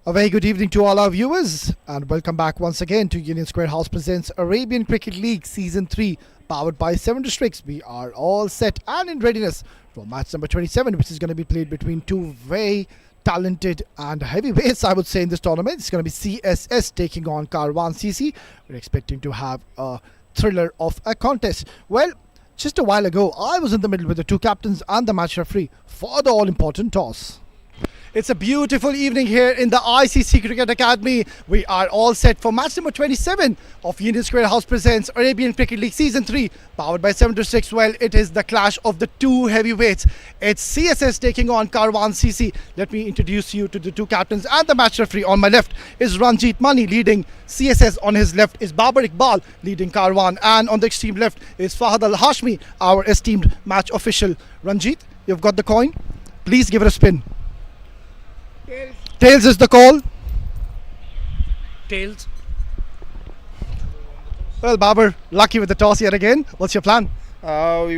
A very good evening to all our viewers and welcome back once again to Union Square House presents Arabian Cricket League Season 3 powered by 7 districts. We are all set and in readiness for match number 27, which is going to be played between two very talented and heavyweights, I would say, in this tournament. It's going to be CSS taking on Carwan CC. We're expecting to have a thriller of a contest. Well, just a while ago, I was in the middle with the two captains and the match referee for the all-important toss. It's a beautiful evening here in the ICC Cricket Academy. We are all set for match number 27 of Union Square House presents Arabian Cricket League Season 3 powered by 7 districts. Well, it is the clash of the two heavyweights. It's CSS taking on Carwan CC. Let me introduce you to the two captains and the match referee. On my left is Ranjit Mani leading CSS. On his left is Babar Iqbal leading Karwan. And on the extreme left is Fahad Al Hashmi, our esteemed match official. Ranjit, you've got the coin. Please give it a spin. Tails is the call. Tails. Well, Babar, lucky with the toss yet again. What's your plan? We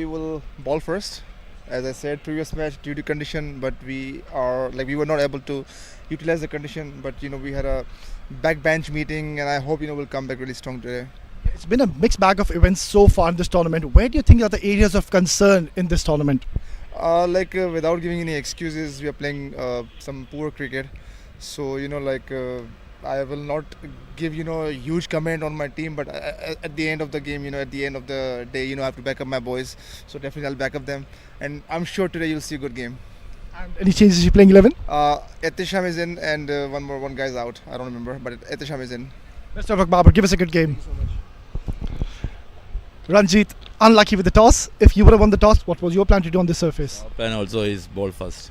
will ball first. As I said, previous match due to condition, but we were not able to utilize the condition. But we had a backbench meeting, and I hope we'll come back really strong today. It's been a mixed bag of events so far in this tournament. Where do you think are the areas of concern in this tournament? Without giving any excuses, we are playing some poor cricket. So I will not give a huge comment on my team, but at the end of the game, at the end of the day, I have to back up my boys. So definitely I'll back up them, and I'm sure today you'll see a good game. And any changes you playing 11? Etisham is in, and one guy's out. I don't remember, but Etisham is in. Best of luck, Babar. Give us a good game. Ranjit, unlucky with the toss. If you would have won the toss, what was your plan to do on this surface? Our plan also is ball first.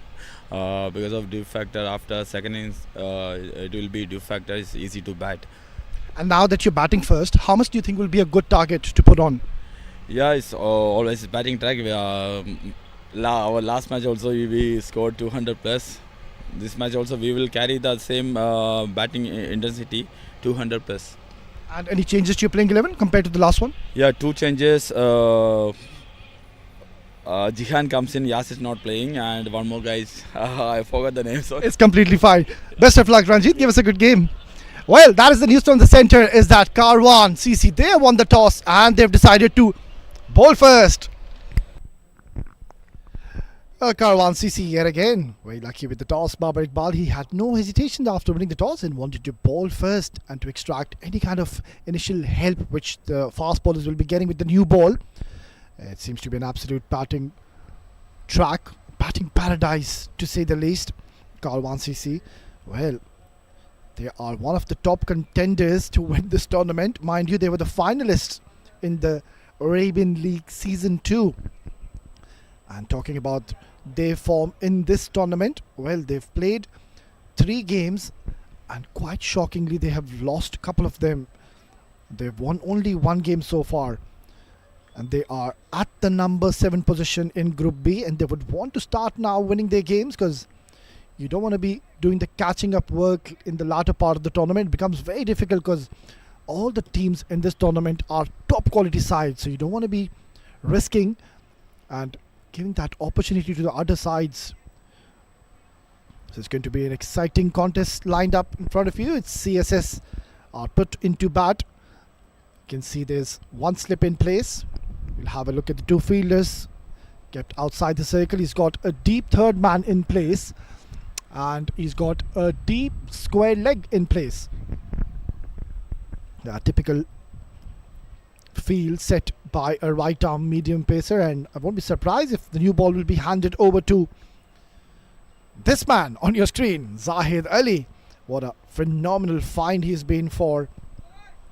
Because of dew factor, after second innings, it will be dew factor. It's easy to bat. And now that you're batting first, how much do you think will be a good target to put on? Yeah, it's always batting track. Our last match also we scored 200 plus. This match also we will carry the same batting intensity, 200 plus. And any changes to your playing 11 compared to the last one? Yeah, two changes. Jihan comes in, Yas is not playing, and one more guy is, I forgot the name. Sorry. It's completely fine. Best of luck, Ranjit. Give us a good game. Well, that is the news from the centre, is that Carwan CC, they have won the toss and they've decided to bowl first. Carwan CC yet again, very lucky with the toss. Babar Iqbal, he had no hesitation after winning the toss and wanted to bowl first and to extract any kind of initial help which the fast bowlers will be getting with the new ball. It seems to be an absolute batting track, batting paradise to say the least. Carwan CC, well, they are one of the top contenders to win this tournament. Mind you, they were the finalists in the Arabian League Season 2. And talking about their form in this tournament, well, they've played 3 games and quite shockingly they have lost a couple of them. They've won only 1 game so far, and they are at the number 7 position in Group B, and they would want to start now winning their games because you don't want to be doing the catching up work in the latter part of the tournament. It becomes very difficult because all the teams in this tournament are top quality sides, so you don't want to be risking and giving that opportunity to the other sides. So it's going to be an exciting contest lined up in front of you. It's CSS are put into bat. You can see there's one slip in place. We'll have a look at the two fielders kept outside the circle. He's got a deep third man in place and he's got a deep square leg in place. The typical field set by a right arm medium pacer, and I won't be surprised if the new ball will be handed over to this man on your screen, Zahid Ali. What a phenomenal find he's been for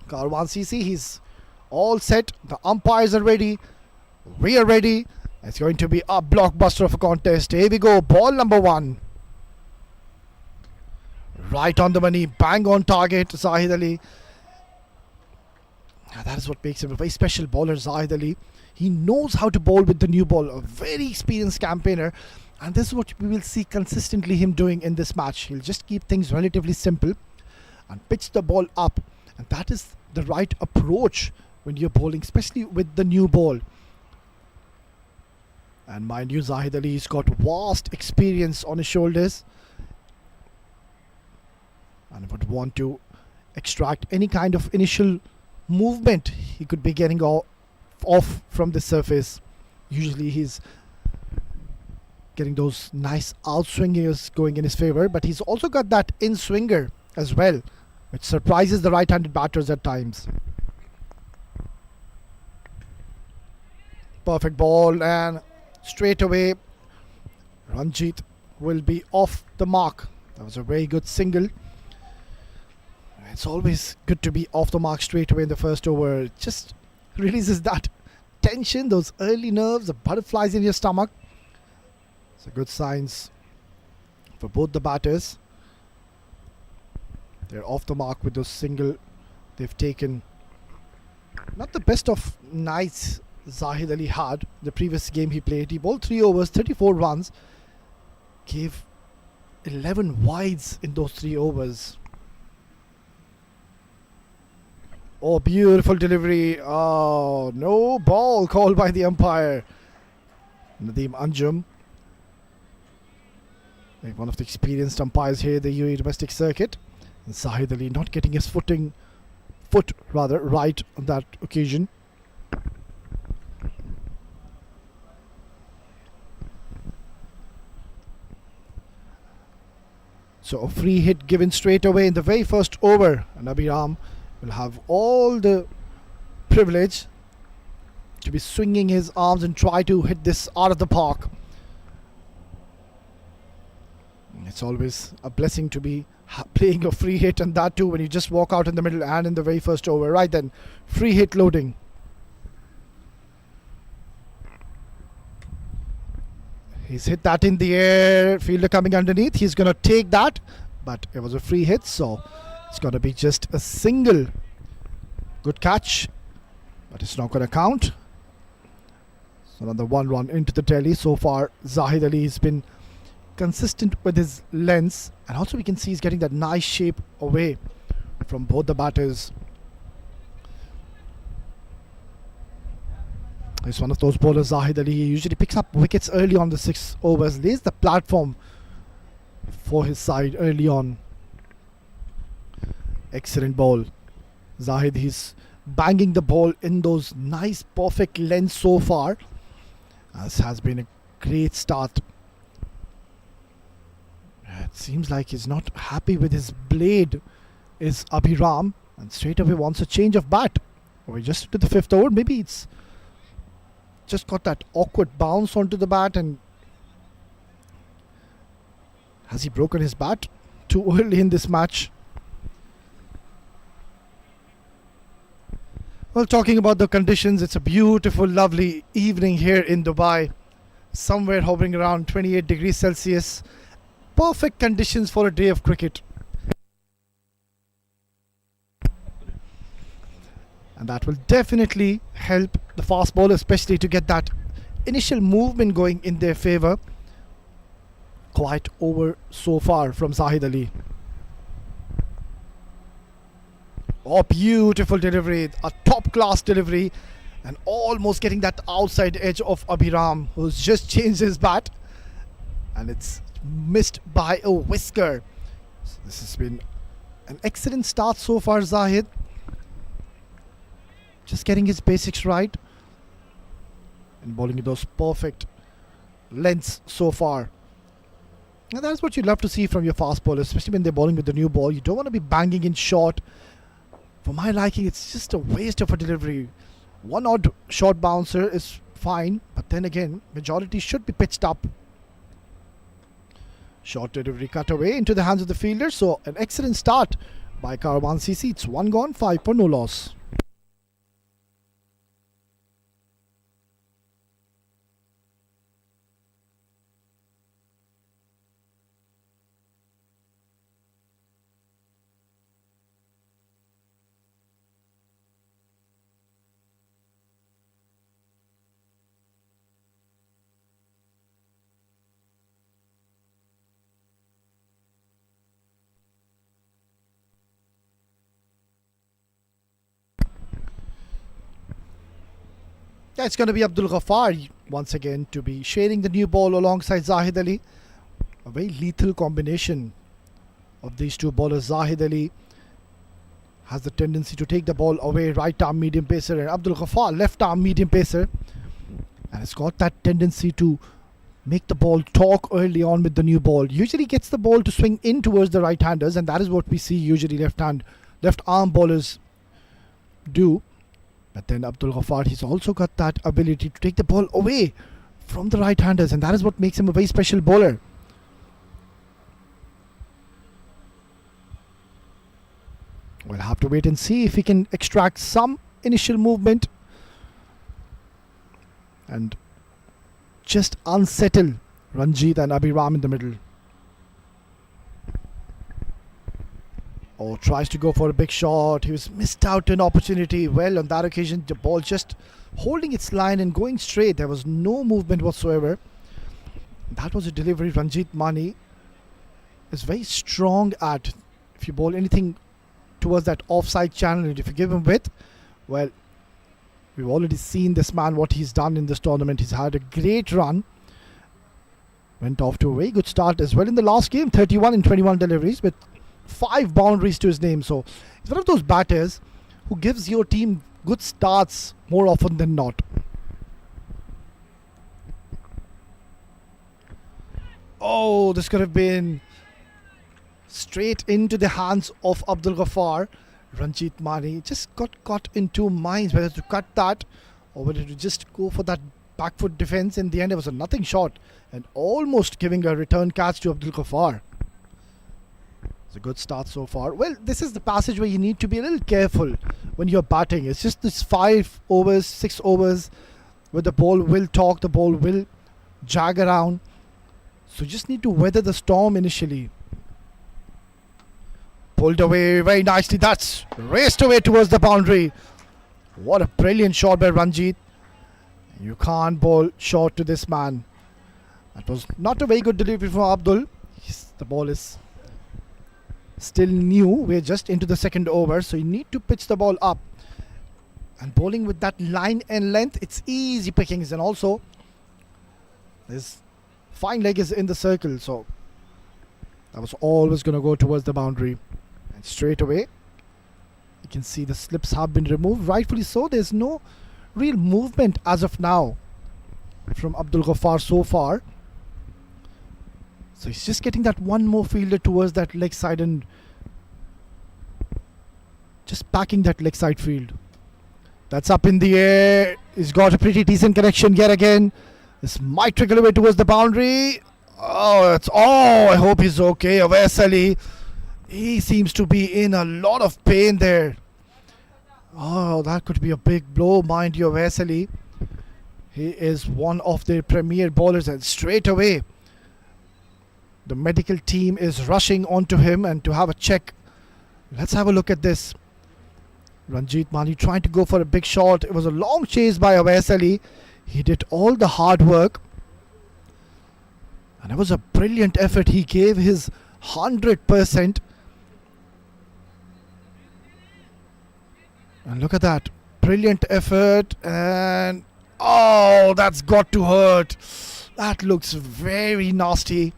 Carwan CC. He's all set, the umpires are ready, we are ready. It's going to be a blockbuster of a contest. Here we go, ball number 1. Right on the money, bang on target, Zahid Ali. That is what makes him a very special bowler, Zahid Ali. He knows how to bowl with the new ball, a very experienced campaigner, and this is what we will see consistently him doing in this match. He'll just keep things relatively simple and pitch the ball up, and that is the right approach when you're bowling, especially with the new ball. And mind you, Zahid Ali's got vast experience on his shoulders. and would want to extract any kind of initial movement he could be getting off from the surface. Usually he's getting those nice outswingers going in his favor, but he's also got that in swinger as well, which surprises the right-handed batters at times. Perfect ball, and straight away Ranjit will be off the mark. That was a very good single. It's always good to be off the mark straight away in the first over. It just releases that tension, those early nerves, the butterflies in your stomach. So good signs for both the batters. They're off the mark with those single they've taken. Not the best of nights Zahid Ali had. The previous game he played, he bowled 3 overs, 34 runs, gave 11 wides in those 3 overs. Oh, beautiful delivery. Oh, no ball called by the umpire. Nadeem Anjum, one of the experienced umpires here in the UAE domestic circuit. And Zahid Ali not getting his foot right on that occasion. So a free hit given straight away in the very first over, and Abhiram will have all the privilege to be swinging his arms and try to hit this out of the park. It's always a blessing to be playing a free hit, and that too when you just walk out in the middle and in the very first over. Right then, free hit loading. He's hit that in the air, fielder coming underneath, he's going to take that, but it was a free hit, so it's going to be just a single. Good catch, but it's not going to count. So another 1 run into the tally. So far Zahid Ali has been consistent with his lengths, and also we can see he's getting that nice shape away from both the batters. He's one of those bowlers, Zahid Ali. He usually picks up wickets early on the 6 overs, lays the platform for his side early on. Excellent ball. Zahid, he's banging the ball in those nice perfect lengths so far. This has been a great start. It seems like he's not happy with his blade, is Abhiram, and straight away wants a change of bat. We just into the 5th over. Maybe it's just got that awkward bounce onto the bat, and has he broken his bat too early in this match? Well, talking about the conditions, it's a beautiful, lovely evening here in Dubai. Somewhere hovering around 28 degrees Celsius. Perfect conditions for a day of cricket. And that will definitely help the fast bowler, especially to get that initial movement going in their favour. Quiet over so far from Zahid Ali. Oh, beautiful delivery, a top class delivery, and almost getting that outside edge of Abhiram, who's just changed his bat, and it's missed by a whisker. So this has been an excellent start so far, Zahid. Just getting his basics right and bowling those perfect lengths so far. And that's what you love to see from your fast bowlers, especially when they're bowling with the new ball. You don't want to be banging in short. For my liking, it's just a waste of a delivery. One odd short bouncer is fine, but then again, majority should be pitched up. Short delivery cut away into the hands of the fielder. So an excellent start by Carwan CC. It's 1 gone, 5 for no loss. Yeah, it's going to be Abdul Ghaffar once again to be sharing the new ball alongside Zahid Ali. A very lethal combination of these two bowlers. Zahid Ali has the tendency to take the ball away, right arm medium pacer, and Abdul Ghaffar left arm medium pacer, and it's got that tendency to make the ball talk early on with the new ball. Usually gets the ball to swing in towards the right handers, and that is what we see usually left arm bowlers do. But then Abdul Ghaffar, he's also got that ability to take the ball away from the right handers, and that is what makes him a very special bowler. We'll have to wait and see if he can extract some initial movement and just unsettle Ranjit and Abhiram in the middle. Oh, tries to go for a big shot. He was missed out an opportunity. Well, on that occasion, the ball just holding its line and going straight. There was no movement whatsoever. That was a delivery. Ranjit Mani is very strong at, if you bowl anything towards that offside channel, and if you give him width, well, we've already seen this man, what he's done in this tournament. He's had a great run. Went off to a very good start as well in the last game. 31 in 21 deliveries with 5 boundaries to his name. So he's one of those batters who gives your team good starts more often than not. Oh, this could have been straight into the hands of Abdul Ghaffar. Ranjit Mani just got caught in two minds whether to cut that or whether to just go for that back foot defense. In the end, it was a nothing shot and almost giving a return catch to Abdul Ghaffar. It's a good start so far. Well, this is the passage where you need to be a little careful when you're batting. It's just this 5 overs, 6 overs where the ball will talk, the ball will jag around. So you just need to weather the storm initially. Pulled away very nicely. That's raced away towards the boundary. What a brilliant shot by Ranjit. You can't bowl short to this man. That was not a very good delivery from Abdul. The ball is still new. We're just into the second over, so you need to pitch the ball up. And bowling with that line and length, it's easy pickings. And also, this fine leg is in the circle, so that was always going to go towards the boundary. And straight away, you can see the slips have been removed. Rightfully so. There's no real movement as of now from Abdul Ghaffar so far. So he's just getting that one more fielder towards that leg side and just packing that leg side field. That's up in the air. He's got a pretty decent connection yet again. This might trickle away towards the boundary. Oh, I hope he's okay. Vesely, he seems to be in a lot of pain there. Oh, that could be a big blow, mind you, Vesely. He is one of their premier bowlers, and straight away the medical team is rushing onto him and to have a check. Let's have a look at this. Ranjit Mani trying to go for a big shot. It was a long chase by Vesely. He did all the hard work. And it was a brilliant effort. He gave his 100%. And look at that. Brilliant effort. And oh, that's got to hurt. That looks very nasty.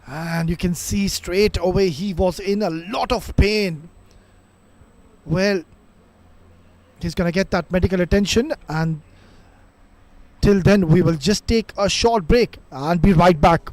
And you can see straight away he was in a lot of pain. Well, he's going to get that medical attention, and till then we will just take a short break and be right back.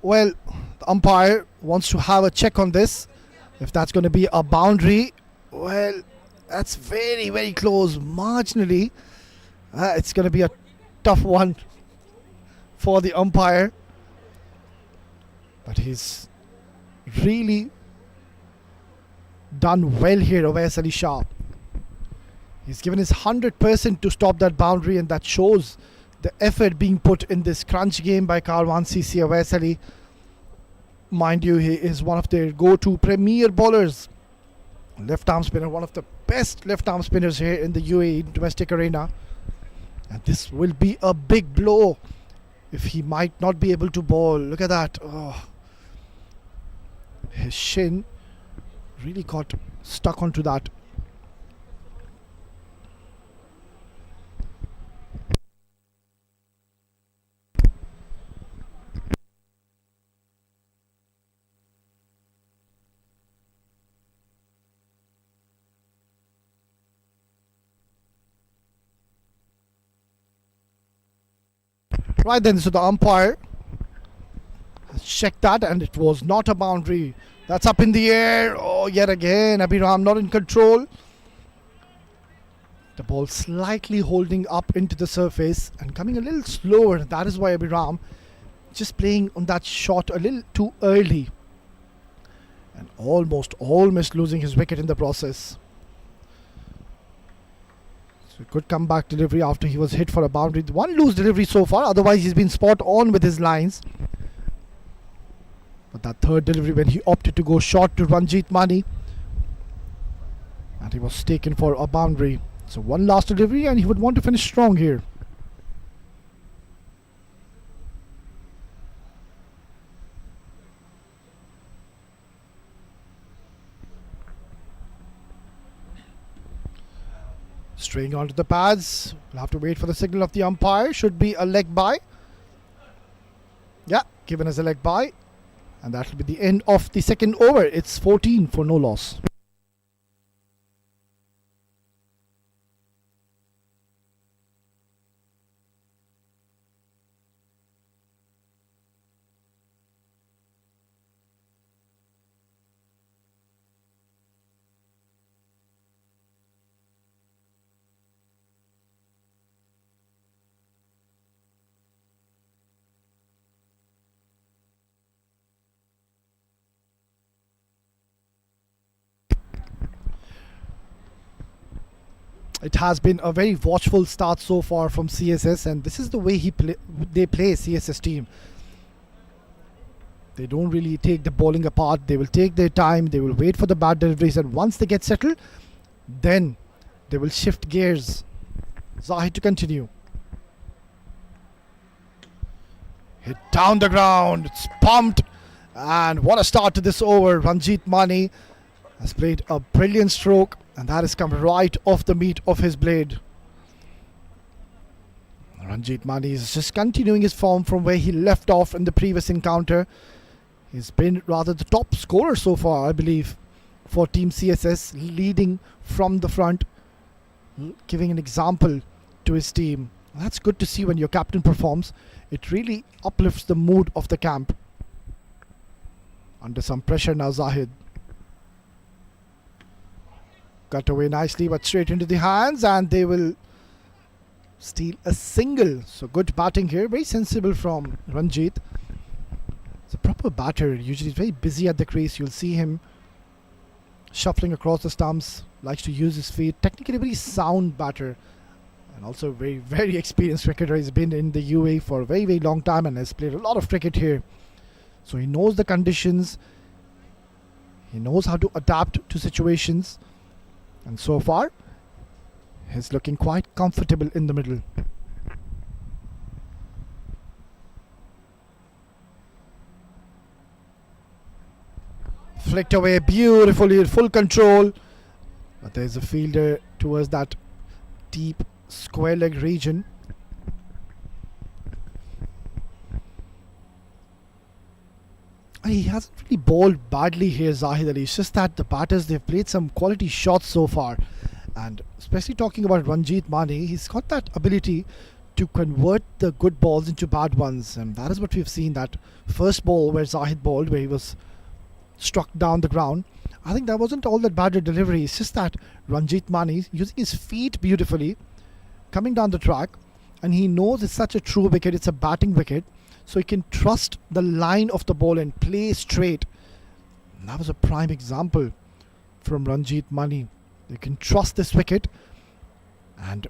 Well, the umpire wants to have a check on this. If that's going to be a boundary, well, that's very, very close. Marginally, it's going to be a tough one for the umpire. But he's really done well here, Awais Ali Shah. He's given his 100% to stop that boundary, and that shows the effort being put in this crunch game by Carwan CC. Awais Ali, mind you, he is one of their go-to premier bowlers. Left arm spinner, one of the best left arm spinners here in the UAE domestic arena. And this will be a big blow if he might not be able to bowl. Look at that. Oh. His shin really got stuck onto that. Right then, so the umpire has checked that, and it was not a boundary. That's up in the air. Oh, yet again, Abhiram not in control. The ball slightly holding up into the surface and coming a little slower. That is why Abhiram just playing on that shot a little too early. And almost losing his wicket in the process. So good comeback delivery after he was hit for a boundary. One loose delivery so far, otherwise he's been spot on with his lines. But that third delivery when he opted to go short to Ranjit Mani, and he was taken for a boundary. So one last delivery and he would want to finish strong here. Straying onto the pads. We'll have to wait for the signal of the umpire. Should be a leg bye. Yeah, given as a leg bye. And that will be the end of the second over. It's 14 for no loss. It has been a very watchful start so far from CSS, and this is the way they play CSS team. They don't really take the bowling apart. They will take their time. They will wait for the bad deliveries, and once they get settled, then they will shift gears. Zahid to continue. Hit down the ground. It's pumped, and what a start to this over. Ranjit Mani has played a brilliant stroke, and that has come right off the meat of his blade. Ranjit Mani is just continuing his form from where he left off in the previous encounter. He's been rather the top scorer so far, I believe, for Team CSS, leading from the front, giving an example to his team. That's good to see when your captain performs. It really uplifts the mood of the camp. Under some pressure now, Zahid. Cut away nicely, but straight into the hands, and they will steal a single. So good batting here, very sensible from Ranjit. It's a proper batter. Usually he's very busy at the crease. You'll see him shuffling across the stumps, likes to use his feet. Technically a very sound batter, and also very experienced cricketer. He's been in the UAE for a very long time and has played a lot of cricket here. So he knows the conditions. He knows how to adapt to situations. And so far, he's looking quite comfortable in the middle. Flicked away beautifully, full control. But there's a fielder towards that deep square leg region. He hasn't really bowled badly here, Zahid Ali. It's just that the batters, they've played some quality shots so far. And especially talking about Ranjit Mani, he's got that ability to convert the good balls into bad ones. And that is what we've seen. That first ball where Zahid bowled, where he was struck down the ground. I think that wasn't all that bad a delivery. It's just that Ranjit Mani using his feet beautifully, coming down the track and he knows it's such a true wicket, it's a batting wicket, so he can trust the line of the ball and play straight. And that was a prime example from Ranjit Mani. They can trust this wicket, and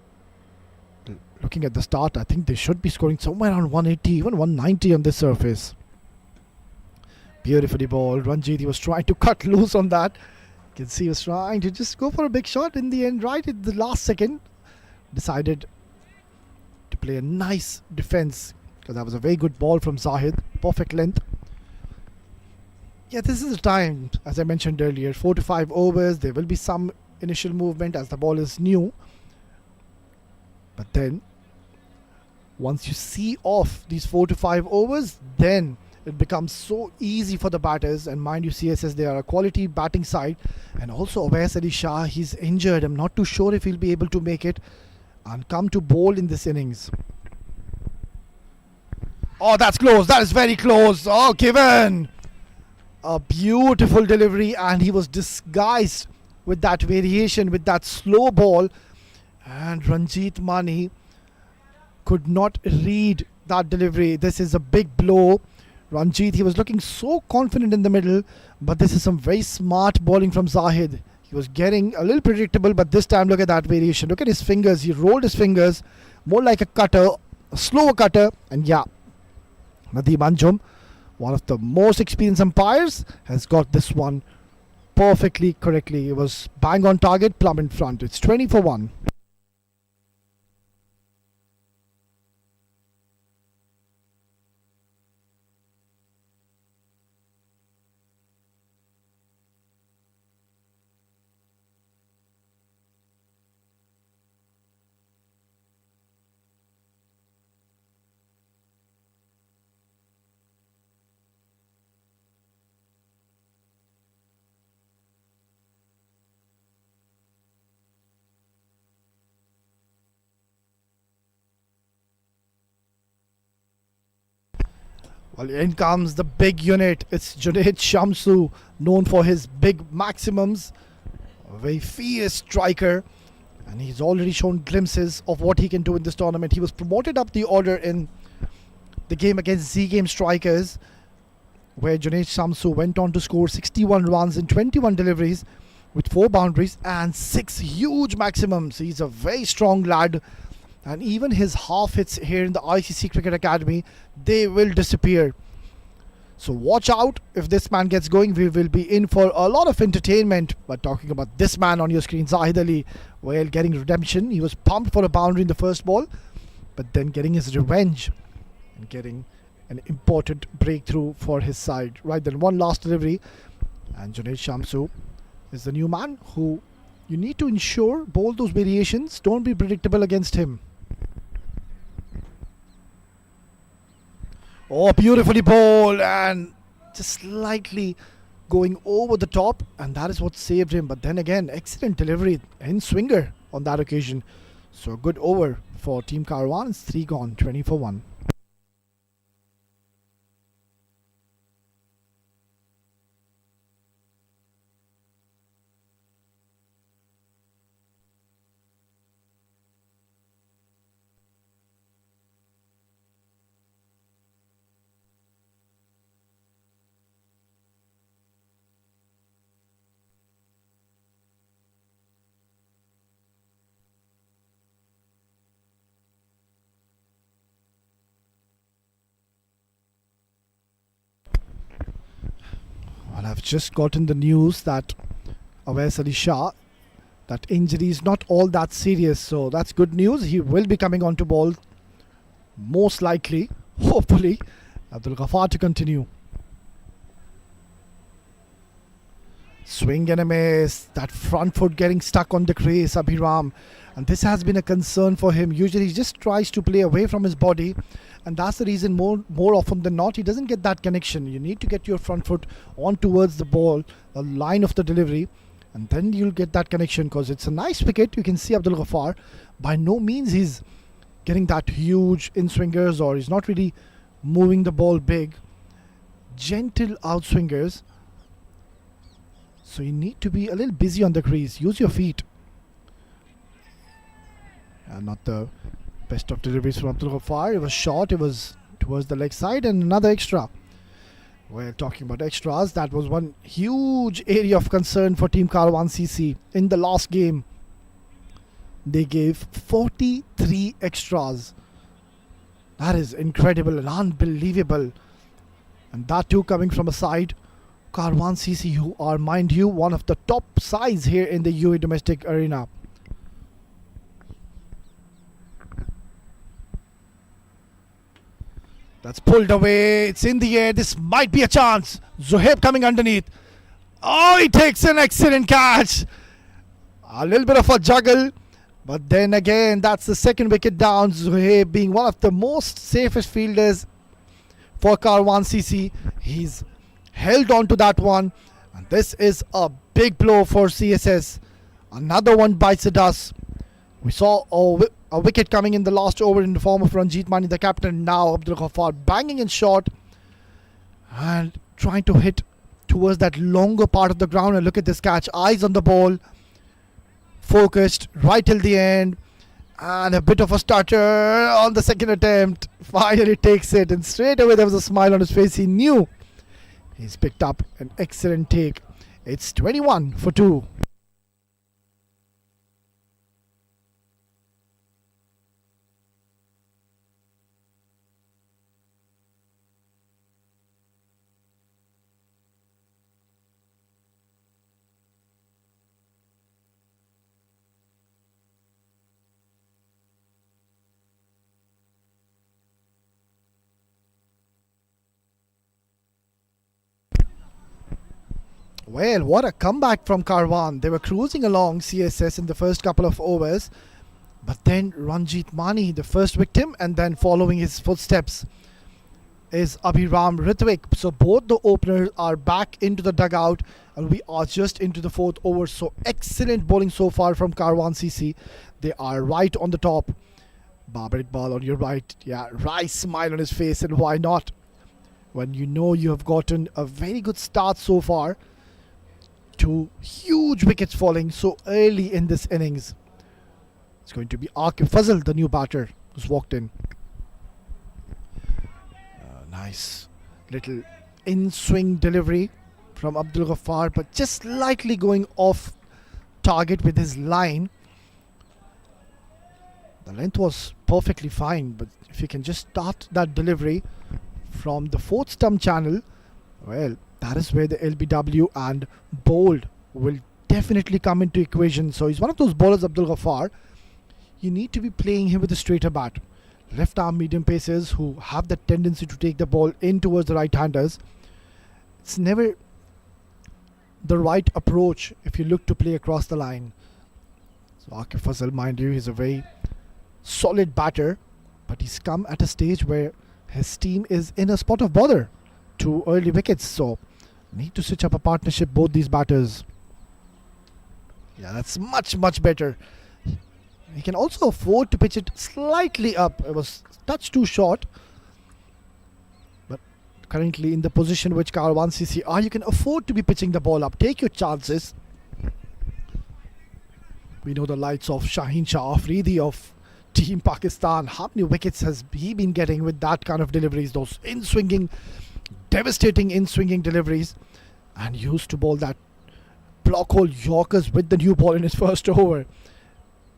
looking at the start, I think they should be scoring somewhere around 180, even 190 on this surface. Beautifully bowled. Ranjit, he was trying to cut loose on that. You can see he was trying to just go for a big shot. In the end, right at the last second, decided to play a nice defense, because that was a very good ball from Zahid. Perfect length. Yeah, this is the time, as I mentioned earlier, 4 to 5 overs. There will be some initial movement as the ball is new. But then, once you see off these 4 to 5 overs, then it becomes so easy for the batters. And mind you, CSS, they are a quality batting side. And also Awais Ali Shah, he's injured. I'm not too sure if he'll be able to make it and come to bowl in this innings. Oh, that's close. That is very close. Oh, given a beautiful delivery, and he was disguised with that variation, with that slow ball. And Ranjit Mani could not read that delivery. This is a big blow. Ranjit, he was looking so confident in the middle, but this is some very smart bowling from Zahid. He was getting a little predictable, but this time look at that variation. Look at his fingers. He rolled his fingers more like a cutter, a slower cutter. And yeah, Nadeem Anjum, one of the most experienced umpires, has got this one perfectly correctly. It was bang on target, plumb in front. It's 20 for 1. Well, in comes the big unit. It's Junaid Shamsu, known for his big maximums. A very fierce striker. And he's already shown glimpses of what he can do in this tournament. He was promoted up the order in the game against Z Game Strikers, where Junaid Shamsu went on to score 61 runs in 21 deliveries with 4 boundaries and 6 huge maximums. He's a very strong lad. And even his half hits here in the ICC Cricket Academy, they will disappear. So watch out. If this man gets going, we will be in for a lot of entertainment. But talking about this man on your screen, Zahid Ali, while getting redemption, he was pumped for a boundary in the first ball, but then getting his revenge and getting an important breakthrough for his side. Right then, one last delivery, and Junaid Shamsu is the new man who you need to ensure bowl those variations. Don't be predictable against him. Oh, beautifully bowled, and just slightly going over the top, and that is what saved him. But then again, excellent delivery in swinger on that occasion. So good over for Team Karwan. It's 3 gone, 20 for 1. Well, I've just gotten the news that Awais Ali Shah, that injury is not all that serious. So that's good news. He will be coming on to ball, most likely, hopefully. Abdul Ghaffar to continue. Swing and a miss. That front foot getting stuck on the crease, Abhiram. And this has been a concern for him. Usually he just tries to play away from his body. And that's the reason more often than not, he doesn't get that connection. You need to get your front foot on towards the ball, the line of the delivery. And then you'll get that connection, because it's a nice wicket. You can see Abdul Ghaffar. By no means he's getting that huge in-swingers, or he's not really moving the ball big. Gentle outswingers. So you need to be a little busy on the crease. Use your feet. And not the Best of deliveries from Abdul Ghaffar. It was short, it was towards the leg side, and another extra. We're talking about extras. That was one huge area of concern for Team Carwan CC. In the last game, they gave 43 extras. That is incredible and unbelievable. And that too coming from a side, Carwan CC, who are, mind you, one of the top sides here in the UAE domestic arena. That's pulled away. It's in the air. This might be a chance. Zohaib coming underneath. Oh, he takes an excellent catch. A little bit of a juggle. But then again, that's the second wicket down. Zohaib being one of the most safest fielders for Carwan CC. He's held on to that one. And this is a big blow for CSS. Another one bites the dust. We saw a wicket coming in the last over in the form of Ranjit Mani, the captain. Now Abdul Ghaffar banging in short and trying to hit towards that longer part of the ground. And look at this catch. Eyes on the ball. Focused right till the end. And a bit of a stutter on the second attempt. Finally takes it. And straight away there was a smile on his face. He knew he's picked up an excellent take. It's 21 for 2. Well, what a comeback from Karwan. They were cruising along CSS in the first couple of overs. But then Ranjit Mani, the first victim, and then following his footsteps is Abhiram Ritwik. So both the openers are back into the dugout and we are just into the fourth over. So excellent bowling so far from Carwan CC. They are right on the top. Babar Iqbal on your right. Yeah, right smile on his face, and why not? When you know you have gotten a very good start so far. 2 huge wickets falling so early in this innings. It's going to be Aqib Fazal, the new batter, who's walked in. Nice little in-swing delivery from Abdul Ghaffar, but just slightly going off target with his line. The length was perfectly fine, but if you can just start that delivery from the 4th stump channel, well, that is where the LBW and bold will definitely come into equation. So he's one of those bowlers, Abdul Ghaffar. You need to be playing him with a straighter bat. Left arm medium pacers who have the tendency to take the ball in towards the right-handers. It's never the right approach if you look to play across the line. So Aqib Fazal, mind you, he's a very solid batter, but he's come at a stage where his team is in a spot of bother. 2 early wickets, so need to switch up a partnership, both these batters. Yeah, that's much better. He can also afford to pitch it slightly up. It was touch too short, but currently in the position which Carwan CC are, you can afford to be pitching the ball up. Take your chances. We know the lights of Shaheen Shah Afridi of Team Pakistan. How many wickets has he been getting with that kind of deliveries? Those in-swinging, devastating in-swinging deliveries, and used to bowl that block hole Yorkers with the new ball in his first over,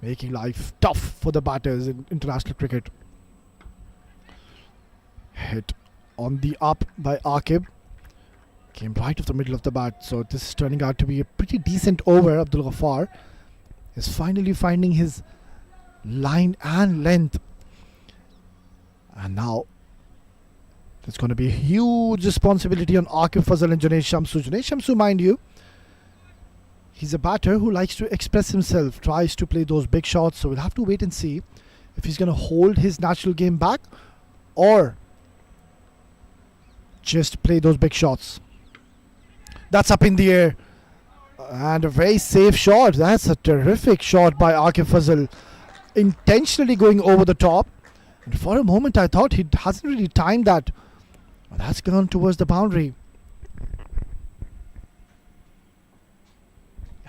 making life tough for the batters in international cricket. Hit on the up by Aqib, came right off the middle of the bat, so this is turning out to be a pretty decent over. Abdul Ghaffar is finally finding his line and length, and now there's going to be a huge responsibility on Aqib Fazal and Junaid Shamsu. Junaid Shamsu, mind you, he's a batter who likes to express himself, tries to play those big shots, so we'll have to wait and see if he's going to hold his natural game back or just play those big shots. That's up in the air and a very safe shot. That's a terrific shot by Aqib Fazal, intentionally going over the top, and for a moment I thought he hasn't really timed that. That's gone towards the boundary.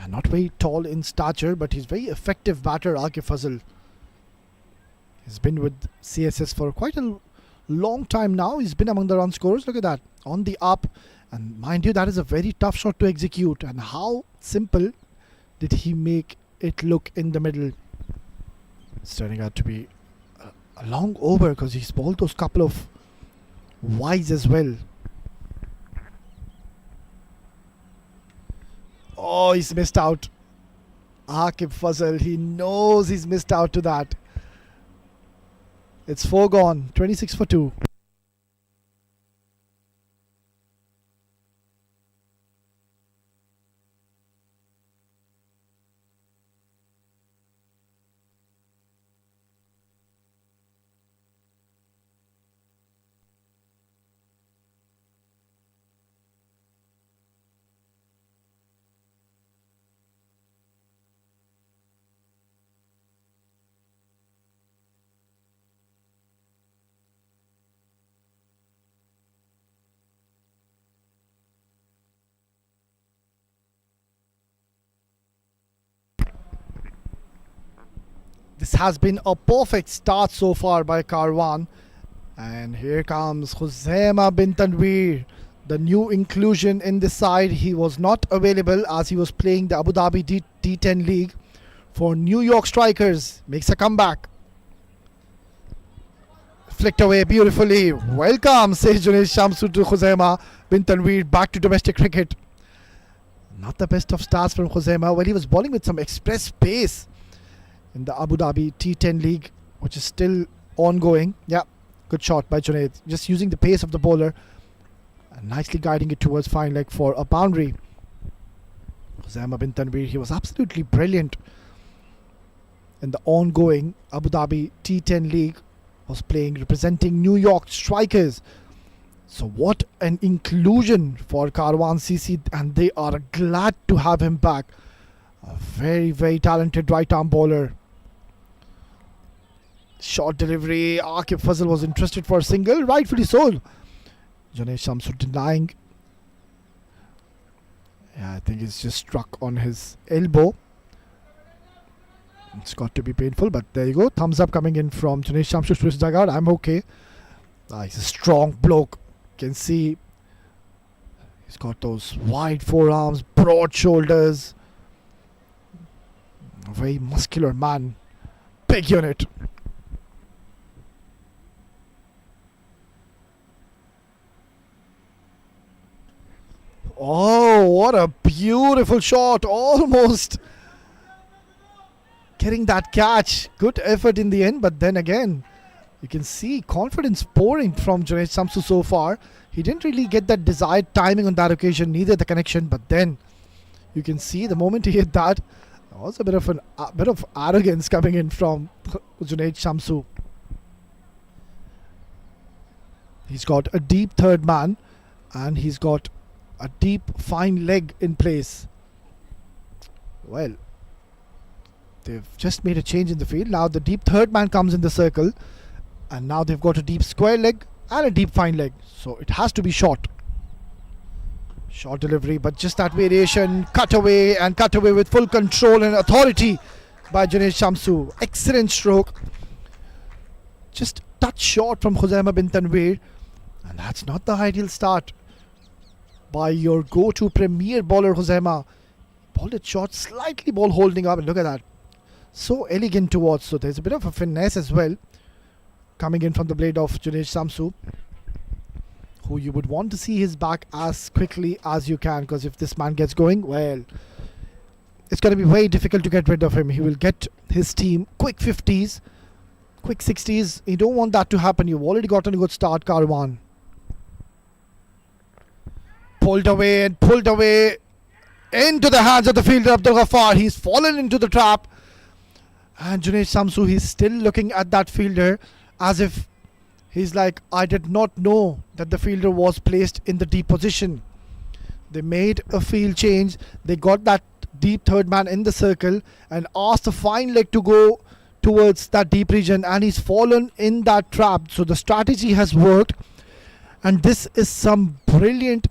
Not very tall in stature, but he's very effective batter, Aqib Fazal. He's been with CSS for quite a long time now. He's been among the run scorers. Look at that. On the up. And mind you, that is a very tough shot to execute. And how simple did he make it look in the middle? It's turning out to be a long over because he's bowled those couple of wides as well. Oh, he's missed out. Akib Fazal, he knows he's missed out to that. It's 4 gone, 26 for 2. This has been a perfect start so far by Karwan. And here comes Khuzaima bin Tanveer, the new inclusion in the side. He was not available as he was playing the Abu Dhabi D10 League for New York Strikers. Makes a comeback. Flicked away beautifully. Welcome, says Junaid Shamsu to Khuzaima bin Tanveer back to domestic cricket. Not the best of starts from Khuzaima. Well, he was bowling with some express pace in the Abu Dhabi T10 League, which is still ongoing. Yeah, good shot by Junaid. Just using the pace of the bowler and nicely guiding it towards fine leg for a boundary. Khuzaima bin Tanveer, he was absolutely brilliant in the ongoing Abu Dhabi T10 League. Was playing representing New York Strikers. So what an inclusion for Carwan CC, and they are glad to have him back. A very, very talented right arm bowler. Short delivery. Akib Fazal was interested for a single, rightfully so. Junaid Shamsu denying. Yeah, I think he's just struck on his elbow. It's got to be painful, but there you go. Thumbs up coming in from Junaid Shamsu to his dugout. I'm okay. He's a strong bloke. Can see he's got those wide forearms, broad shoulders. A very muscular man. Big unit. Oh, what a beautiful shot. Almost getting that catch. Good effort in the end, but then again, you can see confidence pouring from Junaid Shamsu so far. He didn't really get that desired timing on that occasion, neither the connection, but then you can see the moment he hit that, there was a bit of arrogance coming in from Junaid Shamsu. He's got a deep third man and he's got a deep fine leg in place. Well, they've just made a change in the field. Now the deep third man comes in the circle, and now they've got a deep square leg and a deep fine leg. So it has to be short. Short delivery, but just that variation. Cut away with full control and authority by Junaid Shamsu. Excellent stroke. Just touch short from Khuzaima bin Tanveer. And that's not the ideal start by your go-to premier bowler Khuzaima. Bowled it short, slightly ball holding up, and look at that. So elegant towards. So there's a bit of a finesse as well coming in from the blade of Junaid Shamsu, who you would want to see his back as quickly as you can, because if this man gets going, well, it's going to be very difficult to get rid of him. He will get his team quick 50s, quick 60s. You don't want that to happen. You've already gotten a good start, Karwan. Pulled away into the hands of the fielder Abdul Ghaffar. He's fallen into the trap. And Junaid Shamsu, he's still looking at that fielder as if he's like, I did not know that the fielder was placed in the deep position. They made a field change. They got that deep third man in the circle and asked the fine leg to go towards that deep region, and he's fallen in that trap. So the strategy has worked, and this is some brilliant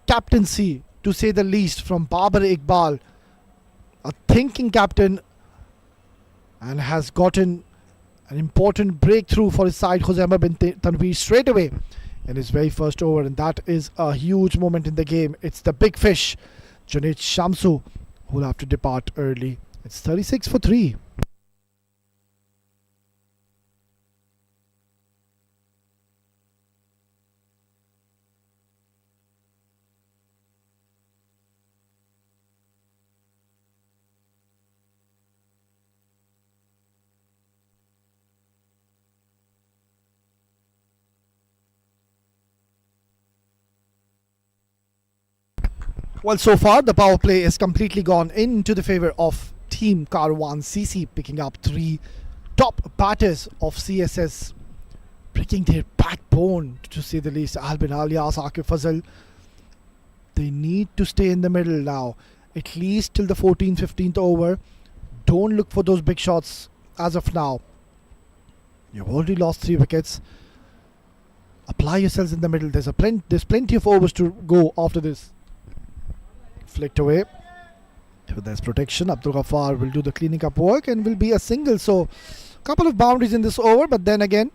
captaincy, to say the least, from Babar Iqbal, a thinking captain, and has gotten An important breakthrough for his side, Khuzaima bin Tanveer, straight away in his very first over, and that is a huge moment in the game. It's the big fish, Junaid Shamsu, who will have to depart early. It's 36 for 3. Well, so far the power play is completely gone into the favour of Team Carwan CC, picking up 3 top batters of CSS, breaking their backbone to say the least. Albin alias Akif Fazal. They need to stay in the middle now, at least till the 14th, 15th over. Don't look for those big shots as of now. You've already lost 3 wickets. Apply yourselves in the middle. There's plenty of overs to go after this. Flicked away. With this protection, Abdul Ghaffar will do the cleaning up work and will be a single. So, couple of boundaries in this over, but then again,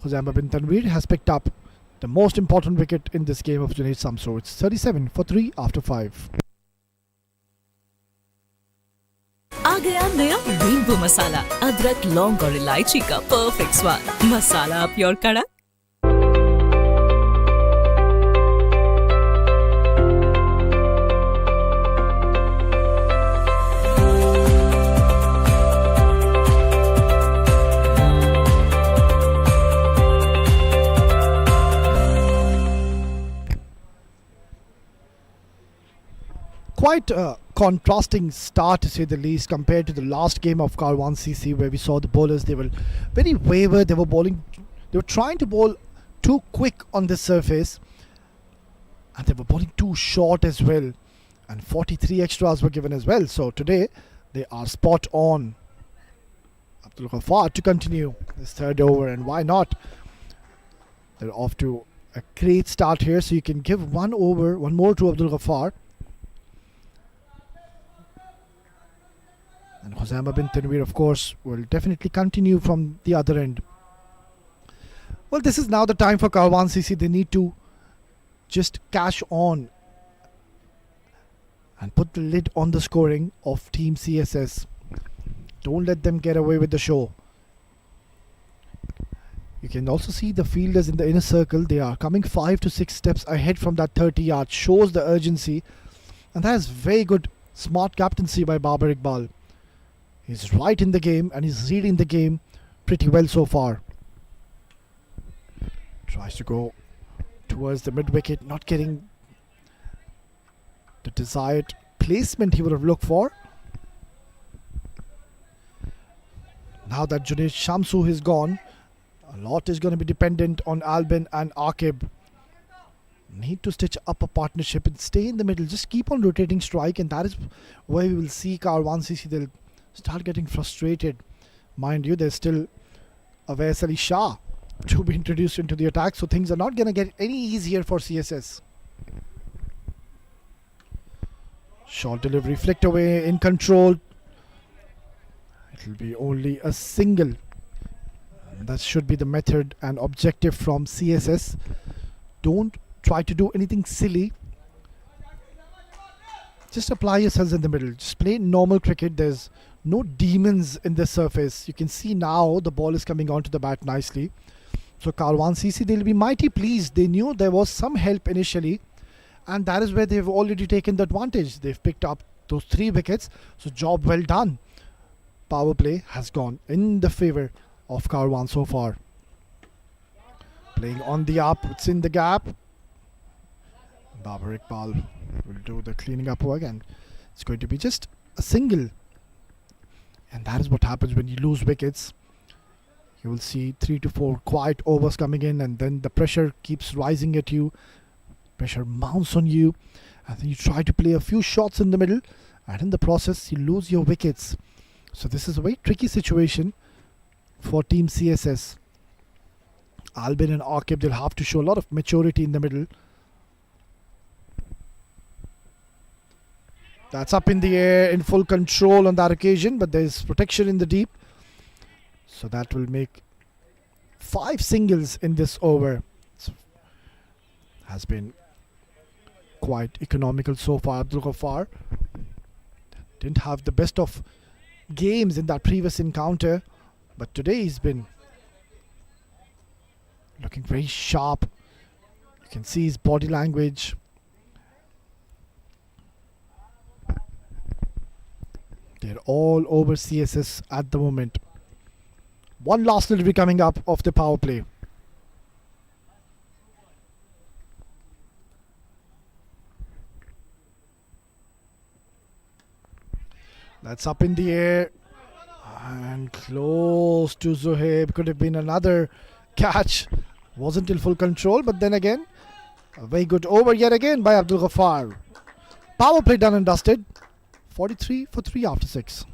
Khuzaima bin Tanveer has picked up the most important wicket in this game of Junaid Shamsu. It's 37 for 3 after 5. आ गया नया rainbow मसाला, अदरक, लौंग और इलायची का perfect स्वाद। मसाला आप your कड़क। Quite a contrasting start, to say the least, compared to the last game of Carwan CC, where we saw the bowlers, they were very wayward. They were trying to bowl too quick on the surface, and they were bowling too short as well, and 43 extras were given as well. So today they are spot on. Abdul Ghaffar to continue this third over, and why not? They're off to a great start here, so you can give one more to Abdul Ghaffar. And Khuzaima bin Tanveer, of course, will definitely continue from the other end. Well, this is now the time for Carwan CC. They need to just cash on and put the lid on the scoring of Team CSS. Don't let them get away with the show. You can also see the fielders in the inner circle. They are coming 5 to 6 steps ahead from that 30 yards. Shows the urgency. And that is very good, smart captaincy by Babar Iqbal. He's right in the game and he's reading the game pretty well so far. Tries to go towards the mid-wicket, not getting the desired placement he would have looked for. Now that Junaid Shamsu is gone, a lot is going to be dependent on Albin and Aqib. Need to stitch up a partnership and stay in the middle. Just keep on rotating strike, and that is where we will see Carwan CC. They'll start getting frustrated. Mind you, there's still Awais Ali Shah to be introduced into the attack, so things are not going to get any easier for CSS. Short delivery, flicked away, in control. It will be only a single. That should be the method and objective from CSS. Don't try to do anything silly. Just apply yourselves in the middle. Just play normal cricket. There's no demons in the surface. You can see now the ball is coming onto the bat nicely. So Carwan CC, they'll be mighty pleased. They knew there was some help initially, and that is where they've already taken the advantage. They've picked up those 3 wickets. So job well done. Power play has gone in the favour of Karwan so far. Playing on the up, it's in the gap. Babar Iqbal will do the cleaning up work, and it's going to be just a single. And that is what happens when you lose wickets. You will see 3 to 4 quiet overs coming in, and then the pressure keeps rising at you. Pressure mounts on you, and then you try to play a few shots in the middle, and in the process you lose your wickets. So this is a very tricky situation for Team CSS. Albin and Aqib, they'll have to show a lot of maturity in the middle. That's up in the air, in full control on that occasion, but there's protection in the deep. So that will make 5 singles in this over. Has been quite economical so far. Abdul Ghaffar didn't have the best of games in that previous encounter, but today he's been looking very sharp. You can see his body language. They're all over CSS at the moment. One last delivery coming up of the power play. That's up in the air and close to Zuhaib. Could have been another catch. Wasn't in full control, but then again, a very good over yet again by Abdul Ghaffar. Power play done and dusted. 43 for 3 after 6.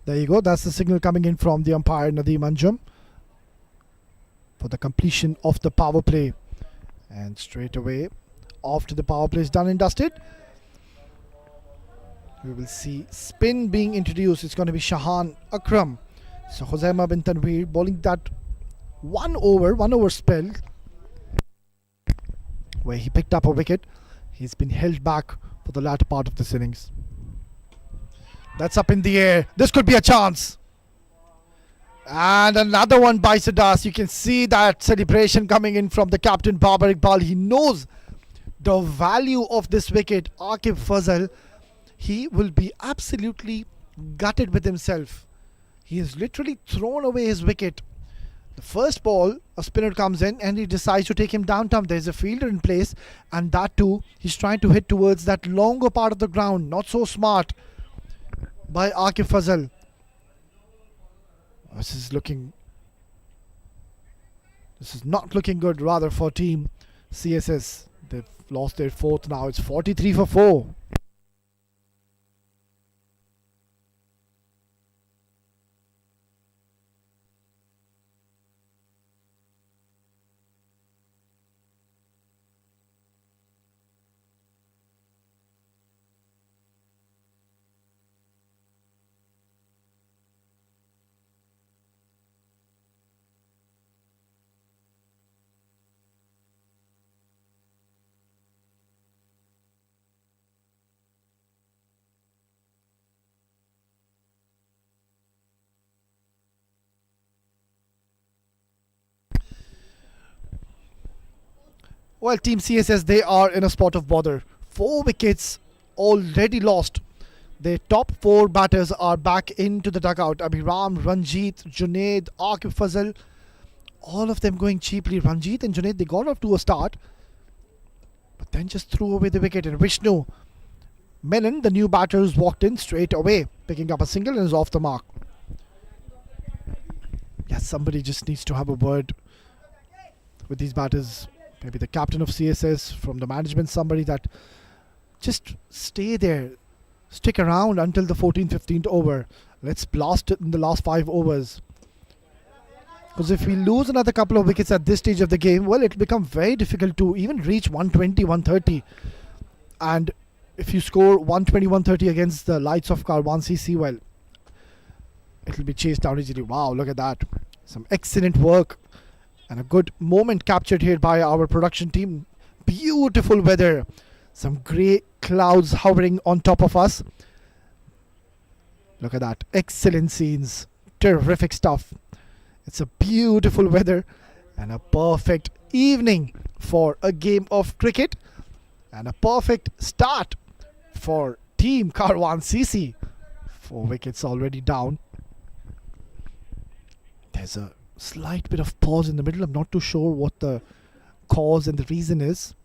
There you go. That's the signal coming in from the umpire Nadeem Anjum for the completion of the power play. And straight away, after the power play is done and dusted, we will see spin being introduced. It's going to be Shahan Akram. So Khuzaima bin Tanveer bowling that one over spell where he picked up a wicket. He's been held back for the latter part of this innings. That's up in the air. This could be a chance. And another one by Sadas. You can see that celebration coming in from the captain Babar Iqbal. He knows the value of this wicket. Aqib Fazal, he will be absolutely gutted with himself. He has literally thrown away his wicket. The first ball, a spinner comes in and he decides to take him downtown. There's a fielder in place, and that too, he's trying to hit towards that longer part of the ground. Not so smart by Aqib Fazal. This is not looking good rather for team CSS. They've lost their 4th now. It's 43 for 4. Well, Team CSS, they are in a spot of bother. 4 wickets already lost. Their top 4 batters are back into the dugout. Abhiram, Ranjit, Junaid, Aqib Fazal, all of them going cheaply. Ranjit and Junaid, they got off to a start, but then just threw away the wicket. And Vishnu Menon, the new batter, who's walked in straight away, picking up a single and is off the mark. Yes, somebody just needs to have a word with these batters. Maybe the captain of CSS, from the management, somebody that just stay there, stick around until the 14th, 15th over. Let's blast it in the last 5 overs. Because if we lose another couple of wickets at this stage of the game, well, it'll become very difficult to even reach 120, 130. And if you score 120, 130 against the lights of Carwan CC, well, it'll be chased down easily. Wow, look at that. Some excellent work. And a good moment captured here by our production team. Beautiful weather. Some grey clouds hovering on top of us. Look at that. Excellent scenes. Terrific stuff. It's a beautiful weather and a perfect evening for a game of cricket. And a perfect start for Team Carwan CC. 4 wickets already down. There's a slight bit of pause in the middle. I'm not too sure what the cause and the reason is.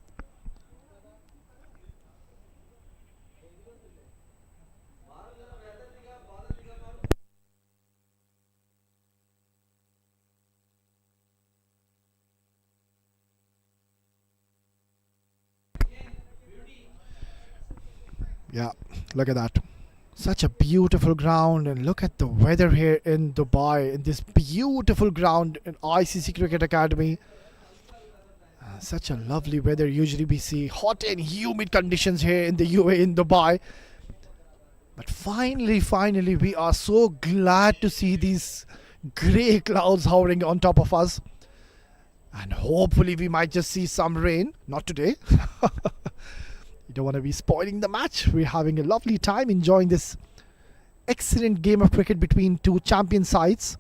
Yeah, look at that. Such a beautiful ground, and look at the weather here in Dubai, in this beautiful ground in ICC Cricket Academy. Such a lovely weather. Usually we see hot and humid conditions here in the UAE, in Dubai. But finally, we are so glad to see these grey clouds hovering on top of us. And hopefully we might just see some rain. Not today. You don't want to be spoiling the match. We're having a lovely time enjoying this excellent game of cricket between two champion sides.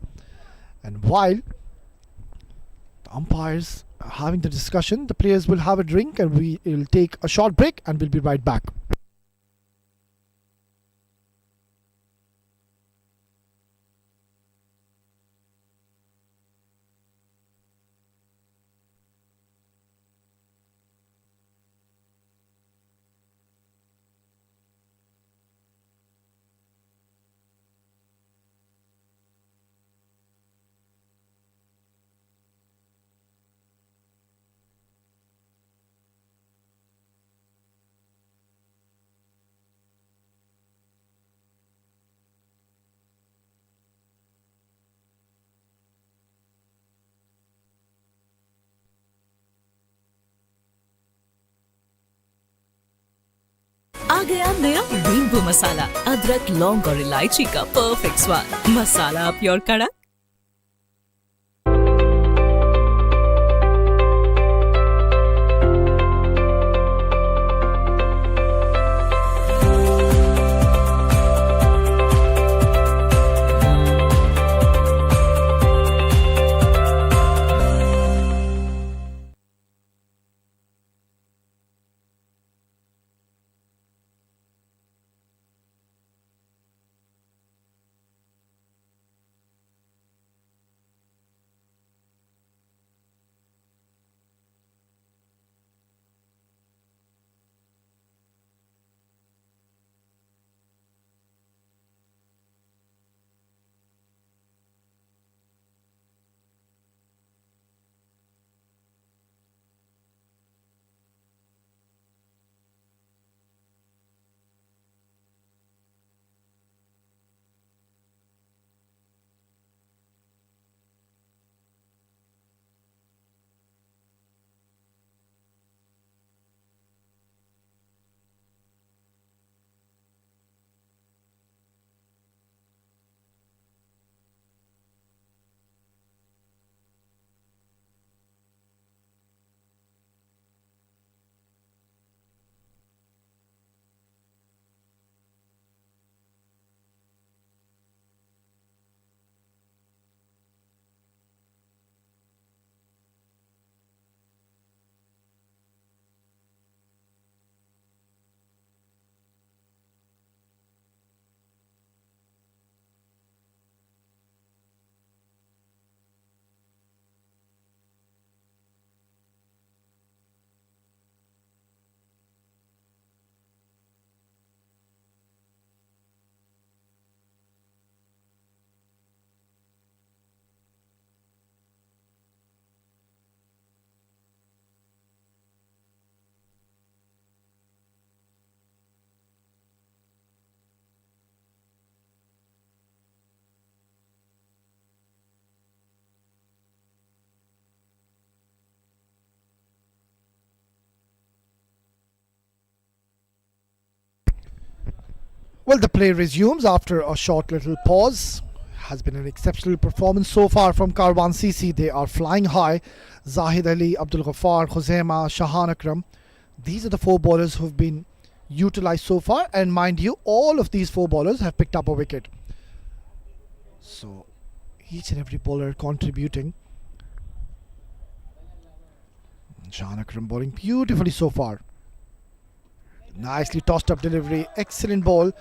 And while the umpires are having the discussion, the players will have a drink and we will take a short break and we'll be right back. आ गया नया नींबू मसाला, अदरक, लौंग और इलायची का perfect स्वाद। मसाला up your कड़क। Well, the play resumes after a short little pause. Has been an exceptional performance so far from Carwan CC. They are flying high. Zahid Ali, Abdul Ghaffar, Khuzaima, Shahan Akram. These are the four bowlers who've been utilized so far. And mind you, all of these four bowlers have picked up a wicket. So each and every bowler contributing. Shahan Akram bowling beautifully so far. Nicely tossed up delivery, excellent ball,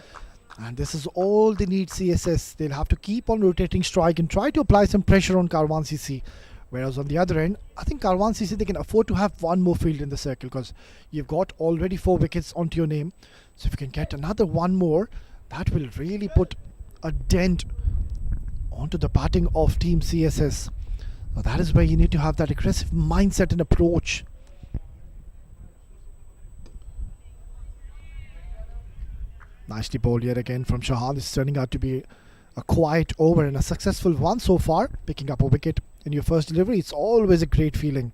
and this is all they need. CSS, they'll have to keep on rotating strike and try to apply some pressure on Carwan CC. Whereas on the other end, I think Carwan CC, they can afford to have one more field in the circle because you've got already 4 wickets onto your name. So if you can get another one more, that will really put a dent onto the batting of Team CSS. So that is where you need to have that aggressive mindset and approach. Nicely bowled yet again from Shahan. It's turning out to be a quiet over and a successful one so far. Picking up a wicket in your first delivery, it's always a great feeling.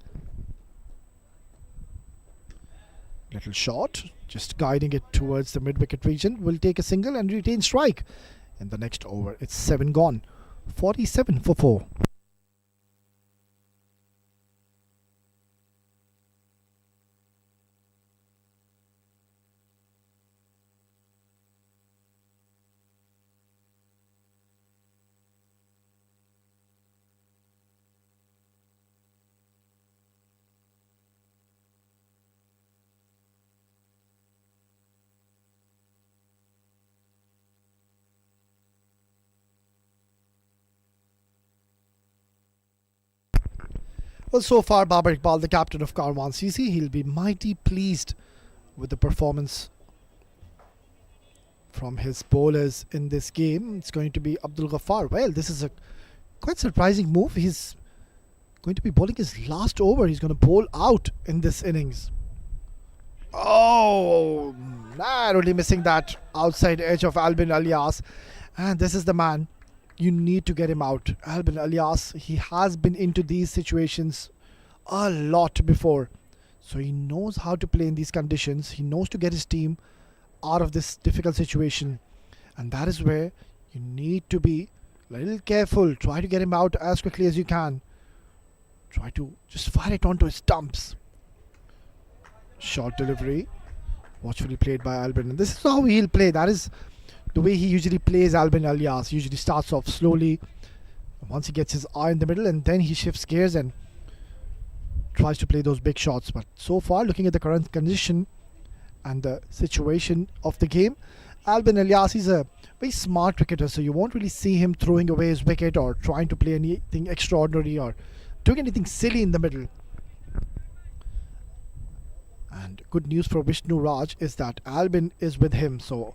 Little shot, just guiding it towards the mid-wicket region. Will take a single and retain strike. In the next over, it's 7 gone. 47 for 4. Well, so far, Babar Iqbal, the captain of Carwan CC, he'll be mighty pleased with the performance from his bowlers in this game. It's going to be Abdul Ghaffar. Well, this is a quite surprising move. He's going to be bowling his last over. He's going to bowl out in this innings. Oh, narrowly missing that outside edge of Albin Alias. And this is the man. You need to get him out. Albin Alias, he has been into these situations a lot before. So he knows how to play in these conditions. He knows to get his team out of this difficult situation. And that is where you need to be a little careful. Try to get him out as quickly as you can. Try to just fire it onto his stumps. Short delivery. Watchfully played by Albin. And this is how he'll play. That is the way he usually plays. Albin Alias usually starts off slowly. Once he gets his eye in the middle, and then he shifts gears and tries to play those big shots. But so far, looking at the current condition and the situation of the game, Albin Alias is a very smart cricketer, so you won't really see him throwing away his wicket or trying to play anything extraordinary or doing anything silly in the middle. And good news for Vishnu Raj is that Albin is with him, so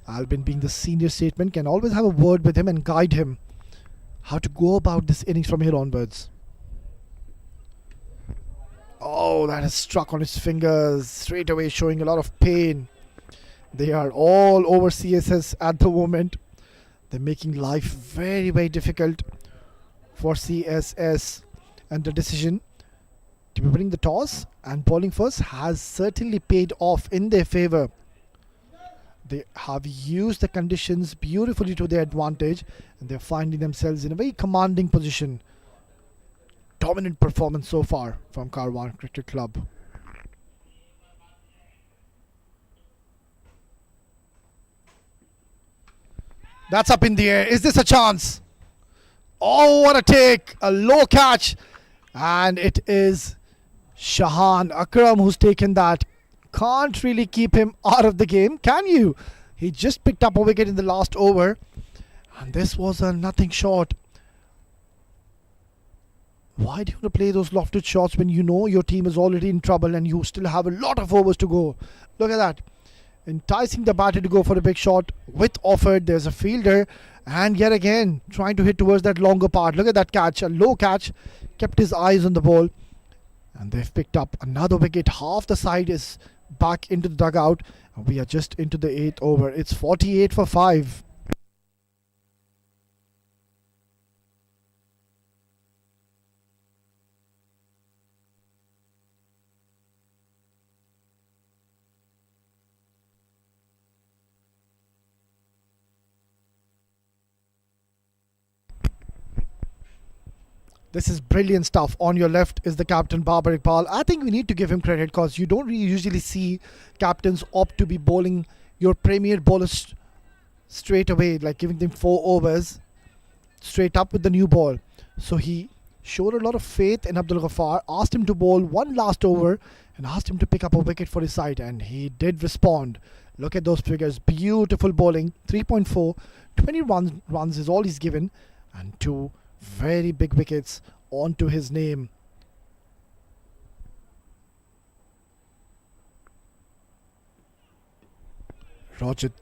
Albin, being the senior statesman, can always have a word with him and guide him how to go about this innings from here onwards. Oh, that has struck on his fingers straight away, showing a lot of pain. They are all over CSS at the moment. They're making life very, very difficult for CSS. And the decision to be winning the toss and bowling first has certainly paid off in their favour. They have used the conditions beautifully to their advantage, and they're finding themselves in a very commanding position. Dominant performance so far from Karwan Cricket Club. That's up in the air. Is this a chance? Oh, what a take! A low catch, and it is Shahan Akram who's taken that. Can't really keep him out of the game, can you? He just picked up a wicket in the last over, and this was a nothing shot. Why do you want to play those lofted shots when you know your team is already in trouble and you still have a lot of overs to go? Look at that. Enticing the batter to go for a big shot with offered. There's a fielder, and yet again trying to hit towards that longer part. Look at that catch, a low catch. Kept his eyes on the ball, and they've picked up another wicket. Half the side is back into the dugout, and we are just into the 8th over. It's 48 for 5. This is brilliant stuff. On your left is the captain, Babar Iqbal. I think we need to give him credit because you don't really usually see captains opt to be bowling your premier bowlers straight away, like giving them 4 overs straight up with the new ball. So he showed a lot of faith in Abdul Ghaffar, asked him to bowl one last over and asked him to pick up a wicket for his side, and he did respond. Look at those figures. Beautiful bowling. 3.4, 21 runs is all he's given, and 2 very big wickets onto his name. Roger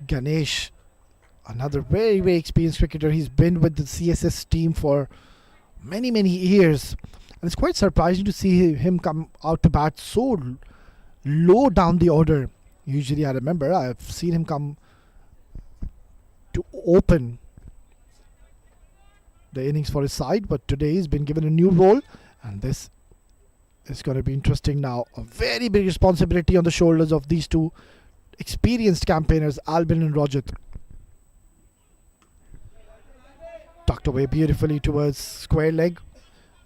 Ganesh, another very, very experienced cricketer. He's been with the CSS team for many, many years, and it's quite surprising to see him come out to bat so low down the order. Usually, I remember I've seen him come to open the innings for his side, but today he's been given a new role, and this is going to be interesting now. A very big responsibility on the shoulders of these two experienced campaigners, Albin and Rajat. Tucked away beautifully towards square leg.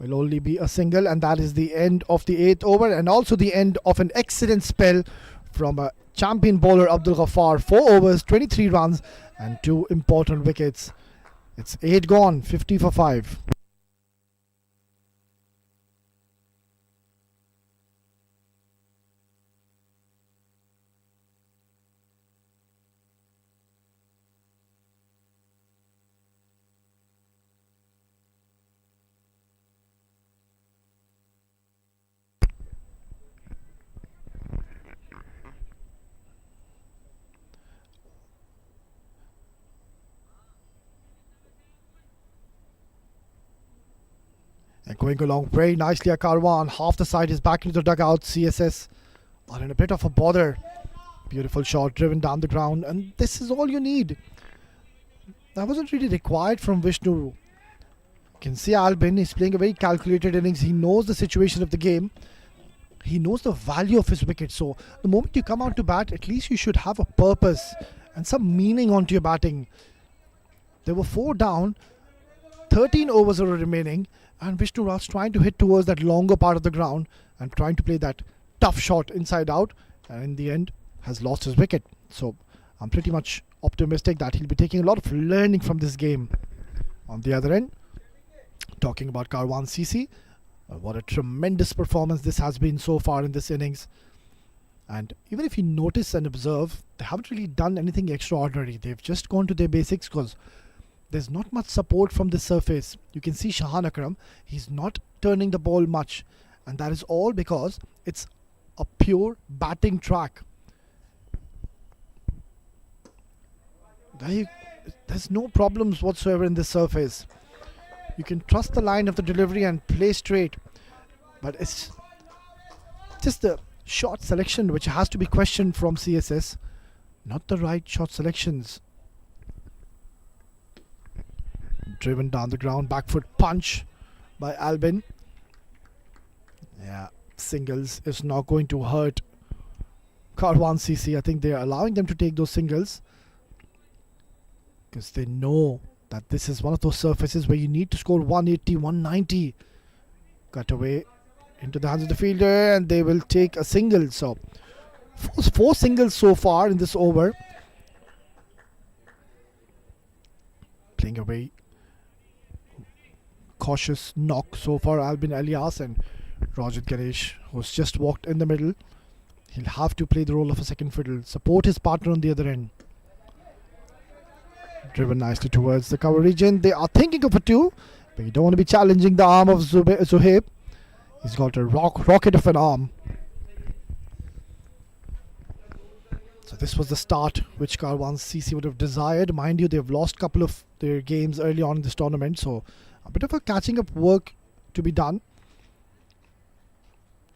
Will only be a single, and that is the end of the 8th over, and also the end of an excellent spell from a champion bowler, Abdul Ghaffar. 4 overs, 23 runs, and 2 important wickets. It's 8 gone, 50 for 5. And going along very nicely at Karwan. Half the side is back into the dugout. CSS are in a bit of a bother. Beautiful shot driven down the ground, and this is all you need. That wasn't really required from Vishnu. You can see Albin is playing a very calculated innings. He knows the situation of the game. He knows the value of his wicket. So the moment you come out to bat, at least you should have a purpose and some meaning onto your batting. There were 4 down, 13 overs are remaining, and Vishnu Raj trying to hit towards that longer part of the ground and trying to play that tough shot inside out, and in the end has lost his wicket. So I'm pretty much optimistic that he'll be taking a lot of learning from this game. On the other end, talking about Carwan CC, what a tremendous performance this has been so far in this innings. And even if you notice and observe, they haven't really done anything extraordinary. They've just gone to their basics because there's not much support from the surface. You can see Shahan Akram, he's not turning the ball much, and that is all because it's a pure batting track. There's no problems whatsoever in this surface. You can trust the line of the delivery and play straight, but it's just the shot selection which has to be questioned from CSS. Not the right shot selections. Driven down the ground, back foot punch by Albin. Yeah, singles is not going to hurt Carwan CC. I think they are allowing them to take those singles because they know that this is one of those surfaces where you need to score 180, 190. Cut away into the hands of the fielder, and they will take a single. So 4 singles so far in this over. Playing away. Cautious knock so far, Albin Elias and Rajat Ganesh, who's just walked in the middle. He'll have to play the role of a second fiddle, support his partner on the other end. Driven nicely towards the cover region. They are thinking of a 2, but you don't want to be challenging the arm of Zuhaib. He's got a rocket of an arm. So this was the start which Carwan CC would have desired. Mind you, they've lost a couple of their games early on in this tournament, so a bit of a catching up work to be done.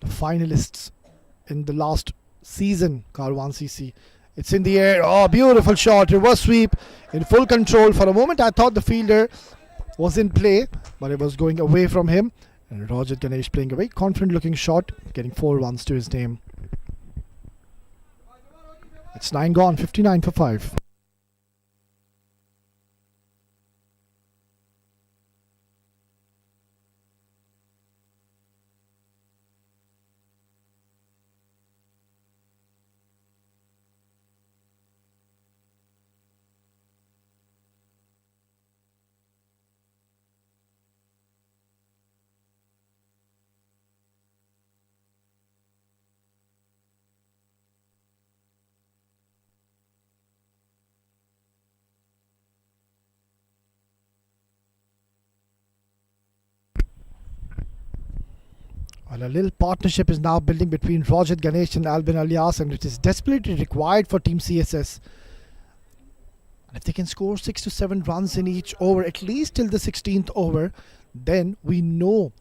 The finalists in the last season, Carwan CC. It's in the air. Oh, beautiful shot. Reverse sweep in full control. For a moment, I thought the fielder was in play, but it was going away from him. And Rajat Ganesh playing a very confident looking shot, getting 4 runs to his name. It's 9 gone, 59 for 5. Well, a little partnership is now building between Rajat Ganesh and Albin Elias, and it is desperately required for Team CSS. And if they can score 6 to 7 runs in each over, at least till the 16th over, then we know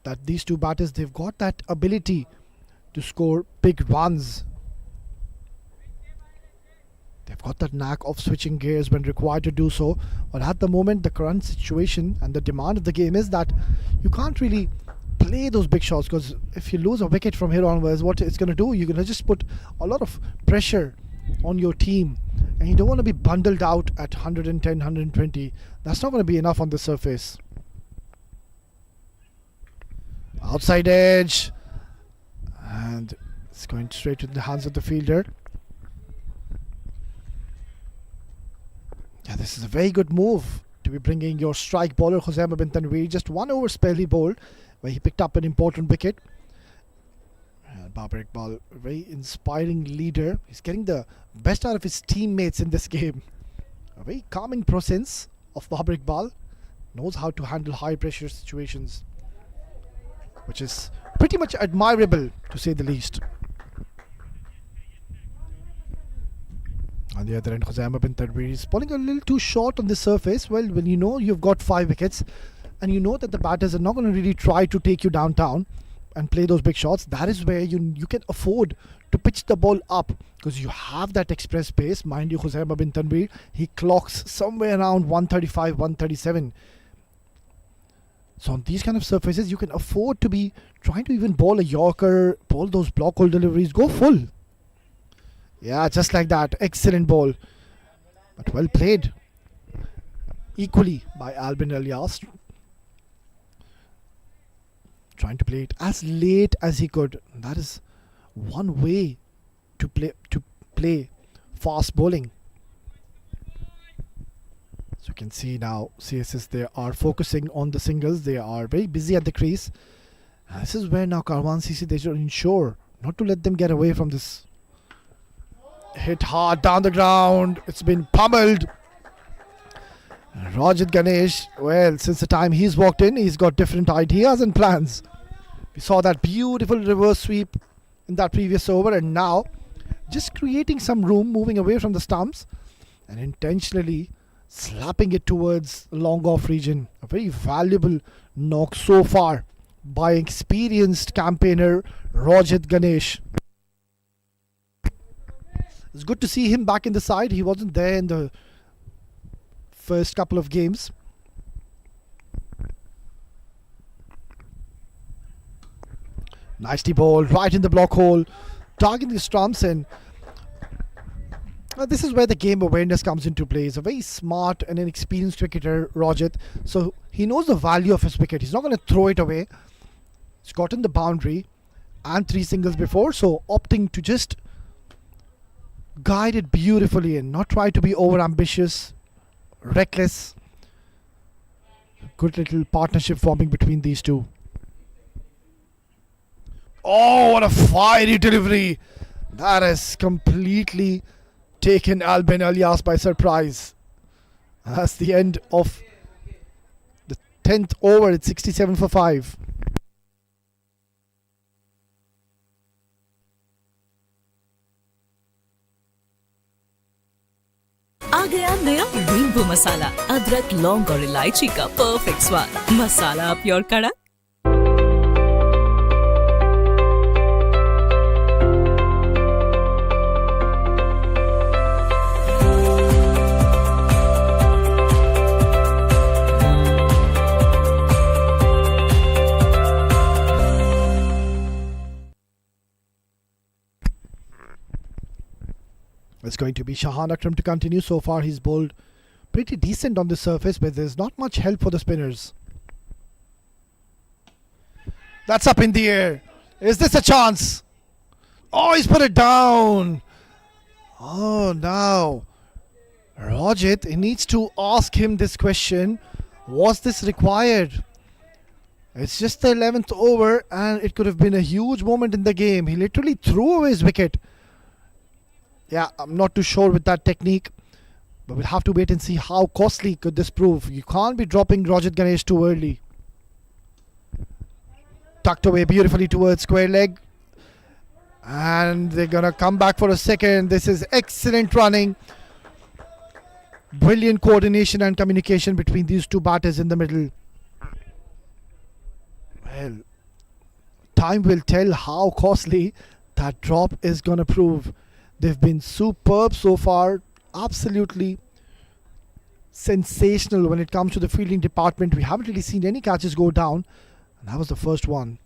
that these two batters, they've got that ability to score big runs. They've got that knack of switching gears when required to do so. But at the moment, the current situation and the demand of the game is that you can't really play those big shots, because if you lose a wicket from here onwards, what it's going to do, you're going to just put a lot of pressure on your team, and you don't want to be bundled out at 110, 120. That's not going to be enough on the surface. Outside edge, and it's going straight to the hands of the fielder. Yeah, this is a very good move to be bringing your strike bowler Khuzaima bin Tanveer. Just 1 over spell he bowled, where he picked up an important wicket. Babar Iqbal, a very inspiring leader. He's getting the best out of his teammates in this game. A very calming presence of Babar Iqbal. Knows how to handle high pressure situations, which is pretty much admirable, to say the least. On the other end, Khuzaima bin Tanveer is bowling a little too short on the surface. Well, when you know you've got 5 wickets and you know that the batters are not going to really try to take you downtown and play those big shots, that is where you can afford to pitch the ball up, because you have that express pace. Mind you, Khuzaima bin Tanveer, he clocks somewhere around 135, 137. So on these kind of surfaces, you can afford to be trying to even bowl a Yorker, bowl those block hole deliveries, go full. Yeah, just like that. Excellent ball. But well played. Equally by Albin Elias. Trying to play it as late as he could. That is one way to play fast bowling. So you can see now CSS, they are focusing on the singles. They are very busy at the crease. This is where now Carwan CC, they should ensure not to let them get away from this. Hit hard down the ground. It's been pummeled. Rajat Ganesh, well, since the time he's walked in, he's got different ideas and plans. We saw that beautiful reverse sweep in that previous over, and now just creating some room, moving away from the stumps and intentionally slapping it towards the long off region. A very valuable knock so far by experienced campaigner Rajat Ganesh. It's good to see him back in the side. He wasn't there in the first couple of games. Nicely bowled right in the block hole, targeting the stumps, and this is where the game awareness comes into play. He's a very smart and an experienced cricketer, Rajat. So he knows the value of his wicket. He's not going to throw it away. He's gotten the boundary and 3 singles before, so opting to just guide it beautifully and not try to be over ambitious, reckless. Good little partnership forming between these two. Oh, what a fiery delivery! That has completely taken Albin Elias by surprise. That's the end of the 10th over. It's 67 for 5. आ गया नया नींबू मसाला, अदरक, लौंग और इलायची का perfect स्वाद। मसाला आप योर कड़ा। It's going to be Shahan Akram to continue. So far he's bowled pretty decent on the surface, but there's not much help for the spinners. That's up in the air. Is this a chance? Oh, he's put it down. Oh, now Rajat, he needs to ask him this question. Was this required? It's just the 11th over and it could have been a huge moment in the game. He literally threw away his wicket. Yeah, I'm not too sure with that technique, but we'll have to wait and see how costly could this prove. You can't be dropping Rajat Ganesh too early. Tucked away beautifully towards square leg, and they're gonna come back for a second. This is excellent running, brilliant coordination and communication between these two batters in the middle. Well, time will tell how costly that drop is gonna prove. They've been superb so far, absolutely sensational when it comes to the fielding department. We haven't really seen any catches go down, and that was the first one.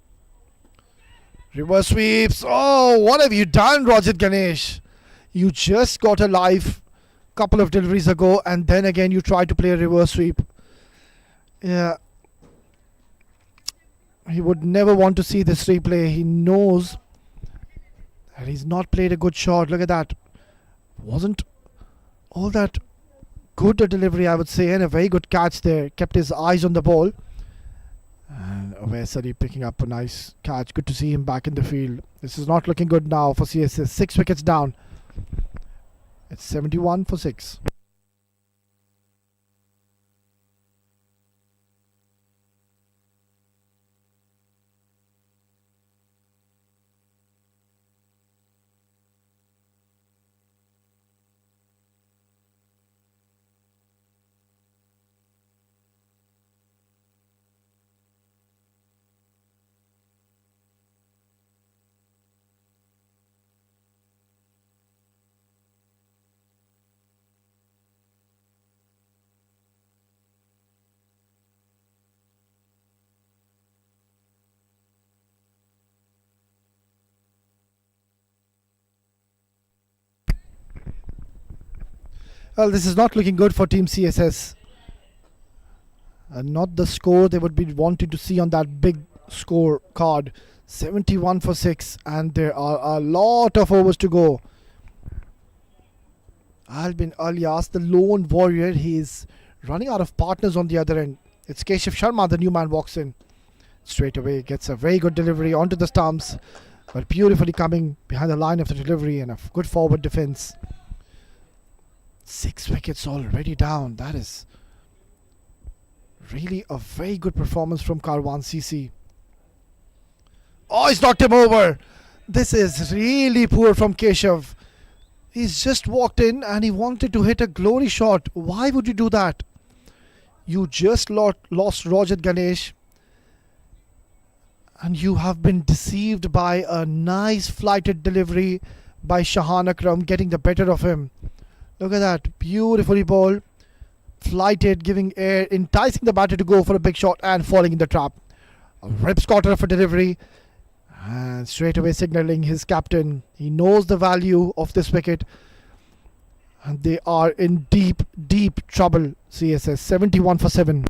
Reverse sweeps. Oh, what have you done, Rajat Ganesh? You just got a live couple of deliveries ago, and then again you tried to play a reverse sweep. Yeah. He would never want to see this replay. He knows that he's not played a good shot. Look at that. Wasn't all that good a delivery, I would say, and a very good catch there. Kept his eyes on the ball. And Ovaisali picking up a nice catch. Good to see him back in the field. This is not looking good now for CSS. 6 wickets down. It's 71 for 6. Well, this is not looking good for Team CSS. Not the score they would be wanting to see on that big score card. 71 for 6, and there are a lot of overs to go. Albin Alias, the lone warrior, he is running out of partners on the other end. It's Keshav Sharma, the new man, walks in. Straight away gets a very good delivery onto the stumps, but beautifully coming behind the line of the delivery and a good forward defense. 6 wickets already down. That is really a very good performance from Carwan CC. Oh, he's knocked him over. This is really poor from Keshav. He's just walked in and he wanted to hit a glory shot. Why would you do that? You just lost Rajat Ganesh, and you have been deceived by a nice flighted delivery by Shahan Akram, getting the better of him. Look at that, beautifully ball, flighted, giving air, enticing the batter to go for a big shot and falling in the trap. A rip squatter of a delivery, and straight away signalling his captain. He knows the value of this wicket, and they are in deep, deep trouble. CSS 71 for 7.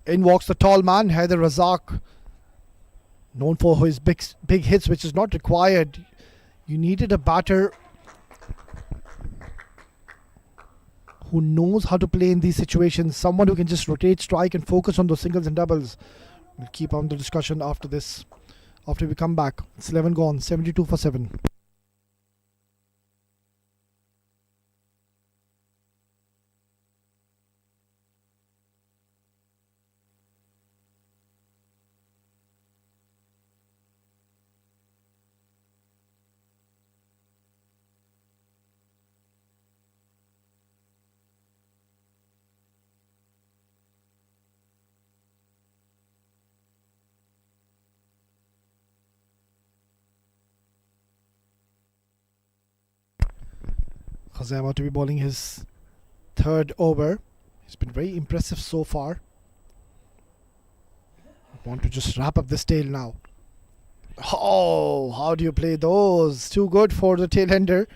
In walks the tall man, Haider Razak, known for his big hits, which is not required. You needed a batter who knows how to play in these situations, someone who can just rotate, strike and focus on those singles and doubles. We'll keep on the discussion after this, after we come back. It's 11 gone, 72 for 7. Khazaima to be bowling his third over. He's been very impressive so far. I want to just wrap up this tail now. Oh, how do you play those? Too good for the tail-ender.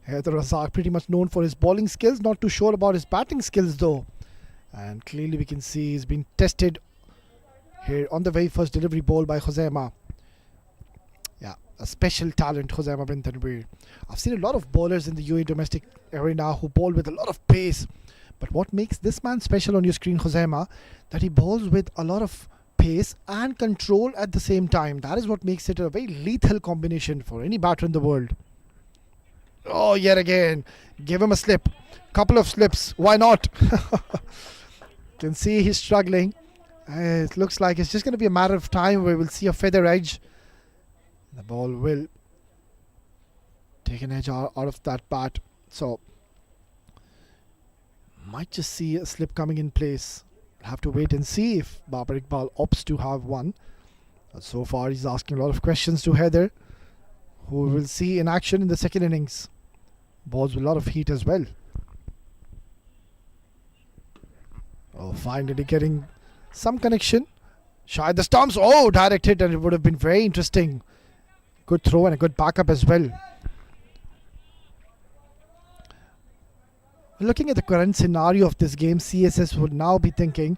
Haider Razak pretty much known for his bowling skills. Not too sure about his batting skills though. And clearly we can see he's been tested here on the very first delivery ball by Khazaima. Yeah, a special talent, Khazaima bin Tanveer. I've seen a lot of bowlers in the UAE domestic arena who bowl with a lot of pace. But what makes this man special on your screen, Khazaima, that he bowls with a lot of pace and control at the same time. That is what makes it a very lethal combination for any batter in the world. Oh, yet again. Give him a slip. Couple of slips. Why not? Can see he's struggling. It looks like it's just going to be a matter of time where we'll see a feather edge. The ball will take an edge out of that bat. So, might just see a slip coming in place. Have to wait and see if Babar Iqbal opts to have one. So far, he's asking a lot of questions to Heather, who will see in action in the second innings. Balls with a lot of heat as well. Oh, finally getting some connection. Shy the stumps. Oh, direct hit, and it would have been very interesting. Good throw and a good backup as well. Looking at the current scenario of this game, CSS would now be thinking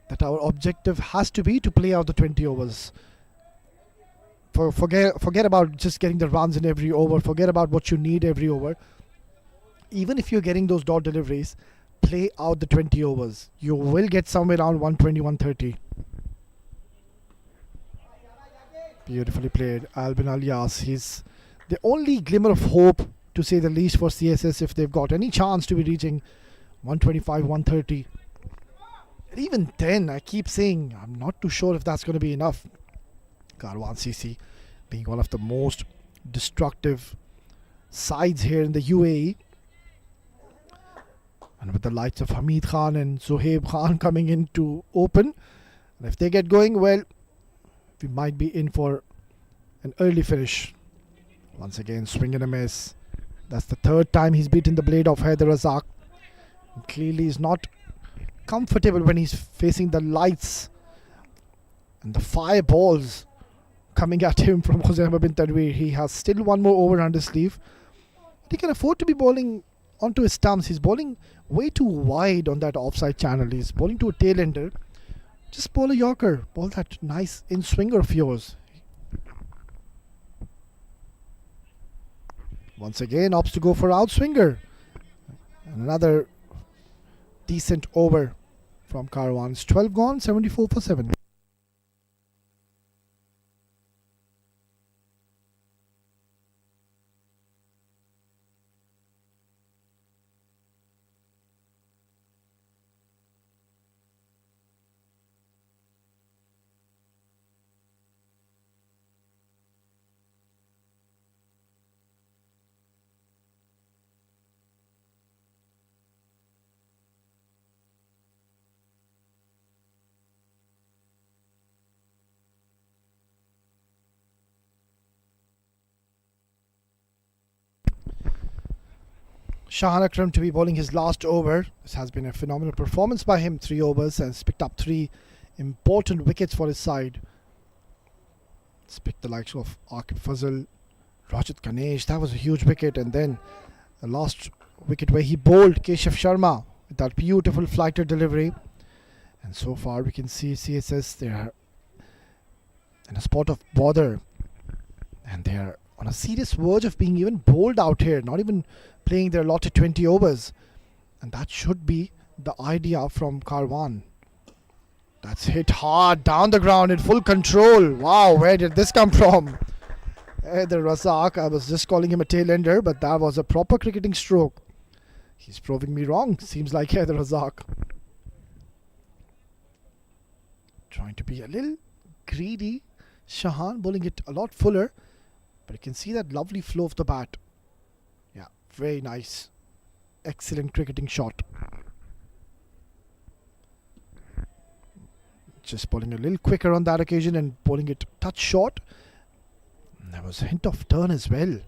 that our objective has to be to play out the 20 overs. Forget about just getting the runs in every over. Forget about what you need every over. Even if you're getting those dot deliveries, play out the 20 overs. You will get somewhere around 120, 130. Beautifully played. Albin Alias. He's the only glimmer of hope, to say the least, for CSS if they've got any chance to be reaching 125, 130. And even then, I keep saying, I'm not too sure if that's going to be enough. Carwan CC being one of the most destructive sides here in the UAE. And with the likes of Hamid Khan and Zohaib Khan coming in to open, and if they get going, well, we might be in for an early finish. Once again, swing and a miss. That's the third time he's beaten the blade of Haider Razak. And clearly he's not comfortable when he's facing the lights and the fireballs coming at him from Khuzaimah bin Tanveer. He has still one more over under sleeve. But he can afford to be bowling onto his stumps. He's bowling way too wide on that offside channel. He's bowling to a tail ender. Just bowl a Yorker. Bowl that nice in swinger of yours. Once again, opts to go for out swinger. And another decent over from Karwan. It's 12 gone, 74 for 7. Shahan Akram to be bowling his last over. This has been a phenomenal performance by him. 3 overs and has picked up 3 important wickets for his side. He's picked the likes of Akib Fazal, Rajat Ganesh. That was a huge wicket. And then the last wicket where he bowled Keshav Sharma with that beautiful flighter delivery. And so far we can see CSS, they are in a spot of bother. And they are on a serious verge of being even bowled out here. Not even playing their allotted 20 overs. And that should be the idea from Karwan. That's hit hard down the ground in full control. Wow, where did this come from? The Razak, I was just calling him a tail ender, but that was a proper cricketing stroke. He's proving me wrong. Seems like the Razak. Trying to be a little greedy. Shahan bowling it a lot fuller. But you can see that lovely flow of the bat. Yeah, very nice. Excellent cricketing shot. Just bowling a little quicker on that occasion and bowling it touch short. And there was a hint of turn as well.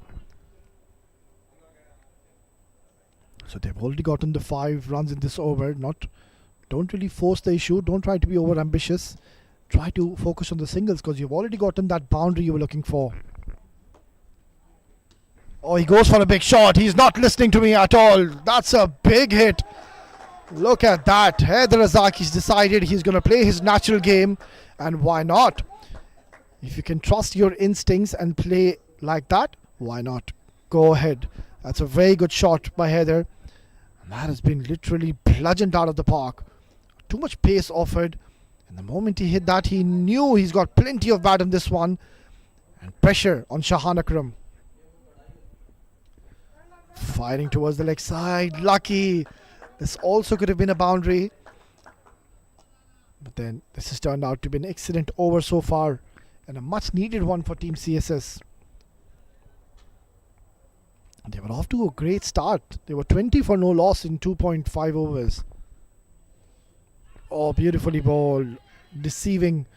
So they've already gotten the 5 runs in this over. Don't really force the issue. Don't try to be over ambitious. Try to focus on the singles because you've already gotten that boundary you were looking for. Oh, he goes for a big shot. He's not listening to me at all. That's a big hit. Look at that. Haider Razak, he's decided he's going to play his natural game. And why not? If you can trust your instincts and play like that, why not? Go ahead. That's a very good shot by Haider. And that has been literally bludgeoned out of the park. Too much pace offered. And the moment he hit that, he knew he's got plenty of bat in this one. And pressure on Shahan Akram. Firing towards the leg side. Lucky. This also could have been a boundary. But then this has turned out to be an excellent over so far. And a much needed one for Team CSS. They were off to a great start. They were 20 for no loss in 2.5 overs. Oh, beautifully bowled. Deceiving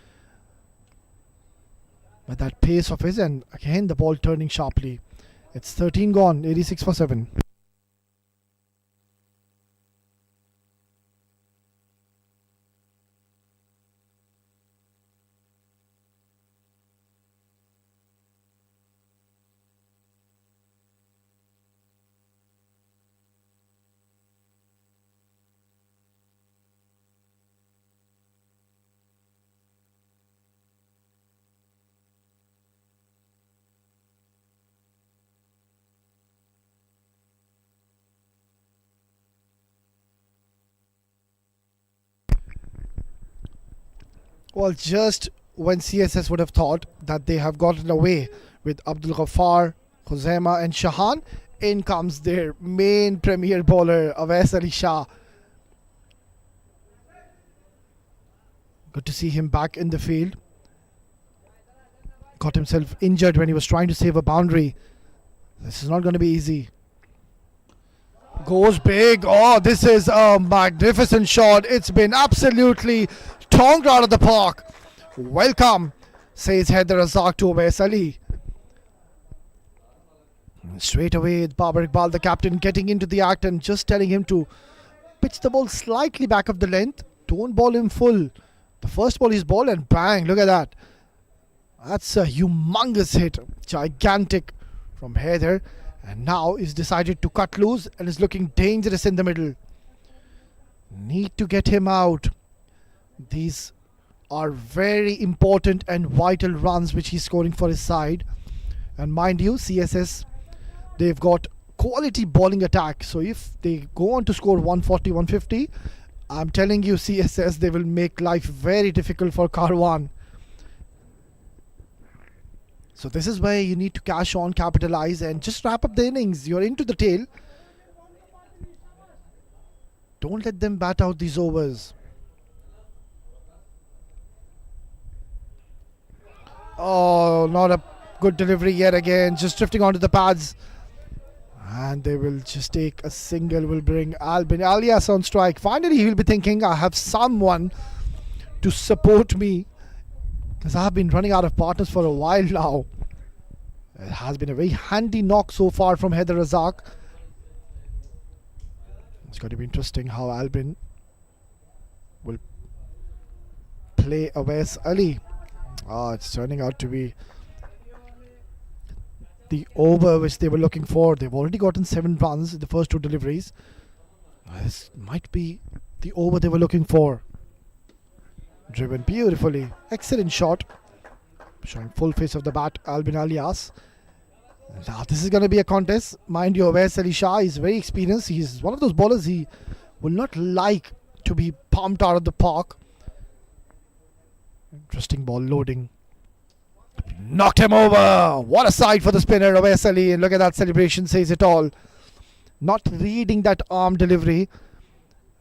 with that pace of his, and again the ball turning sharply. It's 13 gone, 86 for 7. Well, just when CSS would have thought that they have gotten away with Abdul Ghaffar, Khuzaima and Shahan, in comes their main premier bowler, Awais Ali Shah. Good to see him back in the field. Got himself injured when he was trying to save a boundary. This is not going to be easy. Goes big. Oh, this is a magnificent shot. It's been absolutely tongued out of the park. Welcome, says Haider Razak to Awais Ali. Straight away, Babar Iqbal, the captain, getting into the act and just telling him to pitch the ball slightly back of the length. Don't ball him full. The first ball is ball and bang, look at that. That's a humongous hit. Gigantic from Haider. And now he's decided to cut loose and is looking dangerous in the middle. Need to get him out. These are very important and vital runs which he's scoring for his side. And mind you, CSS, they've got quality bowling attack. So if they go on to score 140, 150, I'm telling you, CSS, they will make life very difficult for Karwan. So this is where you need to cash on, capitalize and just wrap up the innings. You're into the tail. Don't let them bat out these overs. Oh, not a good delivery yet again. Just drifting onto the pads. And they will just take a single, will bring Albin Alias on strike. Finally, he will be thinking, I have someone to support me. Because I have been running out of partners for a while now. It has been a very handy knock so far from Haider Razak. It's going to be interesting how Albin will play Awais Ali. It's turning out to be the over which they were looking for. They've already gotten 7 runs in the first 2 deliveries. This might be the over they were looking for. Driven beautifully. Excellent shot. Showing full face of the bat, Albin Alias. Now this is going to be a contest. Mind you, Awais Ali Shah is very experienced. He's one of those bowlers he will not like to be pumped out of the park. Interesting ball loading. Knocked him over. What a sight for the spinner, Awais Ali. And look at that celebration, says it all. Not reading that arm delivery.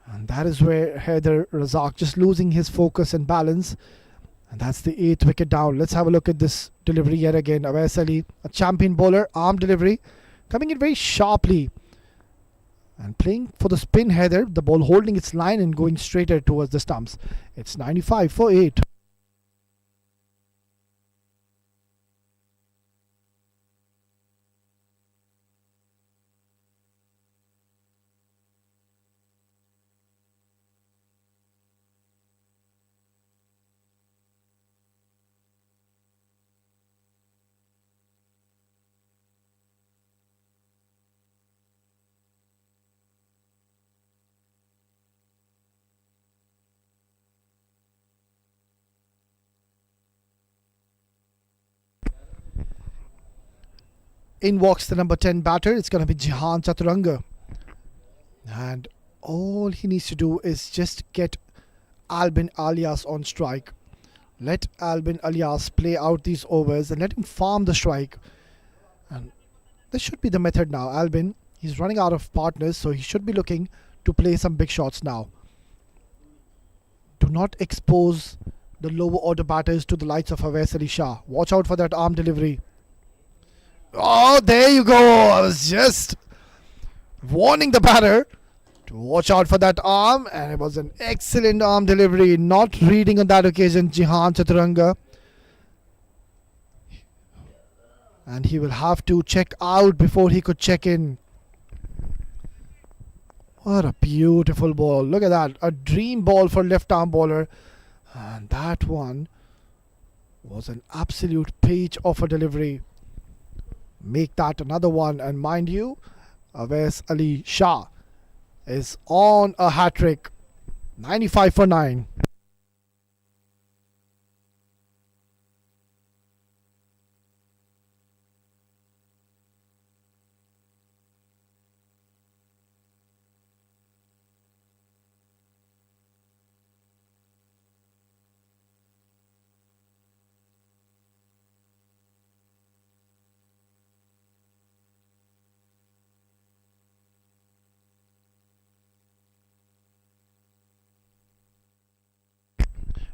And that is where Haider Razak just losing his focus and balance. And that's the 8th wicket down. Let's have a look at this delivery yet again. Awais Ali, a champion bowler, arm delivery. Coming in very sharply. And playing for the spin Haider. The ball holding its line and going straighter towards the stumps. It's 95 for 8. In walks the number 10 batter. It's going to be Jihan Chaturanga. And all he needs to do is just get Albin Alias on strike. Let Albin Alias play out these overs and let him farm the strike. And this should be the method now. Albin, He's running out of partners, so he should be looking to play some big shots now. Do not expose the lower order batters to the likes of Awais Ali Shah. Watch out for that arm delivery. Oh, there you go. I was just warning the batter to watch out for that arm, and it was an excellent arm delivery. Not reading on that occasion, Jihan Chaturanga. And he will have to check out before he could check in. What a beautiful ball. Look at that. A dream ball for left arm bowler. And that one was an absolute peach of a delivery. Make that another one. And mind you, Awais Ali Shah is on a hat-trick. 95 for 9.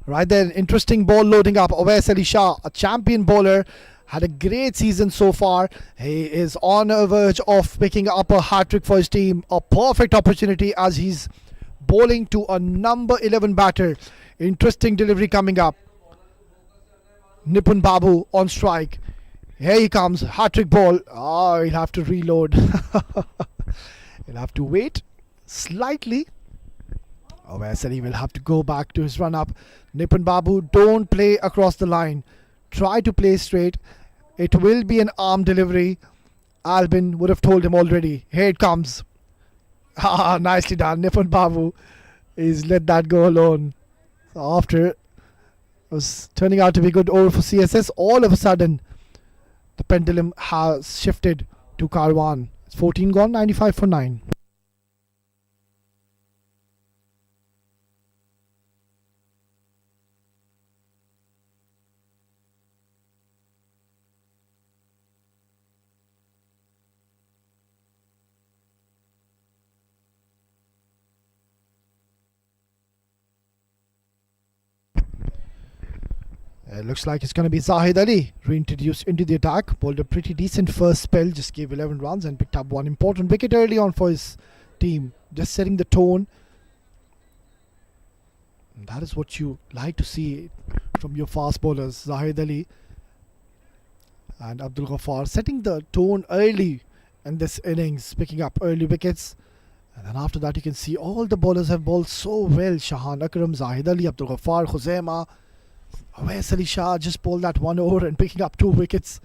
Right there, interesting ball loading up. Awais Ali Shah, a champion bowler, had a great season so far. He is on the verge of picking up a hat-trick for his team. A perfect opportunity as he's bowling to a number 11 batter. Interesting delivery coming up. Nipun Babu on strike. Here he comes, hat-trick ball. Oh, he'll have to reload. He'll have to wait slightly. Awais Ali will have to go back to his run-up. Nipun Babu, don't play across the line. Try to play straight. It will be an arm delivery. Albin would have told him already. Here it comes. Ah, nicely done. Nipun Babu is let that go alone. So after it was turning out to be good over for CSS, all of a sudden the pendulum has shifted to Karwan. It's 14 gone, 95 for 9. It looks like it's going to be Zahid Ali reintroduced into the attack. Bowled a pretty decent first spell, just gave 11 runs and picked up one important wicket early on for his team. Just setting the tone. And that is what you like to see from your fast bowlers. Zahid Ali and Abdul Ghaffar setting the tone early in this innings, picking up early wickets. And then after that you can see all the bowlers have bowled so well. Shahan Akram, Zahid Ali, Abdul Ghaffar, Khuzaima. Awais Ali Shah just bowled that one over and picking up 2 wickets.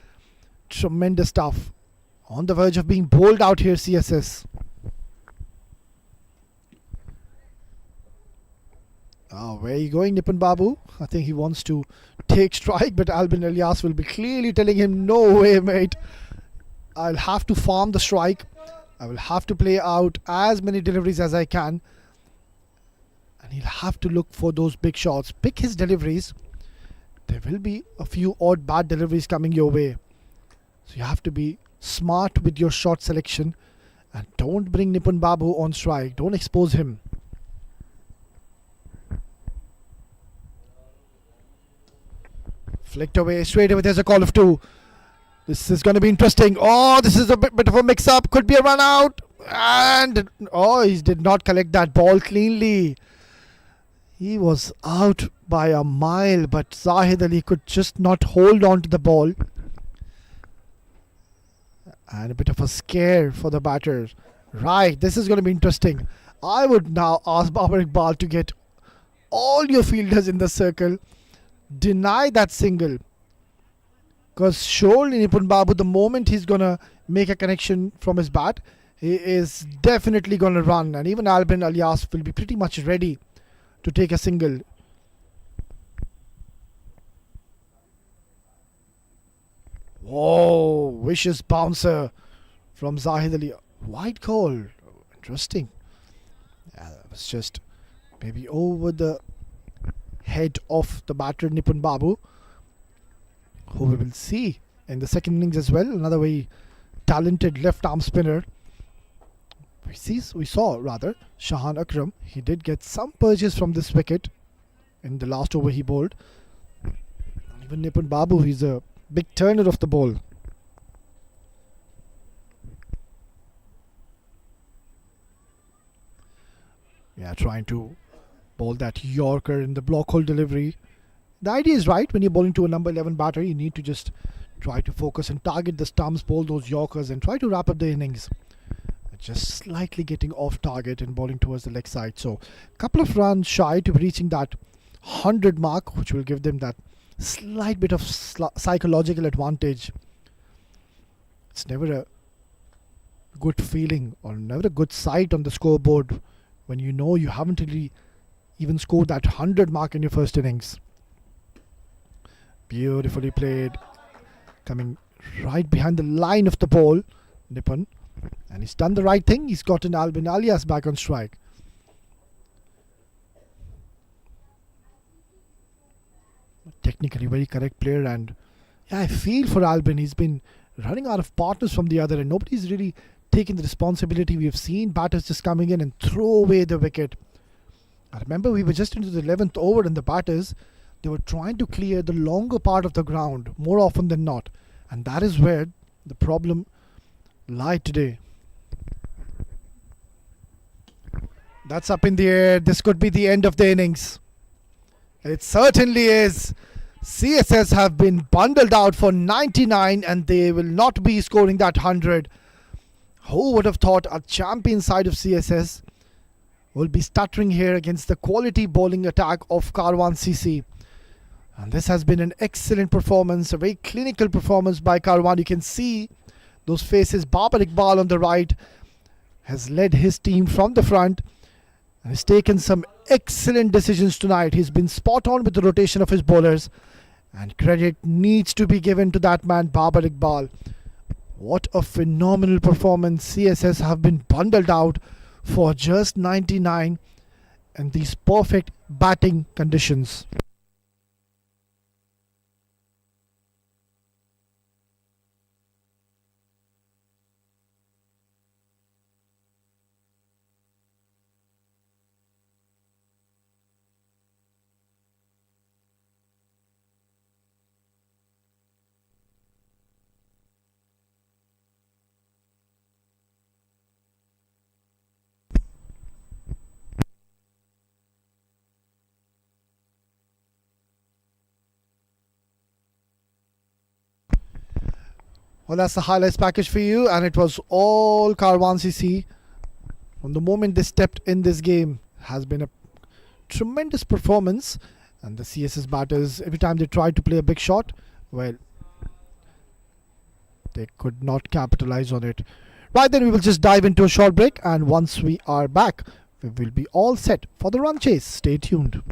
Tremendous stuff. On the verge of being bowled out here, CSS. Where are you going, Nipun Babu? I think he wants to take strike, but Albin Elias will be clearly telling him, no way, mate. I'll have to farm the strike. I will have to play out as many deliveries as I can. And he'll have to look for those big shots. Pick his deliveries. There will be a few odd bad deliveries coming your way. So you have to be smart with your shot selection. And don't bring Nipun Babu on strike. Don't expose him. Flicked away, straight away. There's a call of 2. This is going to be interesting. Oh, this is a bit of a mix-up. Could be a run out. And, oh, he did not collect that ball cleanly. He was out by a mile, but Zahid Ali could just not hold on to the ball. And a bit of a scare for the batter. Right, this is going to be interesting. I would now ask Babar Iqbal to get all your fielders in the circle. Deny that single. Because surely Nipun Babu, the moment he's going to make a connection from his bat, he is definitely going to run. And even Albin Elias will be pretty much ready to take a single. Whoa, vicious bouncer from Zahid Ali. Wide call. Interesting. Yeah, that was just maybe over the head of the batter Nipun Babu, who we will see in the second innings as well. Another very talented left arm spinner. We saw rather Shahan Akram. He did get some purchase from this wicket in the last over he bowled. Even Nipun Babu, he's a big turner of the ball. Yeah, trying to bowl that Yorker in the block hole delivery. The idea is right. When you're bowling to a number 11 batter, you need to just try to focus and target the stumps, bowl those Yorkers and try to wrap up the innings. Just slightly getting off target and bowling towards the leg side. So a couple of runs shy to reaching that 100 mark, which will give them that slight bit of psychological advantage. It's never a good feeling or never a good sight on the scoreboard when you know you haven't really even scored that 100 mark in your first innings. Beautifully played, coming right behind the line of the ball, Nipun. And he's done the right thing. He's gotten Albin Alias back on strike. Technically very correct player, and yeah, I feel for Albin. He's been running out of partners from the other and nobody's really taking the responsibility. We've seen batters just coming in and throw away the wicket. I remember we were just into the 11th over and the batters, they were trying to clear the longer part of the ground more often than not. And that is where the problem lied today. That's up in the air. This could be the end of the innings. It certainly is. CSS have been bundled out for 99 and they will not be scoring that 100. Who would have thought a champion side of CSS will be stuttering here against the quality bowling attack of Carwan CC. And this has been an excellent performance, a very clinical performance by Karwan. You can see those faces. Babar Iqbal on the right has led his team from the front and has taken some excellent decisions tonight. He's been spot on with the rotation of his bowlers, and credit needs to be given to that man, Babar Iqbal. What a phenomenal performance. CSS have been bundled out for just 99 and these perfect batting conditions. Well, that's the highlights package for you, and it was all Carwan CC. From the moment they stepped in this game, has been a tremendous performance, and the CSS batters, every time they tried to play a big shot, well, they could not capitalize on it. Right then, we will just dive into a short break, and once we are back, we will be all set for the run chase. Stay tuned.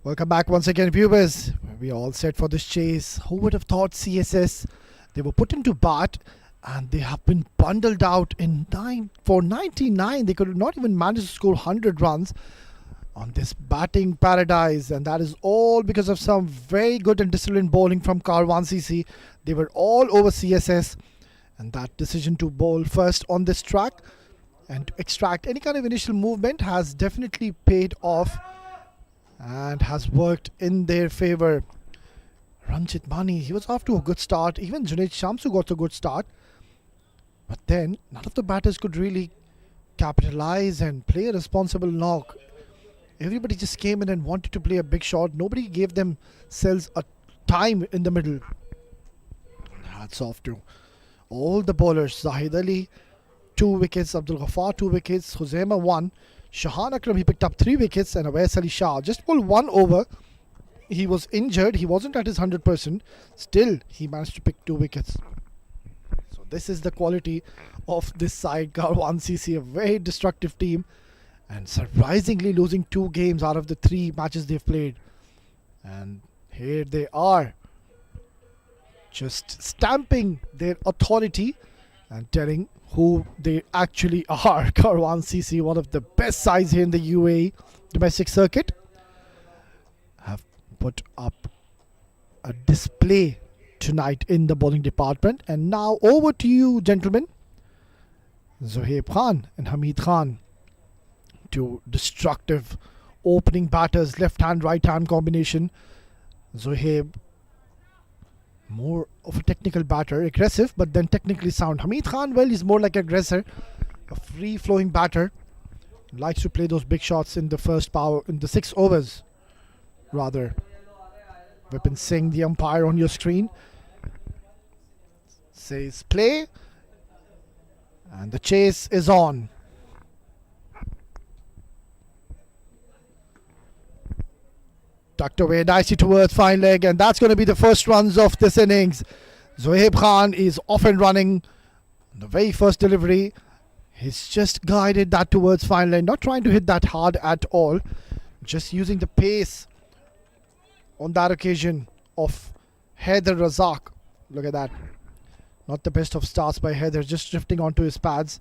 Welcome back once again, viewers. We are all set for this chase. Who would have thought CSS? They were put into bat and they have been bundled out in 99. They could not even manage to score 100 runs on this batting paradise, and that is all because of some very good and disciplined bowling from Carwan CC. They were all over CSS, and that decision to bowl first on this track and to extract any kind of initial movement has definitely paid off and has worked in their favor. Ranjit Mani, he was off to a good start. Even Junaid Shamsu got a good start, but then none of the batters could really capitalize and play a responsible knock. Everybody just came in and wanted to play a big shot. Nobody gave themselves a time in the middle. Hats off to all the bowlers. Zahid Ali, 2 wickets. Abdul Ghaffar, 2 wickets. Huzaima, 1. Shahan Akram, he picked up 3 wickets. And Awais Ali Shah just bowled 1 over. He was injured. He wasn't at his 100%. Still, he managed to pick 2 wickets. So this is the quality of this side. Carwan CC, a very destructive team. And surprisingly losing 2 games out of the 3 matches they've played. And here they are, just stamping their authority and telling who they actually are. Carwan CC, one of the best sides here in the UAE domestic circuit, have put up a display tonight in the bowling department. And now over to you, gentlemen. Zohaib Khan and Hamid Khan, 2 destructive opening batters, left hand, right hand combination. Zohaib, more of a technical batter, aggressive but then technically sound. Hamid Khan, well, he's more like an aggressor, a free flowing batter, likes to play those big shots in the first power, in the 6 overs rather. Vipin Singh, the umpire on your screen, says play, and the chase is on. Tucked away nicely towards fine leg, and that's going to be the first runs of this innings. Zohaib Khan is off and running. The very first delivery, he's just guided that towards fine leg, not trying to hit that hard at all, just using the pace on that occasion of Haider Razak. Look at that. Not the best of starts by Haider, just drifting onto his pads.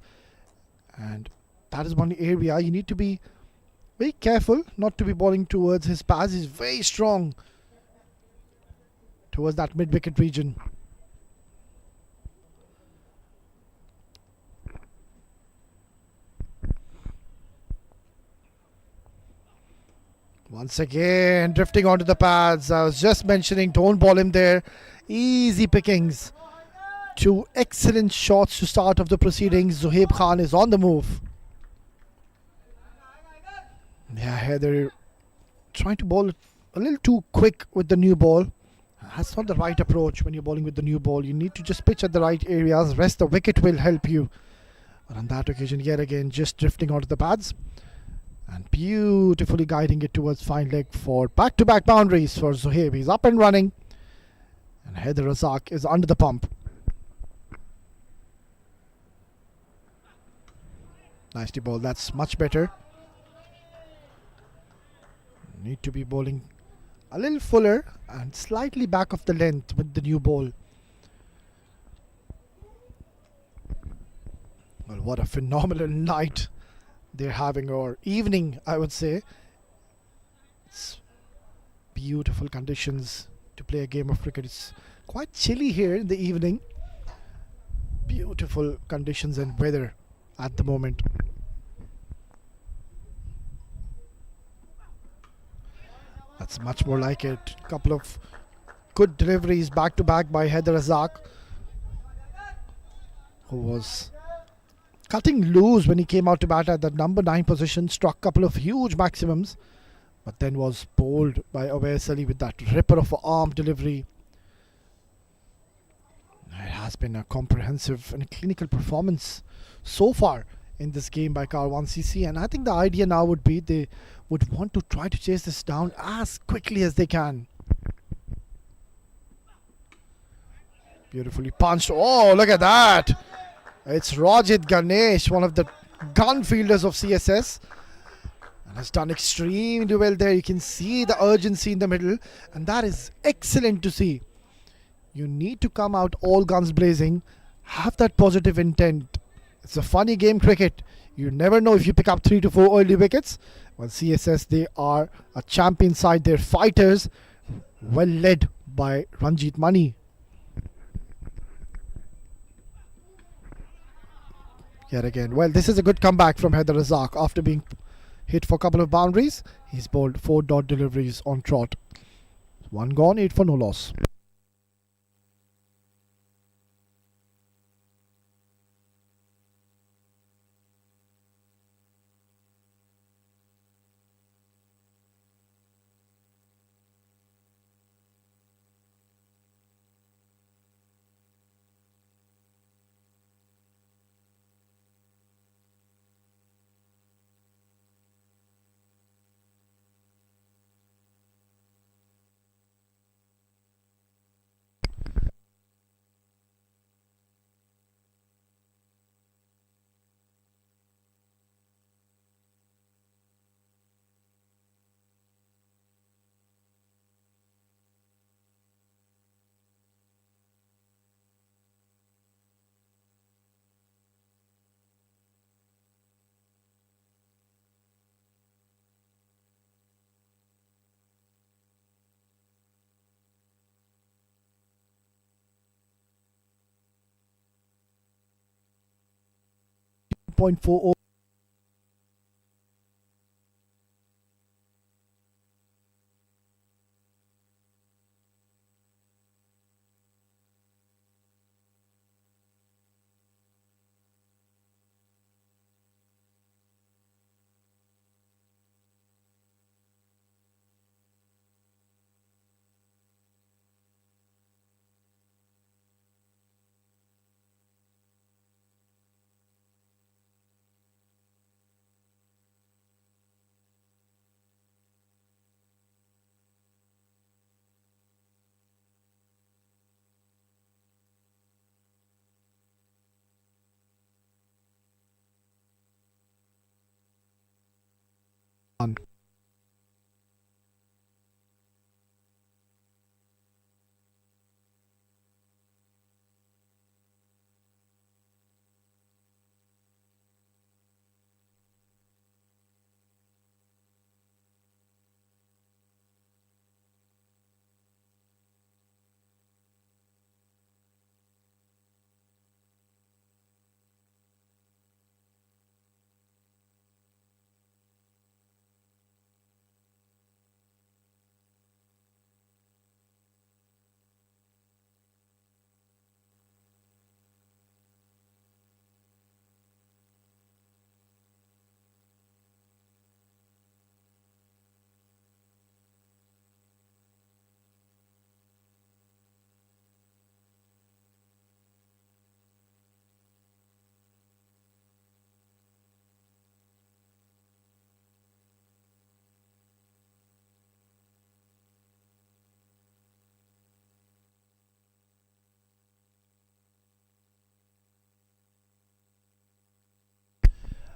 And that is one area you need to be very careful not to be bowling towards his pads. He's very strong towards that mid-wicket region. Once again, drifting onto the pads. I was just mentioning, don't bowl him there. Easy pickings. 2 excellent shots to start of the proceedings. Zohaib Khan is on the move. Yeah, they're trying to bowl a little too quick with the new ball. That's not the right approach when you're bowling with the new ball. You need to just pitch at the right areas. Rest the wicket will help you. But on that occasion, yet again, just drifting onto the pads and beautifully guiding it towards fine leg for back-to-back boundaries for Zohaib. He's up and running, and Haider Razak is under the pump. Nicely bowled. That's much better. Need to be bowling a little fuller and slightly back of the length with the new ball. Well, what a phenomenal night they're having, or evening, I would say. It's beautiful conditions to play a game of cricket. It's quite chilly here in the evening. Beautiful conditions and weather at the moment. That's much more like it. Couple of good deliveries back to back by Haider Razak, who was cutting loose when he came out to bat at the number 9 position. Struck a couple of huge maximums, but then was bowled by Awais Ali with that ripper of an arm delivery. It has been a comprehensive and clinical performance so far in this game by Carwan CC, and I think the idea now would be they would want to try to chase this down as quickly as they can. Beautifully punched. Oh, look at that. It's Rajit Ganesh, one of the gun fielders of CSS. And Has done extremely well there. You can see the urgency in the middle, and that is excellent to see. You need to come out all guns blazing, have that positive intent. It's a funny game, cricket. You never know if you pick up 3 to 4 early wickets. Well, CSS, they are a champion side. They're fighters, well led by Ranjit Mani. Yet again, well, this is a good comeback from Haider Razak after being hit for a couple of boundaries. He's bowled 4 dot deliveries on trot. 1 gone, 8 for no loss. Point 4 1.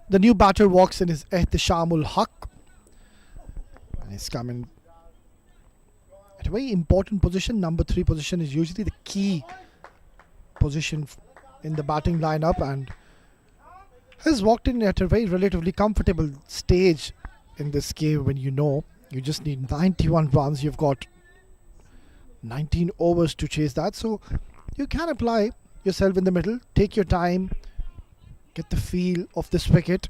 The new batter walks in is Ehtishamul Haq, and he's coming at a very important position. Number 3 position is usually the key position in the batting lineup, and has walked in at a very relatively comfortable stage in this game. When you know you just need 91 runs, you've got 19 overs to chase that, so you can apply yourself in the middle, take your time, get the feel of this wicket,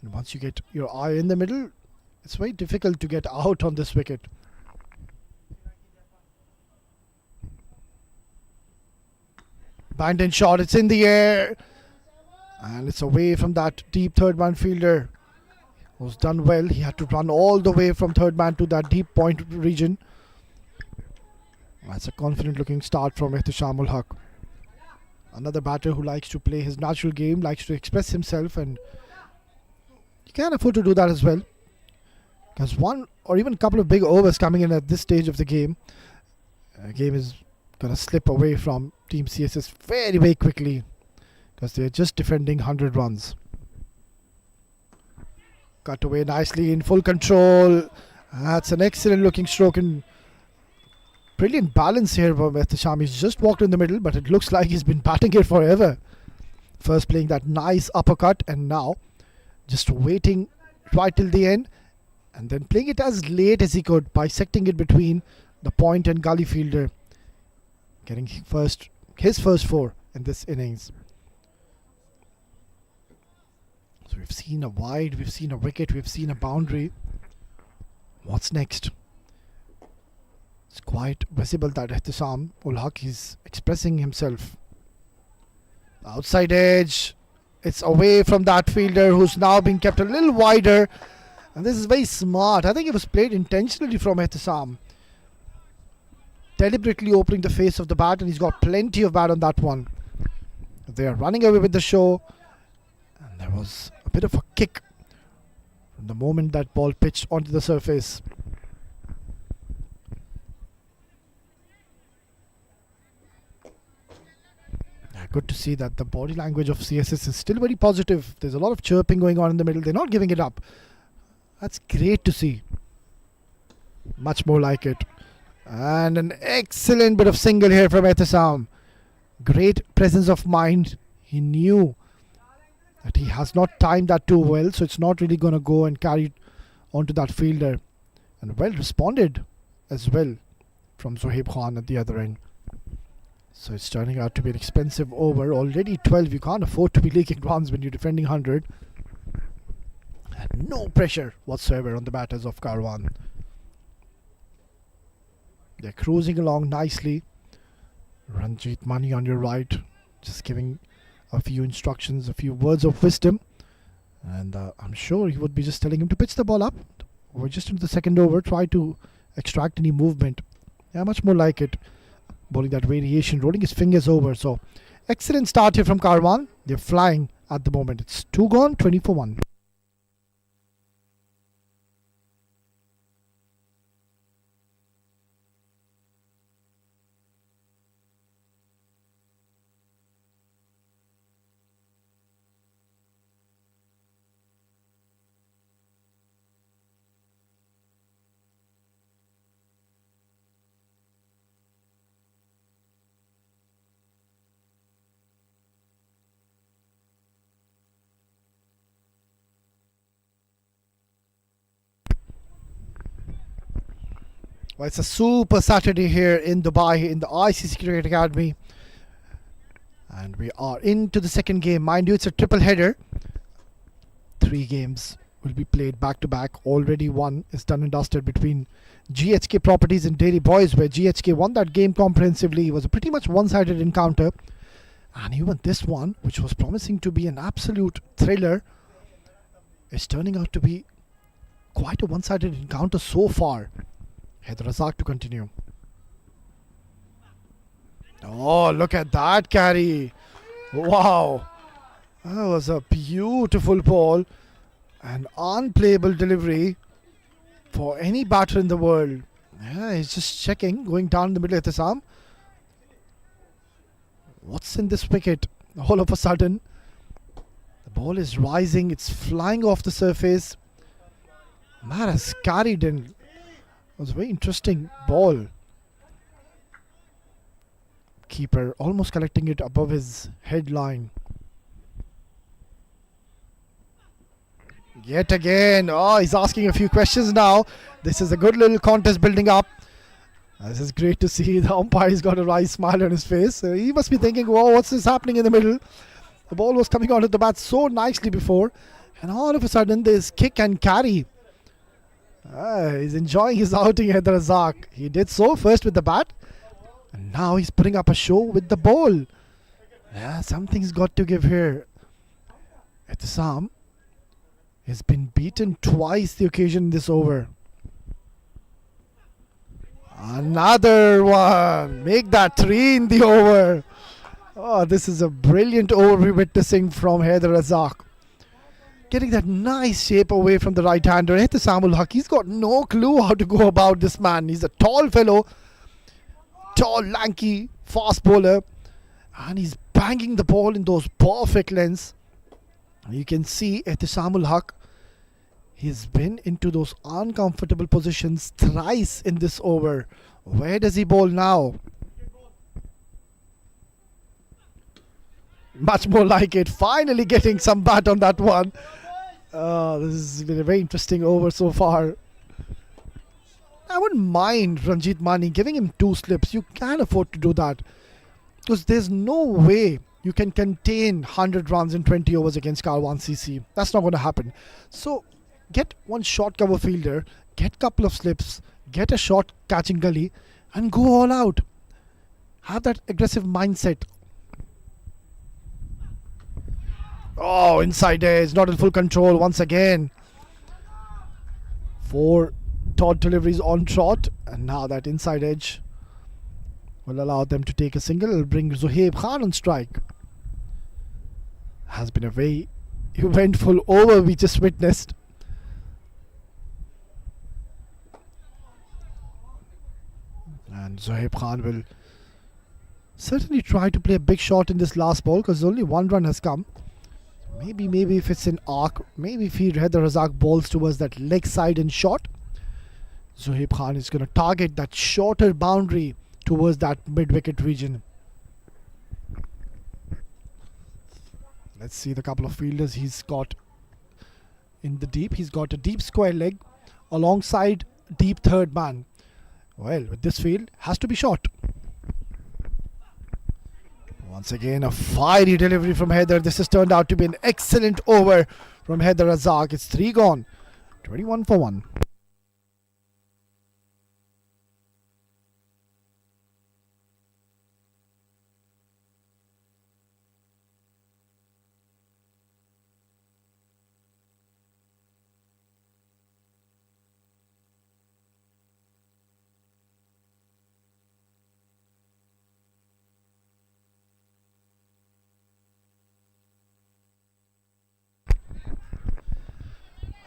and once you get your eye in the middle, it's very difficult to get out on this wicket. Banged shot, it's in the air, and it's away from that deep third man fielder who's done well. He had to run all the way from third man to that deep point region. That's a confident looking start from Ehtishamul Haq. Another batter who likes to play his natural game, likes to express himself, and you can afford to do that as well, because one or even a couple of big overs coming in at this stage of the game, game is going to slip away from Team CSS very, very quickly, because they're just defending 100 runs. Cut away nicely in full control. That's an excellent looking stroke and brilliant balance here from Ehtisham. He's just walked in the middle, but it looks like he's been batting it forever. First playing that nice uppercut and now just waiting right till the end and then playing it as late as he could, bisecting it between the point and gully fielder. Getting his first 4 in this innings. So we've seen a wide, we've seen a wicket, we've seen a boundary. What's next? It's quite visible that Ehtisham ul Haq is expressing himself. Outside edge. It's away from that fielder who's now being kept a little wider. And this is very smart. I think it was played intentionally from Ehtisham. Deliberately opening the face of the bat, and he's got plenty of bat on that one. They are running away with the show. And there was a bit of a kick from the moment that ball pitched onto the surface. Good to see that the body language of CSS is still very positive. There's a lot of chirping going on in the middle. They're not giving it up. That's great to see. Much more like it. And an excellent bit of single here from Ehtisham. Great presence of mind. He knew that he has not timed that too well, so it's not really going to go and carry it onto that fielder. And well responded as well from Zohaib Khan at the other end. So it's turning out to be an expensive over. Already 12. You can't afford to be leaking runs when you're defending 100. And no pressure whatsoever on the batters of Karwan. They're cruising along nicely. Ranjit Mani on your right, just giving a few instructions, a few words of wisdom. And I'm sure he would be just telling him to pitch the ball up. Or just into the second over, try to extract any movement. Yeah, much more like it. Bowling that variation, rolling his fingers over. So, excellent start here from Karwan. They're flying at the moment. It's 2 gone, 20 for 1. Well, it's a super Saturday here in Dubai in the ICC Cricket Academy. And we are into the second game. Mind you, it's a triple header. 3 games will be played back to back. Already one is done and dusted between GHK Properties and Dairy Boys, where GHK won that game comprehensively. It was a pretty much one-sided encounter. And even this one, which was promising to be an absolute thriller, is turning out to be quite a one-sided encounter so far. Haider Razak to continue. Oh, look at that carry. Wow. That was a beautiful ball. An unplayable delivery for any batter in the world. Yeah, he's just checking, going down the middle of his arm. What's in this wicket? All of a sudden, the ball is rising. It's flying off the surface. Man has carried in. It was a very interesting ball. Keeper almost collecting it above his headline. Yet again. Oh, he's asking a few questions now. This is a good little contest building up. This is great to see. The umpire's got a wry smile on his face. He must be thinking, whoa, what's this happening in the middle? The ball was coming onto the bat so nicely before. And all of a sudden, there's kick and carry. He's enjoying his outing, Haider Razak. He did so first with the bat. And now he's putting up a show with the ball. Yeah, something's got to give here. Ehtisham has been beaten twice the occasion in this over. Another one. Make that 3 in the over. Oh, this is a brilliant over we're witnessing from Haider Razak. Getting that nice shape away from the right-hander. Ehtisham ul Haq, he's got no clue how to go about this man. He's a tall fellow. Tall, lanky, fast bowler. And he's banging the ball in those perfect lengths. You can see Ehtisham ul Haq. He's been into those uncomfortable positions thrice in this over. Where does he bowl now? Much more like it. Finally getting some bat on that one. This has been a very interesting over so far. I wouldn't mind Ranjit Mani giving him 2 slips. You can afford to do that. Because there's no way you can contain 100 runs in 20 overs against Carwan CC. That's not going to happen. So get one short cover fielder, get couple of slips, get a short catching gully and go all out. Have that aggressive mindset. Oh, inside edge, not in full control once again. 4 Todd deliveries on trot, and now that inside edge will allow them to take a single. It'll bring Zohaib Khan on strike. Has been a very eventful over we just witnessed. And Zohaib Khan will certainly try to play a big shot in this last ball because only 1 run has come. Maybe if it's an arc, maybe if Haider Razak balls towards that leg side and shot, Zohaib Khan is going to target that shorter boundary towards that mid-wicket region. Let's see the couple of fielders he's got in the deep. He's got a deep square leg alongside deep third man. Well, with this field, has to be short. Once again, a fiery delivery from Haider. This has turned out to be an excellent over from Haider Razak. It's 3 gone. 21 for 1.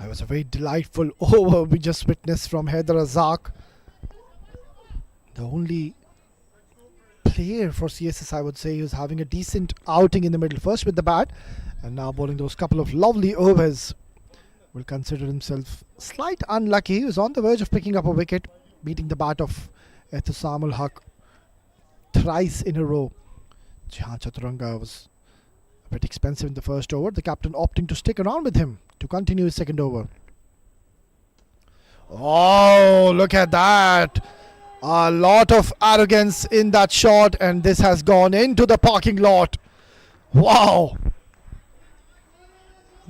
It was a very delightful over we just witnessed from Haider Razak. The only player for CSS, I would say, who's having a decent outing in the middle. First with the bat, and now bowling those couple of lovely overs. Will consider himself slight unlucky. He was on the verge of picking up a wicket, beating the bat of Ehtisam ul Haq thrice in a row. Jihan Chaturanga was a bit expensive in the first over. The captain opting to stick around with him to continue his second over. Oh, look at that. A lot of arrogance in that shot, and this has gone into the parking lot. Wow.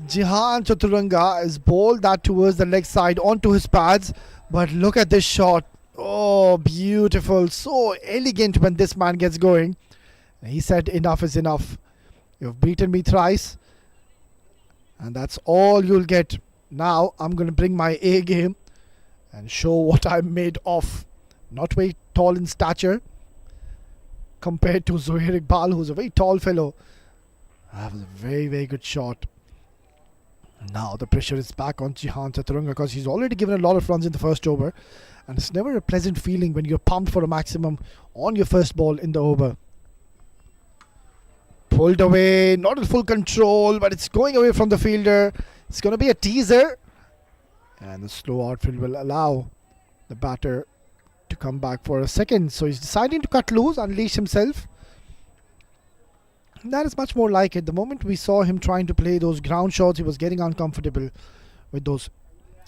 Jihan Chaturanga has bowled that towards the leg side onto his pads, but look at this shot. Oh, beautiful. So elegant when this man gets going. He said enough is enough. You've beaten me thrice, and that's all you'll get. Now I'm going to bring my A game and show what I'm made of. Not very tall in stature compared to Zohair Iqbal, who's a very tall fellow. That was a very, very good shot. Now the pressure is back on Jihan Chaturanga because he's already given a lot of runs in the first over, and it's never a pleasant feeling when you're pumped for a maximum on your first ball in the over. Pulled away, not in full control, but it's going away from the fielder. It's going to be a teaser, and the slow outfield will allow the batter to come back for a second. So he's deciding to cut loose, unleash himself. And that is much more like it. The moment we saw him trying to play those ground shots, he was getting uncomfortable with those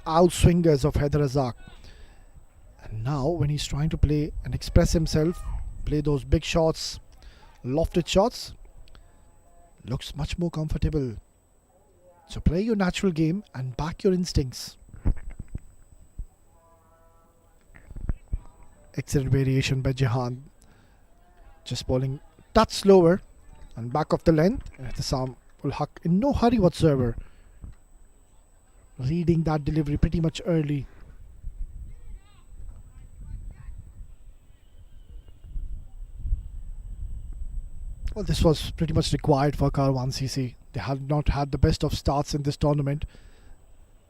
outswingers of Haider Razak. And now when he's trying to play and express himself, play those big shots, lofted shots, looks much more comfortable. So play your natural game and back your instincts. Excellent variation by Jihan. Just bowling touch slower and back of the length. Ehtisam ul Haq in no hurry whatsoever. Reading that delivery pretty much early. Well, this was pretty much required for Carwan CC. They had not had the best of starts in this tournament.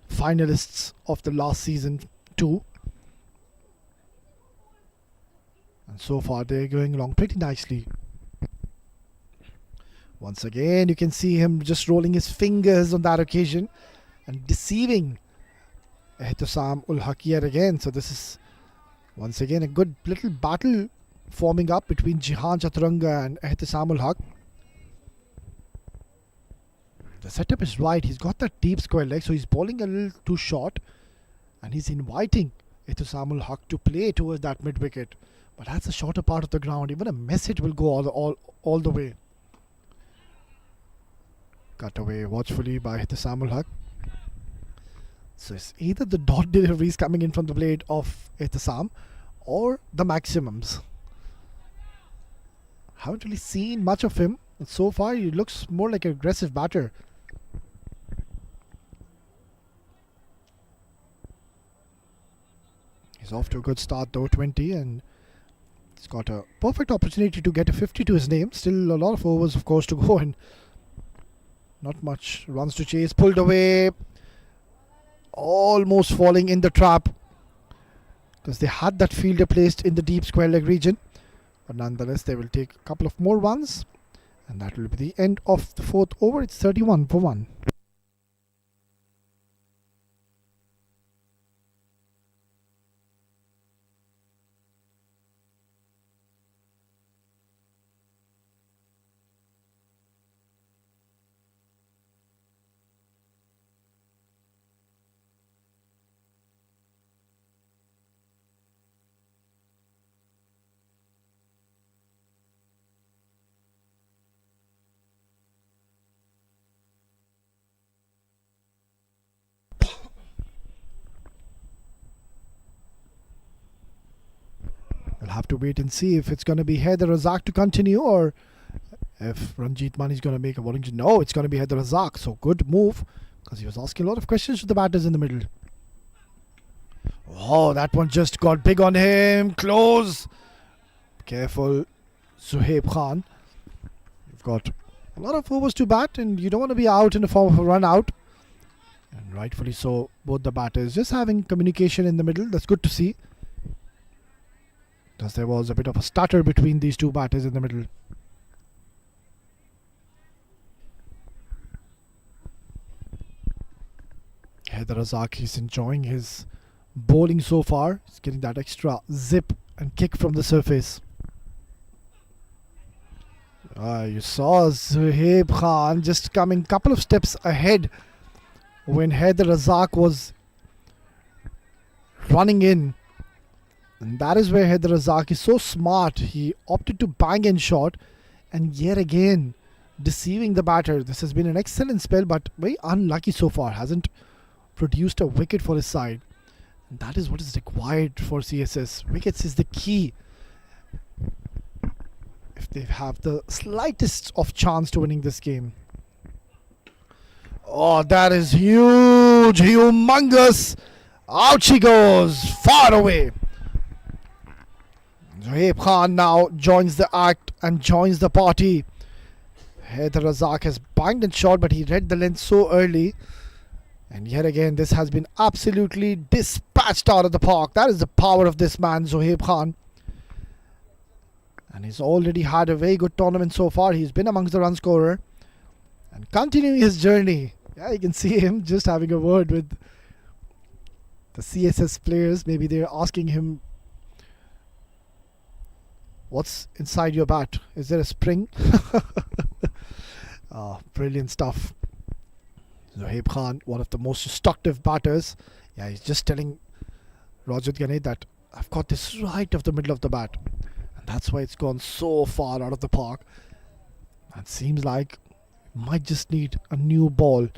Finalists of the last season too. And so far they're going along pretty nicely. Once again, you can see him just rolling his fingers on that occasion and deceiving Ehtisam ul Haq yet again. So this is once again a good little battle forming up between Jihan Chaturanga and Ehtisam ul Haq. The setup is right. He's got that deep square leg, so he's bowling a little too short, and he's inviting Ehtisam ul Haq to play towards that mid wicket. But that's the shorter part of the ground. Even a message will go all the way. Cut away watchfully by Ehtisam ul Haq. So it's either the dot deliveries coming in from the blade of Ehtisam or the maximums. Haven't really seen much of him. But so far, he looks more like an aggressive batter. He's off to a good start though, 20, and he's got a perfect opportunity to get a 50 to his name. Still a lot of overs, of course, to go, and not much runs to chase. Pulled away. Almost falling in the trap, because they had that fielder placed in the deep square leg region. But nonetheless, they will take a couple of more runs, and that will be the end of the fourth over. It's 31 for 1. We'll have to wait and see if it's going to be Haider Razak to continue, or if Ranjit Mani is going to make a bowling. No, it's going to be Haider Razak. So good move, because he was asking a lot of questions to the batters in the middle. Oh, that one just got big on him. Close. Careful, Zuhaib Khan. You've got a lot of overs to bat, and you don't want to be out in the form of a run out. And rightfully so, both the batters just having communication in the middle. That's good to see, because there was a bit of a stutter between these two batters in the middle. Haider Razak is enjoying his bowling so far. He's getting that extra zip and kick from the surface. You saw Zuhaib Khan just coming a couple of steps ahead when Haider Razak was running in. And that is where Haider Razak is so smart. He opted to bang in shot, and yet again deceiving the batter. This has been an excellent spell, but very unlucky so far. Hasn't produced a wicket for his side. And that is what is required for CSS. Wickets is the key if they have the slightest of chance to winning this game. Oh, that is huge, humongous. Out she goes, far away. Zuhaib Khan now joins the act and joins the party. Haider Razak has banged and shot, but he read the length so early. And yet again, this has been absolutely dispatched out of the park. That is the power of this man, Zuhaib Khan. And he's already had a very good tournament so far. He's been amongst the run scorer and continuing his journey. Yeah, you can see him just having a word with the CSS players. Maybe they're asking him, what's inside your bat? Is there a spring? Brilliant stuff. Zuhaib Khan, one of the most destructive batters. Yeah, he's just telling Rajat Ghani that I've got this right of the middle of the bat. And that's why it's gone so far out of the park. And seems like might just need a new ball.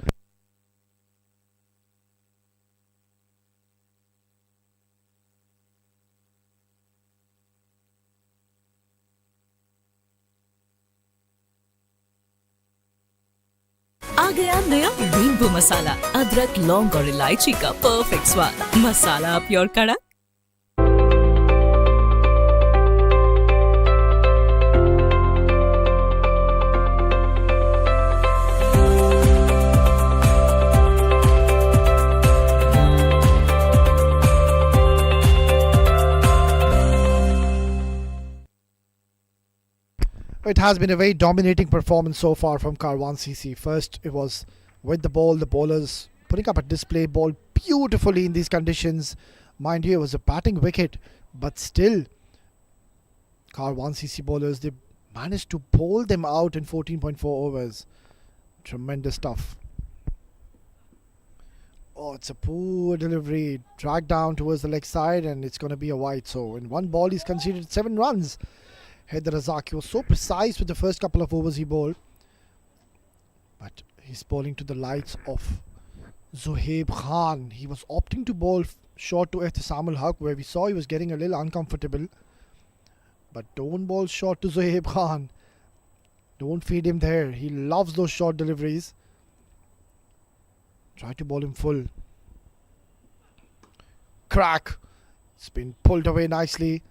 आ गया नया नींबू मसाला, अदरक, लौंग और इलायची का perfect स्वाद। मसाला आप योर कड़ा। It has been a very dominating performance so far from Carwan CC. First, it was with the ball, the bowlers putting up a display ball beautifully in these conditions. Mind you, it was a batting wicket, but still, Carwan CC bowlers, they managed to bowl them out in 14.4 overs. Tremendous stuff. Oh, it's a poor delivery. Dragged down towards the leg side, and it's going to be a wide. So, in one ball, he's conceded 7 runs. Haider Razaki was so precise with the first couple of overs he bowled. But he's bowling to the likes of Zohaib Khan. He was opting to bowl short to Ehtisam ul Haq, where we saw he was getting a little uncomfortable. But don't bowl short to Zohaib Khan. Don't feed him there. He loves those short deliveries. Try to bowl him full. Crack. It's been pulled away nicely.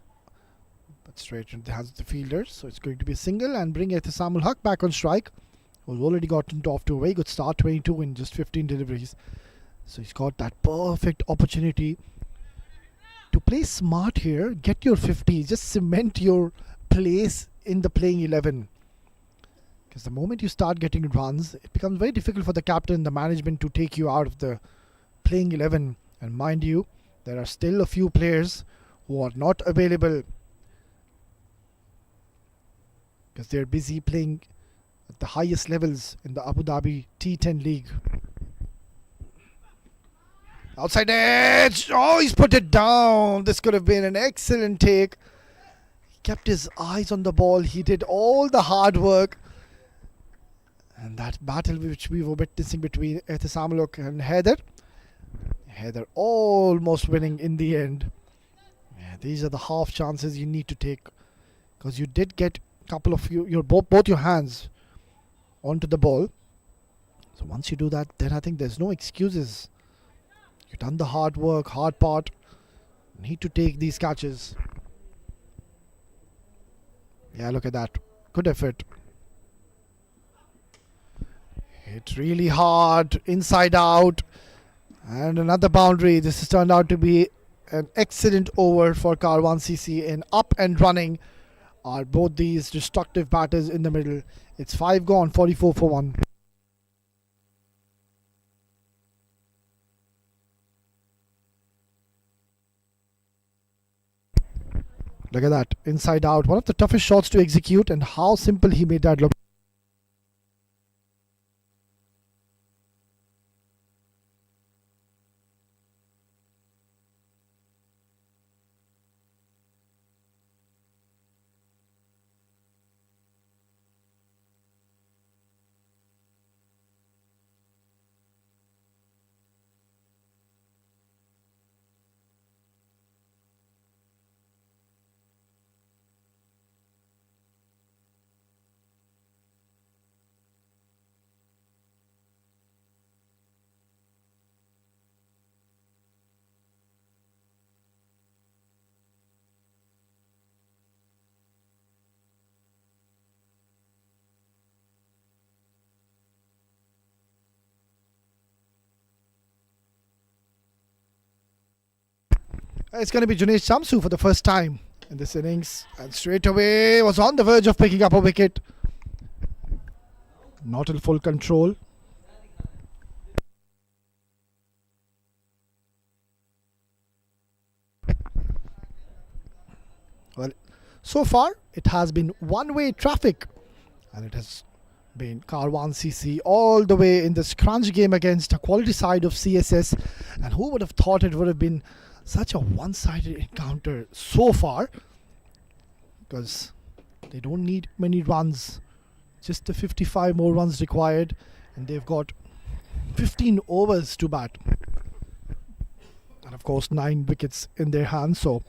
But straight into the hands of the fielders. So it's going to be a single and bring Ehtisam ul Haq back on strike. Who's already gotten off to a very good start. 22 in just 15 deliveries. So he's got that perfect opportunity to play smart here. Get your 50. Just cement your place in the playing 11. Because the moment you start getting runs, it becomes very difficult for the captain and the management to take you out of the playing 11. And mind you, there are still a few players who are not available because they're busy playing at the highest levels in the Abu Dhabi T10 League. Outside edge! Oh, he's put it down! This could have been an excellent take. He kept his eyes on the ball. He did all the hard work. And that battle which we were witnessing between Ehtisam ul Haq and Haider. Haider almost winning in the end. Yeah, these are the half chances you need to take. Because you did get a couple of both your hands onto the ball. So once you do that, then I think there's no excuses. You've done the hard work, hard part. Need to take these catches. Yeah, look at that. Good effort. Hit really hard, inside out. And another boundary. This has turned out to be an excellent over for Carwan CC. And up and running are both these destructive batters in the middle. It's 5 gone, 44 for 1. Look at that, inside out. One of the toughest shots to execute, and how simple he made that look. It's going to be Junaid Shamsu for the first time in this innings. And straight away was on the verge of picking up a wicket. Not in full control. Well, so far it has been one-way traffic. And it has been Carwan CC all the way in this crunch game against a quality side of CSS. And who would have thought it would have been such a one-sided encounter so far, because they don't need many runs, just the 55 more runs required, and they've got 15 overs to bat, and of course 9 wickets in their hands. So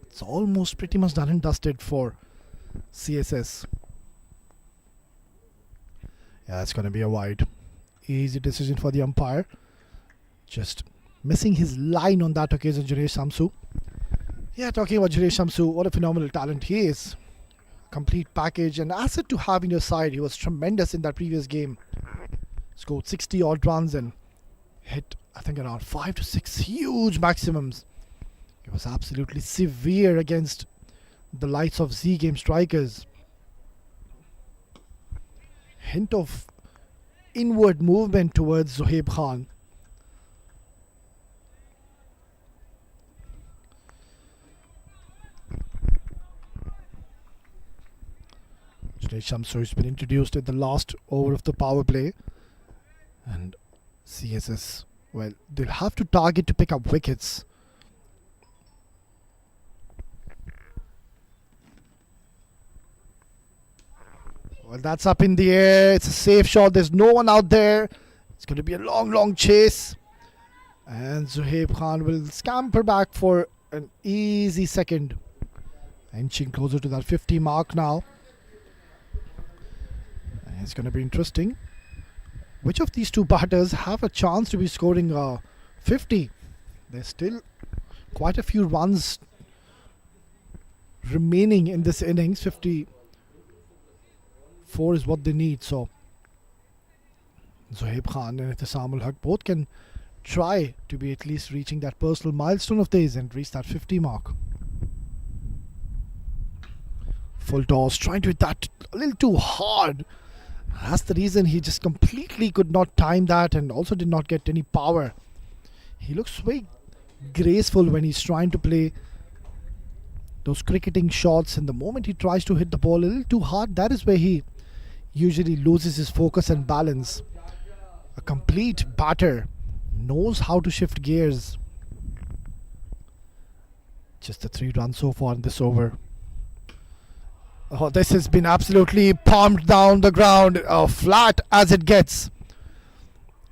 it's almost pretty much done and dusted for CSS. Yeah, it's going to be a wide. Easy decision for the umpire. Just missing his line on that occasion, Junaid Shamsu. Yeah, talking about Junaid Shamsu, what a phenomenal talent he is. Complete package and asset to have in your side. He was tremendous in that previous game. Scored 60 odd runs and hit, I think, around 5 to 6 huge maximums. He was absolutely severe against the likes of Z game strikers. Hint of inward movement towards Zohaib Khan. Junaid Shamsu has been introduced in the last over of the power play. And CSS, well, they'll have to target to pick up wickets. Well, that's up in the air. It's a safe shot. There's no one out there. It's going to be a long chase. And Zuhaib Khan will scamper back for an easy second. Inching closer to that 50 mark now. And it's going to be interesting. Which of these two batters have a chance to be scoring 50? There's still quite a few runs remaining in this innings. 54 is what they need. So Zuhaib Khan and Ihtisam ul Haq both can try to be at least reaching that personal milestone of theirs and reach that 50 mark. Full toss, trying to hit that a little too hard. That's the reason he just completely could not time that and also did not get any power. He looks very graceful when he's trying to play those cricketing shots, and the moment he tries to hit the ball a little too hard, that is where he usually loses his focus and balance. A complete batter knows how to shift gears. Just the 3 runs so far in this over. Oh, this has been absolutely palmed down the ground, flat as it gets.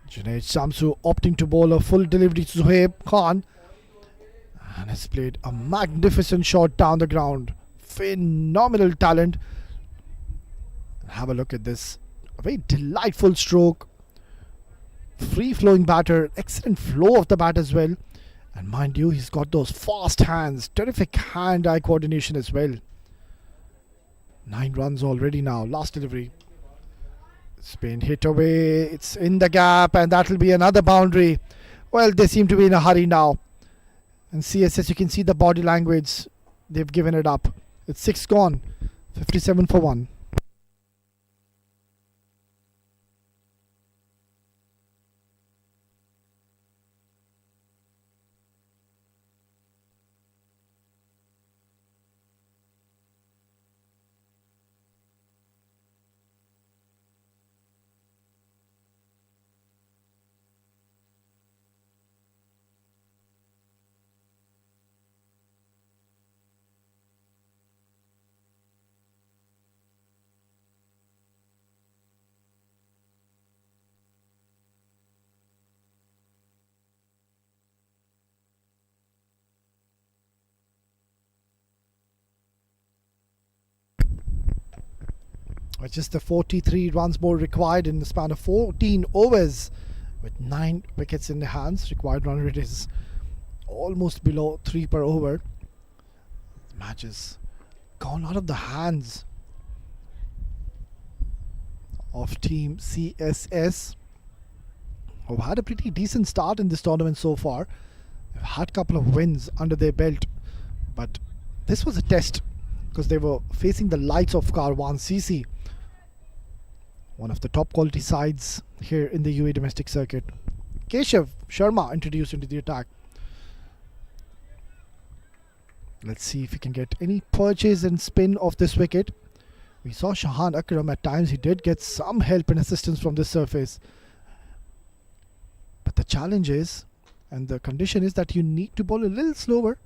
Junaid Shamsu opting to bowl a full delivery to Zuhaib Khan, and has played a magnificent shot down the ground. Phenomenal talent. Have a look at this. A very delightful stroke. Free flowing batter. Excellent flow of the bat as well. And mind you, he's got those fast hands. Terrific hand-eye coordination as well. 9 runs already now. Last delivery. It's been hit away. It's in the gap, and that will be another boundary. Well, they seem to be in a hurry now. And CSS, you can see the body language. They've given it up. It's 6 gone. 57 for 1. Just the 43 runs more required in the span of 14 overs with 9 wickets in the hands. Required run rate is almost below 3 per over. The match has gone out of the hands of team CSS, who had a pretty decent start in this tournament so far. They've had a couple of wins under their belt, but this was a test because they were facing the likes of Carwan CC, one of the top quality sides here in the UAE domestic circuit. Keshav Sharma introduced into the attack. Let's see if he can get any purchase and spin off this wicket. We saw Shahan Akram at times. He did get some help and assistance from this surface. But the challenge is, and the condition is, that you need to bowl a little slower.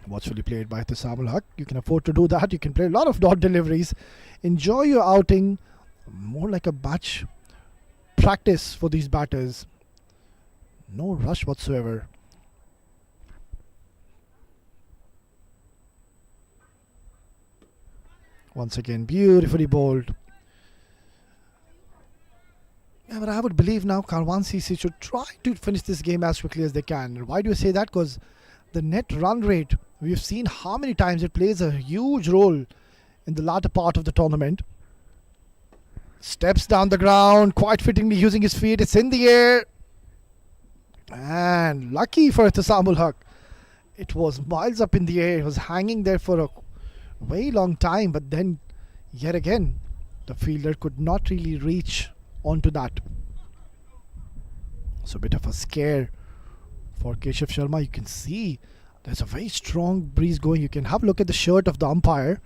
Watchfully played by Ihtisam ul Haq. You can afford to do that. You can play a lot of dot deliveries. Enjoy your outing. More like a batch practice for these batters. No rush whatsoever. Once again, beautifully bowled. Yeah, but I would believe now Carwan CC should try to finish this game as quickly as they can. Why do you say that? Because the net run rate, we've seen how many times it plays a huge role in the latter part of the tournament. Steps down the ground, quite fittingly using his feet. It's in the air. And lucky for Ihtisam ul Haq, it was miles up in the air. It was hanging there for a very long time. But then, yet again, the fielder could not really reach onto that. So a bit of a scare for Keshav Sharma. You can see there's a very strong breeze going. You can have a look at the shirt of the umpire,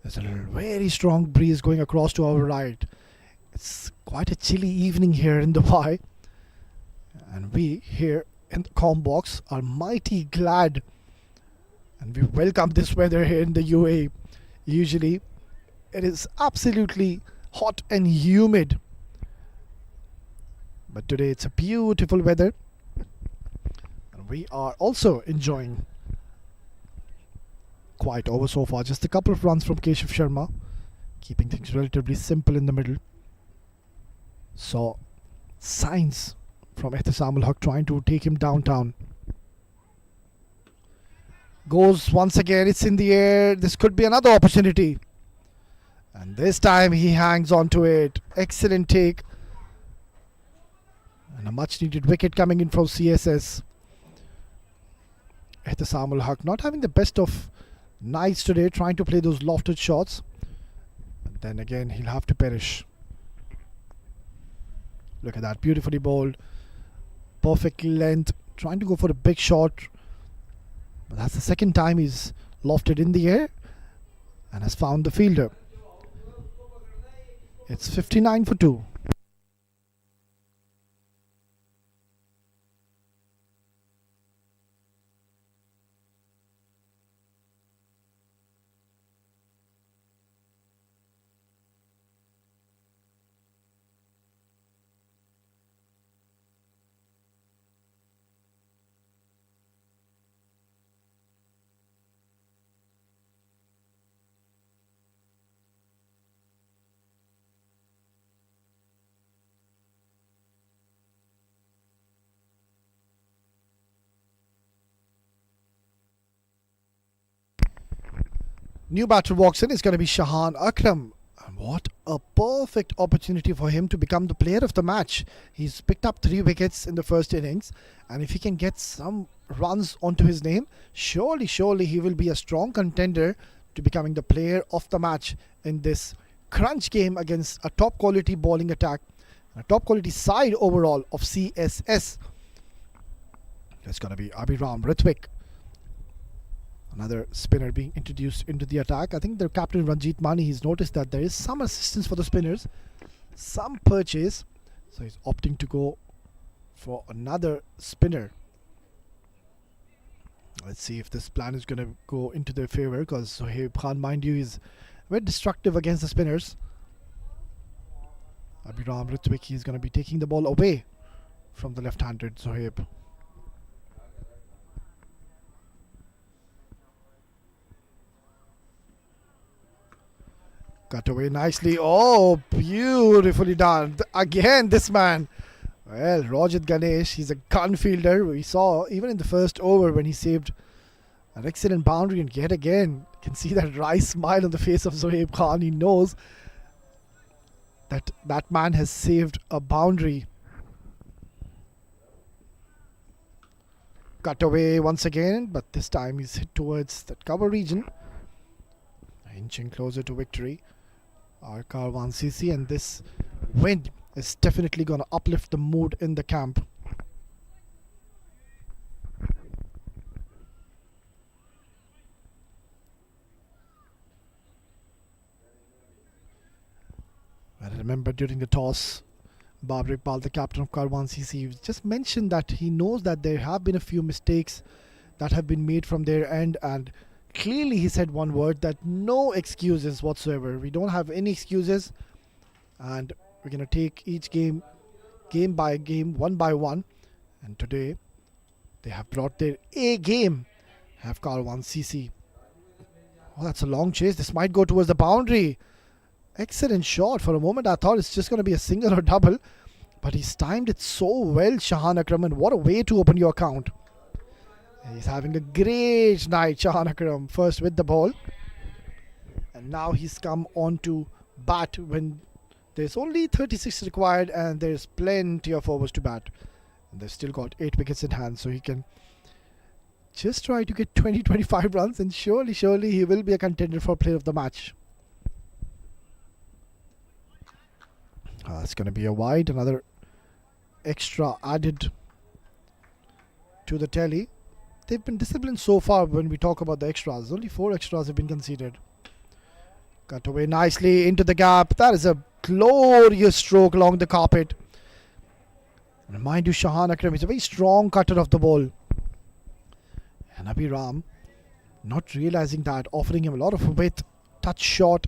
There's a very strong breeze going across to our right. It's quite a chilly evening here in Dubai. And we here in the com box are mighty glad. And we welcome this weather here in the UAE. Usually it is absolutely hot and humid. But today it's a beautiful weather. And we are also enjoying quite over so far. Just a couple of runs from Keshav Sharma, keeping things relatively simple in the middle. Saw signs from Ihtisam ul Haq trying to take him downtown. Goes once again, it's in the air. This could be another opportunity. And this time he hangs on to it. Excellent take. And a much needed wicket coming in from CSS. Ihtisam ul Haq not having the best of nights today, trying to play those lofted shots. And then again he'll have to perish. Look at that, beautifully bowled. Perfect length, trying to go for a big shot. But that's the second time he's lofted in the air and has found the fielder. It's 59 for 2. New batter walks in. It's going to be Shahan Akram. And what a perfect opportunity for him to become the player of the match. He's picked up 3 wickets in the first innings. And if he can get some runs onto his name, surely he will be a strong contender to becoming the player of the match in this crunch game against a top quality bowling attack. A top quality side overall of CSS. It's going to be Abhiram Ritwik. Another spinner being introduced into the attack. I think their captain Ranjit Mani, he's noticed that there is some assistance for the spinners, some purchase, so he's opting to go for another spinner. Let's see if this plan is going to go into their favor, because Sohaib Khan, mind you, is very destructive against the spinners. Abhiram Ritwik, he's going to be taking the ball away from the left-handed Sohaib. Cut away nicely. Oh, beautifully done. Again, this man. Well, Rajat Ganesh, he's a gun fielder. We saw even in the first over when he saved an excellent boundary, and yet again, you can see that wry smile on the face of Zohaib Khan. He knows that that man has saved a boundary. Cut away once again, but this time he's hit towards that cover region. Inching closer to victory. Our Carwan CC, and this win is definitely going to uplift the mood in the camp. I remember during the toss, Babri Pal, the captain of Carwan CC, just mentioned that he knows that there have been a few mistakes that have been made from their end, and clearly he said one word, that no excuses whatsoever. We don't have any excuses, and we're going to take each game by game, one by one. And today they have brought their A game, have Carwan CC. Oh, that's a long chase. This might go towards the boundary. Excellent shot. For a moment I thought it's just going to be a single or double, but he's timed it so well, Shahan Akram, and what a way to open your account. He's having a great night, Shahan Akram, first with the ball. And now he's come on to bat when there's only 36 required and there's plenty of overs to bat. And they've still got 8 wickets in hand, so he can just try to get 20-25 runs, and surely he will be a contender for player of the match. It's going to be a wide, another extra added to the tally. They've been disciplined so far when we talk about the extras. Only 4 extras have been conceded. Cut away nicely into the gap. That is a glorious stroke along the carpet. And mind you, Shahan Akram is a very strong cutter of the ball. And Abhiram, not realizing that, offering him a lot of width, touch shot.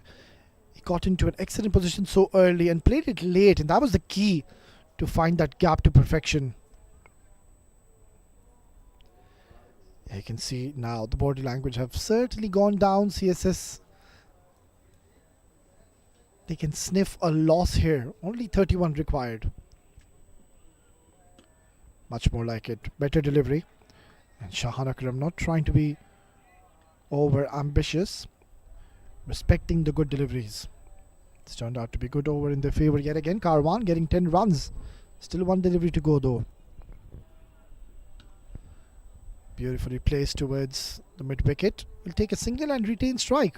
He got into an excellent position so early and played it late, and that was the key to find that gap to perfection. You can see now the body language have certainly gone down. CSS, they can sniff a loss here. Only 31 required. Much more like it. Better delivery. And Shahan Akram not trying to be over ambitious, respecting the good deliveries. It's turned out to be good over in their favor yet again. Karwan getting 10 runs. Still one delivery to go though. Beautifully placed towards the mid wicket. Will take a single and retain strike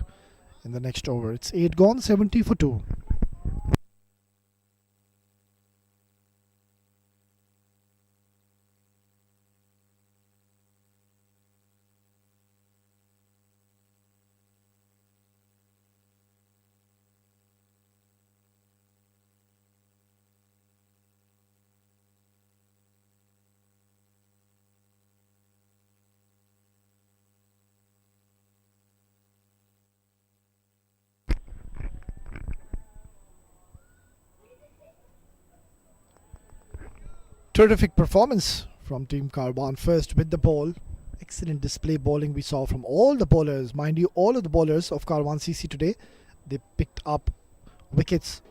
in the next over. It's 8 gone, 70 for 2. Terrific performance from Team Karwan. First with the ball. Excellent display bowling we saw from all the bowlers. Mind you, all of the bowlers of Carwan CC today, they picked up wickets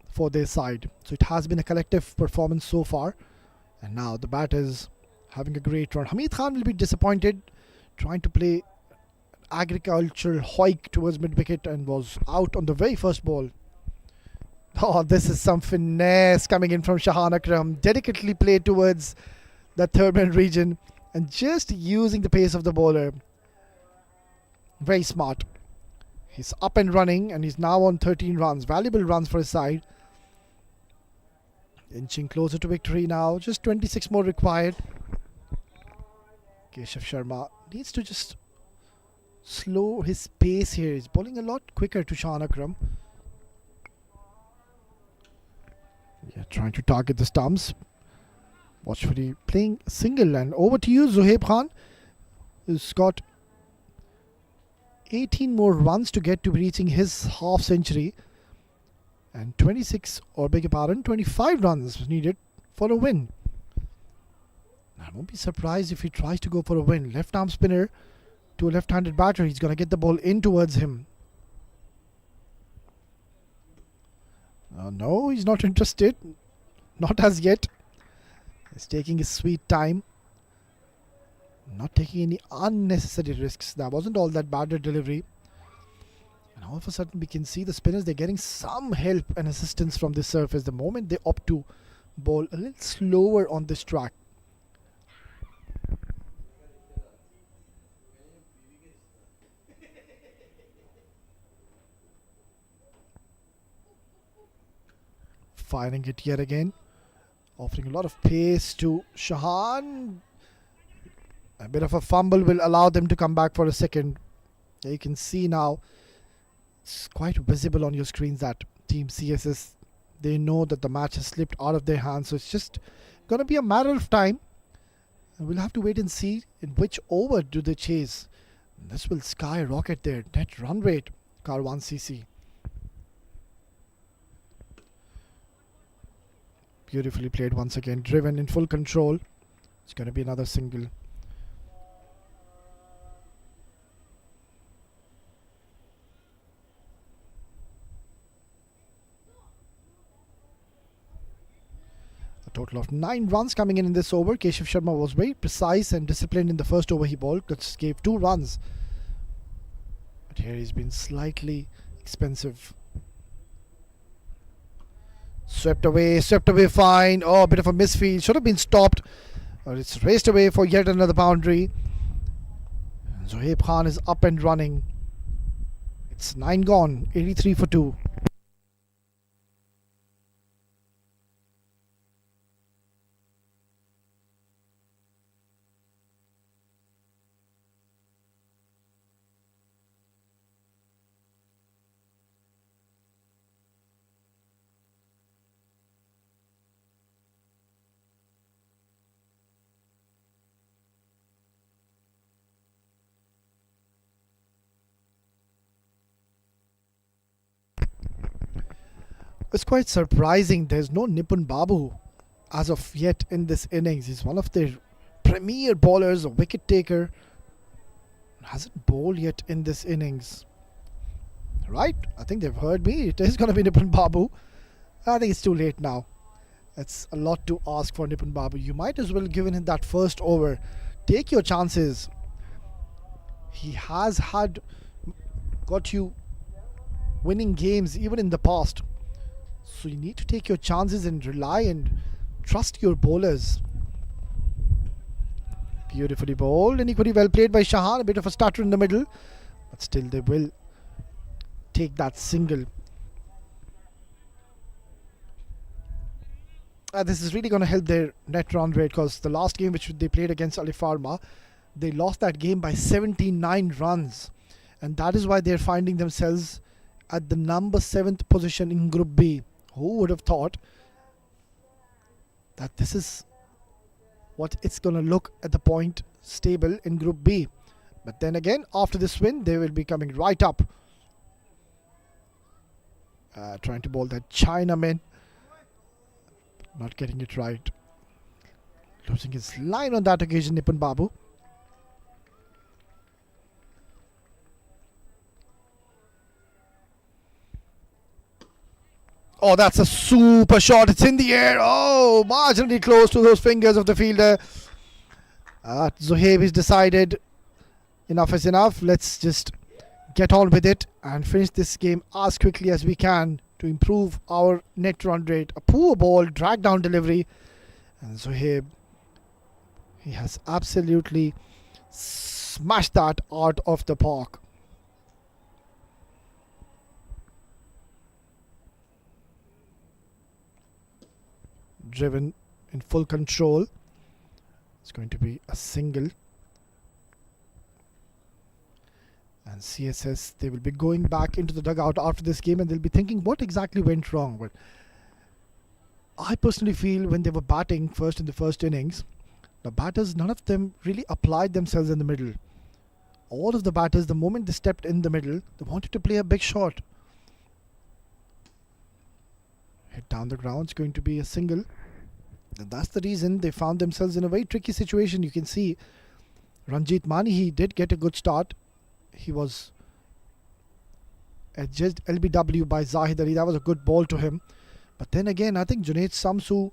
for their side. So it has been a collective performance so far. And now the batters having a great run. Hamid Khan will be disappointed, trying to play agricultural hoik towards mid wicket and was out on the very first ball. Oh, this is some finesse coming in from Shahan Akram. Delicately played towards the third man region and just using the pace of the bowler. Very smart. He's up and running and he's now on 13 runs. Valuable runs for his side. Inching closer to victory now. Just 26 more required. Keshav Sharma needs to just slow his pace here. He's bowling a lot quicker to Shahan Akram. Yeah, trying to target the stumps. Watchfully playing single, and over to you, Zohaib Khan, who's got 18 more runs to get to reaching his half century, and 26, or beg your pardon, 25 runs needed for a win. I won't be surprised if he tries to go for a win. Left arm spinner to a left-handed batter. He's going to get the ball in towards him. No, he's not interested. Not as yet. He's taking his sweet time. Not taking any unnecessary risks. That wasn't all that bad a delivery. And all of a sudden we can see the spinners, they're getting some help and assistance from this surface. The moment they opt to bowl a little slower on this track. Firing it yet again. Offering a lot of pace to Shahan. A bit of a fumble will allow them to come back for a second. You can see now, it's quite visible on your screens that Team CSS, they know that the match has slipped out of their hands. So it's just going to be a matter of time. And we'll have to wait and see in which over do they chase. This will skyrocket their net run rate, Carwan CC. Beautifully played once again. Driven in full control. It's going to be another single. A total of 9 runs coming in this over. Keshav Sharma was very precise and disciplined in the first over he bowled. Just gave 2 runs. But here he's been slightly expensive. Swept away fine. Oh, a bit of a misfield. Should have been stopped. But it's raced away for yet another boundary. Zohaib Khan is up and running. It's 9 gone. 83 for 2. It's quite surprising there's no Nipun Babu as of yet in this innings. He's one of their premier bowlers, a wicket taker. Hasn't bowled yet in this innings. Right? I think they've heard me. It is going to be Nipun Babu. I think it's too late now. It's a lot to ask for Nipun Babu. You might as well give him that first over. Take your chances. He has got you winning games even in the past. So you need to take your chances and rely and trust your bowlers. Beautifully bowled and equally well played by Shahan. A bit of a stutter in the middle, but still they will take that single. This is really going to help their net run rate, because the last game which they played against Ali Farma, they lost that game by 79 runs, and that is why they're finding themselves at the number 7th position in Group B. Who would have thought that this is what it's going to look at the point stable in Group B? But then again, after this win, they will be coming right up. Trying to bowl that Chinaman. Not getting it right. Losing his line on that occasion, Nipun Babu. Oh, that's a super shot. It's in the air. Oh, marginally close to those fingers of the fielder. Zohaib has decided enough is enough. Let's just get on with it and finish this game as quickly as we can to improve our net run rate. A poor ball, drag down delivery. And Zohaib, he has absolutely smashed that out of the park. Driven in full control. It's going to be a single. And CSS, they will be going back into the dugout after this game and they'll be thinking what exactly went wrong. But I personally feel when they were batting first in the first innings, the batters, none of them really applied themselves in the middle. All of the batters, the moment they stepped in the middle, they wanted to play a big shot. Hit down the ground, it's going to be a single. And that's the reason they found themselves in a very tricky situation. You can see Ranjit Mani, he did get a good start. He was adjudged LBW by Zahid Ali. That was a good ball to him. But then again, I think Junaid Samsu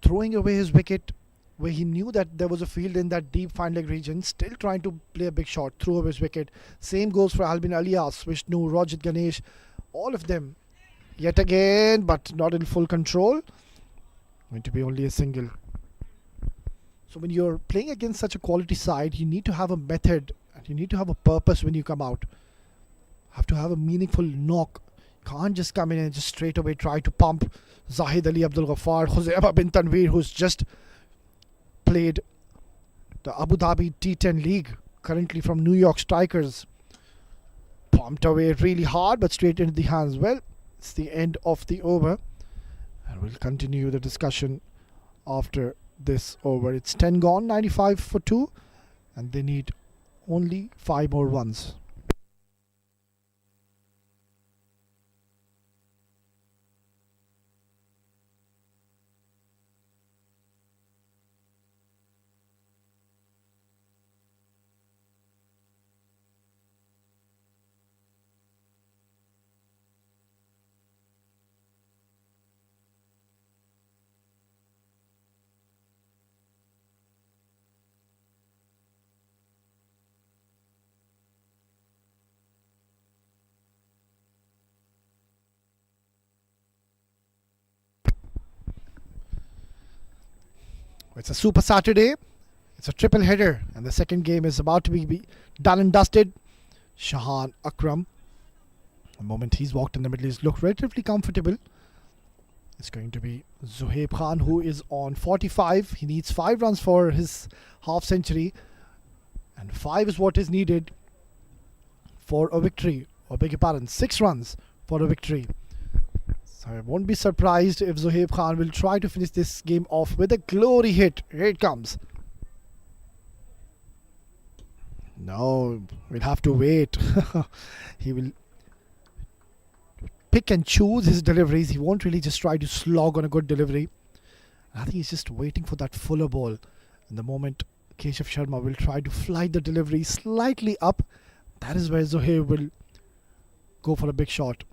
throwing away his wicket where he knew that there was a field in that deep fine leg region, still trying to play a big shot, throw away his wicket. Same goes for Albin Alias, Vishnu, Rajat Ganesh, all of them. Yet again, but not in full control. Going to be only a single. So when you're playing against such a quality side, you need to have a method and you need to have a purpose when you come out. Have to have a meaningful knock. Can't just come in and just straight away try to pump Zahid Ali Abdul Ghaffar, Huzaima bin Tanveer, who's just played the Abu Dhabi T10 League, currently from New York Strikers. Pumped away really hard, but straight into the hands. Well, it's the end of the over. And we'll continue the discussion after this over. It's 10 gone, 95 for 2. And they need only 5 more runs. It's a Super Saturday. It's a triple header. And the second game is about to be done and dusted. Shahan Akram. The moment he's walked in the middle, he's looked relatively comfortable. It's going to be Zohaib Khan, who is on 45. He needs 5 runs for his half century. And 5 is what is needed for a victory. Or beg your pardon, 6 runs for a victory. So I won't be surprised if Zohaib Khan will try to finish this game off with a glory hit. Here it comes. No, we'll have to wait. He will pick and choose his deliveries. He won't really just try to slog on a good delivery. I think he's just waiting for that fuller ball. And the moment Keshav Sharma will try to fly the delivery slightly up, that is where Zohaib will go for a big shot.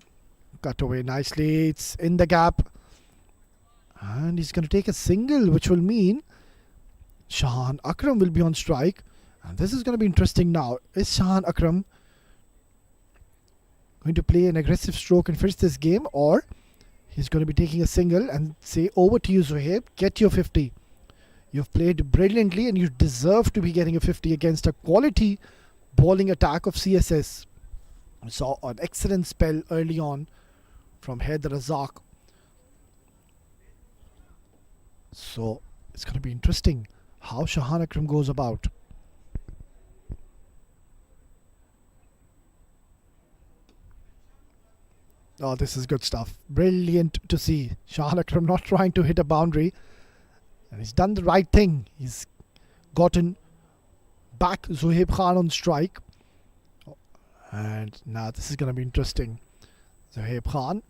Cut away nicely. It's in the gap. And he's going to take a single, which will mean Shahan Akram will be on strike. And this is going to be interesting now. Is Shahan Akram going to play an aggressive stroke and finish this game, or he's going to be taking a single and say, over to you, Zohaib, get your 50. You've played brilliantly and you deserve to be getting a 50 against a quality bowling attack of CSS. We saw an excellent spell early on from Haider Razak. So it's going to be interesting how Shahan Akram goes about. Oh, this is good stuff. Brilliant to see. Shahan Akram not trying to hit a boundary. And he's done the right thing. He's gotten back Zohaib Khan on strike. And now this is going to be interesting. Zohaib Khan,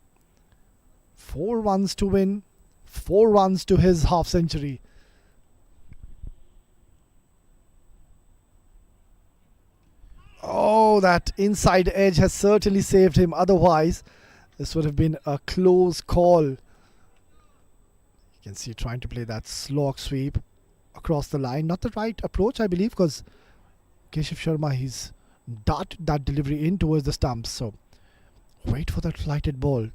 4 runs to win, 4 runs to his half century. Oh, that inside edge has certainly saved him. Otherwise, this would have been a close call. You can see trying to play that slog sweep across the line. Not the right approach, I believe, because Keshav Sharma, he's darted that delivery in towards the stumps. So wait for that flighted ball.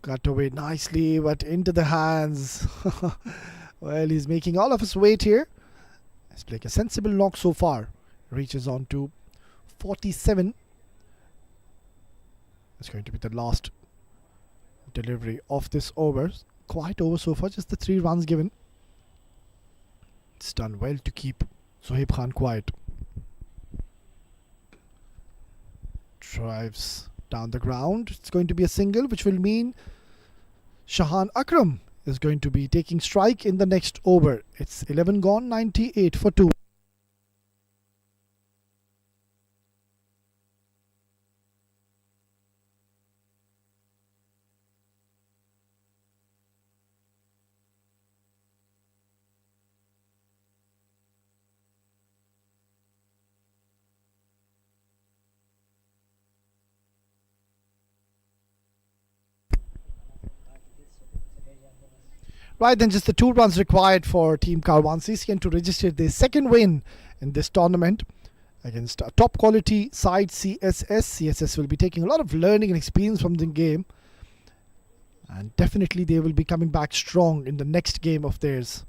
Cut away nicely, but into the hands. Well, he's making all of his weight here. He's playing a sensible knock so far. Reaches on to 47. It's going to be the last delivery of this over. Quite over so far, just the 3 runs given. It's done well to keep Zohaib Khan quiet. Drives down the ground. It's going to be a single, which will mean Shahan Akram is going to be taking strike in the next over. It's 11 gone, 98 for 2. Right, then just the 2 runs required for Team Carwan CC and to register their second win in this tournament against a top quality side CSS. CSS will be taking a lot of learning and experience from the game, and definitely they will be coming back strong in the next game of theirs.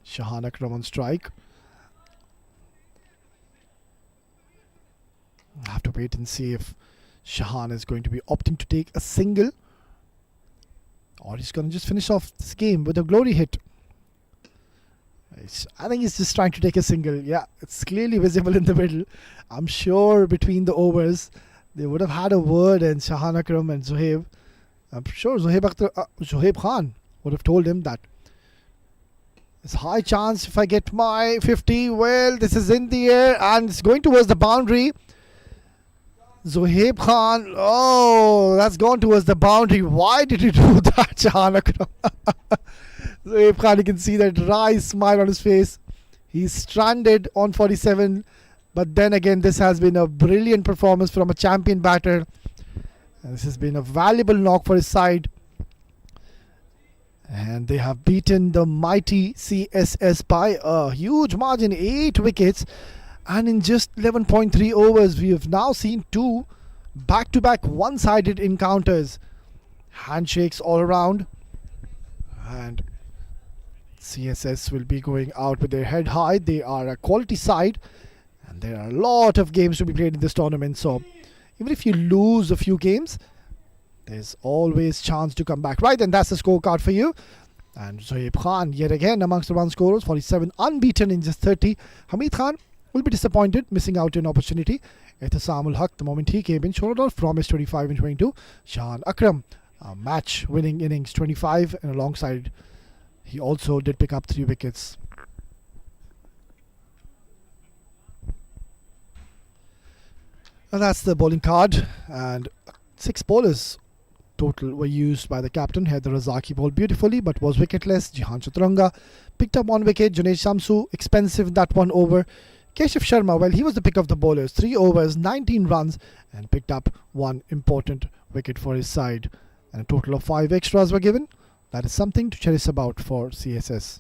Shahan Akram on strike. I have to wait and see if Shahan is going to be opting to take a single, or he's going to just finish off this game with a glory hit. I think he's just trying to take a single. Yeah, it's clearly visible in the middle. I'm sure between the overs, they would have had a word, and Shahan Akram and Zohaib. I'm sure Zohaib Khan would have told him that there's high chance if I get my 50. Well, this is in the air and it's going towards the boundary. Zohaib Khan, oh, that's gone towards the boundary. Why did you do that, Shahan Akram? Zohaib Khan, you can see that wry smile on his face. He's stranded on 47. But then again, this has been a brilliant performance from a champion batter. And this has been a valuable knock for his side. And they have beaten the mighty CSS by a huge margin, 8 wickets. And in just 11.3 overs, we have now seen 2 back-to-back one-sided encounters. Handshakes all around. And CSS will be going out with their head high. They are a quality side. And there are a lot of games to be played in this tournament. So even if you lose a few games, there's always chance to come back. Right, and that's the scorecard for you. And Zohaib Khan, yet again, amongst the run scorers, 47, unbeaten in just 30. Hamid Khan will be disappointed, missing out an opportunity. Ihtisamul Haq, the moment he came in, showed off promise 25 and 22. Shahan Akram, a match-winning innings 25, and alongside, he also did pick up 3 wickets. And that's the bowling card. And 6 bowlers total were used by the captain. Haider Razaki bowled beautifully but was wicketless. Jihan Chaturanga picked up 1 wicket. Junaid Shamsu, expensive in that 1 over. Keshav Sharma, well, he was the pick of the bowlers. 3 overs, 19 runs, and picked up 1 important wicket for his side. And a total of 5 extras were given. That is something to cherish about for CSS.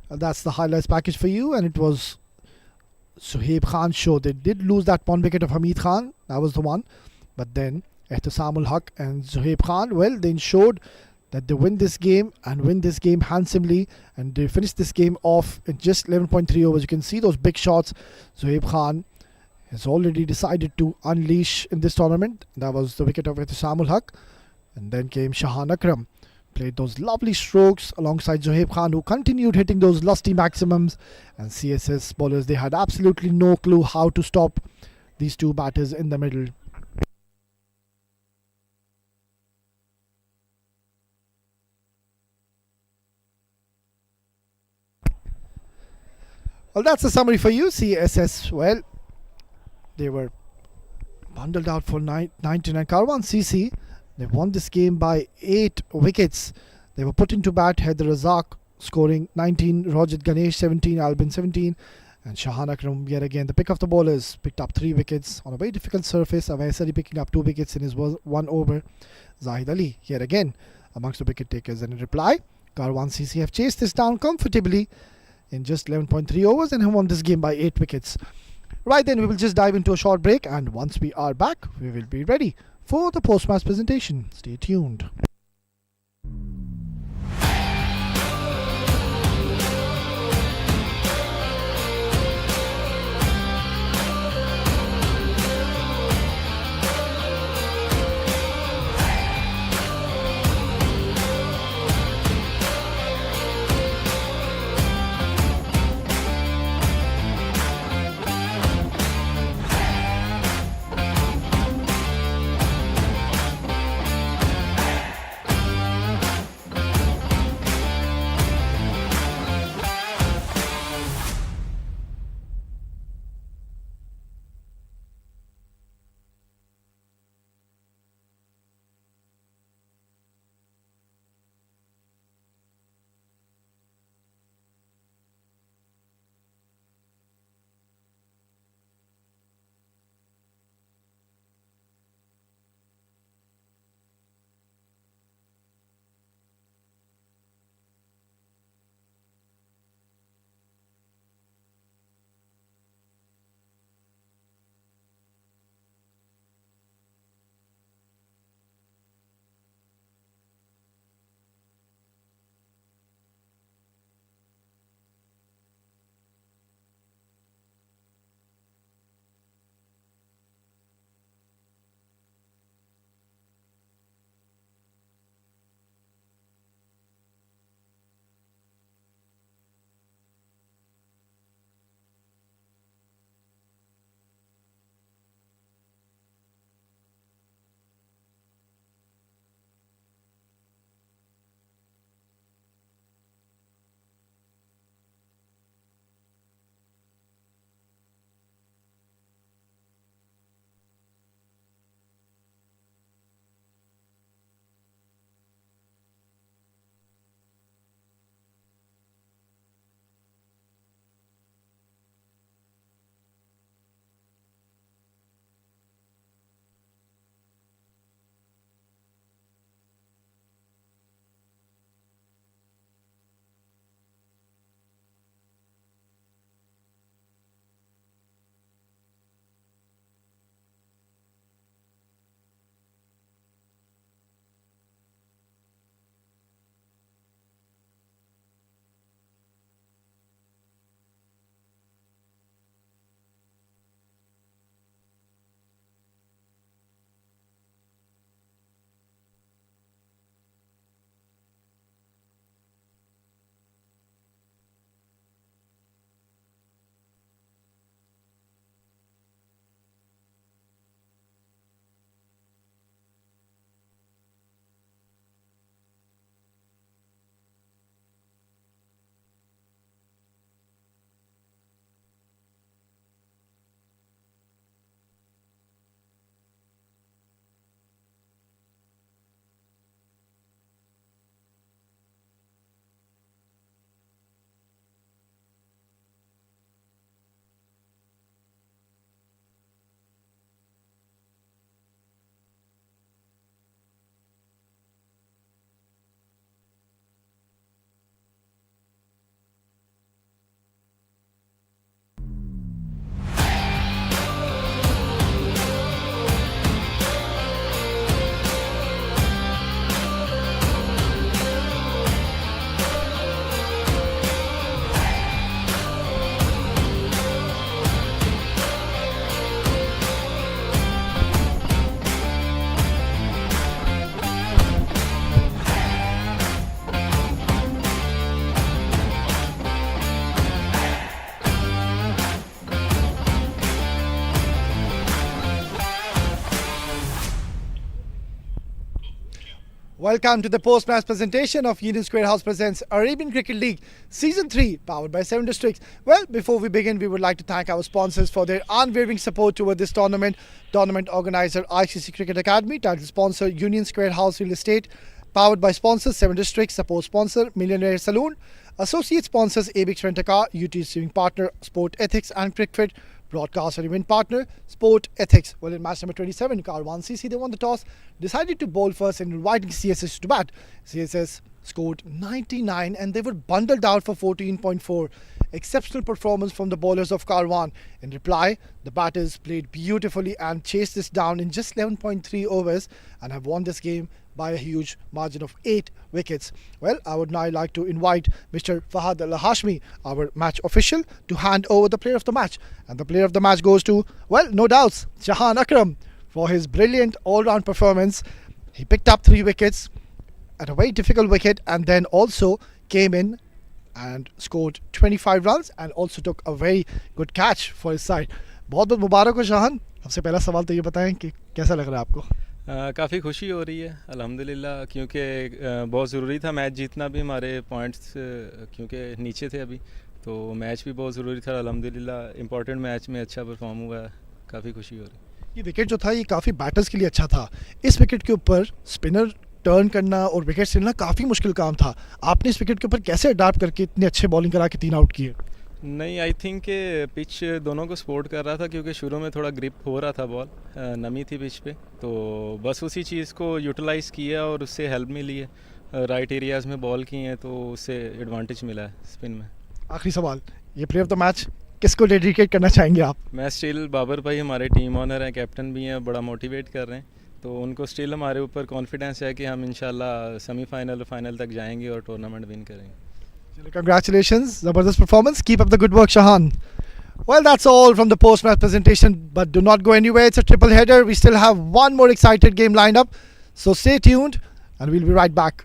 And that's the highlights package for you, and it was Suhaib Khan's show. They did lose that 1 wicket of Hamid Khan. That was the one. But then Ehtisamul Haq and Suhaib Khan, well, they ensured that they win this game and win this game handsomely, and they finished this game off in just 11.3 overs. You can see those big shots. Suhaib Khan has already decided to unleash in this tournament. That was the wicket of Ehtisamul Haq. And then came Shahan Akram. Played those lovely strokes alongside Zohaib Khan, who continued hitting those lusty maximums. And CSS bowlers, they had absolutely no clue how to stop these 2 batters in the middle. Well, that's the summary for you. CSS, well, they were bundled out for 99. Carwan CC, they won this game by 8 wickets. They were put into bat. Haider Razak scoring 19, Rajat Ganesh 17, Albin 17, and Shahan Akram yet again the pick of the bowlers, picked up 3 wickets on a very difficult surface. Avaisari picking up 2 wickets in his 1 over. Zahid Ali yet again amongst the wicket takers. And in reply, Carwan CC have chased this down comfortably in just 11.3 overs and have won this game by 8 wickets. Right then, we will just dive into a short break, and once we are back, we will be ready for the post-match presentation. Stay tuned. Welcome to the post-match presentation of Union Square House presents Arabian Cricket League Season 3, powered by 7 Districts. Well, before we begin, we would like to thank our sponsors for their unwavering support toward this tournament. Tournament organizer ICC Cricket Academy, title sponsor Union Square House Real Estate, powered by sponsors 7 Districts, support sponsor Millionaire Saloon, associate sponsors ABX Rent-A-Car, UT Receiving partner Sport Ethics and Cricfit, broadcast and event partner Sport Ethics. Well, in match number 27, Carwan CC, they won the toss, decided to bowl first and inviting CSS to bat. CSS scored 99 and they were bundled out for 14.4. Exceptional performance from the bowlers of Karwan. In reply, the batters played beautifully and chased this down in just 11.3 overs and have won this game by a huge margin of 8 wickets. Well, I would now like to invite Mr. Fahad Al-Hashmi, our match official, to hand over the player of the match. And the player of the match goes to, well, no doubts, Shahan Akram, for his brilliant all-round performance. He picked up 3 wickets at a very difficult wicket and then also came in and scored 25 runs and also took a very good catch for his side. बहुत बहुत मुबारक हो Shahn. सबसे पहला सवाल तो ये बताएं कि कैसा लग रहा है आपको? काफ़ी खुशी हो रही है अल्हम्दुलिल्लाह, क्योंकि बहुत ज़रूरी था मैच जीतना भी. हमारे पॉइंट्स क्योंकि नीचे थे अभी, तो मैच भी बहुत ज़रूरी था. अल्हम्दुलिल्लाह इम्पॉर्टेंट मैच में अच्छा परफॉर्म हुआ है. काफ़ी खुशी हो रही है. ये विकेट जो था ये काफ़ी बैटर्स के लिए अच्छा था. इस विकेट के ऊपर स्पिनर टर्न करना और विकेट से लेना काफ़ी मुश्किल काम था. आपने इस विकेट के ऊपर कैसे अडाप्ट करके इतने अच्छे बॉलिंग करा के 3 आउट किए? नहीं, आई थिंक कि पिच दोनों को सपोर्ट कर रहा था, क्योंकि शुरू में थोड़ा ग्रिप हो रहा था बॉल, नमी थी पिच पे, तो बस उसी चीज़ को यूटिलाइज़ किया और उससे हेल्प मिली है. राइट एरियाज़ में बॉल की हैं तो उससे एडवांटेज मिला है स्पिन में. आखिरी सवाल, ये प्लेयर ऑफ द मैच किसको डेडिकेट करना चाहेंगे आप? मैं स्टिल बाबर भाई हमारे टीम ऑनर हैं, कैप्टन भी हैं, बड़ा मोटिवेट कर रहे हैं, तो उनको स्टिल हमारे ऊपर कॉन्फिडेंस है कि हम इंशाल्लाह सेमीफाइनल फाइनल तक जाएंगे और टूर्नामेंट विन करेंगे. Congratulations, Zabardast performance. Keep up the good work, Shahan. Well, that's all from the post-match presentation, but do not go anywhere. It's a triple header. We still have one more excited game lined up, so stay tuned and we'll be right back.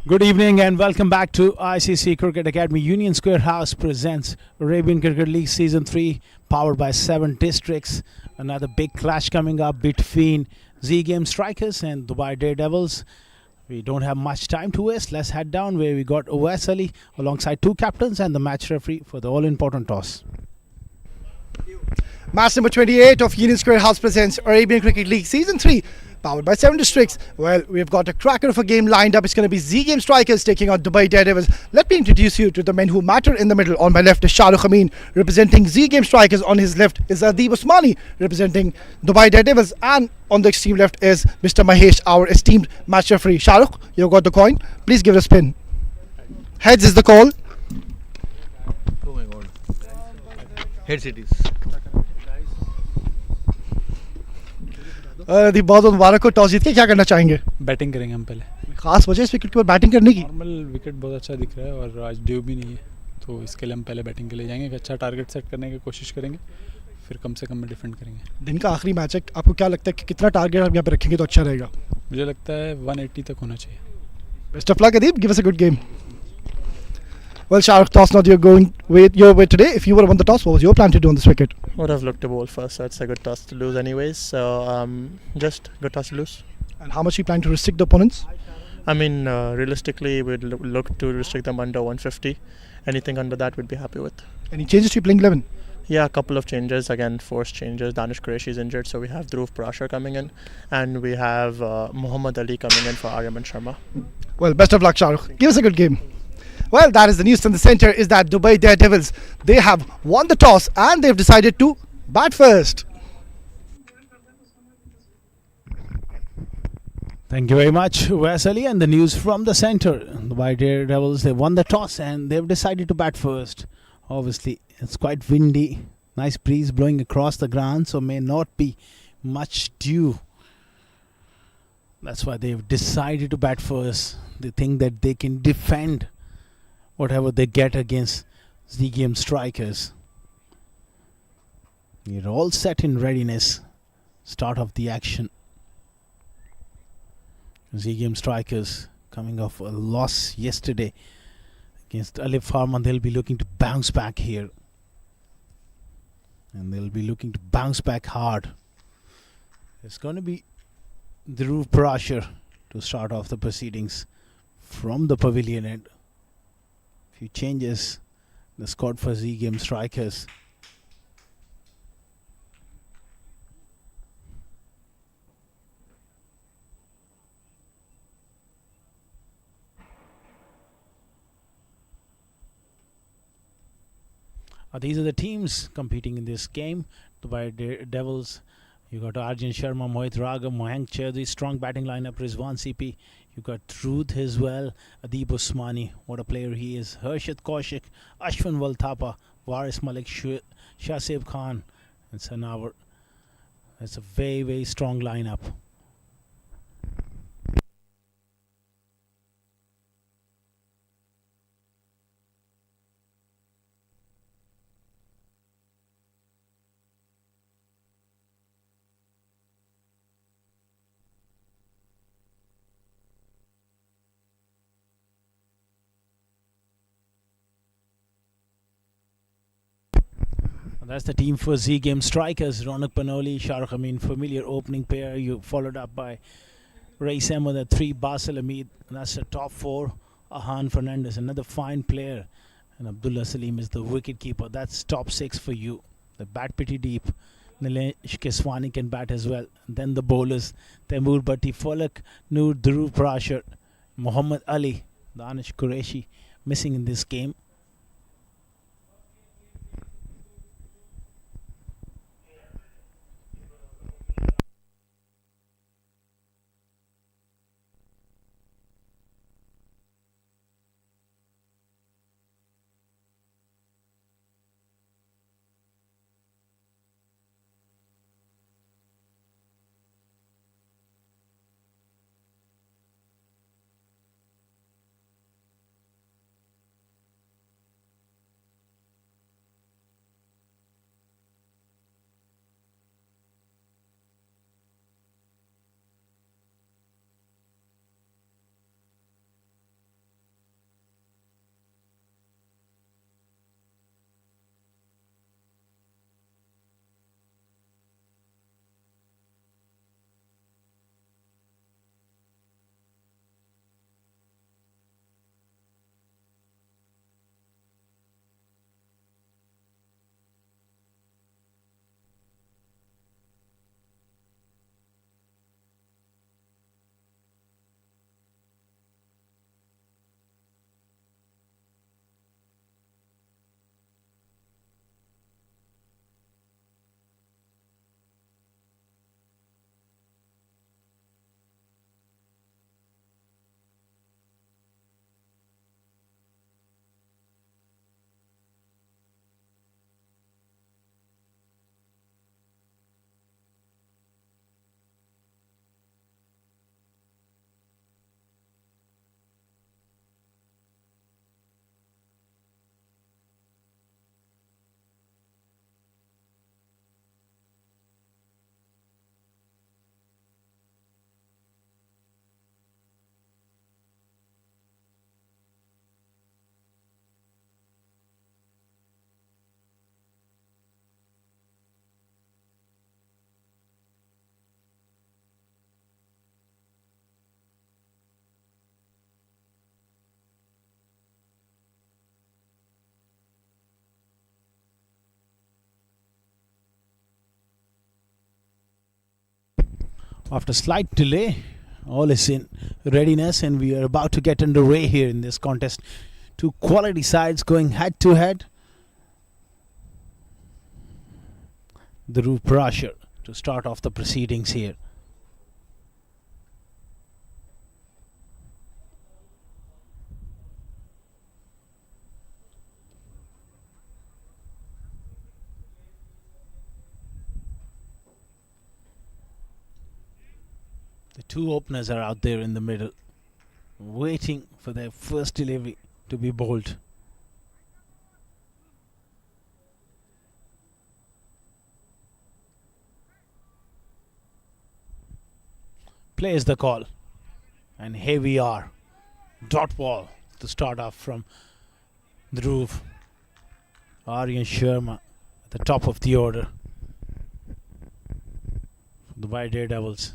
Good evening and welcome back to ICC Cricket Academy. Union Square House presents Arabian Cricket League Season 3, powered by 7 districts. Another big clash coming up between Z Game Strikers and Dubai Daredevils. We don't have much time to waste. Let's head down where we got Owais Ali alongside 2 captains and the match referee for the all-important toss. Match number 28 of Union Square House presents Arabian Cricket League Season 3, powered by 7 districts. Well, we've got a cracker of a game lined up. It's going to be Z Game Strikers taking on Dubai Daredevils. Let me introduce you to the men who matter in the middle. On my left is Shahrukh Amin, representing Z Game Strikers. On his left is Adib Usmani, representing Dubai Daredevils. And on the extreme left is Mr. Mahesh, our esteemed match referee. Shahrukh, you've got the coin. Please give it a spin. Heads is the call. Oh my god. Heads it is. दी बहुत मुबारक को toss जीत के क्या करना चाहेंगे? Batting करेंगे हम पहले. खास वजह इस विकेट के ऊपर बैटिंग करने की? नॉर्मल विकेट बहुत अच्छा दिख रहा है और आज ड्यू भी नहीं है, तो इसके लिए हम पहले बैटिंग के लिए जाएंगे. एक अच्छा टारगेट सेट करने की कोशिश करेंगे, फिर कम से कम में डिफेंड करेंगे. दिन का आखिरी मैच है, आपको क्या लगता है कि कितना टारगेट हम यहाँ पे रखेंगे तो अच्छा रहेगा? मुझे लगता है 180 तक होना चाहिए. Best of luck Adib, give us a good game. Well, Shahrukh, toss not you're going with your way today. If you would have won the toss, what was your plan to do on this wicket? Would have looked to bowl first, so it's a good toss to lose anyways. So just good toss to lose. And how much are you planning to restrict the opponents? I mean, realistically, we'd look to restrict them under 150. Anything under that, we'd be happy with. Any changes to your playing 11? Yeah, a couple of changes. Again, forced changes. Danish Qureshi is injured, so we have Dhruv Parashar coming in, and we have Muhammad Ali coming in for Aryaman Sharma. Well, best of luck, Shahrukh. Give us a good game. Well, that is the news from the centre, is that Dubai Daredevils, they have won the toss and they've decided to bat first. Thank you very much, Owais Ali. And the news from the centre, Dubai Daredevils, they won the toss and they've decided to bat first. Obviously, it's quite windy, nice breeze blowing across the ground, so may not be much dew. That's why they've decided to bat first. They think that they can defend whatever they get against Z Game Strikers. We're all set in readiness. Start of the action. Z Game Strikers coming off a loss yesterday against Alif Farman. They'll be looking to bounce back here. And they'll be looking to bounce back hard. It's going to be Dhruv Parashar to start off the proceedings from the pavilion end. Few changes the squad for Z Game Strikers. These are the teams competing in this game. Dubai Devils, you got Arjun Sharma, Mohit Raghav, Mayank Chaudhary, strong batting lineup, Rizwan CP. You got Truth as well, Adib Usmani, what a player he is, Harshit Kaushik, Ashwin Valthapa, Waris Malik, Shahseb Khan, and Sanawar. It's a very, very strong lineup. That's the team for Z Game Strikers. Ronak Panoli, Shahrukh Amin, familiar opening pair. You followed up by Rais Ahmed at 3, Basil Hamid. And that's the top 4. Ahan Fernandez, another fine player. And Abdullah Salim is the wicket keeper. That's top 6 for you. They bat pretty deep. Nilesh Keswani can bat as well. And then the bowlers, Taimur Bhatti, Falak, Noor, Dhruv Parashar, Muhammad Ali, Danish Qureshi missing in this game. After slight delay, all is in readiness, and we are about to get underway here in this contest. Two quality sides going head to head. The Dhruv Parashar to start off the proceedings here. The two openers are out there in the middle, waiting for their first delivery to be bowled. Plays the call, and here we are. Dot ball to start off from Dhruv. Aryan Sharma at the top of the order for the White Daredevils.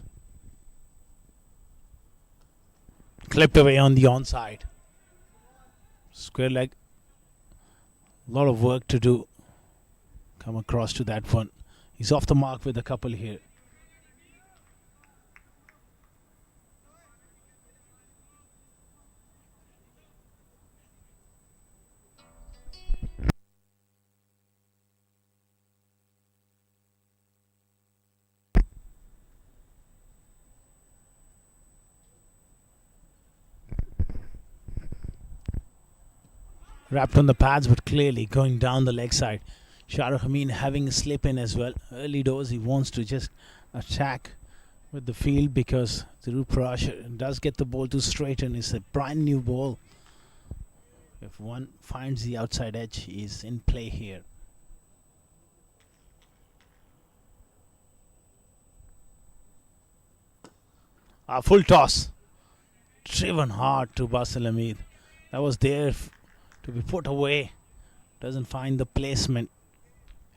Clipped away on the onside. Square leg. A lot of work to do. Come across to that one. He's off the mark with a couple here. Wrapped on the pads, but clearly going down the leg side. Shahrukh Amin having a slip in as well. Early doors, he wants to just attack with the field because Dhruv Parashar does get the ball to straighten. It's a brand new ball. If one finds the outside edge, he is in play here. A full toss. Driven hard to Basil Hamid. That was there to be put away. Doesn't find the placement.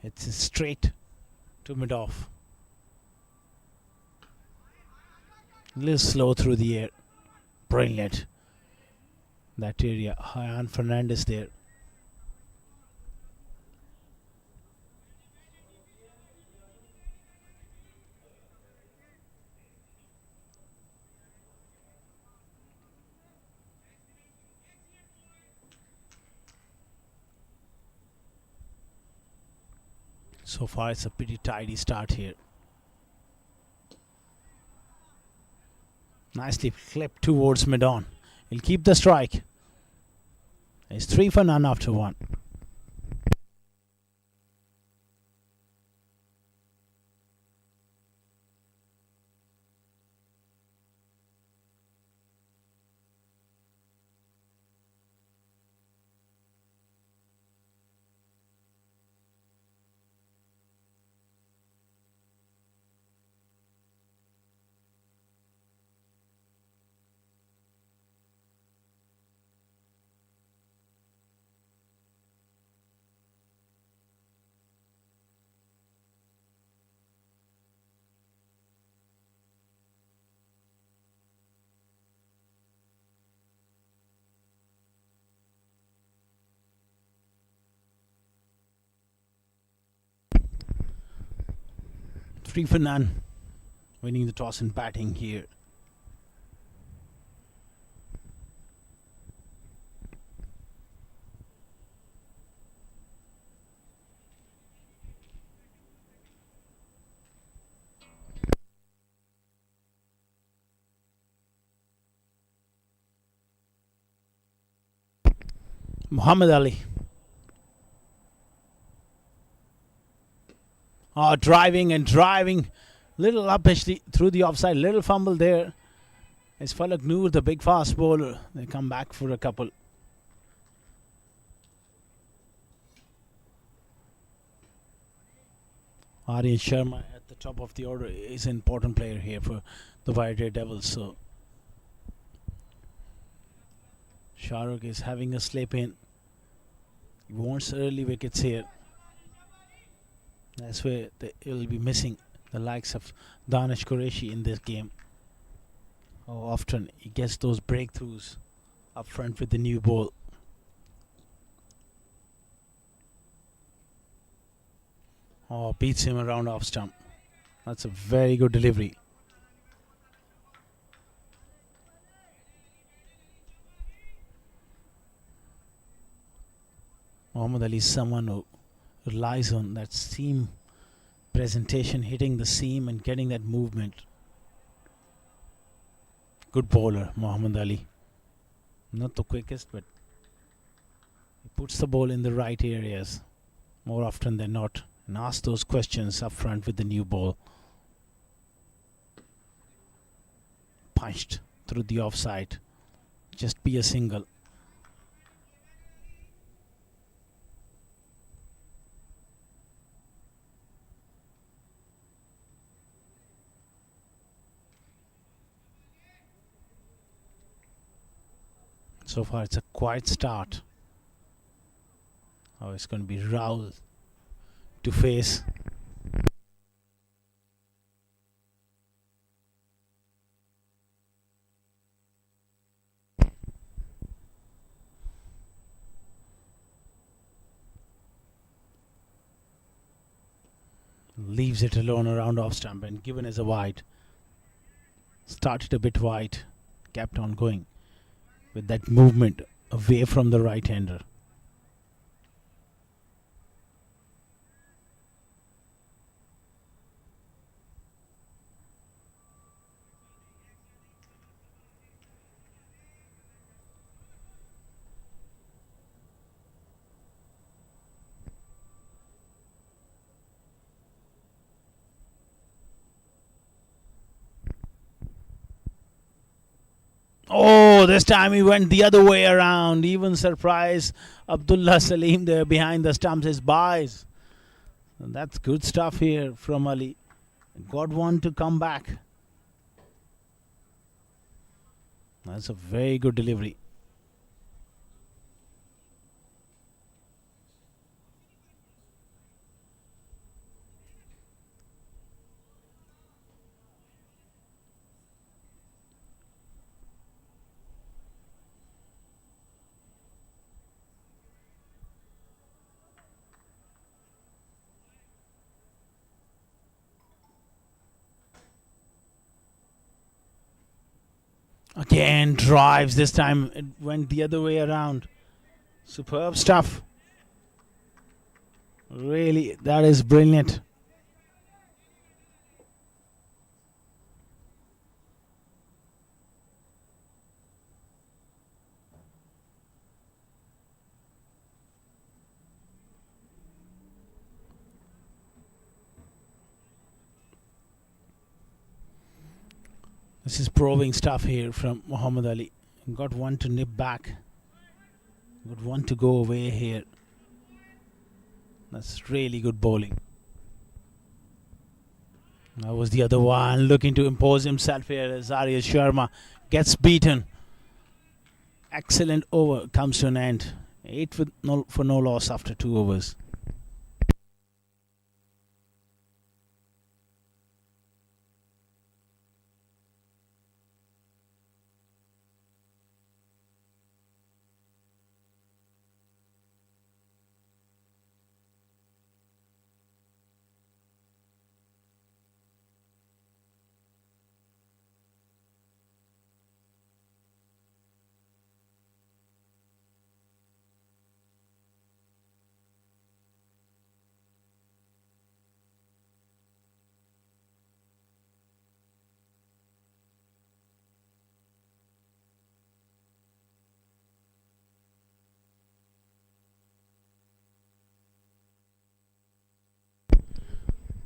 It's straight to mid-off. A little slow through the air. Brilliant. That area. Hayan Fernandez there. So far, it's a pretty tidy start here. Nicely flipped towards mid-on. He'll keep the strike. It's 3 for none after 1. Three for none. Winning the toss and batting here. Muhammad Ali. Driving and driving. Little uppish through the offside. Little fumble there. It's Falak Noor, the big fast bowler. They come back for a couple. Aryan Sharma at the top of the order is an important player here for the White Devils. So Shahrukh is having a slip in. He wants early wickets here. That's where they will be missing the likes of Danish Qureshi in this game. Oh, often he gets those breakthroughs up front with the new ball. Oh, beats him around off stump. That's a very good delivery. Muhammad Ali is someone who relies on that seam presentation, hitting the seam and getting that movement. Good bowler, Muhammad Ali. Not the quickest, but he puts the ball in the right areas more often than not and asks those questions up front with the new ball. Punched through the offside. Just be a single. So far it's a quiet start. Oh, it's going to be Rahul to face. Leaves it alone around off stump and given as a wide. Started a bit wide, kept on going with that movement away from the right-hander. Oh, this time he went the other way around. Even surprised Abdullah Salim there behind the stumps is buys. And that's good stuff here from Ali. Got one to come back. That's a very good delivery. Again, drives. This time it went the other way around. Superb stuff. Really, that is brilliant. This is probing stuff here from Muhammad Ali. Got one to nip back. Got one to go away here. That's really good bowling. That was the other one looking to impose himself here as Arya Sharma gets beaten. Excellent over comes to an end. 8 for no loss after 2 overs.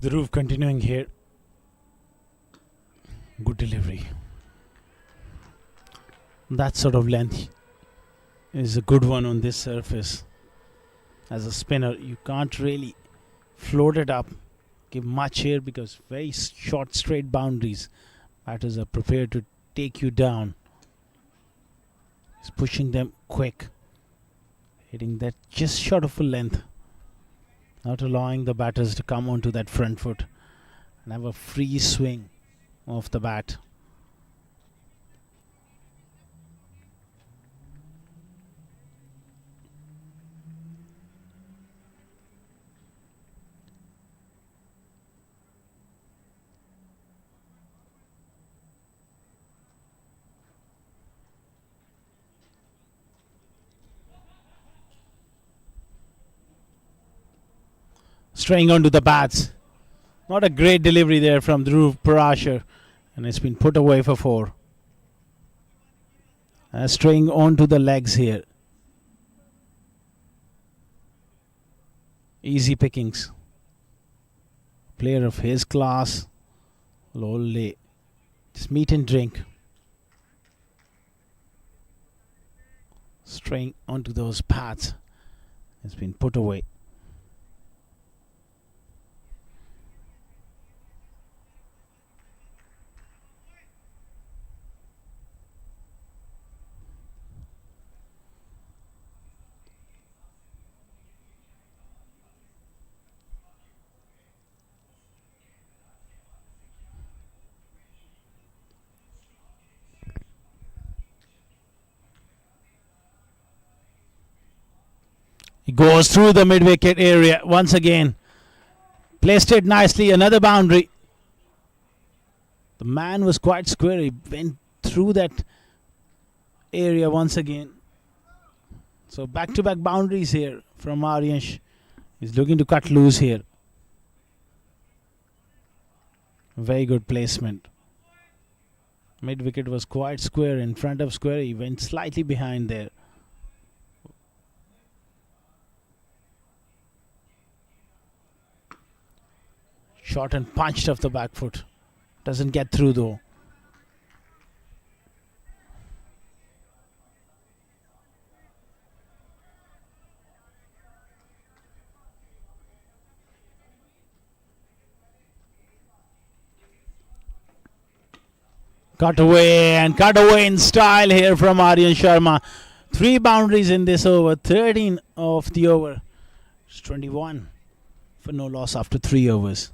The roof continuing here. Good delivery. That sort of length is a good one on this surface. As a spinner, you can't really float it up, give much here because very short straight boundaries. Batters are prepared to take you down. He's pushing them quick, hitting that just short of a length. Not allowing the batters to come onto that front foot and have a free swing off the bat. Straying onto the bats. Not a great delivery there from Dhruv Parashar, and it's been put away for 4. Straying onto the legs here. Easy pickings. Player of his class will only just meet and drink. Straying onto those pads. It's been put away. He goes through the mid-wicket area once again. Placed it nicely, another boundary. The man was quite square. He went through that area once again. So back-to-back boundaries here from Aryansh. He's looking to cut loose here. Very good placement. Mid-wicket was quite square in front of square. He went slightly behind there. Shot and punched off the back foot. Doesn't get through though. Cut away in style here from Aryan Sharma. 3 boundaries in this over. 13 of the over. It's 21 for no loss after 3 overs.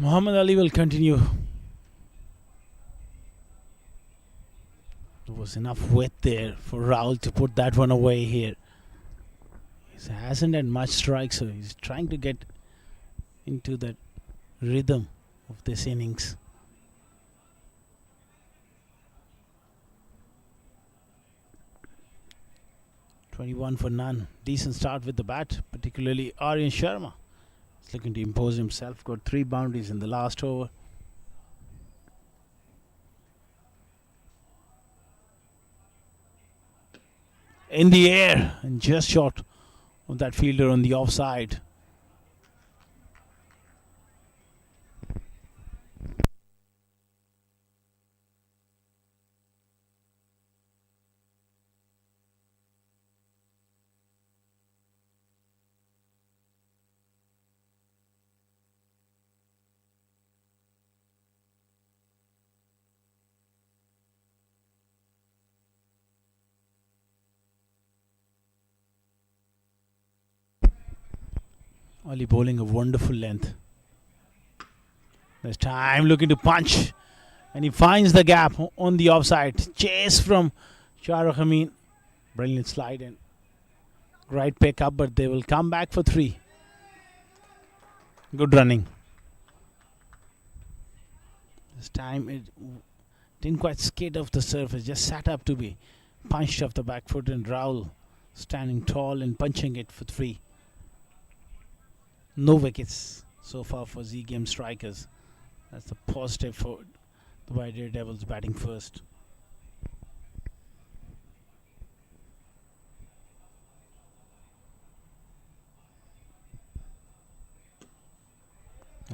Muhammad Ali will continue. There was enough width there for Rahul to put that one away here. He hasn't had much strike, so he's trying to get into that rhythm of this innings. "21 for none." Decent start with the bat, particularly Aryan Sharma. He's looking to impose himself. Got 3 boundaries in the last over. In the air and just short of that fielder on the offside. Ali bowling a wonderful length. There's time, looking to punch, and he finds the gap on the offside. Chase from Shahrukh Amin. Brilliant slide and right pick up, but they will come back for 3. Good running. This time it didn't quite skid off the surface, just sat up to be punched off the back foot, and Rahul standing tall and punching it for 3. No wickets so far for Z Game strikers. That's the positive for the White Devils batting first.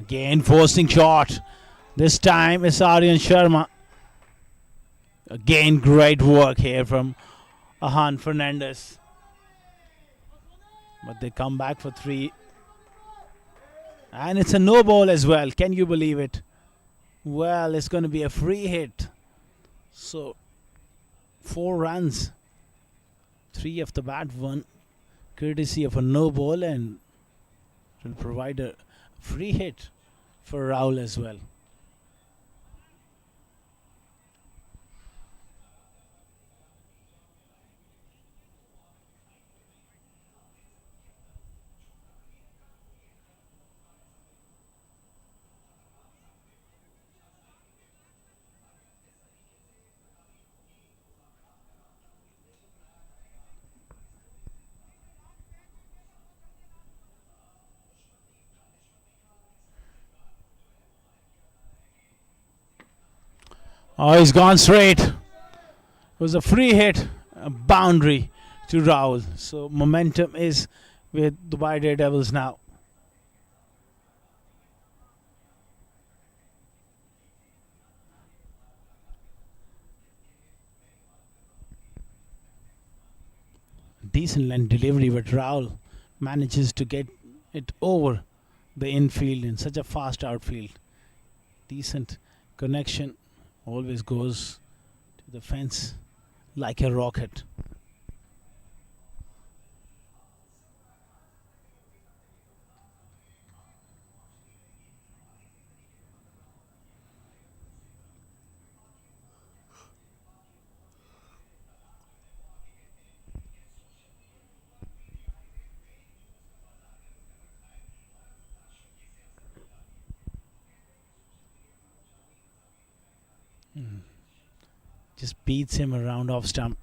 Again, forcing shot. This time it's Aryan Sharma. Again, great work here from Ahan Fernandez. But they come back for 3. And it's a no ball as well. Can you believe it? Well, it's going to be a free hit. So, 4 runs. 3 off the bat, 1 courtesy of a no ball, and it will provide a free hit for Rahul as well. Oh, he's gone straight. It was a free hit, a boundary to Rahul. So momentum is with Dubai Daredevils now. Decent length delivery, but Rahul manages to get it over the infield in such a fast outfield. Decent connection. Always goes to the fence like a rocket. Just beats him around off stump.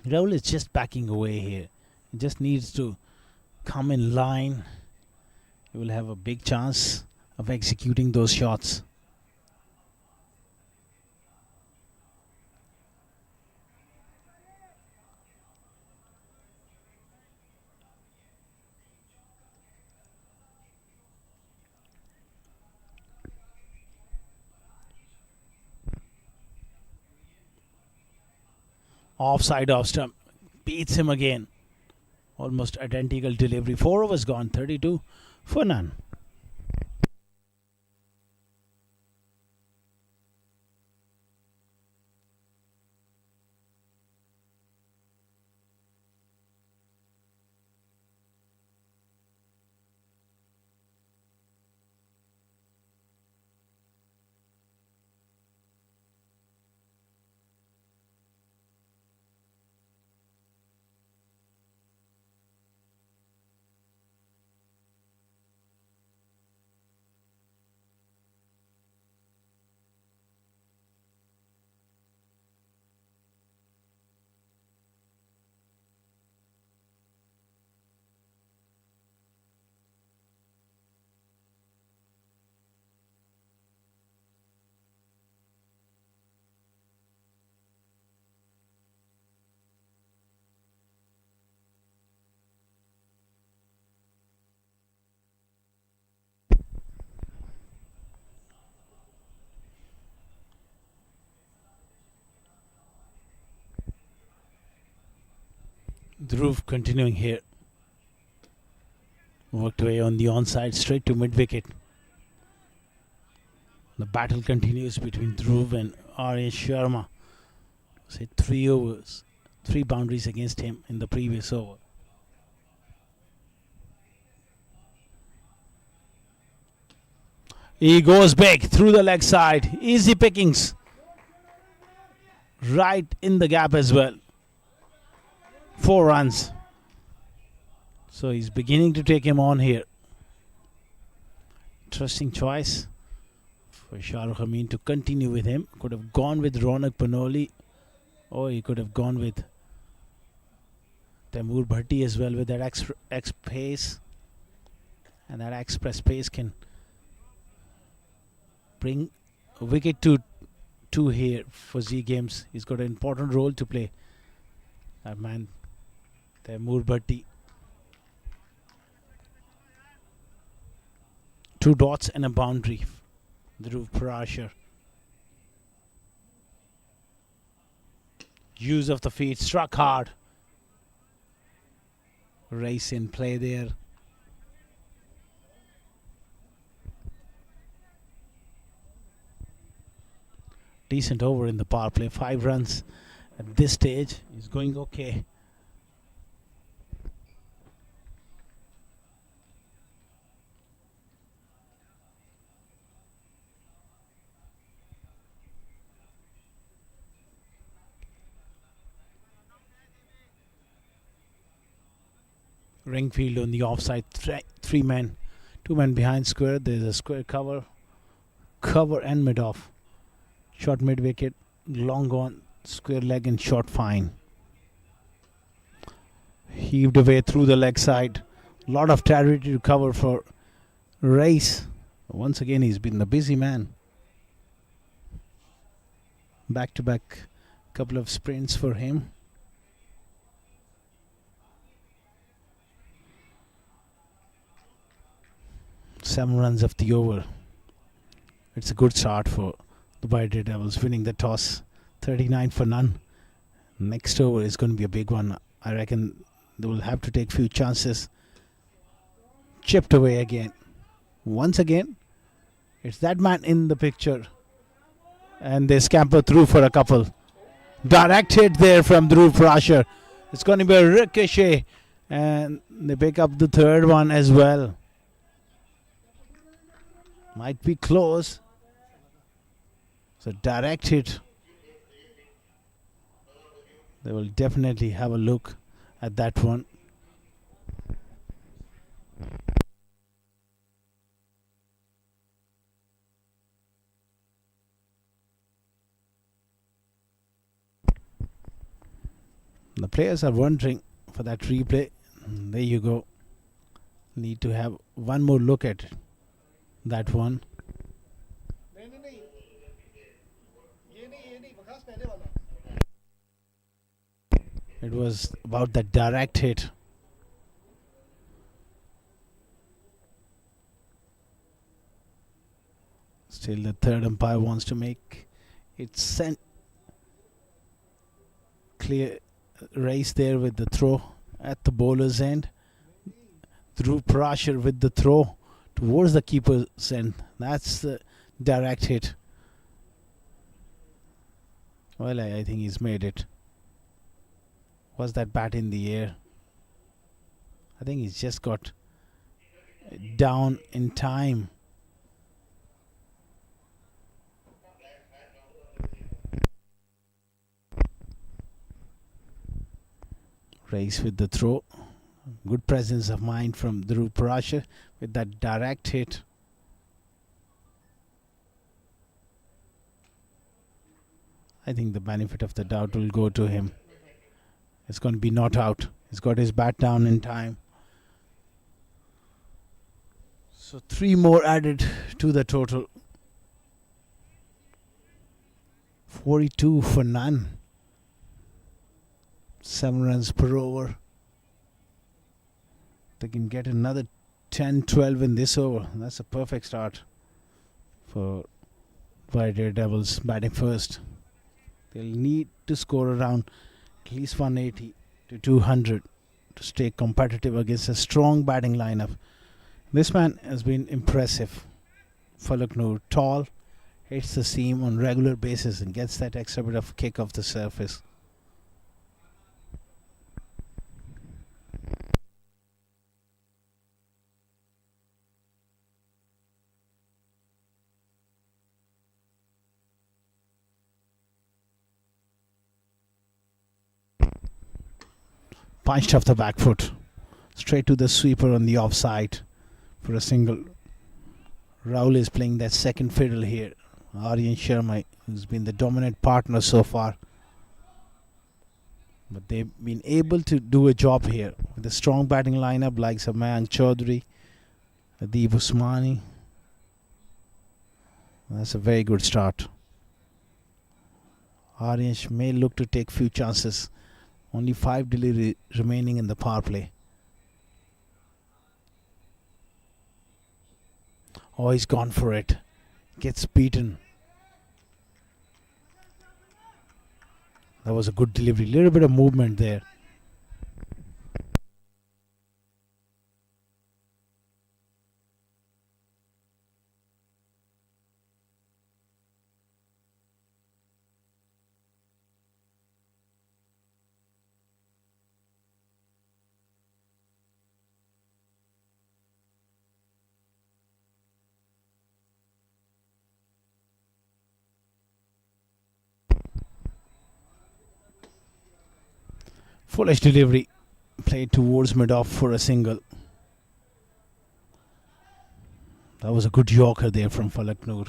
Rahul is just backing away here. He just needs to come in line. He will have a big chance of executing those shots. Offside off stump. Beats him again. Almost identical delivery. 4 overs gone. 32 for none. Dhruv continuing here. Worked away on the onside straight to mid wicket. The battle continues between Dhruv and Aryan Sharma. Say 3 overs, 3 boundaries against him in the previous over. He goes big through the leg side. Easy pickings. Right in the gap as well. 4 runs. So he's beginning to take him on here. Interesting choice for Shahrukh Amin to continue with him. Could have gone with Ronak Panoli, or he could have gone with Taimur Bhatti as well with that X pace. And that express pace can bring a wicket to 2 here for Z Games. He's got an important role to play. That man, Taimur Bhatti. 2 dots and a boundary. Dhruv Parashar. Use of the feet, struck hard. Race in play there. Decent over in the power play. 5 runs at this stage is going okay. Ringfield on the offside. 3 men. 2 men behind square. There's a square cover and mid off. Short mid wicket. Long on. Square leg and short fine. Heaved away through the leg side. Lot of territory to cover for Race. Once again, he's been the busy man. Back to back couple of sprints for him. Seven runs of the over. It's a good start for the Dubai Devils, winning the toss 39 for none. Next over is going to be a big one. I reckon they will have to take few chances. Chipped away again. Once again, it's that man in the picture. And they scamper through for a couple. Direct hit there from Dhruv Parashar. It's going to be a ricochet. And they pick up the third one as well. Might be close. So direct hit. They will definitely have a look at that one. The players are wondering for that replay. There you go. Need to have one more look at that one. It was about that direct hit. Still the third umpire wants to make it sent clear race there with the throw at the bowler's end. Dhruv Parashar with the throw towards the keeper's end. That's the direct hit. Well, I think he's made it. Was that bat in the air? I think he's just got down in time. Race with the throw. Good presence of mind from Dhruv Parashar with that direct hit. I think the benefit of the doubt will go to him. It's going to be not out. He's got his bat down in time. So 3 more added to the total. 42 for none. 7 runs per over. They can get another 10-12 in this over. That's a perfect start for White Devils batting first. They'll need to score around at least 180 to 200 to stay competitive against a strong batting lineup. This man has been impressive. Falak Noor, tall, hits the seam on regular basis and gets that extra bit of kick off the surface. Punched off the back foot. Straight to the sweeper on the offside for a single. Rahul is playing that second fiddle here. Aryan Sharma, who's been the dominant partner so far. But they've been able to do a job here with a strong batting lineup like Mayank Chaudhary, Adib Usmani. That's a very good start. Aryan may look to take few chances. Only 5 delivery remaining in the power play. Oh, he's gone for it. Gets beaten. That was a good delivery. Little bit of movement there. Full edge delivery. Played towards mid-off for a single. That was a good Yorker there from Falak Noor.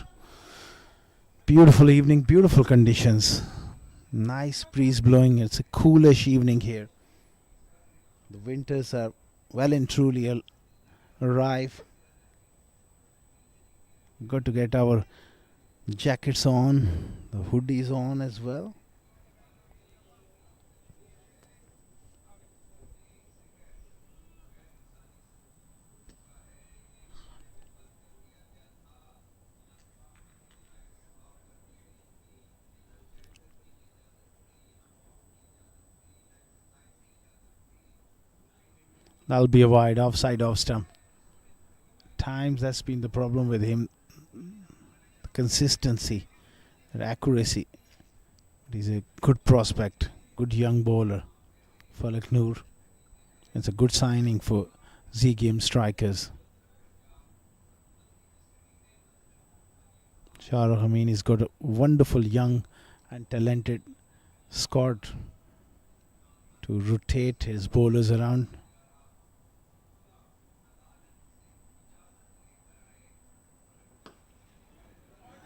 Beautiful evening, beautiful conditions. Nice breeze blowing. It's a coolish evening here. The winters are well and truly arrive. Got to get our jackets on, the hoodies on as well. That'll be a wide offside off stump. Times that's been the problem with him. The consistency, the accuracy. He's a good prospect, good young bowler. Falak Noor. It's a good signing for Z Game strikers. Shahrukh Amin has got a wonderful young and talented squad to rotate his bowlers around.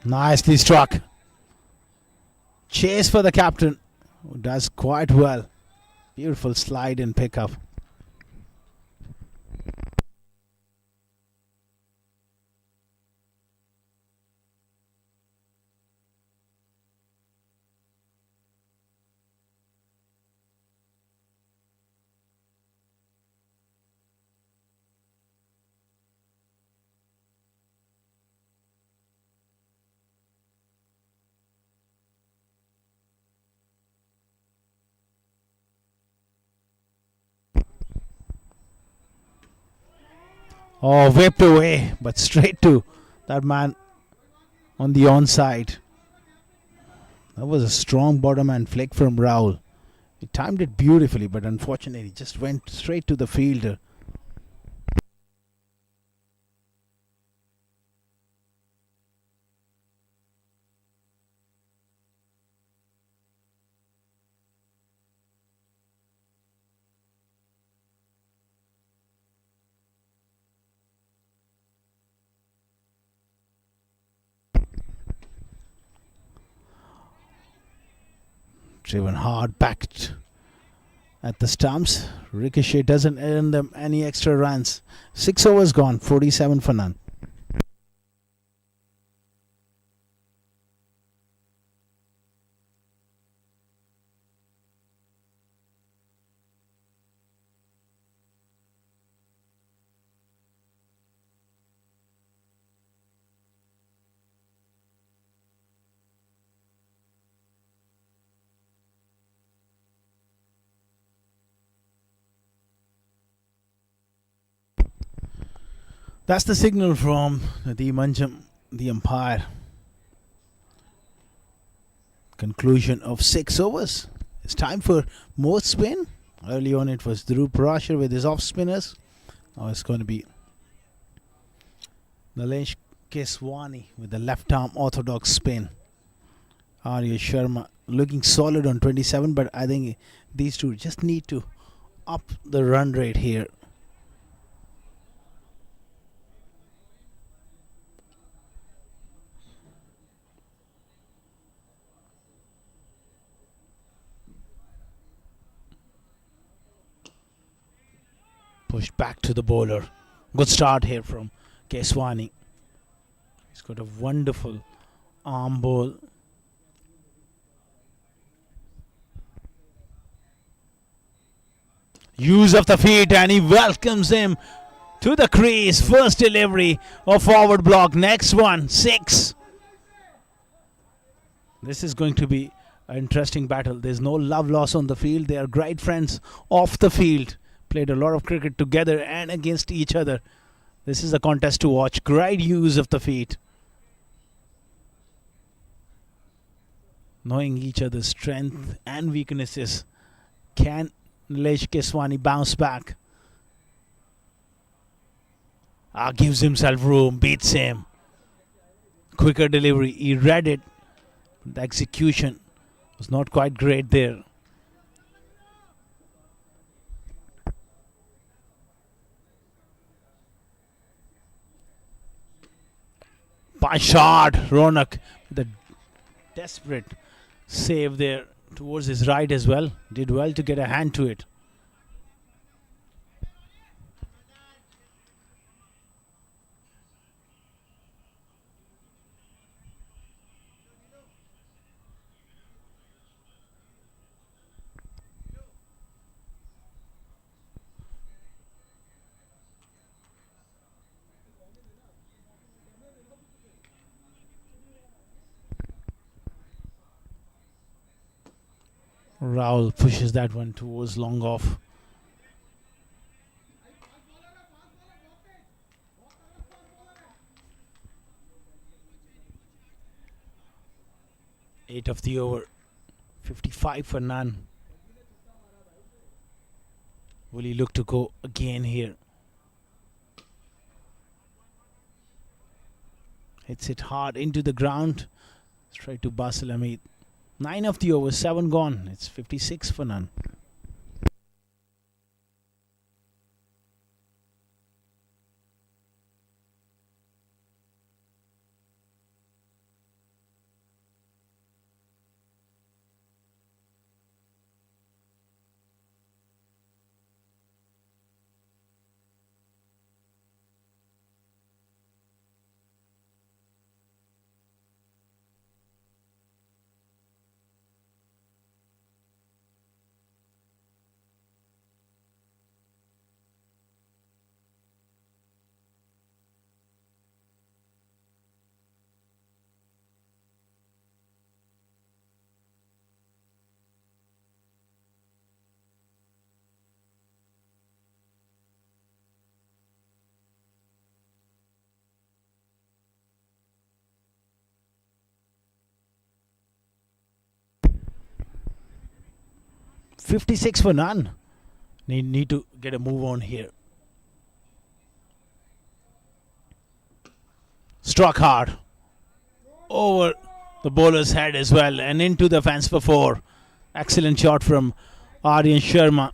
Nicely struck. Chase for the captain, who does quite well. Beautiful slide and pickup. Oh, whipped away, but straight to that man on the onside. That was a strong bottom hand flick from Rahul. He timed it beautifully, but unfortunately just went straight to the fielder. Driven hard back at the stumps. Ricochet doesn't earn them any extra runs. 6 overs gone, 47 for none. That's the signal from the Manjam, the umpire. Conclusion of 6 overs. It's time for more spin. Early on it was Dhruv Parashar with his off spinners. Now it's going to be Nalesh Keswani with the left arm orthodox spin. Arya Sharma looking solid on 27, but I think these two just need to up the run rate here. Pushed back to the bowler. Good start here from Keswani. He's got a wonderful arm ball. Use of the feet, and he welcomes him To the crease. First delivery of forward block. Next one. 6. This is going to be an interesting battle. There's no love loss on the field. They are great friends off the field. Played a lot of cricket together and against each other. This is a contest to watch. Great use of the feet. Knowing each other's strength and weaknesses. Can Nilesh Keswani bounce back? Gives himself room, beats him. Quicker delivery. He read it. The execution was not quite great there. By shot, Ronak with a desperate save there towards his right as well. Did well to get a hand to it. Rahul pushes that one towards long off. Eight of the over. 55 for none. Will he look to go again here? Hits it hard into the ground. Straight to Basil Hamid. 9 of the over, 7 gone. It's 56 for none. $56 for none. Need to get a move on here. Struck hard. Over the bowler's head as well and into the fence for 4. Excellent shot from Aryan Sharma.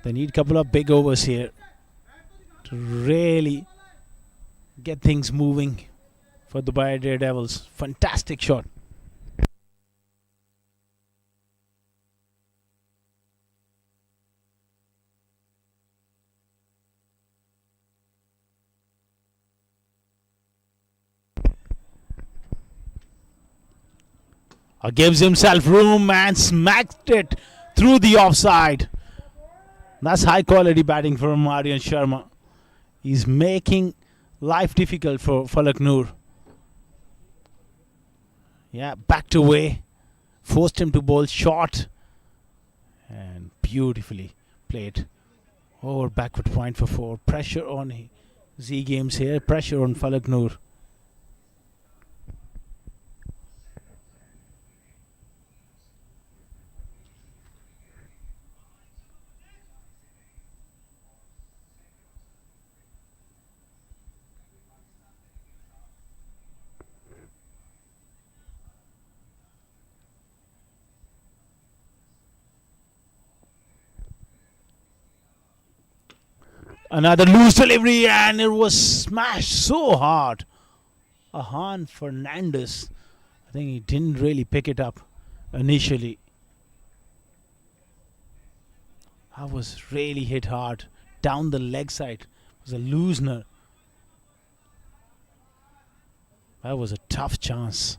They need a couple of big overs here to really get things moving for the Dubai Daredevils. Fantastic shot. Gives himself room and smacked it through the offside. That's high quality batting from Aryan Sharma. He's making life difficult for Falak Noor. Yeah, backed away. Forced him to bowl short. And beautifully played. Over backward point for 4. Pressure on Z Games here. Pressure on Falak Noor. Another loose delivery and it was smashed so hard. Ahan Fernandez, I think he didn't really pick it up initially. I was really hit hard down the leg side. It was a loosener. That was a tough chance.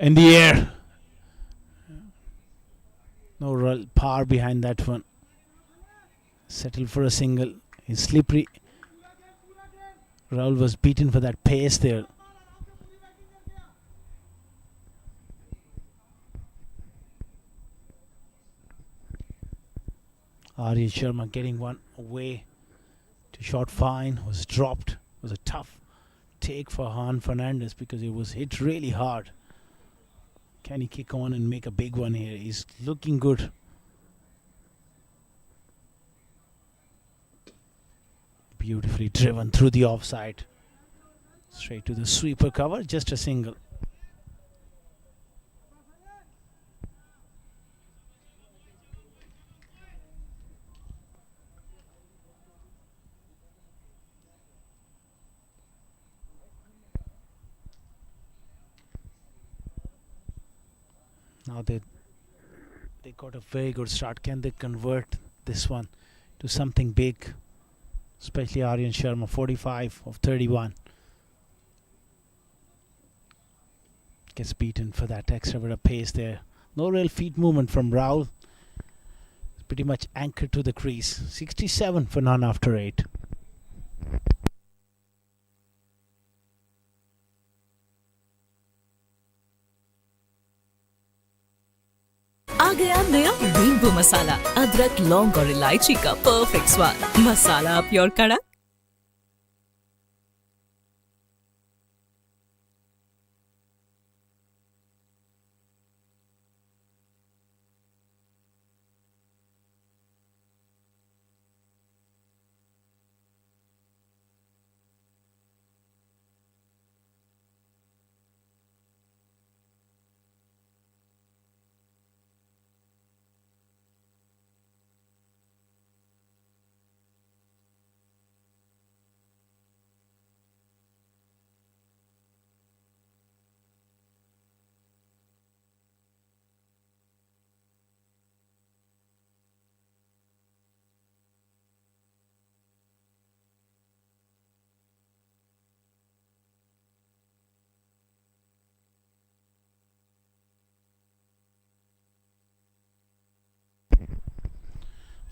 In the air. No real power behind that one. Settle for a single. He's slippery. Rahul was beaten for that pace there. Aryan Sharma getting one away to short fine. Was dropped. It was a tough take for Han Fernandez because it was hit really hard. Can he kick on and make a big one here? He's looking good. Beautifully driven through the offside. Straight to the sweeper cover. Just a single. Now they got a very good start. Can they convert this one to something big? Especially Aryan Sharma, 45 of 31. Gets beaten for that extra bit of pace there. No real feet movement from Rahul. Pretty much anchored to the crease. 67 for none after 8. आ गया नया नींबू मसाला, अदरक, लौंग और इलायची का perfect स्वाद। मसाला up your कड़क।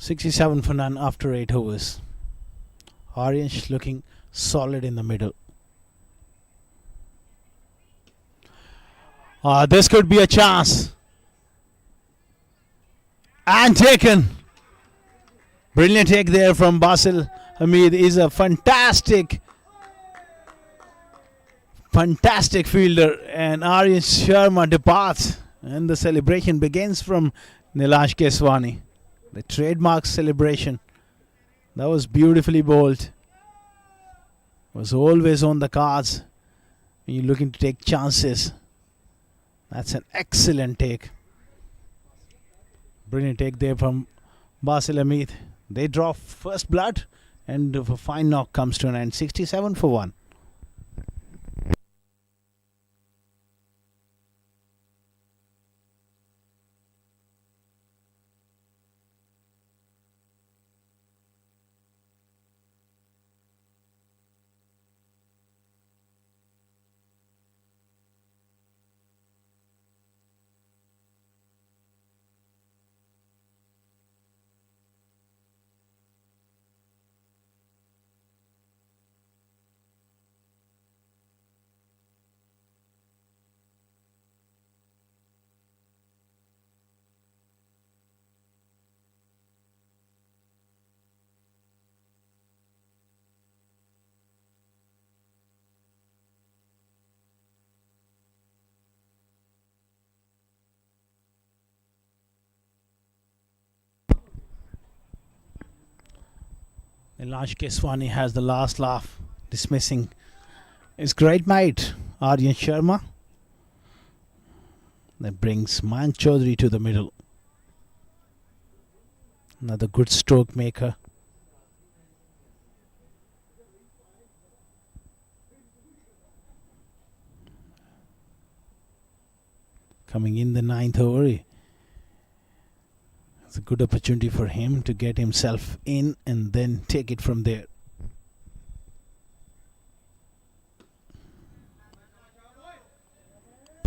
$67 for none after 8 overs. Aryansh looking solid in the middle. This could be a chance. And taken. Brilliant take there from Basil Hamid. Is a fantastic fielder. And Aryan Sharma departs. And the celebration begins from Nilash Keswani. The trademark celebration. That was beautifully bowled. Was always on the cards when you're looking to take chances. That's an excellent take. Brilliant take there from Basil Hamid. They draw first blood and a fine knock comes to an end. 67 for 1. Nilash Keswani has the last laugh, dismissing his great mate Aryan Sharma. That brings Mayank Chaudhary to the middle. Another good stroke maker. Coming in the 9th over. It's a good opportunity for him to get himself in and then take it from there.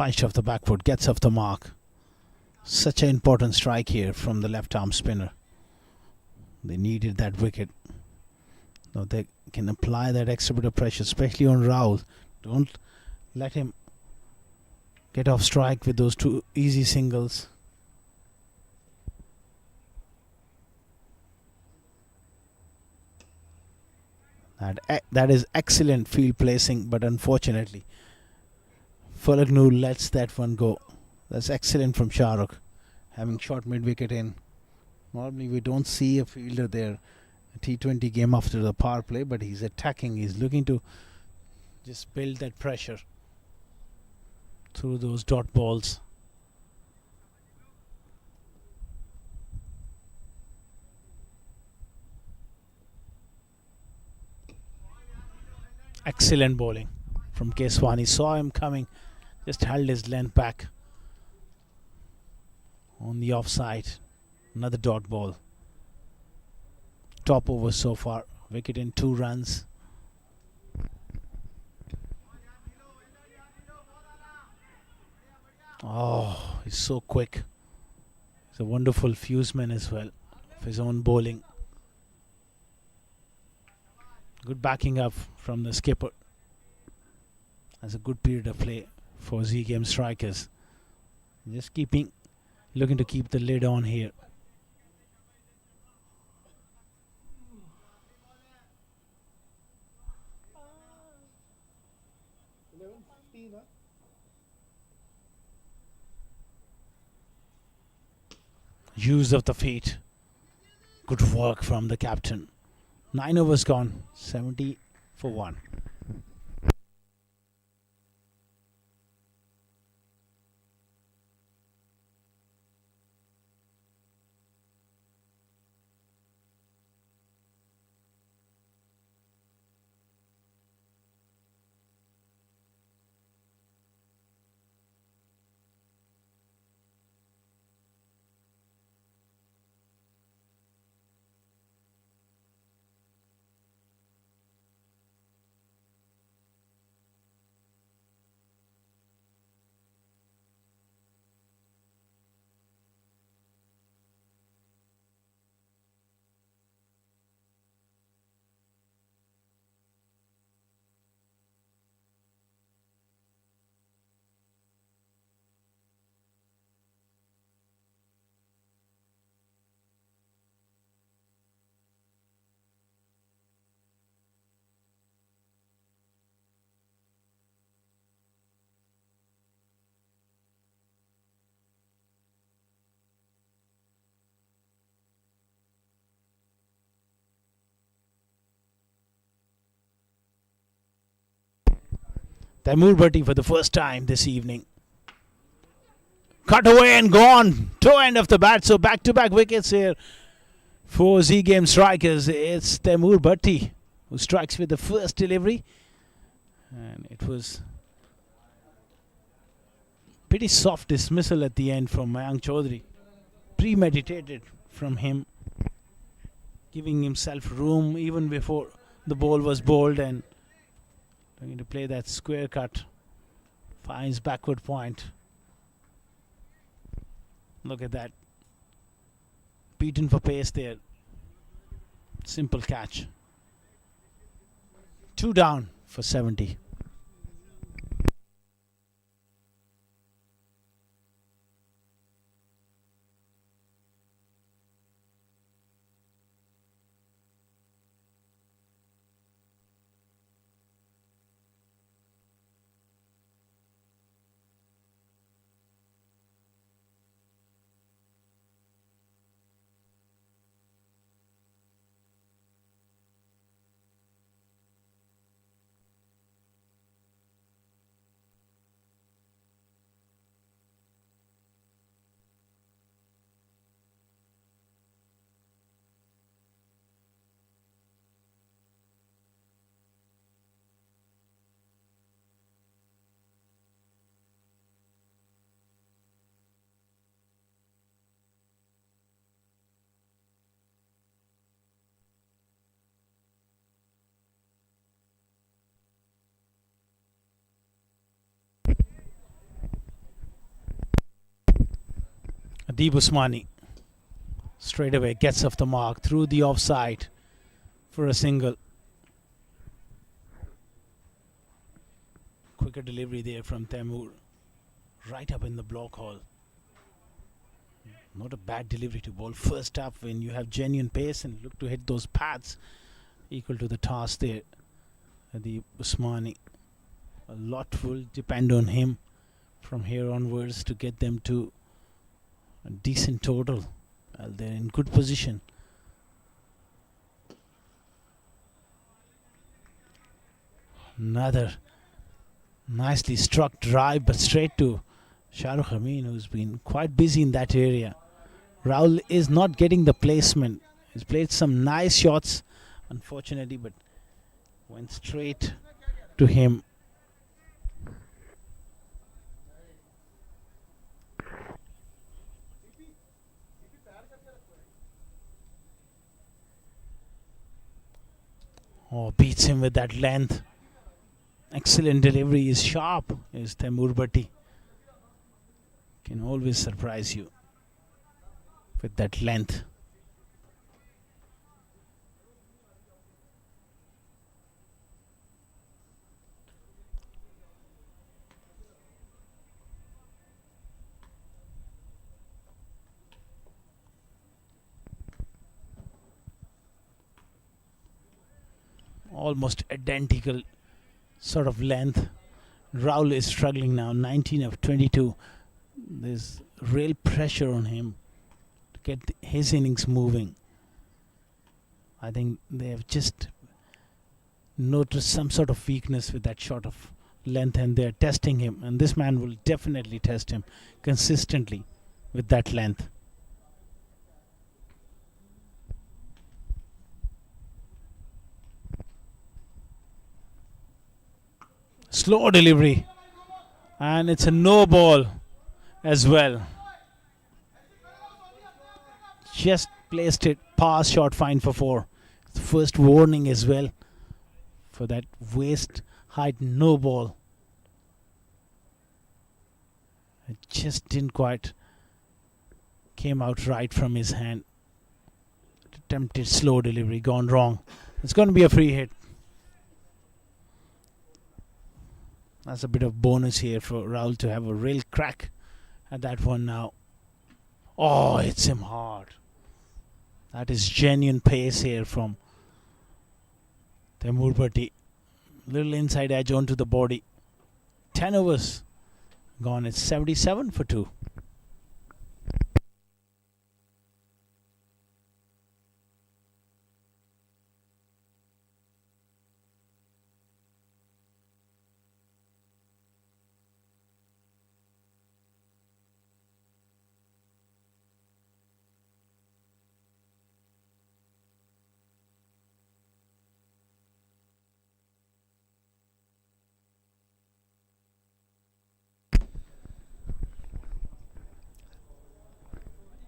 Punched off the back foot, gets off the mark. Such an important strike here from the left arm spinner. They needed that wicket. Now they can apply that extra bit of pressure, especially on Rahul. Don't let him get off strike with those two easy singles. That is excellent field placing, but unfortunately Falaknur lets that one go. That's excellent from Shahrukh, having shot mid-wicket in. Normally we don't see a fielder there, a T20 game after the power play, but he's attacking. He's looking to just build that pressure through those dot balls. Excellent bowling from Keswani. Saw him coming, just held his length back on the offside. Another dot ball. Top over so far. Wicket in 2 runs. Oh, he's so quick. He's a wonderful fuseman as well of his own bowling. Good backing up from the skipper. That's a good period of play for Z Game strikers. Just looking to keep the lid on here. Use of the feet. Good work from the captain. 9 overs gone. 70 for 1. Taimur Bhatti for the first time this evening. Cut away and gone. Toe end of the bat. So back-to-back wickets here for Z Game strikers. It's Taimur Bhatti who strikes with the first delivery. And it was pretty soft dismissal at the end from Mayank Chaudhary. Premeditated from him. Giving himself room even before the ball was bowled and going to play that square cut. Finds backward point. Look at that. Beaten for pace there. Simple catch. 2 down for 70. Adib Usmani straight away gets off the mark through the offside for a single. Quicker delivery there from Temur, right up in the block hole. Not a bad delivery to bowl first up when you have genuine pace and look to hit those pads. Equal to the task there. The Usmani. A lot will depend on him from here onwards to get them to a decent total. Well, they're in good position. Another nicely struck drive, but straight to Shahrukh Amin, who's been quite busy in that area. Rahul is not getting the placement. He's played some nice shots, unfortunately, but went straight to him. Oh, beats him with that length. Excellent delivery. Is sharp. Is Temur Bhatti. Can always surprise you with that length. Almost identical sort of length. Rahul is struggling now, 19 of 22. There's real pressure on him to get his innings moving. I think they have just noticed some sort of weakness with that shot of length and they're testing him. And this man will definitely test him consistently with that length. Slow delivery, and it's a no ball as well. Just placed it, pass shot, fine for 4. It's the first warning as well for that waist height no ball. It just didn't quite came out right from his hand. Attempted slow delivery, gone wrong. It's going to be a free hit. That's a bit of bonus here for Rahul to have a real crack at that one now. Oh, hits him hard. That is genuine pace here from Temur Bhatti. Little inside edge onto the body. 10 overs gone. It's 77 for 2.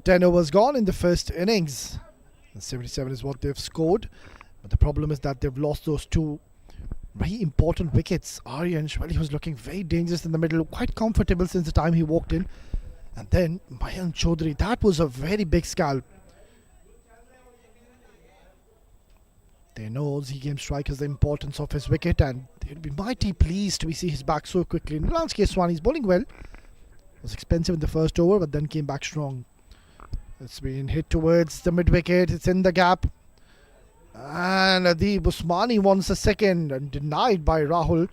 Ten overs gone in the first innings. And 77 is what they've scored. But the problem is that they've lost those 2 very important wickets. Aryan, well, he was looking very dangerous in the middle, quite comfortable since the time he walked in. And then Mayank Chaudhary, that was a very big scalp. They know Z Game strikers the importance of his wicket, and they'd be mighty pleased to see his back so quickly. Nilans Keswani is bowling well. Was expensive in the first over, but then came back strong. It's been hit towards the mid wicket. It's in the gap. And Adib Usmani wants a second and denied by Rahul.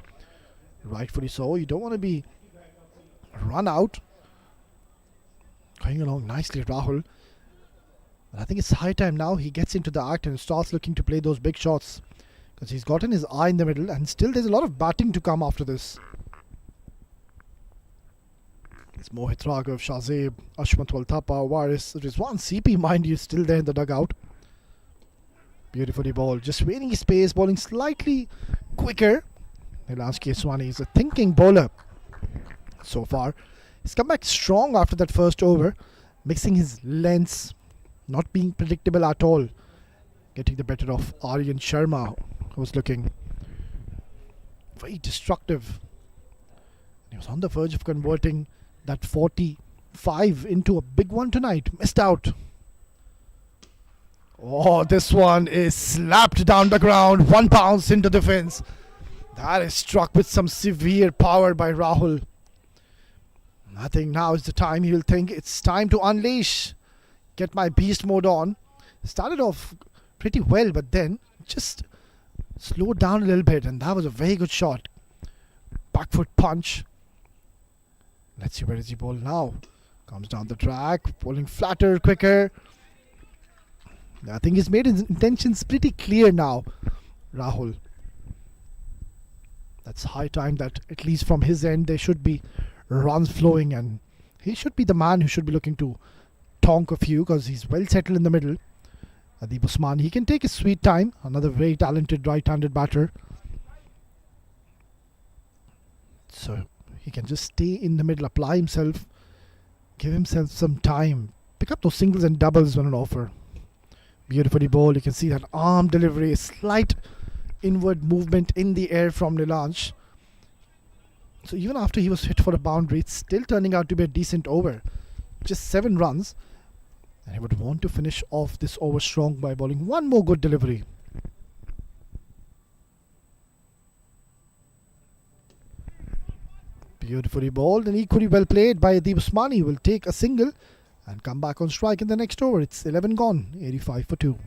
Rightfully so. You don't want to be run out. Going along nicely, Rahul. But I think it's high time now he gets into the act and starts looking to play those big shots. Because he's gotten his eye in the middle and still there's a lot of batting to come after this. It's Mohit Raghav, Shazib, Ashwant Walthapa, Waris, Rizwan CP, mind you, still there in the dugout. Beautifully bowled, just waiting his pace, bowling slightly quicker. Nilans Keswani is a thinking bowler so far. He's come back strong after that first over, mixing his lengths, not being predictable at all. Getting the better of Aryan Sharma, who was looking very destructive. He was on the verge of converting that 40 5 into a big one tonight. Missed out. Oh, this one is slapped down the ground. 1 bounce into the fence. That is struck with some severe power by Rahul. I think now is the time he will think it's time to unleash. Get my beast mode on. Started off pretty well, but then just slowed down a little bit, and that was a very good shot. Back foot punch. Let's see where is he ball now. Comes down the track, bowling flatter, quicker. I think he's made his intentions pretty clear now, Rahul. That's high time that at least from his end there should be runs flowing, and he should be the man who should be looking to tonk a few because he's well settled in the middle. Adib Usman, he can take his sweet time. Another very talented right-handed batter. So he can just stay in the middle, apply himself, give himself some time. Pick up those singles and doubles when on offer. Beautifully bowled. You can see that arm delivery, a slight inward movement in the air from Nilansh. So even after he was hit for a boundary, it's still turning out to be a decent over. Just 7 runs. And he would want to finish off this over strong by bowling one more good delivery. Beautifully bowled and equally well played by Adib Usmani. He will take a single and come back on strike in the next over. It's 11 gone, 85 for 2.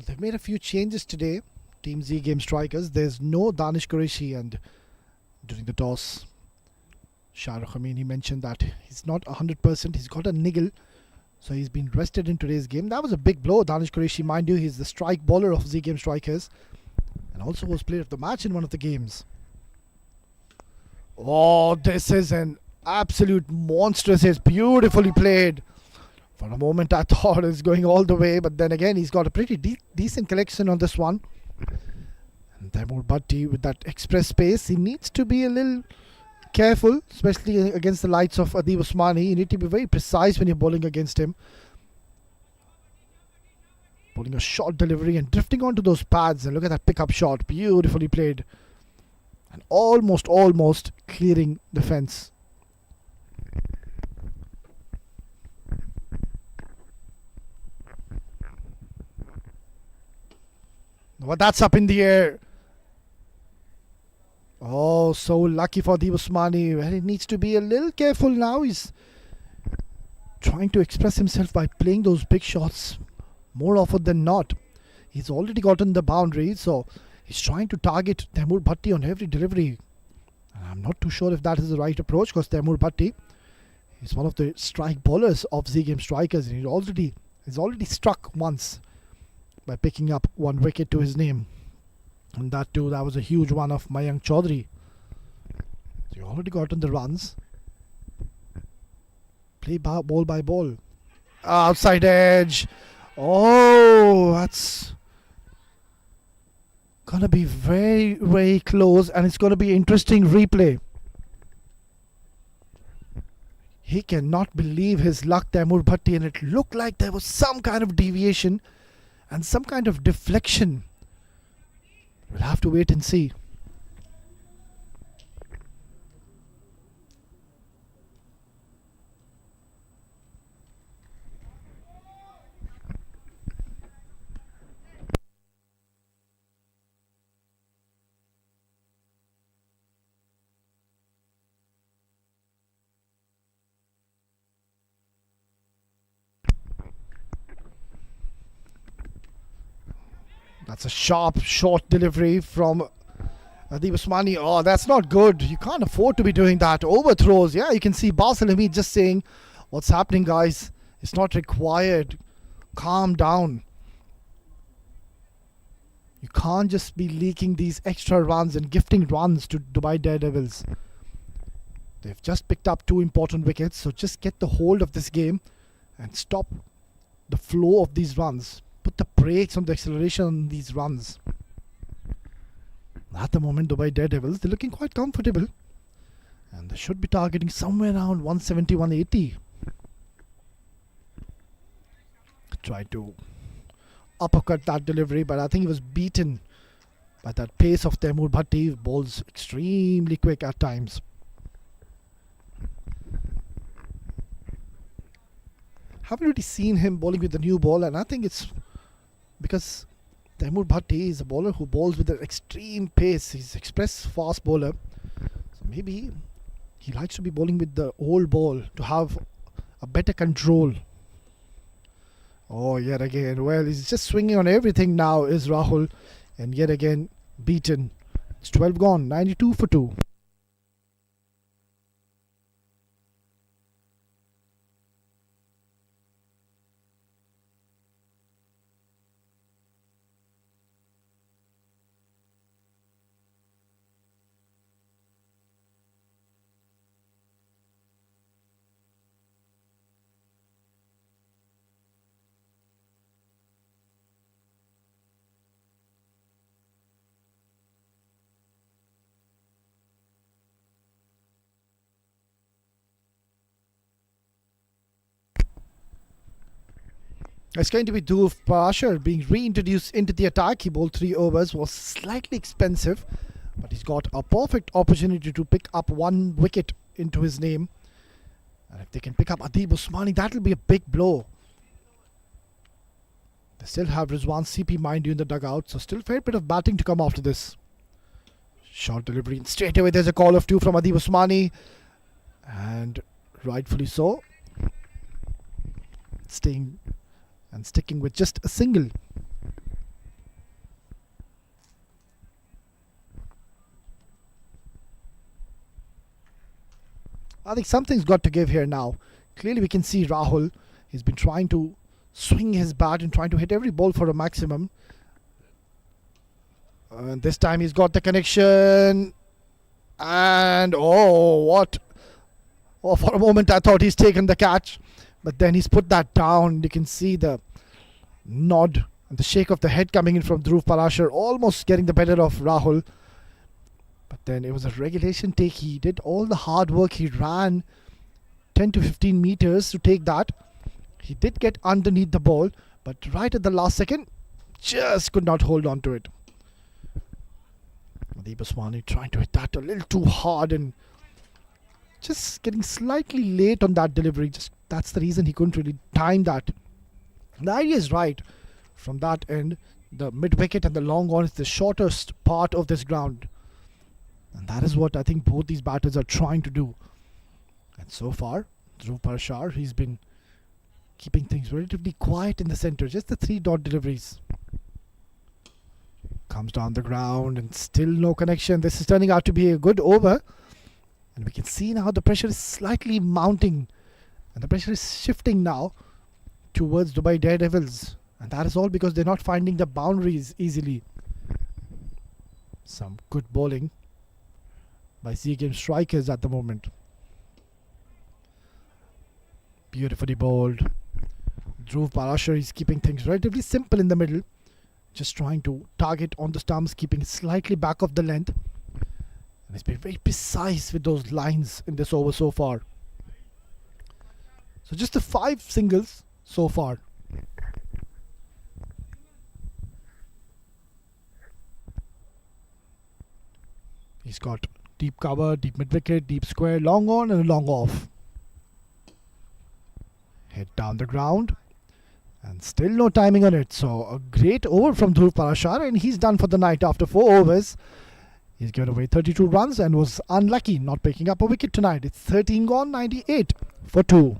They've made a few changes today. Team Z Game strikers. There's no Danish Qureshi, and during the toss, Shahrukh Amin, he mentioned that he's not 100%. He's got a niggle, so he's been rested in today's game. That was a big blow. Danish Qureshi, mind you, he's the strike bowler of Z Game strikers, and also was player of the match in one of the games. Oh, this is an absolute monstrous hit. Beautifully played. For a moment I thought it's going all the way, but then again he's got a pretty decent collection on this one. And Taimur Bhatti with that express pace, he needs to be a little careful, especially against the likes of Adib Usmani. You need to be very precise when you're bowling against him. Bowling a short delivery and drifting onto those pads, and look at that pickup shot, beautifully played. And almost clearing the fence. But that's up in the air. Oh, so lucky for Adib Usmani. Well, he needs to be a little careful now. He's trying to express himself by playing those big shots more often than not. He's already gotten the boundary, so he's trying to target Taimur Bhatti on every delivery. And I'm not too sure if that is the right approach, because Taimur Bhatti is one of the strike bowlers of Z Game strikers, and he's already struck once by picking up 1 wicket to his name, and that was a huge one of Mayank Chaudhary. So you already gotten the runs. Play ball by ball. Outside edge. Oh, that's gonna be very, very close, and it's gonna be interesting replay. He cannot believe his luck, Taimur Bhatti, and it looked like there was some kind of deviation and some kind of deflection. We'll have to wait and see. That's a sharp, short delivery from Adib Usmani. Oh, that's not good. You can't afford to be doing that. Overthrows. Yeah, you can see Basil Hamid just saying, what's happening, guys? It's not required. Calm down. You can't just be leaking these extra runs and gifting runs to Dubai Daredevils. They've just picked up 2 important wickets, so just get the hold of this game and stop the flow of these runs. Put the brakes on the acceleration on these runs. At the moment, Dubai Daredevils, they're looking quite comfortable. And they should be targeting somewhere around 170, 180. Try to uppercut that delivery, but I think he was beaten by that pace of Taimur Bhatti. Bowls extremely quick at times. Haven't really seen him bowling with the new ball, and I think it's because Taimur Bhatti is a bowler who bowls with an extreme pace. He's express fast bowler, so maybe he likes to be bowling with the old ball to have a better control. Oh, yet again, well, he's just swinging on everything now is Rahul, and yet again beaten. It's 12 gone, 92 for 2. It's going to be Dhruv Parashar being reintroduced into the attack. He bowled 3 overs, was slightly expensive, but he's got a perfect opportunity to pick up 1 wicket into his name. And if they can pick up Adib Usmani, that will be a big blow. They still have Rizwan CP, mind you, in the dugout, so still a fair bit of batting to come after this. Short delivery, and straight away there's a call of 2 from Adib Usmani, and rightfully so. Staying and sticking with just a single. I think something's got to give here now. Clearly we can see Rahul. He's been trying to swing his bat and trying to hit every ball for a maximum. And this time he's got the connection. And oh, what? Oh, for a moment I thought he's taken the catch. But then he's put that down. You can see the nod and the shake of the head coming in from Dhruv Parashar, almost getting the better of Rahul. But then it was a regulation take. He did all the hard work. He ran 10 to 15 meters to take that. He did get underneath the ball, but right at the last second, just could not hold on to it. Adib Usmani trying to hit that a little too hard and just getting slightly late on that delivery. Just that's the reason he couldn't really time that. The idea is right. From that end, the mid wicket and the long on is the shortest part of this ground. And that is what I think both these batters are trying to do. And so far, Dhruv Parashar, he's been keeping things relatively quiet in the centre. Just the 3 dot deliveries. Comes down the ground and still no connection. This is turning out to be a good over. And we can see now the pressure is slightly mounting. And the pressure is shifting now towards Dubai Daredevils. And that is all because they're not finding the boundaries easily. Some good bowling by SEA Games strikers at the moment. Beautifully bowled. Dhruv Parashar is keeping things relatively simple in the middle. Just trying to target on the stumps, keeping it slightly back of the length. And he's been very precise with those lines in this over so far. So just the 5 singles so far. He's got deep cover, deep mid wicket, deep square, long on and a long off. Head down the ground. And still no timing on it. So a great over from Dhruv Parashar, and he's done for the night after 4 overs. He's given away 32 runs and was unlucky not picking up a wicket tonight. It's 13 gone, 98 for 2.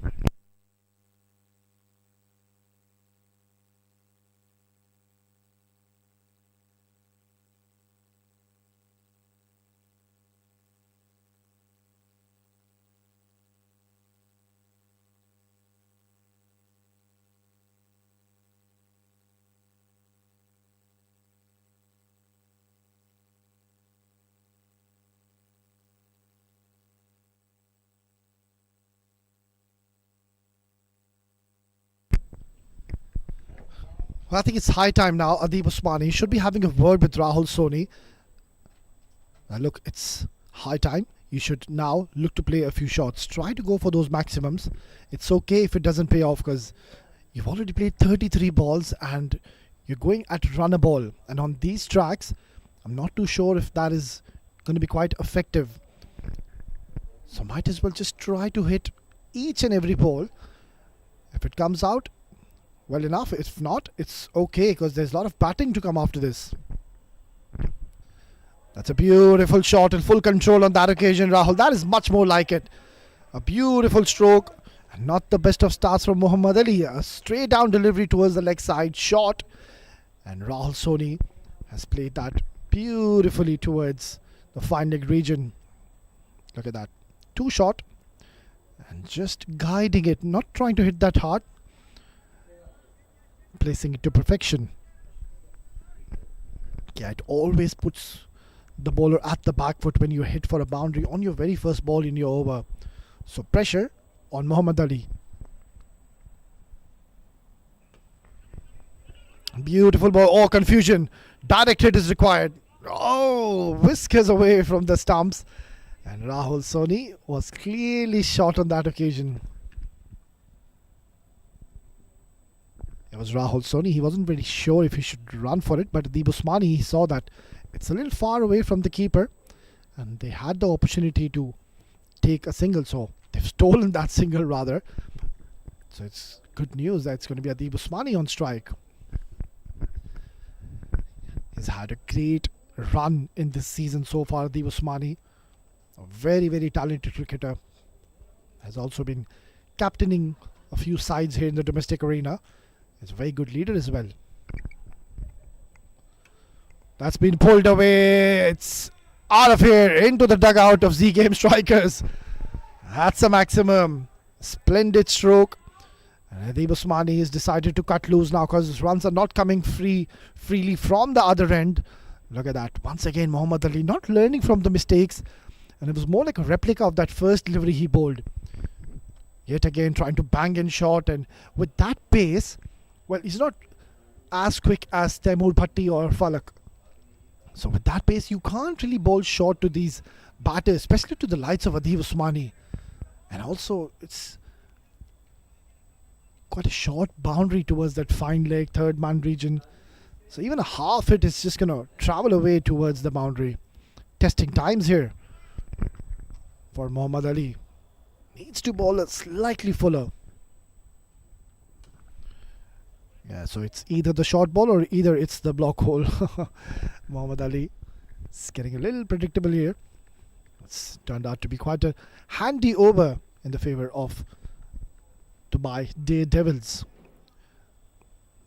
Well, I think it's high time now. Adib Usmani should be having a word with Rahul Soni. Look, it's high time. You should now look to play a few shots. Try to go for those maximums. It's okay if it doesn't pay off because you've already played 33 balls and you're going at run a ball. And on these tracks, I'm not too sure if that is going to be quite effective. So might as well just try to hit each and every ball. If it comes out, well enough. If not, it's okay because there's a lot of batting to come after this. That's a beautiful shot and full control on that occasion, Rahul. That is much more like it. A beautiful stroke and not the best of starts from Muhammad Ali. A straight down delivery towards the leg side shot. And Rahul Soni has played that beautifully towards the fine leg region. Look at that. Two shot and just guiding it, not trying to hit that hard. Placing it to perfection. Yeah, it always puts the bowler at the back foot when you hit for a boundary on your very first ball in your over. So pressure on Muhammad Ali. Beautiful ball. Oh, confusion. Direct hit is required. Oh, whiskers away from the stumps. And Rahul Soni was clearly shot on that occasion. It was Rahul Soni. He wasn't very sure if he should run for it, but Adib Usmani, he saw that it's a little far away from the keeper and they had the opportunity to take a single. So they've stolen that single rather. So it's good news that it's going to be Adib Usmani on strike. He's had a great run in this season so far, Adib Usmani. A very, very talented cricketer. Has also been captaining a few sides here in the domestic arena. He's a very good leader as well. That's been pulled away. It's out of here into the dugout of Z Game Strikers. That's a maximum. Splendid stroke. And Adib Usmani has decided to cut loose now because his runs are not coming freely from the other end. Look at that. Once again, Muhammad Ali not learning from the mistakes. And it was more like a replica of that first delivery he bowled. Yet again trying to bang in shot, and with that pace, well, he's not as quick as Taimur Bhatti or Falak. So with that pace, you can't really bowl short to these batters, especially to the likes of Adib Usmani. And also, it's quite a short boundary towards that fine leg, third man region. So even a half hit is just going to travel away towards the boundary. Testing times here for Muhammad Ali. Needs to bowl it slightly fuller. Yeah, so it's either the short ball or either it's the block hole. Muhammad Ali is getting a little predictable here. It's turned out to be quite a handy over in the favour of Dubai Daredevils.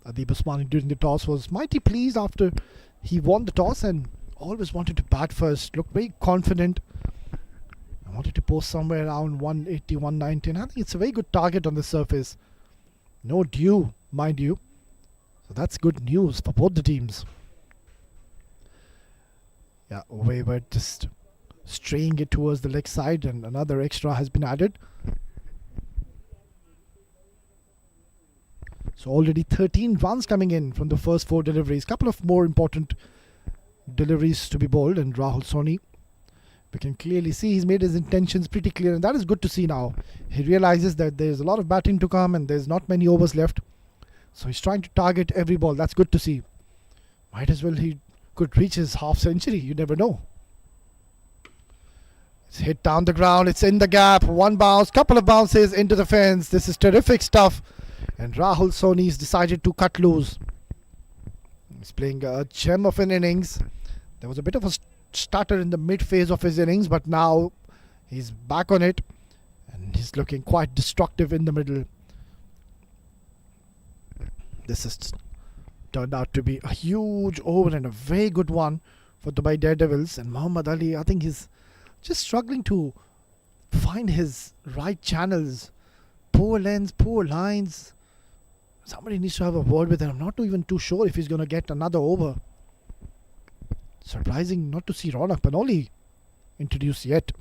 Adib Usmani during the toss was mighty pleased after he won the toss and always wanted to bat first. Looked very confident. I wanted to post somewhere around 180, 190. And I think it's a very good target on the surface. No dew, mind you. So that's good news for both the teams. Yeah, Wayward just straying it towards the leg side, and another extra has been added. So already 13 runs coming in from the first 4 deliveries. Couple of more important deliveries to be bowled, and Rahul Soni, we can clearly see he's made his intentions pretty clear, and that is good to see now. He realizes that there's a lot of batting to come and there's not many overs left. So he's trying to target every ball. That's good to see. Might as well he could reach his half century. You never know. It's hit down the ground. It's in the gap. One bounce, couple of bounces into the fence. This is terrific stuff. And Rahul Soni's decided to cut loose. He's playing a gem of an innings. There was a bit of a stutter in the mid phase of his innings, but now he's back on it and he's looking quite destructive in the middle. This has turned out to be a huge over and a very good one for Dubai Daredevils. And Muhammad Ali, I think he's just struggling to find his right channels. Poor lens, poor lines. Somebody needs to have a word with him. I'm not even too sure if he's going to get another over. Surprising not to see Ronak Panoli introduced yet.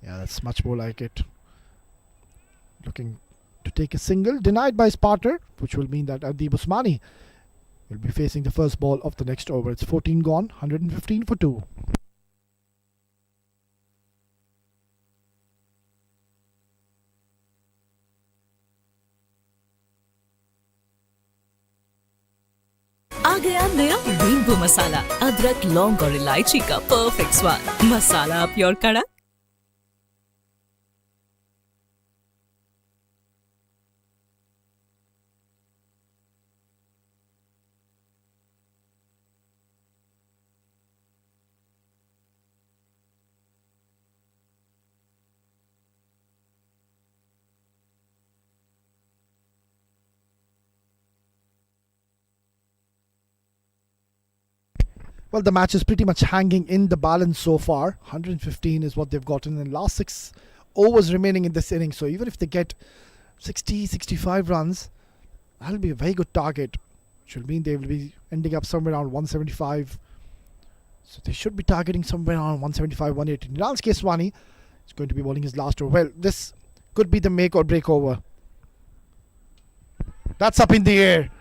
Yeah, that's much more like it. Looking to take a single, denied by his partner, which will mean that Adib Usmani will be facing the first ball of the next over. It's 14 gone, 115 for 2. आ गया नया नींबू मसाला, अदरक, लौंग और इलायची का perfect स्वाद। मसाला आप योर कड़क। Well, the match is pretty much hanging in the balance so far. 115 is what they've gotten in the last 6 overs remaining in this inning. So even if they get 60, 65 runs, that'll be a very good target. Which will mean they will be ending up somewhere around 175. So they should be targeting somewhere around 175, 180. Nirans Keswani is going to be bowling his last over. Well, this could be the make or break over. That's up in the air.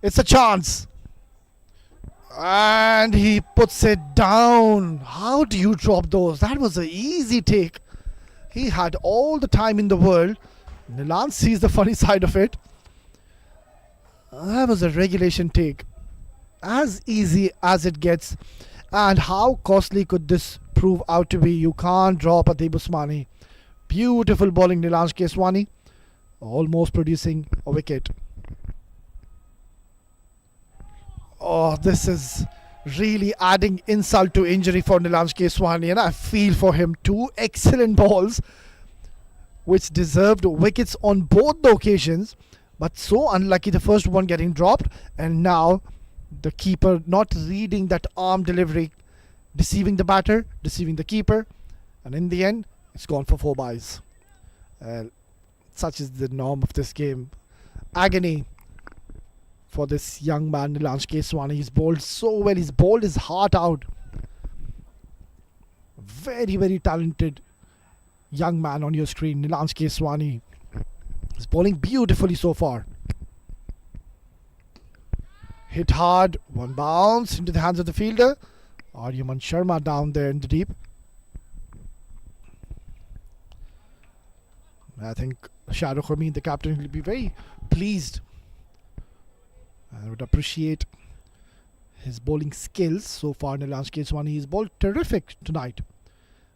It's a chance. And he puts it down. How do you drop those? That was an easy take. He had all the time in the world. Nilan sees the funny side of it. That was a regulation take. As easy as it gets. And how costly could this prove out to be? You can't drop Adib Usmani. Beautiful bowling, Nilan Keswani. Almost producing a wicket. Oh, this is really adding insult to injury for Nilanj Keswani, and I feel for him. 2 excellent balls which deserved wickets on both the occasions, but so unlucky, the first one getting dropped, and now the keeper not reading that arm delivery, deceiving the batter, deceiving the keeper, and in the end it's gone for 4 byes. Such is the norm of this game. Agony for this young man, Nilanj Keswani. He's bowled so well. He's bowled his heart out. Very, very talented young man on your screen, Nilanj Keswani. He's bowling beautifully so far. Hit hard. One bounce into the hands of the fielder. Aryaman Sharma down there in the deep. I think Shahrukh Ramin, the captain, will be very pleased. I would appreciate his bowling skills so far. Nilanj Keswani, he's bowled terrific tonight.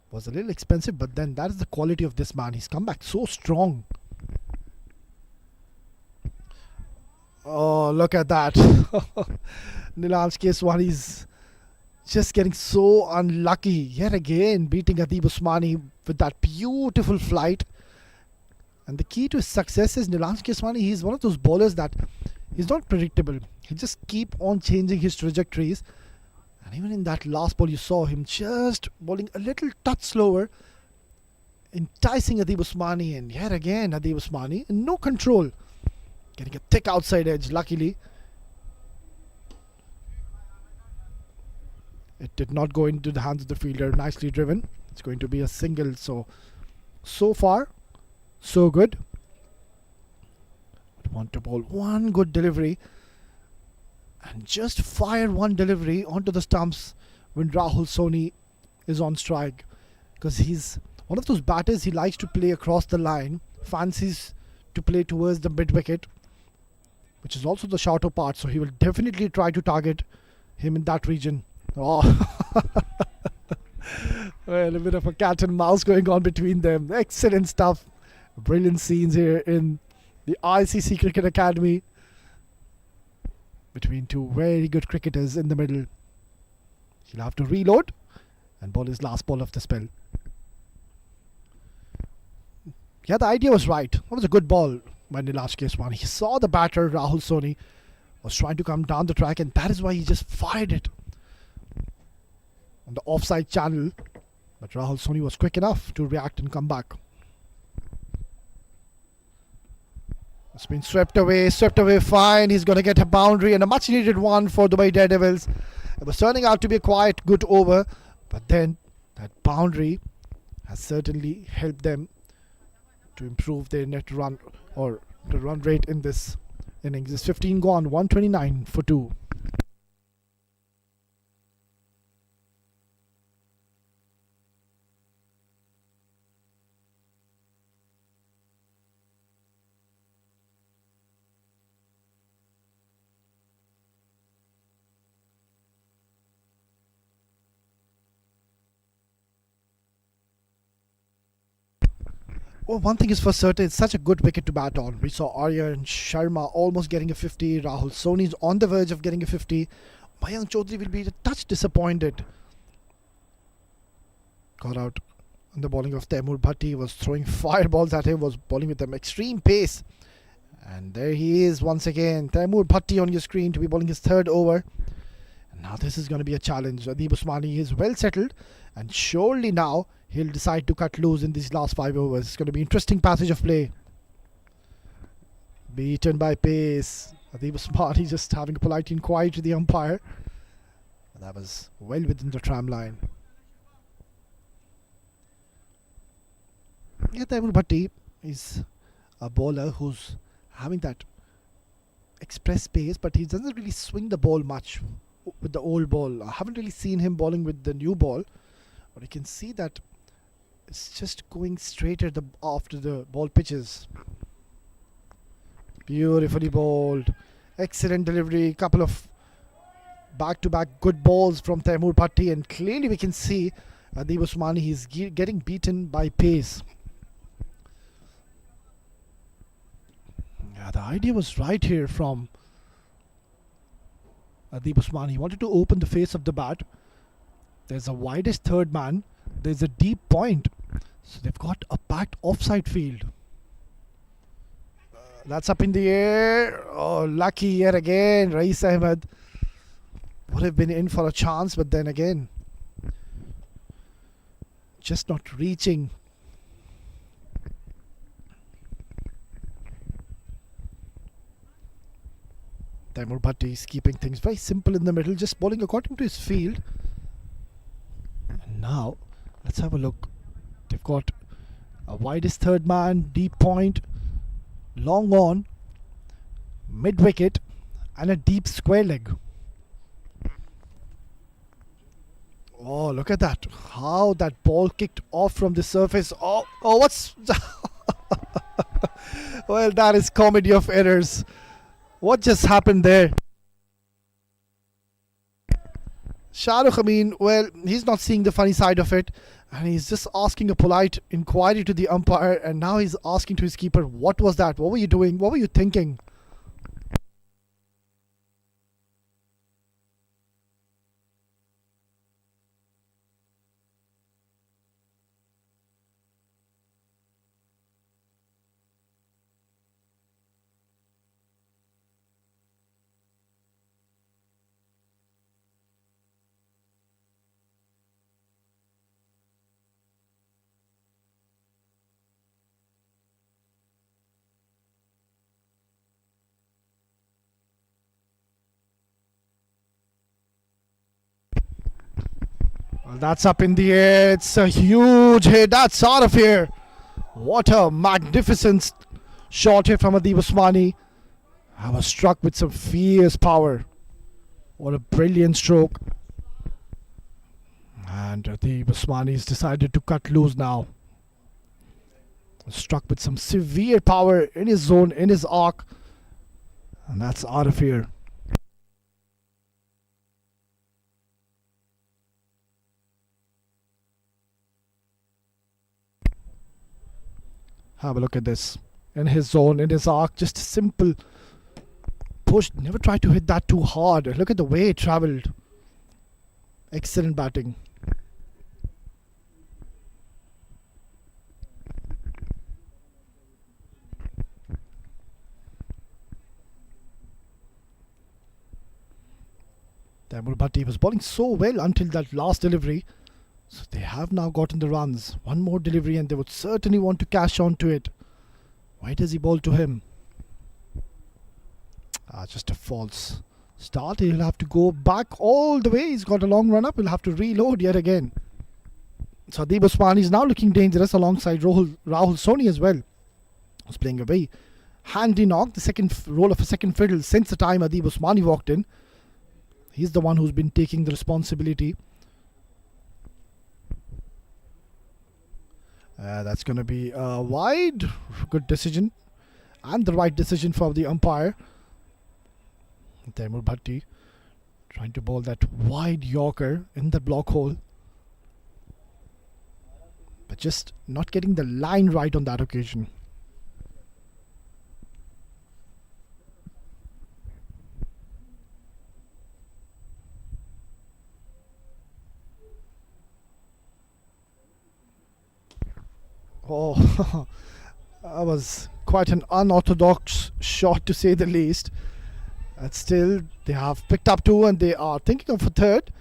Was a little expensive, but then that is the quality of this man. He's come back so strong. Oh, look at that. Nilanj Keswani is just getting so unlucky. Yet again, beating Adib Usmani with that beautiful flight. And the key to his success is Nilanj Keswani. He's one of those bowlers that he's not predictable. He just keep on changing his trajectories. And even in that last ball, you saw him just bowling a little touch slower, enticing Adib Usmani. And yet again, Adib Usmani in no control, getting a thick outside edge. Luckily, it did not go into the hands of the fielder. Nicely driven. It's going to be a single. So far, so good. Want to bowl one good delivery and just fire one delivery onto the stumps when Rahul Soni is on strike, because he's one of those batters. He likes to play across the line, fancies to play towards the mid wicket, which is also the shorter part, so he will definitely try to target him in that region. Oh. Well, a bit of a cat and mouse going on between them. Excellent stuff. Brilliant scenes here in the ICC Cricket Academy between 2 very good cricketers in the middle. He'll have to reload and bowl his last ball of the spell. Yeah, the idea was right. That was a good ball by Nilanj Keswani. He saw the batter, Rahul Soni, was trying to come down the track, and that is why he just fired it on the offside channel. But Rahul Soni was quick enough to react and come back. It's been swept away fine. He's going to get a boundary, and a much needed one for Dubai Daredevils. It was turning out to be a quite good over, but then that boundary has certainly helped them to improve their net run or the run rate in this innings is 15 gone, 129 for 2. Well, one thing is for certain, it's such a good wicket to bat on. We saw Arya and Sharma almost getting a 50. Rahul Soni's on the verge of getting a 50. Mayank Chaudhary will be a touch disappointed. Got out on the bowling of Taimur Bhatti, was throwing fireballs at him, was bowling with them extreme pace. And there he is once again. Taimur Bhatti on your screen to be bowling his third over. And now this is going to be a challenge. Adib Usmani is well settled, and surely now he'll decide to cut loose in these last 5 overs. It's going to be interesting passage of play. Beaten by pace. Adib Usmani just having a polite inquiry to the umpire. That was well within the tram line. Yeah, Taimur Bhatti is a bowler who's having that express pace, but he doesn't really swing the ball much with the old ball. I haven't really seen him bowling with the new ball, but you can see that it's just going straight at the after the ball pitches. Beautifully bowled. Excellent delivery. Couple of back-to-back good balls from Taimur Bhatti, and clearly we can see Adib Usmani, he's getting beaten by pace. Yeah, the idea was right here from Adib Usmani. He wanted to open the face of the bat. There's a widest third man. There's a deep point. So they've got a packed offside field. That's up in the air. Oh, lucky yet again. Rais Ahmed would have been in for a chance, but then again, just not reaching. Taimur Bhatti is keeping things very simple in the middle, just bowling according to his field. And now, let's have a look. They've got a widest third man, deep point, long on, mid wicket, and a deep square leg. Oh, look at that. How that ball kicked off from the surface. Oh, what's... Well, that is comedy of errors. What just happened there? Shahrukh Amin, well, he's not seeing the funny side of it, and he's just asking a polite inquiry to the umpire, and now he's asking to his keeper, what was that? What were you doing? What were you thinking? Well, that's up in the air. It's a huge hit. That's out of here. What a magnificent shot here from Adib Usmani. I was struck with some fierce power. What a brilliant stroke. And Adib Usmani's decided to cut loose now. Struck with some severe power in his zone, in his arc. And that's out of here. Have a look at this. In his zone, in his arc, just a simple push. Never try to hit that too hard. Look at the way it travelled. Excellent batting. Taimur Bhatti was bowling so well until that last delivery. So they have now gotten the runs. One more delivery and they would certainly want to cash on to it. Why does he bowl to him? Just a false start. He'll have to go back all the way. He's got a long run up. He'll have to reload yet again. So Adib Usmani is now looking dangerous alongside Rahul Soni as well. He's playing a very handy knock, the second role of a second fiddle since the time Adib Usmani walked in. He's the one who's been taking the responsibility. That's going to be wide. Good decision. And the right decision from the umpire. Taimur Bhatti trying to bowl that wide Yorker in the block hole. But just not getting the line right on that occasion. Oh, that was quite an unorthodox shot to say the least. And still, they have picked up 2 and they are thinking of a third.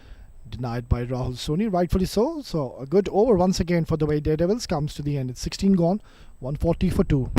Denied by Rahul Soni, rightfully so. So a good over once again for the way Daredevils comes to the end. It's 16 gone, 140 for 2.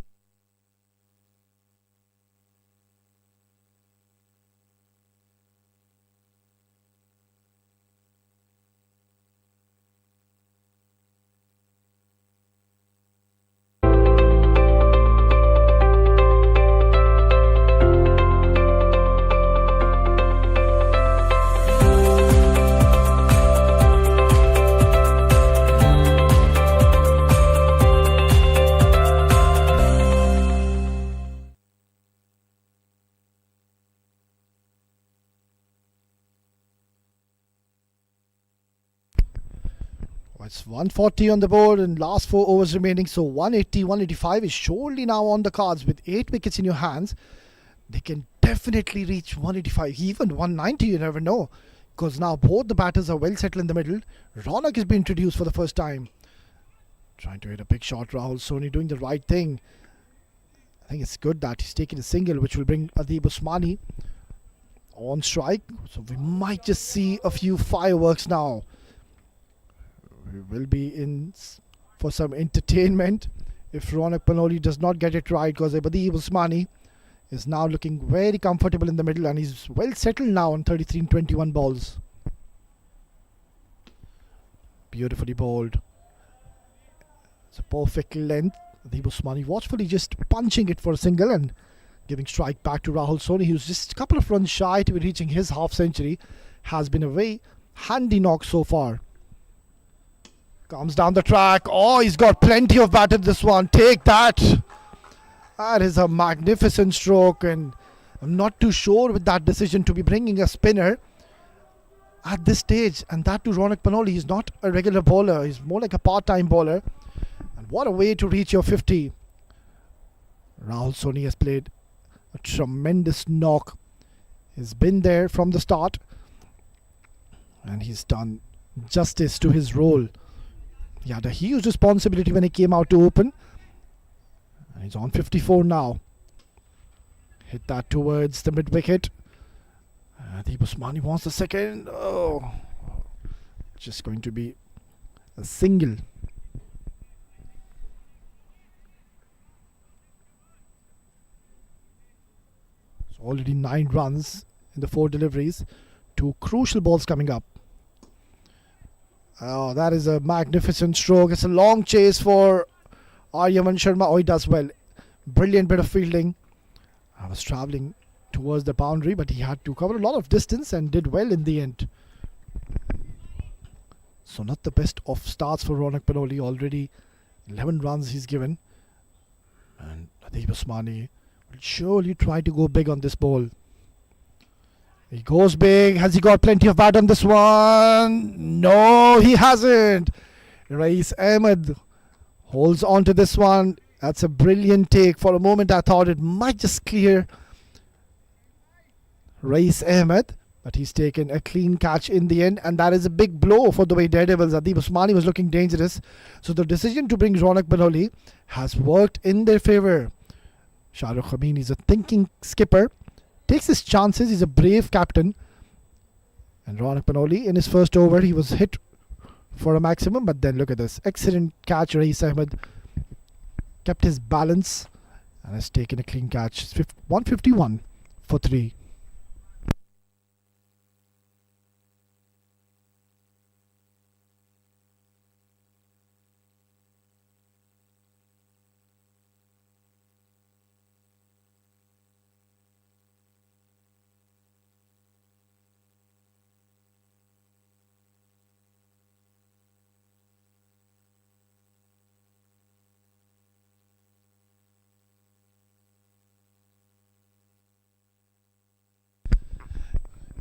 It's 140 on the board and last 4 overs remaining. So 180, 185 is surely now on the cards. With 8 wickets in your hands, they can definitely reach 185, even 190, you never know. Because now both the batters are well settled in the middle. Ronak has been introduced for the first time. Trying to hit a big shot, Rahul Soni doing the right thing. I think it's good that he's taken a single, which will bring Adib Usmani on strike. So we might just see a few fireworks now. We will be in for some entertainment if Ronak Panoli does not get it right, because Adib Usmani is now looking very comfortable in the middle and he's well settled now on 33 and 21 balls. Beautifully bowled. It's a perfect length. Adib Usmani watchfully just punching it for a single and giving strike back to Rahul Soni, who's just a couple of runs shy to be reaching his half century. Has been a very handy knock so far. Comes down the track. Oh, he's got plenty of bat in this one. Take that. That is a magnificent stroke, and I'm not too sure with that decision to be bringing a spinner at this stage, and that to Ronak Panoli. He's not a regular bowler. He's more like a part-time bowler. And what a way to reach your 50. Rahul Soni has played a tremendous knock. He's been there from the start, and he's done justice to his role. He had a huge responsibility when he came out to open. And he's on 54 now. Hit that towards the mid-wicket. Adib Usmani wants the second. Oh, just going to be a single. So already 9 runs in the 4 deliveries. 2 crucial balls coming up. Oh, that is a magnificent stroke. It's a long chase for Aryaman Sharma. Oh, he does well. Brilliant bit of fielding. I was travelling towards the boundary, but he had to cover a lot of distance and did well in the end. So not the best of starts for Ronak Panoli. Already 11 runs he's given. And Adib Usmani will surely try to go big on this ball. He goes big. Has he got plenty of bat on this one? No, he hasn't. Rais Ahmed holds on to this one. That's a brilliant take. For a moment I thought it might just clear Rais Ahmed, but he's taken a clean catch in the end, and that is a big blow for the way Daredevils. Adib Usmani was looking dangerous. So the decision to bring Ronak Panoli has worked in their favour. Shahrukh Amin is a thinking skipper. Takes his chances. He's a brave captain. And Ronak Panoli, in his first over, he was hit for a maximum. But then look at this. Excellent catch. Rais Ahmed kept his balance and has taken a clean catch. 151 for 3.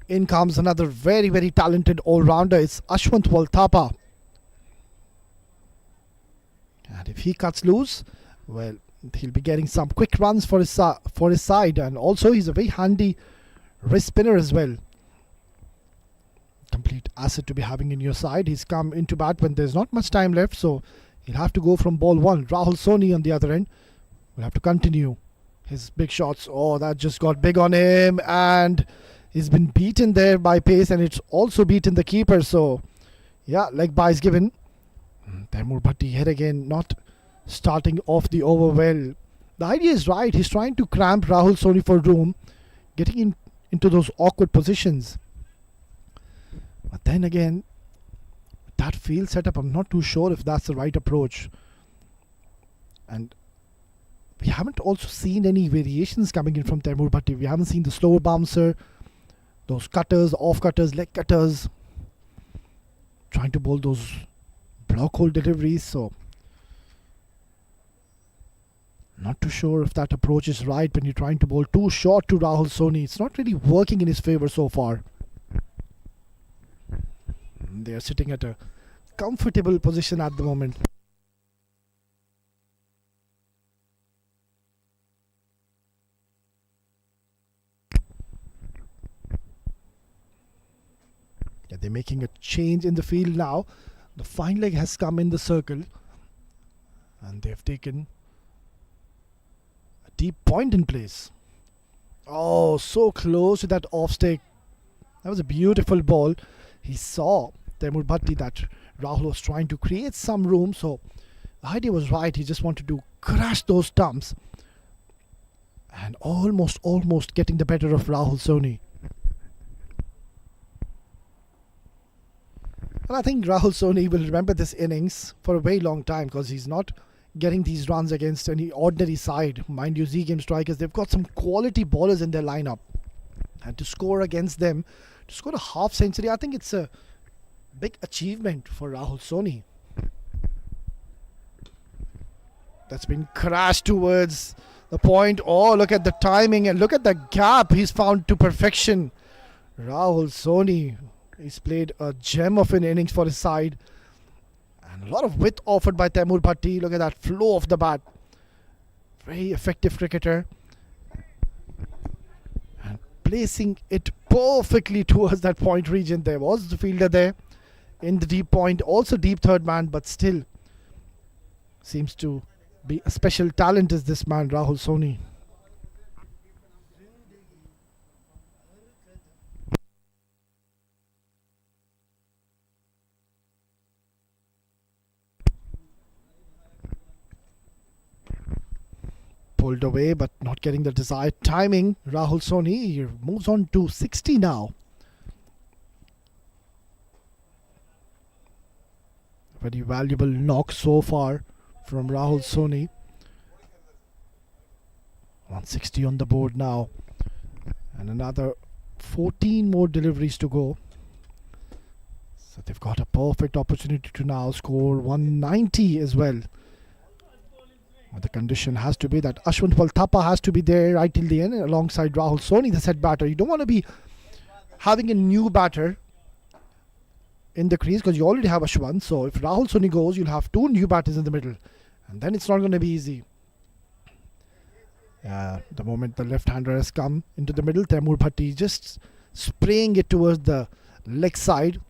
in comes another very, very talented all-rounder. It's Ashwant Walthapa. And if he cuts loose, well, he'll be getting some quick runs for his side. And also, he's a very handy wrist spinner as well. Complete asset to be having in your side. He's come into bat when there's not much time left, so he'll have to go from ball one. Rahul Soni on the other end will have to continue his big shots. Oh, that just got big on him, and he's been beaten there by pace, and it's also beaten the keeper. So, yeah, leg bye is given. Taimur Bhatti here again, not starting off the over well. The idea is right. He's trying to cramp Rahul Soni for room, getting into those awkward positions. But then again, that field setup, I'm not too sure if that's the right approach. And we haven't also seen any variations coming in from Taimur Bhatti. We haven't seen the slower bouncer, those cutters, off cutters, leg cutters, trying to bowl those block hole deliveries. So, not too sure if that approach is right when you're trying to bowl too short to Rahul Soni. It's not really working in his favour so far. They are sitting at a comfortable position at the moment. Yeah, they're making a change in the field now. The fine leg has come in the circle, and they've taken a deep point in place. Oh, so close to that off stick. That was a beautiful ball. He saw Taimur Bhatti that Rahul was trying to create some room, so the idea was right. He just wanted to crash those stumps and almost getting the better of Rahul Soni. And I think Rahul Soni will remember this innings for a very long time, because he's not getting these runs against any ordinary side. Mind you, Z Game Strikers, they've got some quality bowlers in their lineup, and to score against them, to score a half century, I think it's a big achievement for Rahul Soni. That's been crashed towards the point. Oh, look at the timing and look at the gap he's found to perfection. Rahul Soni, he's played a gem of an innings for his side, and a lot of width offered by Taimur Bhatti. Look at that flow of the bat. Very effective cricketer, and placing it perfectly towards that point region. There was the fielder there in the deep point, also deep third man, but still seems to be a special talent is this man, Rahul Soni. Pulled away, but not getting the desired timing. Rahul Soni moves on to 60 now. Very valuable knock so far from Rahul Soni. 160 on the board now, and another 14 more deliveries to go. So they've got a perfect opportunity to now score 190 as well. But the condition has to be that Ashwant Walthapa has to be there right till the end alongside Rahul Soni, the set batter. You don't want to be having a new batter in the crease, because you already have Ashwant. So if Rahul Soni goes, you'll have two new batters in the middle, and then it's not going to be easy. The moment the left-hander has come into the middle, Taimur Bhatti just spraying it towards the leg side,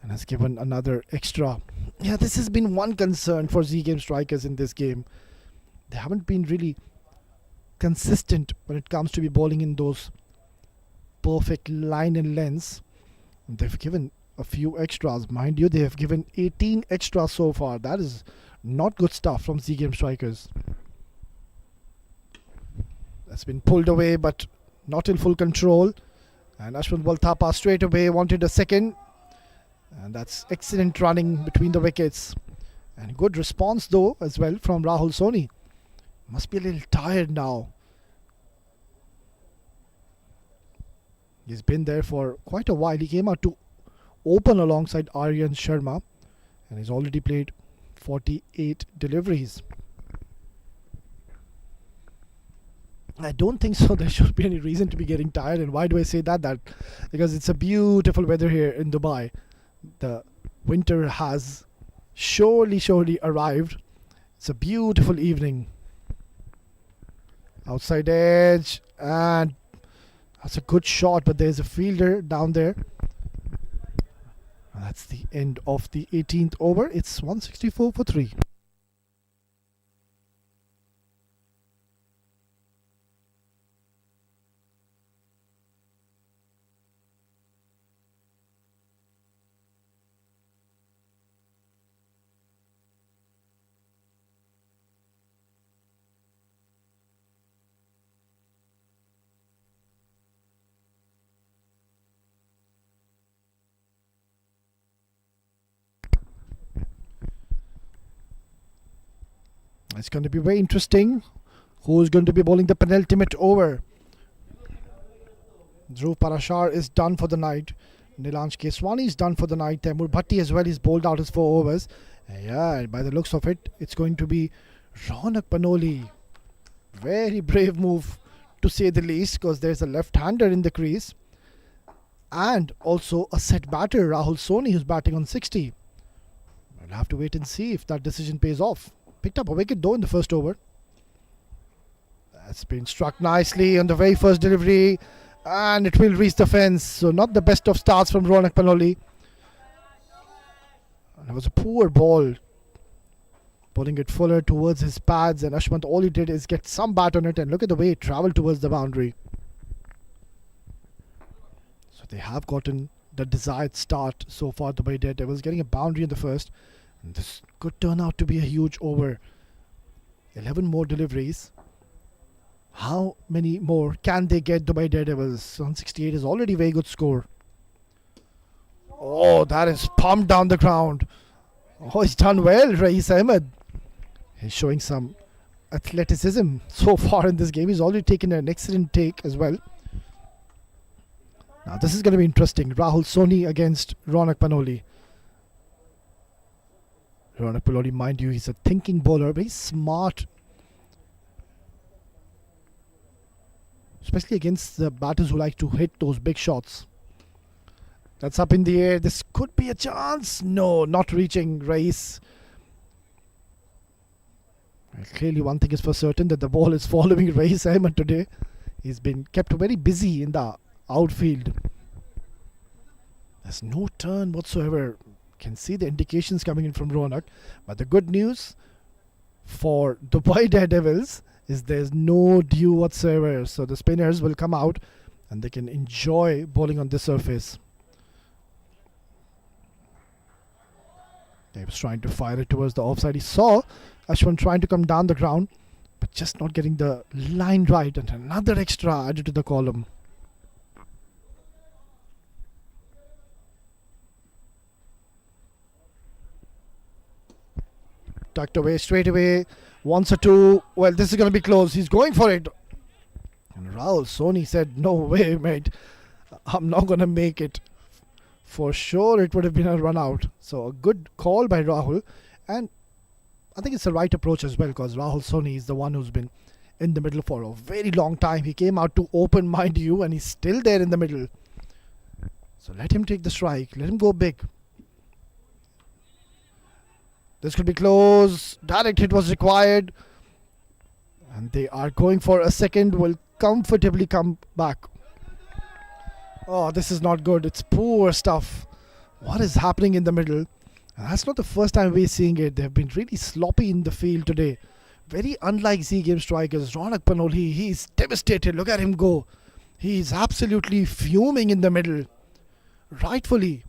and has given another extra. Yeah, this has been one concern for Z Game Strikers in this game. They haven't been really consistent when it comes to be bowling in those perfect line and lengths. They've given a few extras. Mind you, they have given 18 extras so far. That is not good stuff from Z Game Strikers. That's been pulled away, but not in full control. And Ashwant Walthapa straight away wanted a second. And that's excellent running between the wickets. And good response though as well from Rahul Soni. Must be a little tired now. He's been there for quite a while. He came out to open alongside Aryan Sharma, and he's already played 48 deliveries. I don't think so. There should be any reason to be getting tired. And why do I say that? Because it's a beautiful weather here in Dubai. The winter has surely arrived. It's a beautiful evening. Outside edge, and that's a good shot, but there's a fielder down there. That's the end of the 18th over. It's 164 for 3. It's going to be very interesting. Who's going to be bowling the penultimate over? Dhruv Parashar is done for the night. Nilansh Keswani is done for the night. Taimur Bhatti as well is bowled out his 4 overs. Yeah, by the looks of it, it's going to be Ronak Panoli. Very brave move, to say the least, because there's a left-hander in the crease. And also a set batter, Rahul Soni, who's batting on 60. We'll have to wait and see if that decision pays off. Picked up a wicket though in the first over. That's been struck nicely on the very first delivery, and it will reach the fence. So not the best of starts from Ronak Panoli. And it was a poor ball, pulling it fuller towards his pads, and Ashwant, all he did is get some bat on it, and look at the way it travelled towards the boundary. So they have gotten the desired start so far. The Daredevils getting a boundary in the first. And this could turn out to be a huge over. 11 more deliveries. How many more can they get, Dubai Daredevils? 168 is already a very good score. Oh, that is pumped down the ground. Oh, he's done well, Rais Ahmed. He's showing some athleticism so far in this game. He's already taken an excellent take as well. Now this is going to be interesting. Rahul Soni against Ronak Panoli. Ronak Panoli, mind you, he's a thinking bowler, very smart. Especially against the batters who like to hit those big shots. That's up in the air. This could be a chance. No, not reaching Rais. Well, clearly one thing is for certain, that the ball is following Rais Ahmed today. He's been kept very busy in the outfield. There's no turn whatsoever. Can see the indications coming in from Ronak. But the good news for Dubai Daredevils is there's no dew whatsoever. So the spinners will come out and they can enjoy bowling on this surface. He was trying to fire it towards the offside. He saw Ashwin trying to come down the ground, but just not getting the line right, and another extra added to the column. Tucked away straight away. Once or two. Well, this is going to be close. He's going for it. And Rahul Soni said, no way, mate. I'm not going to make it. For sure, it would have been a run out. So a good call by Rahul. And I think it's the right approach as well, because Rahul Soni is the one who's been in the middle for a very long time. He came out to open, mind you, and he's still there in the middle. So let him take the strike. Let him go big. This could be close. Direct hit was required. And they are going for a second. Will comfortably come back. Oh, this is not good. It's poor stuff. What is happening in the middle? And that's not the first time we're seeing it. They've been really sloppy in the field today. Very unlike Z game strikers. Ronak Panoli, he's devastated. Look at him go. He's absolutely fuming in the middle. Rightfully.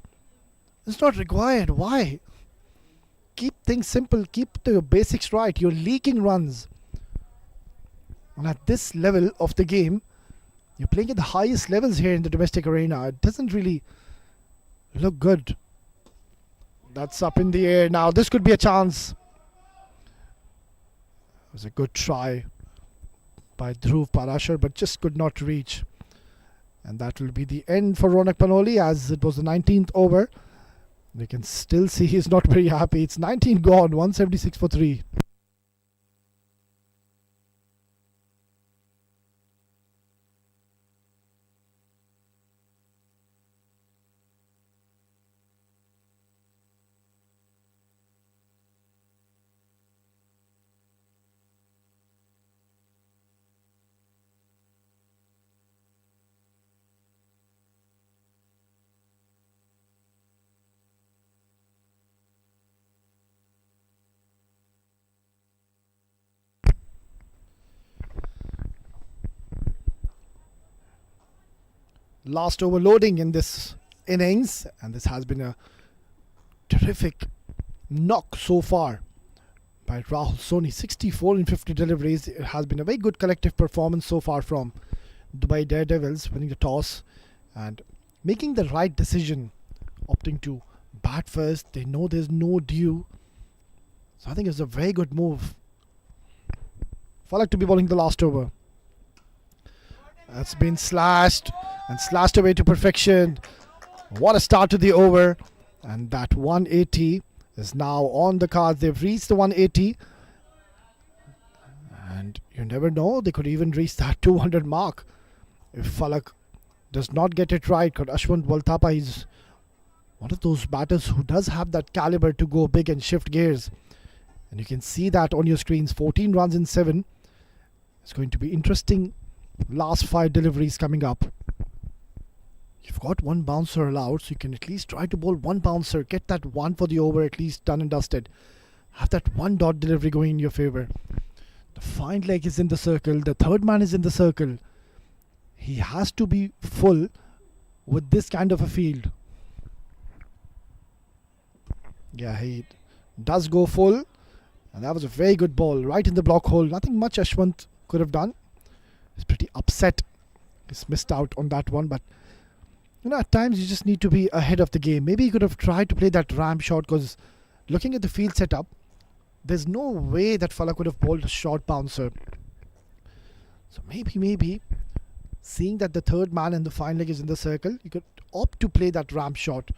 It's not required. Why? Keep things simple. Keep the basics right. You're leaking runs. And at this level of the game, you're playing at the highest levels here in the domestic arena. It doesn't really look good. That's up in the air now. This could be a chance. It was a good try by Dhruv Parashar, but just could not reach. And that will be the end for Ronak Panoli, as it was the 19th over. We can still see he's not very happy. It's 19 gone, 176 for 3. last overloading in this innings, and this has been a terrific knock so far by Rahul Soni. 64 in 50 deliveries. It has been a very good collective performance so far from Dubai Daredevils, winning the toss and making the right decision, opting to bat first. They know there's no dew, so I think it's a very good move. Falak to be bowling the last over. That's been slashed and slashed away to perfection. What a start to the over. And that 180 is now on the cards. They've reached the 180. And you never know, they could even reach that 200 mark if Falak does not get it right. Because Ashwant Walthapa is one of those batters who does have that caliber to go big and shift gears. And you can see that on your screens. 14 runs in 7. It's going to be interesting. Last 5 deliveries coming up. You've got one bouncer allowed, so you can at least try to bowl one bouncer. Get that one for the over at least done and dusted. Have that one dot delivery going in your favour. The fine leg is in the circle. The third man is in the circle. He has to be full with this kind of a field. Yeah, he does go full. And that was a very good ball. Right in the block hole. Nothing much Ashwant could have done. He's pretty upset. He's missed out on that one, but at times you just need to be ahead of the game. Maybe he could have tried to play that ramp shot, because looking at the field setup, there's no way that Falak would have bowled a short bouncer. So maybe, seeing that the third man and the fine leg is in the circle, you could opt to play that ramp shot.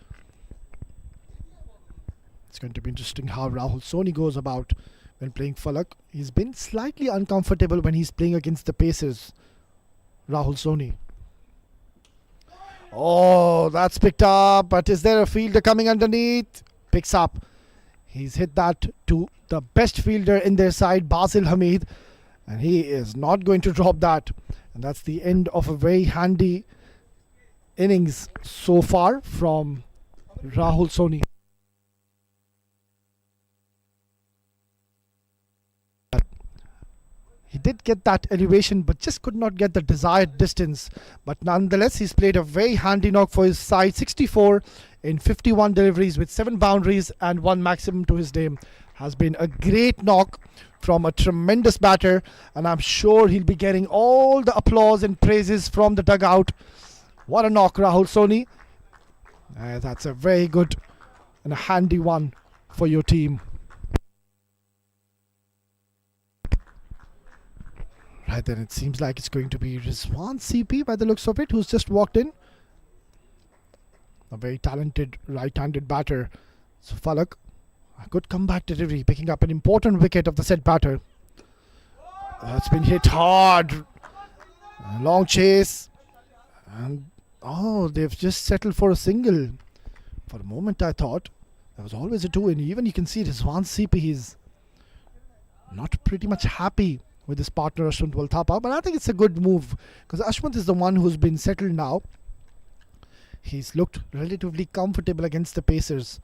It's going to be interesting how Rahul Soni goes about when playing Falak. He's been slightly uncomfortable when he's playing against the Pacers. Rahul Soni. Oh, that's picked up, but is there a fielder coming underneath? Picks up. He's hit that to the best fielder in their side, Basil Hamid, and he is not going to drop that. And that's the end of a very handy innings so far from Rahul Soni. He did get that elevation, but just could not get the desired distance. But nonetheless, he's played a very handy knock for his side. 64 in 51 deliveries with 7 boundaries and 1 maximum to his name. Has been a great knock from a tremendous batter, and I'm sure he'll be getting all the applause and praises from the dugout. What a knock, Rahul Soni. That's a very good and a handy one for your team. Right then, it seems like it's going to be Rizwan CP by the looks of it, who's just walked in. A very talented right-handed batter. So Falak, a good comeback delivery, picking up an important wicket of the set batter. That's been hit hard. A long chase. And they've just settled for a single. For a moment I thought there was always a 2 in. Even you can see Rizwan CP, he's not pretty much happy with his partner Ashwant Walthapa, but I think it's a good move, because Ashwant is the one who's been settled now. He's looked relatively comfortable against the Pacers.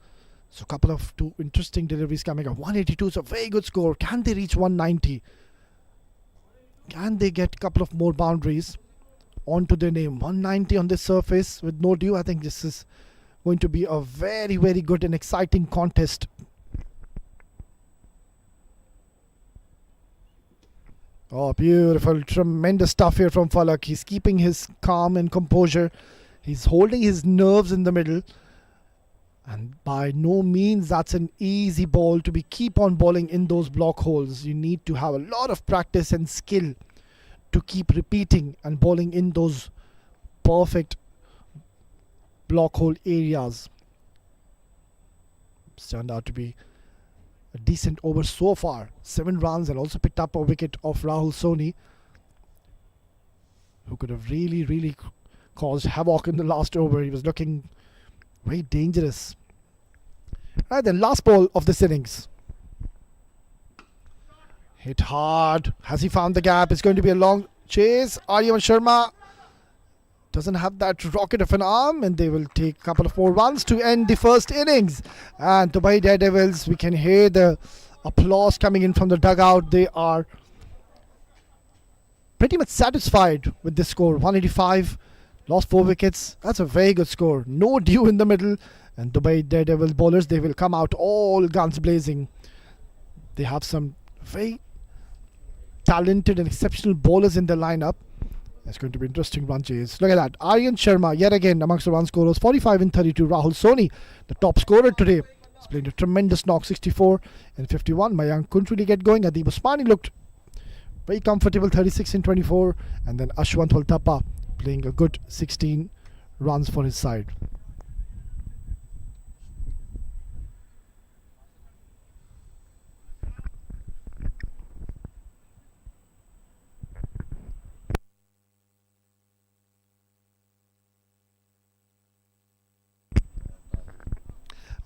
So a couple of 2 interesting deliveries coming up. 182 is a very good score. Can they reach 190? Can they get a couple of more boundaries onto their name? 190 on this surface with no dew. I think this is going to be a very, very good and exciting contest. Oh, beautiful. Tremendous stuff here from Falak. He's keeping his calm and composure. He's holding his nerves in the middle. And by no means that's an easy ball to be keep on bowling in those block holes. You need to have a lot of practice and skill to keep repeating and bowling in those perfect block hole areas. It's turned out to be a decent over so far. 7 runs, and also picked up a wicket of Rahul Soni, who could have really caused havoc in the last over. He was looking very dangerous. Right then, last ball of this innings. Hit hard. Has he found the gap? It's going to be a long chase. Aryaman Sharma doesn't have that rocket of an arm, and they will take a couple of more runs to end the first innings. And Dubai Daredevils, we can hear the applause coming in from the dugout. They are pretty much satisfied with this score. 185 Lost 4 wickets. That's a very good score. No dew in the middle. And Dubai Daredevil bowlers, they will come out all guns blazing. They have some very talented and exceptional bowlers in their lineup. It's going to be interesting run chase. Look at that. Aryan Sharma, yet again amongst the run scorers, 45 in 32. Rahul Soni, the top scorer today, has played a tremendous knock, 64 in 51. Mayank couldn't really get going. Adib Usmani looked very comfortable, 36 in 24. And then Ashwant Waltappa playing a good 16 runs for his side.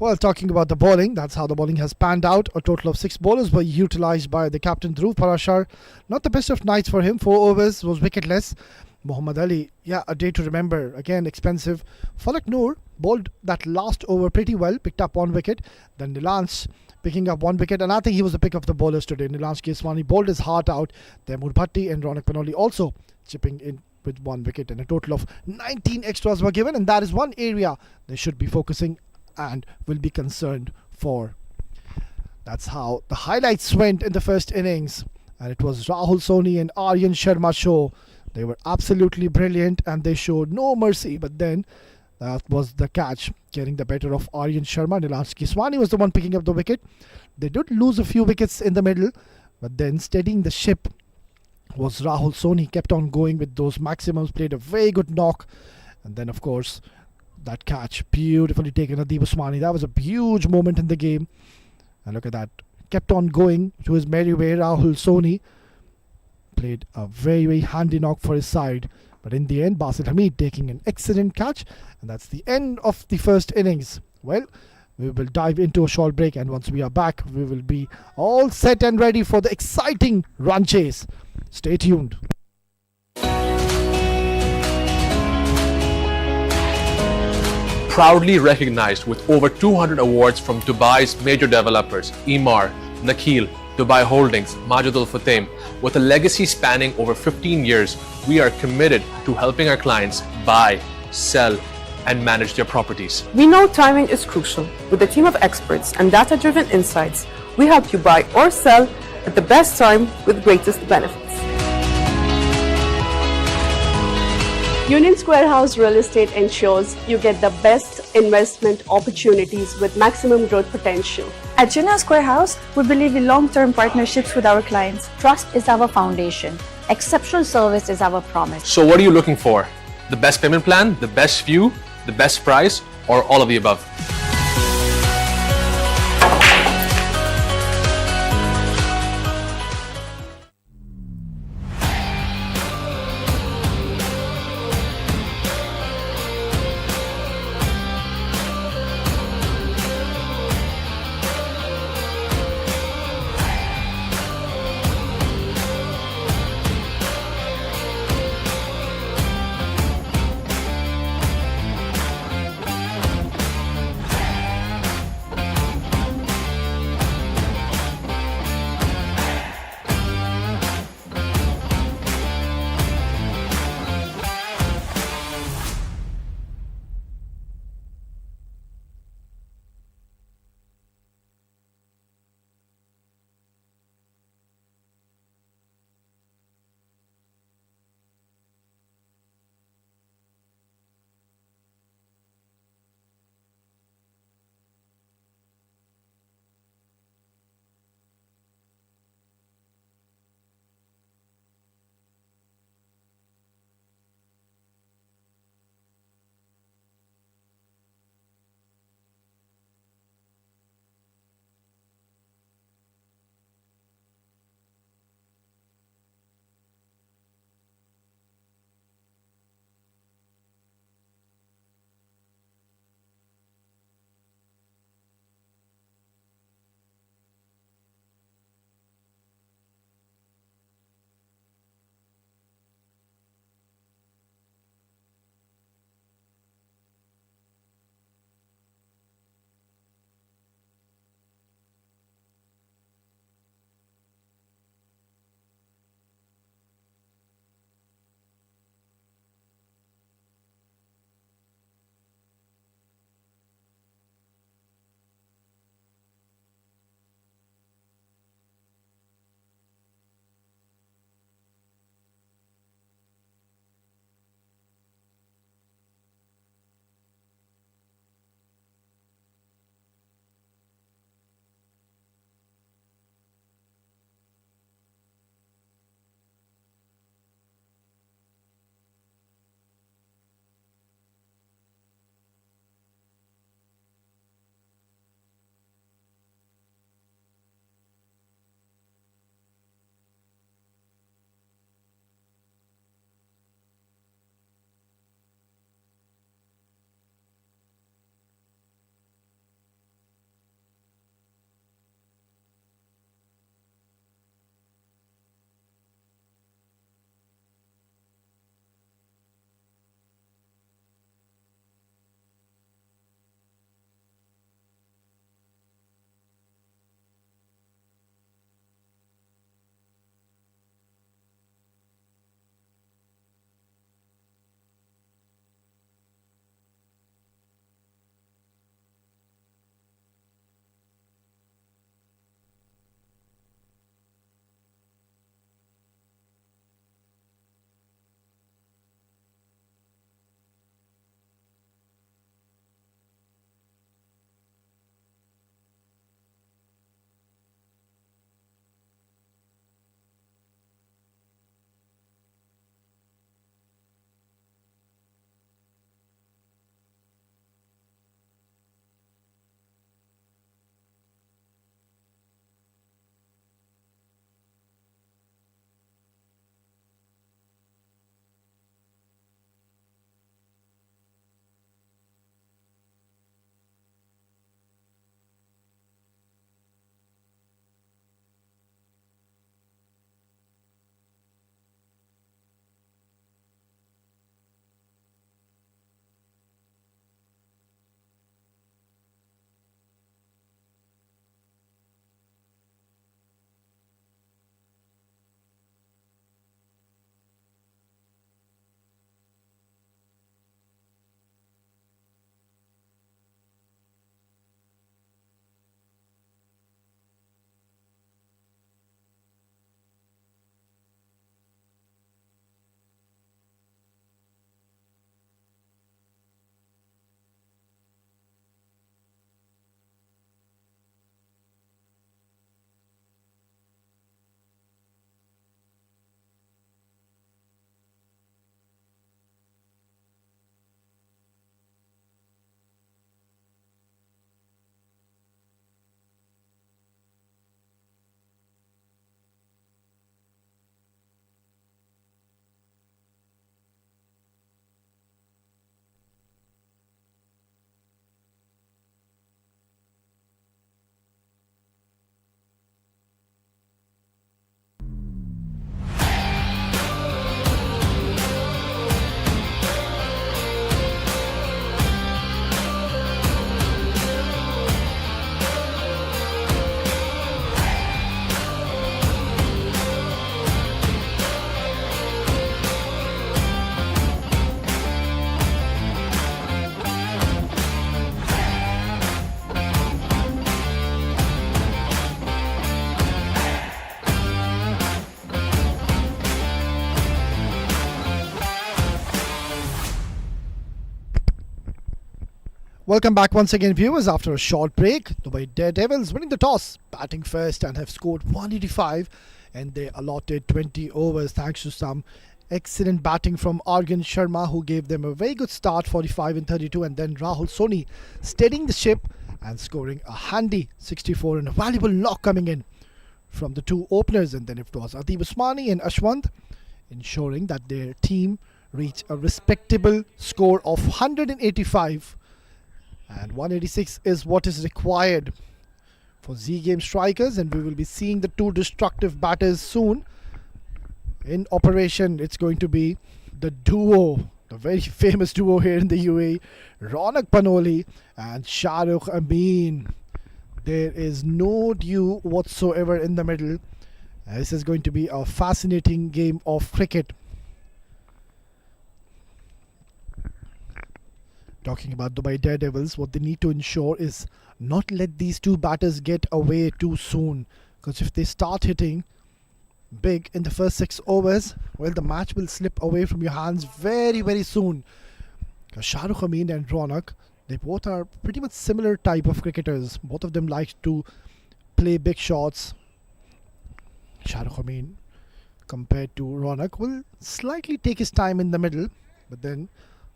Well, talking about the bowling, that's how the bowling has panned out. A total of 6 bowlers were utilised by the captain Dhruv Parashar. Not the best of nights for him. 4 overs was wicketless. Muhammad Ali, yeah, a day to remember. Again, expensive. Falak Noor bowled that last over pretty well, picked up 1 wicket. Then Nilansh picking up 1 wicket, and I think he was the pick of the bowlers today. Nilansh Keswani bowled his heart out. Taimur Bhatti and Ronak Panoli also chipping in with 1 wicket, and a total of 19 extras were given, and that is one area they should be focusing and will be concerned for. That's how the highlights went in the first innings, and it was Rahul Soni and Aryan Sharma show. They were absolutely brilliant and they showed no mercy, but then that was the catch getting the better of Aryan Sharma. Nilansh Keswani was the one picking up the wicket. They did lose a few wickets in the middle, but then steadying the ship was Rahul Soni. Kept on going with those maximums, played a very good knock, and then of course that catch, beautifully taken, Adib Usmani. That was a huge moment in the game. And look at that. Kept on going to his merry way. Rahul Soni played a very, very handy knock for his side. But in the end, Basil Hamid taking an excellent catch. And that's the end of the first innings. Well, we will dive into a short break. And once we are back, we will be all set and ready for the exciting run chase. Stay tuned. Proudly recognized with over 200 awards from Dubai's major developers, Emaar, Nakheel, Dubai Holdings, Majid Al Futtaim. With a legacy spanning over 15 years, we are committed to helping our clients buy, sell, and manage their properties. We know timing is crucial. With a team of experts and data-driven insights, we help you buy or sell at the best time with greatest benefits. Union Square House Real Estate ensures you get the best investment opportunities with maximum growth potential. At Union Square House, we believe in long-term partnerships with our clients. Trust is our foundation. Exceptional service is our promise. So what are you looking for? The best payment plan, the best view, the best price, or all of the above? Welcome back once again, viewers, after a short break. Dubai Daredevils winning the toss, batting first, and have scored 185, and they allotted 20 overs thanks to some excellent batting from Argan Sharma, who gave them a very good start, 45 and 32, and then Rahul Soni steadying the ship and scoring a handy 64 and a valuable knock coming in from the two openers, and then it was Adib Usmani and Ashwant, ensuring that their team reached a respectable score of 185. And 186 is what is required for Z Game strikers, and we will be seeing the two destructive batters soon in operation. It's going to be the duo, the very famous duo here in the UAE, Ronak Panoli and Shahrukh Amin. There is no dew whatsoever in the middle. This is going to be a fascinating game of cricket. Talking about Dubai Daredevils, what they need to ensure is not let these two batters get away too soon, because if they start hitting big in the first 6 overs, well, the match will slip away from your hands very, very soon. Because Shahrukh Amin and Ronak, they both are pretty much similar type of cricketers. Both of them like to play big shots. Shahrukh Amin, compared to Ronak, will slightly take his time in the middle, but then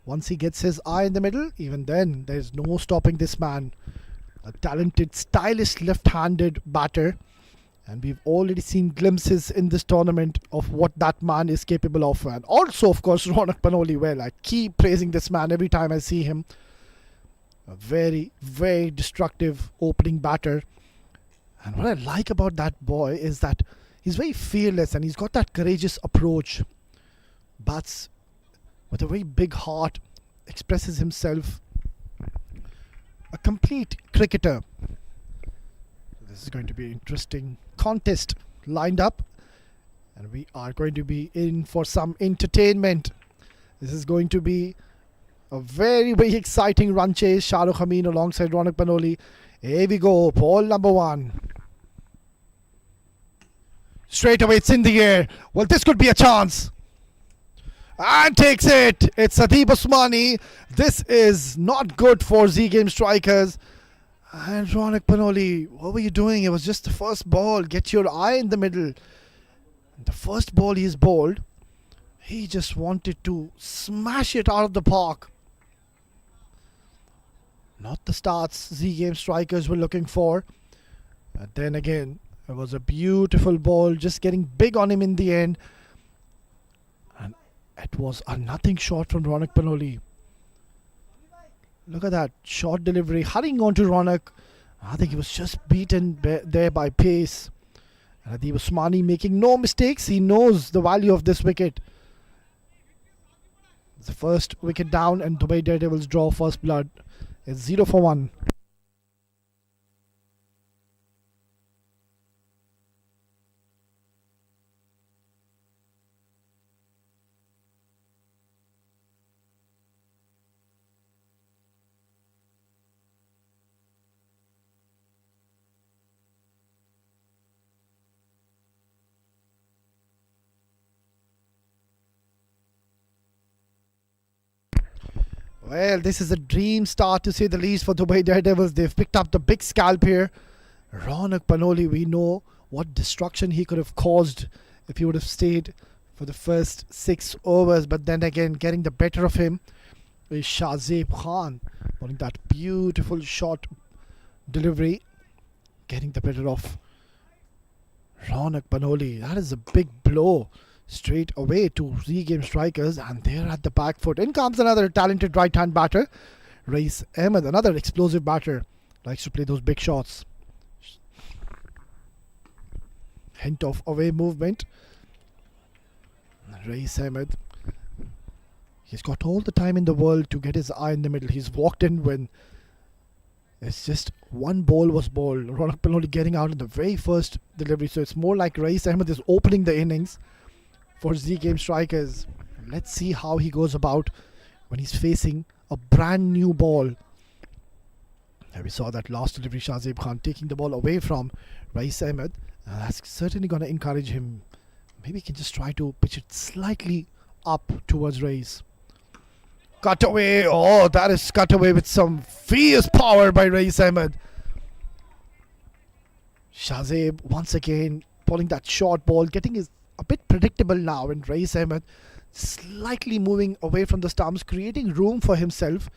once he gets his eye in the middle, even then, there is no stopping this man. A talented, stylish left-handed batter. And we've already seen glimpses in this tournament of what that man is capable of. And also, of course, Ronak Panoli. Well, I keep praising this man every time I see him. A very, very destructive opening batter. And what I like about that boy is that he's very fearless and he's got that courageous approach. Bats with a very big heart, expresses himself. A complete cricketer. This is going to be an interesting contest lined up, and we are going to be in for some entertainment. This is going to be a very, very exciting run chase. Shahrukh Amin alongside Ronak Panoli. Here we go, ball number 1. Straight away, it's in the air. Well, this could be a chance. And takes it. It's Adib Usmani. This is not good for Z Game strikers. And Ronak Panoli, what were you doing? It was just the first ball. Get your eye in the middle. The first ball he's bowled, he just wanted to smash it out of the park. Not the starts Z Game strikers were looking for. And then again, it was a beautiful ball, just getting big on him in the end. And it was a nothing shot from Ronak Panoli. Look at that short delivery, hurrying on to Ronak. I think he was just beaten there by pace. And Adib Usmani making no mistakes. He knows the value of this wicket. It's the first wicket down, and Dubai Daredevils draw first blood. It's 0 for 1. Well, this is a dream start to say the least for Dubai Daredevils. They've picked up the big scalp here. Ronak Panoli, we know what destruction he could have caused if he would have stayed for the first 6 overs. But then again, getting the better of him is Shahzeb Khan. Putting that beautiful short delivery. Getting the better of Ronak Panoli. That is a big blow straight away to Z Game strikers, and they're at the back foot. In comes another talented right hand batter, Rais Ahmed, another explosive batter, likes to play those big shots. Hint of away movement. Rais Ahmed, he's got all the time in the world to get his eye in the middle. He's walked in when it's just one ball was bowled. Ronak Panoli getting out in the very first delivery, so it's more like Rais Ahmed is opening the innings for Z Game strikers. Let's see how he goes about when he's facing a brand new ball. And we saw that last delivery, Shahzeb Khan taking the ball away from Rais Ahmed. That's certainly going to encourage him. Maybe he can just try to pitch it slightly up towards Rais. Cut away. Oh, that is cut away with some fierce power by Rais Ahmed. Shazib once again pulling that short ball, getting his a bit predictable now, and Rais Ahmed slightly moving away from the stumps, creating room for himself,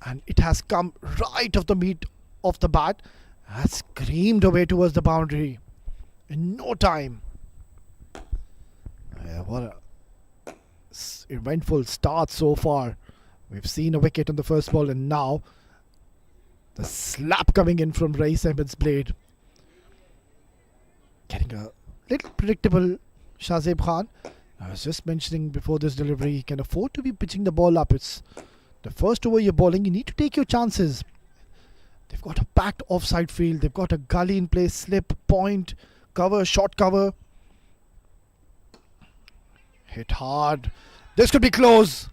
and it has come right off the meat of the bat, has screamed away towards the boundary in no time. Yeah, what a eventful start so far. We've seen a wicket on the first ball, and now the slap coming in from Rais Ahmed's blade. Getting a little predictable Shazib Khan. I was just mentioning before this delivery, he can afford to be pitching the ball up. It's the first over you're bowling, you need to take your chances. They've got a packed offside field, they've got a gully in place, slip, point, cover, short cover. Hit hard. This could be close.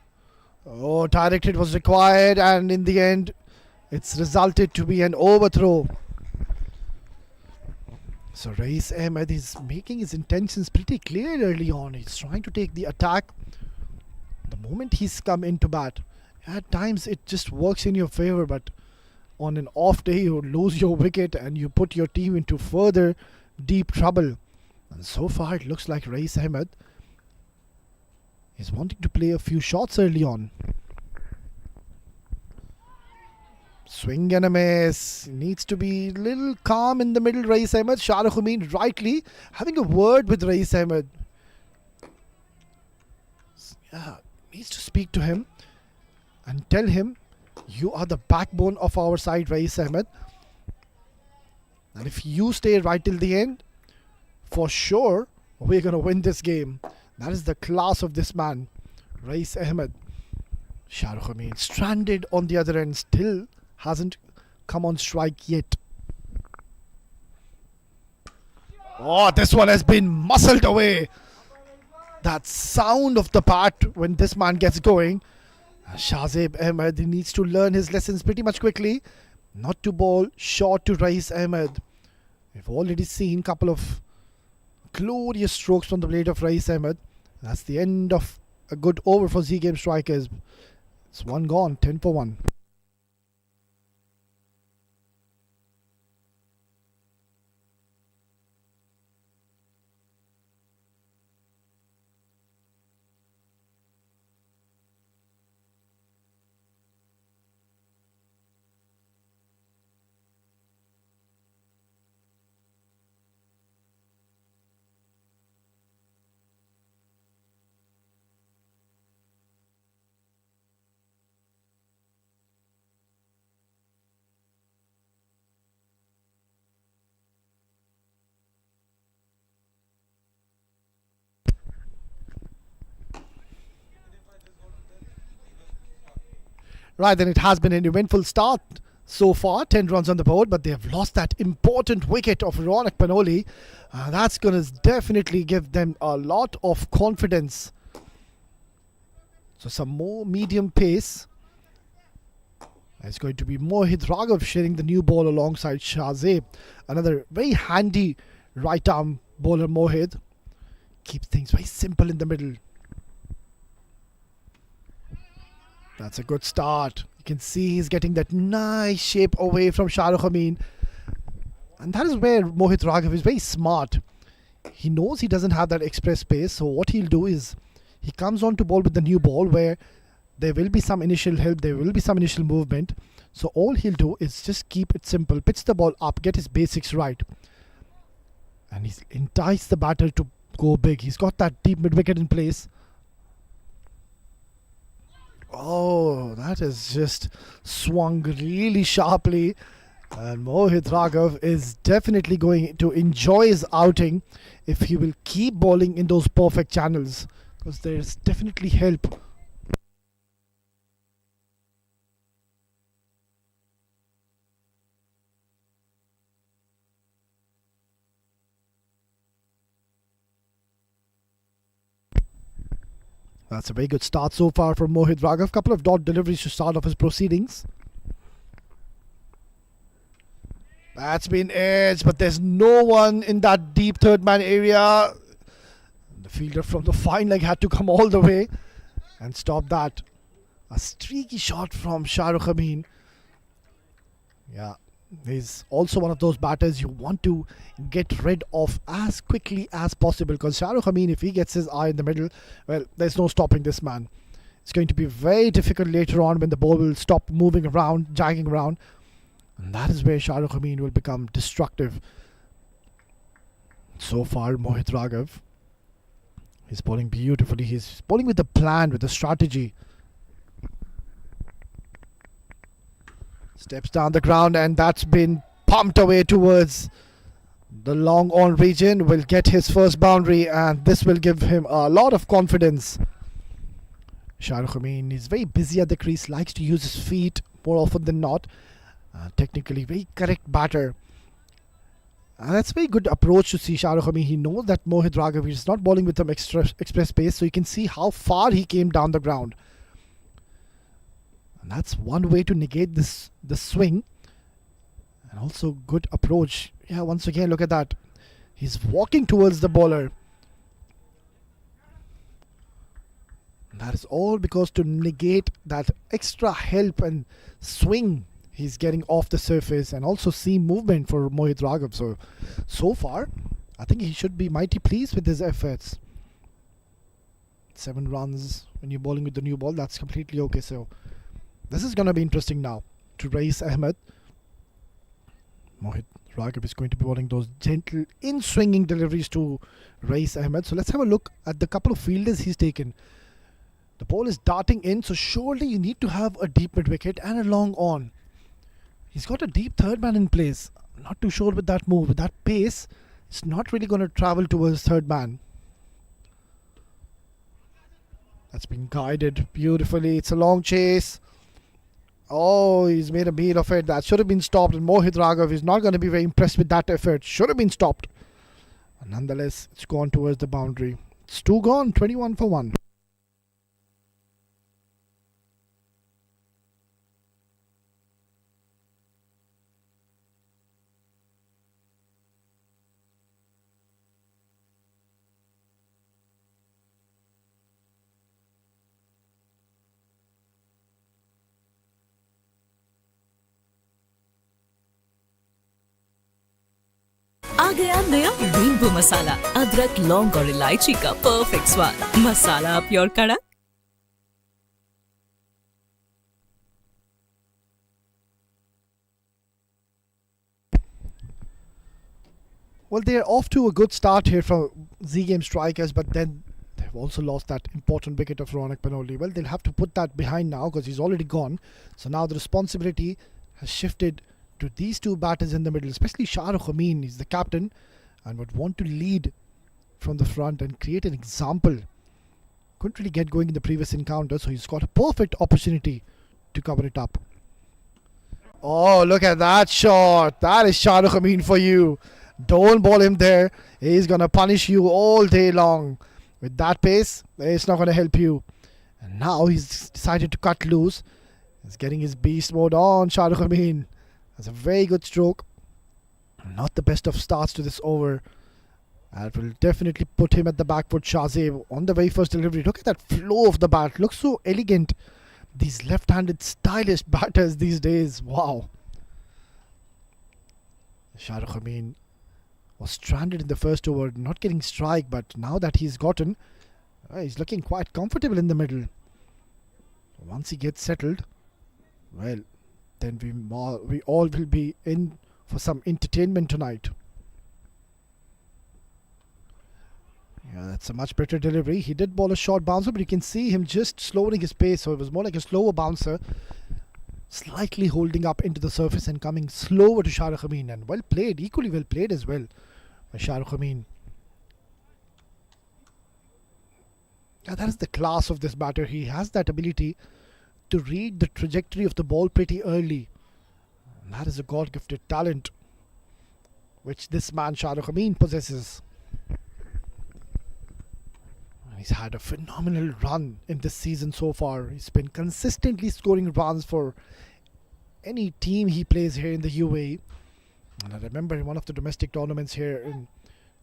Oh, direct hit was required, and in the end, it's resulted to be an overthrow. So Rais Ahmed is making his intentions pretty clear early on. He's trying to take the attack. The moment he's come into bat, at times it just works in your favor, but on an off day you lose your wicket and you put your team into further deep trouble. And so far it looks like Rais Ahmed is wanting to play a few shots early on. Swing and a miss. Needs to be a little calm in the middle, Rais Ahmed. Shah Amin rightly having a word with Rais Ahmed. Yeah, needs to speak to him and tell him, you are the backbone of our side, Rais Ahmed. And if you stay right till the end, for sure, we're going to win this game. That is the class of this man, Rais Ahmed. Shah Amin stranded on the other end, still hasn't come on strike yet. Oh, this one has been muscled away. That sound of the bat when this man gets going. Shazib Ahmed needs to learn his lessons pretty much quickly. Not to bowl short to Rais Ahmed. We've already seen a couple of glorious strokes from the blade of Rais Ahmed. That's the end of a good over for Z Game Strikers. It's one gone, 10 for 1. Right, then it has been an eventful start so far. 10 runs on the board, but they have lost that important wicket of Ronak Panoli. That's going to definitely give them a lot of confidence. So some more medium pace. It's going to be Mohit Raghav sharing the new ball alongside Shazib. Another very handy right arm bowler, Mohit. Keeps things very simple in the middle. That's a good start. You can see he's getting that nice shape away from Shah Amin. And that is where Mohit Raghav is very smart. He knows he doesn't have that express pace. So what he'll do is he comes on to bowl with the new ball where there will be some initial help. There will be some initial movement. So all he'll do is just keep it simple. Pitch the ball up. Get his basics right. And he's enticed the batter to go big. He's got that deep mid-wicket in place. Oh, that has just swung really sharply. And Mohit Raghav is definitely going to enjoy his outing if he will keep bowling in those perfect channels. Because there's definitely help. That's a very good start so far from Mohit Raghav. Couple of dot deliveries to start off his proceedings. That's been edged, but there's no one in that deep third man area. The fielder from the fine leg had to come all the way and stop that. A streaky shot from Shahrukh Amin. Yeah, he's also one of those batters you want to get rid of as quickly as possible, because Shahrukh Amin, if he gets his eye in the middle, well, there's no stopping this man. It's going to be very difficult later on when the ball will stop moving around, jagging around. And that is where Shahrukh Amin will become destructive. So far, Mohit Raghav, he's bowling beautifully. He's bowling with a plan, with a strategy. Steps down the ground, and that's been pumped away towards the long on region. Will get his first boundary, and this will give him a lot of confidence. Shahrukh Amin is very busy at the crease, likes to use his feet more often than not. Technically very correct batter. And that's a very good approach to see Shahrukh Amin. He knows that Mohit Raghav is not bowling with some express pace, so you can see how far he came down the ground. And that's one way to negate the swing. And also good approach. Yeah, once again, look at that. He's walking towards the bowler. And that is all because to negate that extra help and swing he's getting off the surface, and also seam movement for Mohit Raghav. So far, I think he should be mighty pleased with his efforts. 7 runs when you're bowling with the new ball, that's completely okay. So this is going to be interesting now to Rais Ahmed. Mohit Raghav is going to be bowling those gentle in-swinging deliveries to Rais Ahmed. So let's have a look at the couple of fielders he's taken. The ball is darting in, so surely you need to have a deep mid-wicket and a long on. He's got a deep third man in place. Not too sure with that move. With that pace, it's not really going to travel towards third man. That's been guided beautifully. It's a long chase. Oh, he's made a meal of it. That should have been stopped. And Mohit Raghav is not going to be very impressed with that effort. Should have been stopped. And nonetheless, it's gone towards the boundary. It's 2 gone, 21 for 1. आ गया नया नींबू मसाला, अदरक, लौंग और इलायची का perfect स्वाद। मसाला up your कड़ा। Well, they're off to a good start here from Z Game Strikers, but then they've also lost that important wicket of Ronak Panoli. Well, they'll have to put that behind now because he's already gone. So now the responsibility has shifted to these two batters in the middle, especially Shahrukh Amin. He's the captain and would want to lead from the front and create an example. Couldn't really get going in the previous encounter, so he's got a perfect opportunity to cover it up. Oh, look at that shot. That is Shahrukh Amin for you. Don't ball him there. He's going to punish you all day long. With that pace, it's not going to help you. And now he's decided to cut loose. He's getting his beast mode on, Shahrukh Amin. That's a very good stroke. Not the best of starts to this over. That will definitely put him at the back foot. Shahzeb on the very first delivery. Look at that flow of the bat. Looks so elegant. These left-handed stylish batters these days. Wow. Shahrukh Amin was stranded in the first over, not getting strike, but now that he's gotten, he's looking quite comfortable in the middle. Once he gets settled, well, then we all will be in for some entertainment tonight. Yeah, that's a much better delivery. He did bowl a short bouncer, but you can see him just slowing his pace, so it was more like a slower bouncer, slightly holding up into the surface and coming slower to Shahrukh Amin. And well played, equally well played as well by Shahrukh Amin. Yeah, that is the class of this batter. He has that ability to read the trajectory of the ball pretty early. And that is a God-gifted talent which this man Shahrukh Amin possesses. And he's had a phenomenal run in this season so far. He's been consistently scoring runs for any team he plays here in the UAE. And I remember in one of the domestic tournaments here in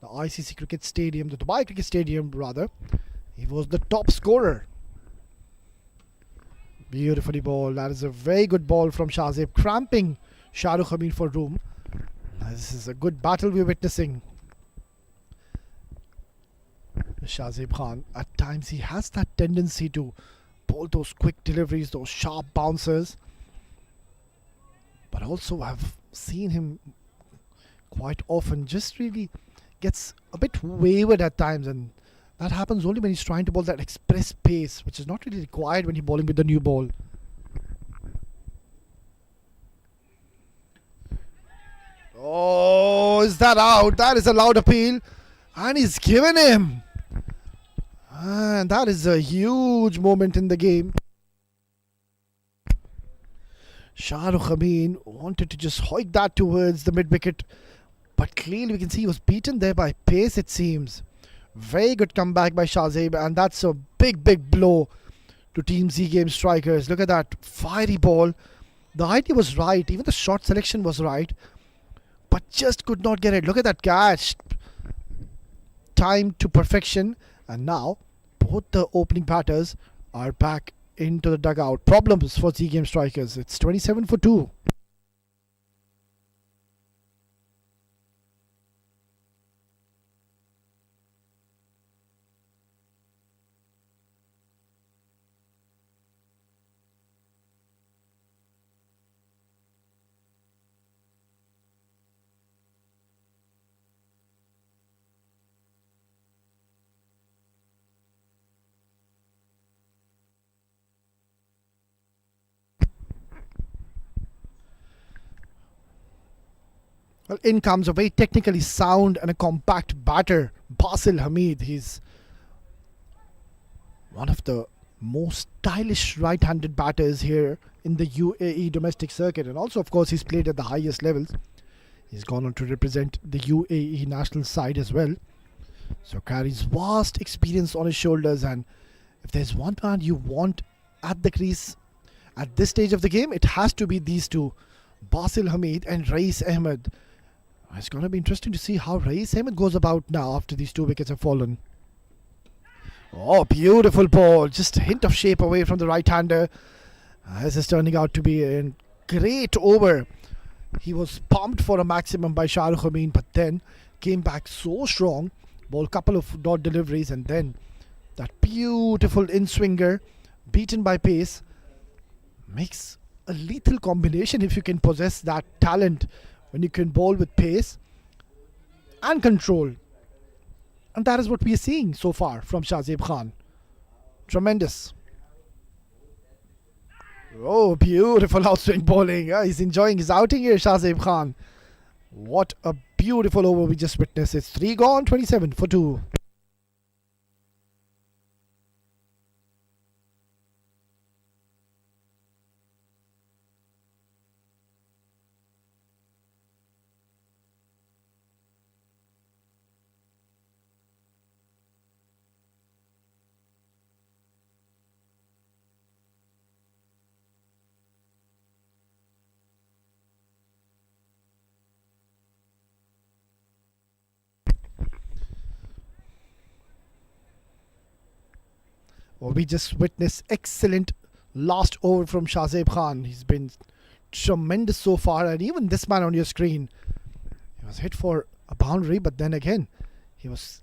the ICC Cricket Stadium, the Dubai Cricket Stadium rather, he was the top scorer. Beautifully ball. That is a very good ball from Shahzeb, cramping Shahrukh Amin for room. This is a good battle we're witnessing. Shahzeb Khan, at times he has that tendency to bowl those quick deliveries, those sharp bouncers. But also I've seen him quite often just really gets a bit wavered at times, and that happens only when he's trying to bowl that express pace, which is not really required when he's bowling with the new ball. Oh, is that out? That is a loud appeal. And he's given him. And that is a huge moment in the game. Shahrukh Amin wanted to just hoik that towards the mid-wicket. But clearly we can see he was beaten there by pace, it seems. Very good comeback by Shahzeb, and that's a big blow to Team Z Game strikers. Look at that fiery ball. The idea was right, even the shot selection was right, but just could not get it. Look at that catch. Timed to perfection, and now both the opening batters are back into the dugout. Problems for Z Game strikers. It's 27 for 2. Well, in comes a very technically sound and a compact batter, Basil Hamid. He's one of the most stylish right-handed batters here in the UAE domestic circuit, and also of course he's played at the highest levels. He's gone on to represent the UAE national side as well, so carries vast experience on his shoulders, and if there's one man you want at the crease at this stage of the game, it has to be these two, Basil Hamid and Rais Ahmed. It's going to be interesting to see how Rais Ahmed goes about now after these 2 wickets have fallen. Oh, beautiful ball. Just a hint of shape away from the right-hander. This is turning out to be a great over. He was pumped for a maximum by Shahrukh Amin, but then came back so strong. Ball couple of dot deliveries, and then that beautiful in-swinger beaten by pace makes a lethal combination if you can possess that talent, when you can bowl with pace and control. And that is what we are seeing so far from Shahzeb Khan. Tremendous. Oh, beautiful outswing bowling. He's enjoying his outing here, Shahzeb Khan. What a beautiful over we just witnessed. It's 3 gone, 27 for 2. Well, we just witnessed excellent last over from Shahzeb Khan. He's been tremendous so far, and even this man on your screen, he was hit for a boundary, but then again he was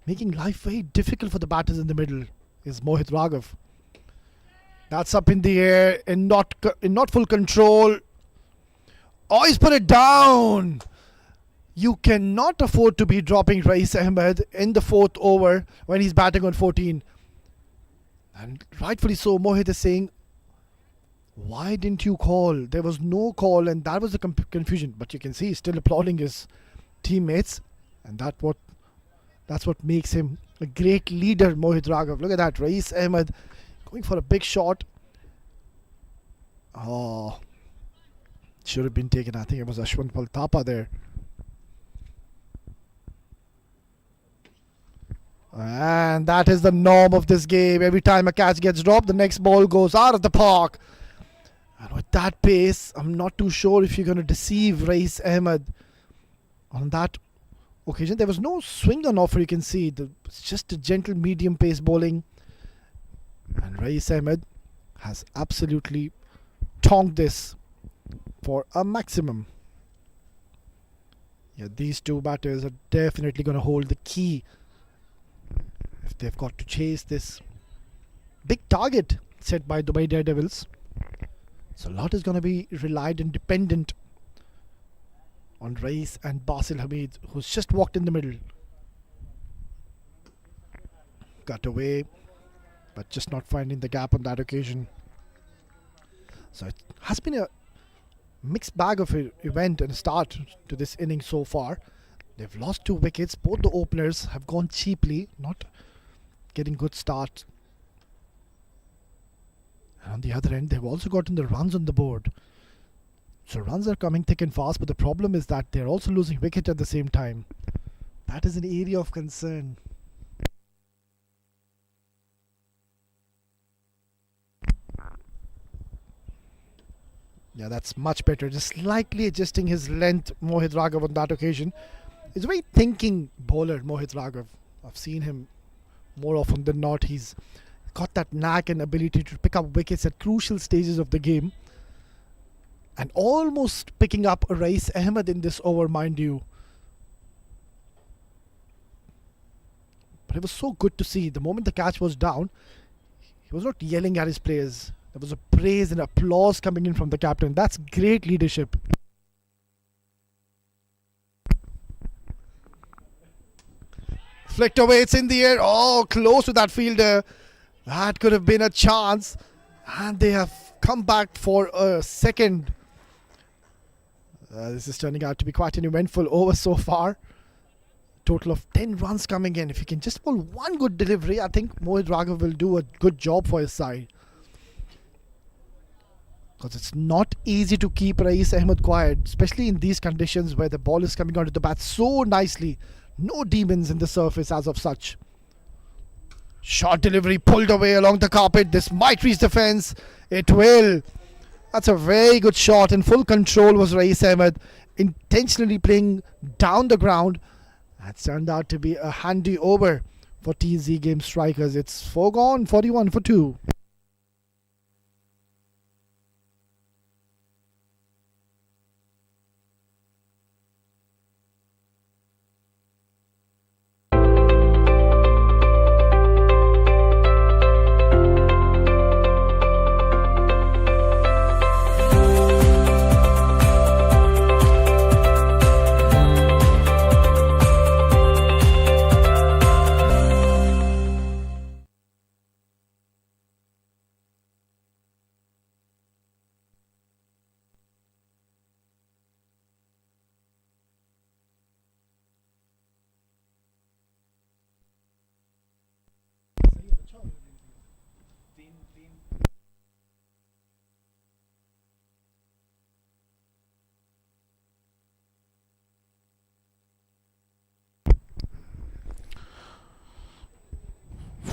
making life very difficult for the batters in the middle. Is Mohit Raghav. That's up in the air and not full control. Oh, he's put it down. You cannot afford to be dropping Rais Ahmed in the 4th over when he's batting on 14. And rightfully so, Mohit is saying, why didn't you call? There was no call, and that was the confusion. But you can see he's still applauding his teammates, and that's what makes him a great leader, Mohit Raghav. Look at that, Rais Ahmed going for a big shot. Oh, should have been taken. I think it was Ashwin Thapa there. And that is the norm of this game. Every time a catch gets dropped, the next ball goes out of the park. And with that pace, I'm not too sure if you're going to deceive Rais Ahmed on that occasion. There was no swing on offer, you can see. It's just a gentle medium pace bowling. And Rais Ahmed has absolutely tonked this for a maximum. Yeah, these two batters are definitely going to hold the key if they've got to chase this big target set by Dubai Daredevils. So a lot is going to be relied and dependent on Rais and Basil Hamid, who's just walked in the middle. Got away, but just not finding the gap on that occasion. So it has been a mixed bag of an event and start to this inning so far. They've lost 2 wickets. Both the openers have gone cheaply, not getting good starts. And on the other end, they've also gotten the runs on the board. So runs are coming thick and fast, but the problem is that they're also losing wicket at the same time. That is an area of concern. Yeah, that's much better. Just slightly adjusting his length, Mohit Raghav, on that occasion. He's a very thinking bowler, Mohit Raghav. I've seen him more often than not. He's got that knack and ability to pick up wickets at crucial stages of the game. And almost picking up Rais Ahmed in this over, mind you. But it was so good to see. The moment the catch was down, he was not yelling at his players. There was a praise and applause coming in from the captain. That's great leadership. Flicked away, it's in the air. Oh, close to that fielder. That could have been a chance. And they have come back for a second. This is turning out to be quite an eventful over so far. Total of 10 runs coming in. If he can just pull one good delivery, I think Mohit Raghav will do a good job for his side. Because it's not easy to keep Rais Ahmed quiet, especially in these conditions where the ball is coming onto the bat so nicely. No demons in the surface as of such. Short delivery pulled away along the carpet. This might reach the fence. It will. That's a very good shot. In full control was Rais Ahmed, intentionally playing down the ground. That's turned out to be a handy over for TZ Game Strikers. It's foregone, 41 for 2.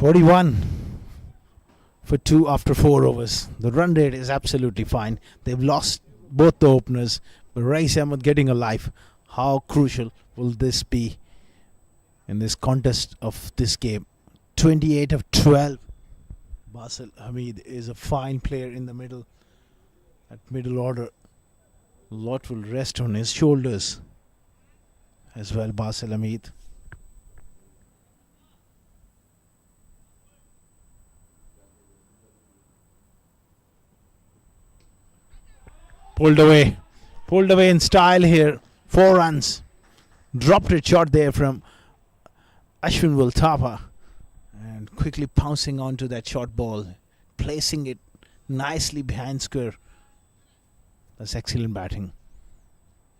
"41 for 2 after 4 overs. The run rate is absolutely fine. They've lost both the openers, but Rais Ahmed getting a life. How crucial will this be in this contest of this game? 28 of 12. Basil Hamid is a fine player in the middle. At middle order, a lot will rest on his shoulders as well, Basil Hamid. Pulled away in style here. 4 runs. Dropped it short there from Ashwin Vilthapa, and quickly pouncing onto that short ball, placing it nicely behind square. That's excellent batting.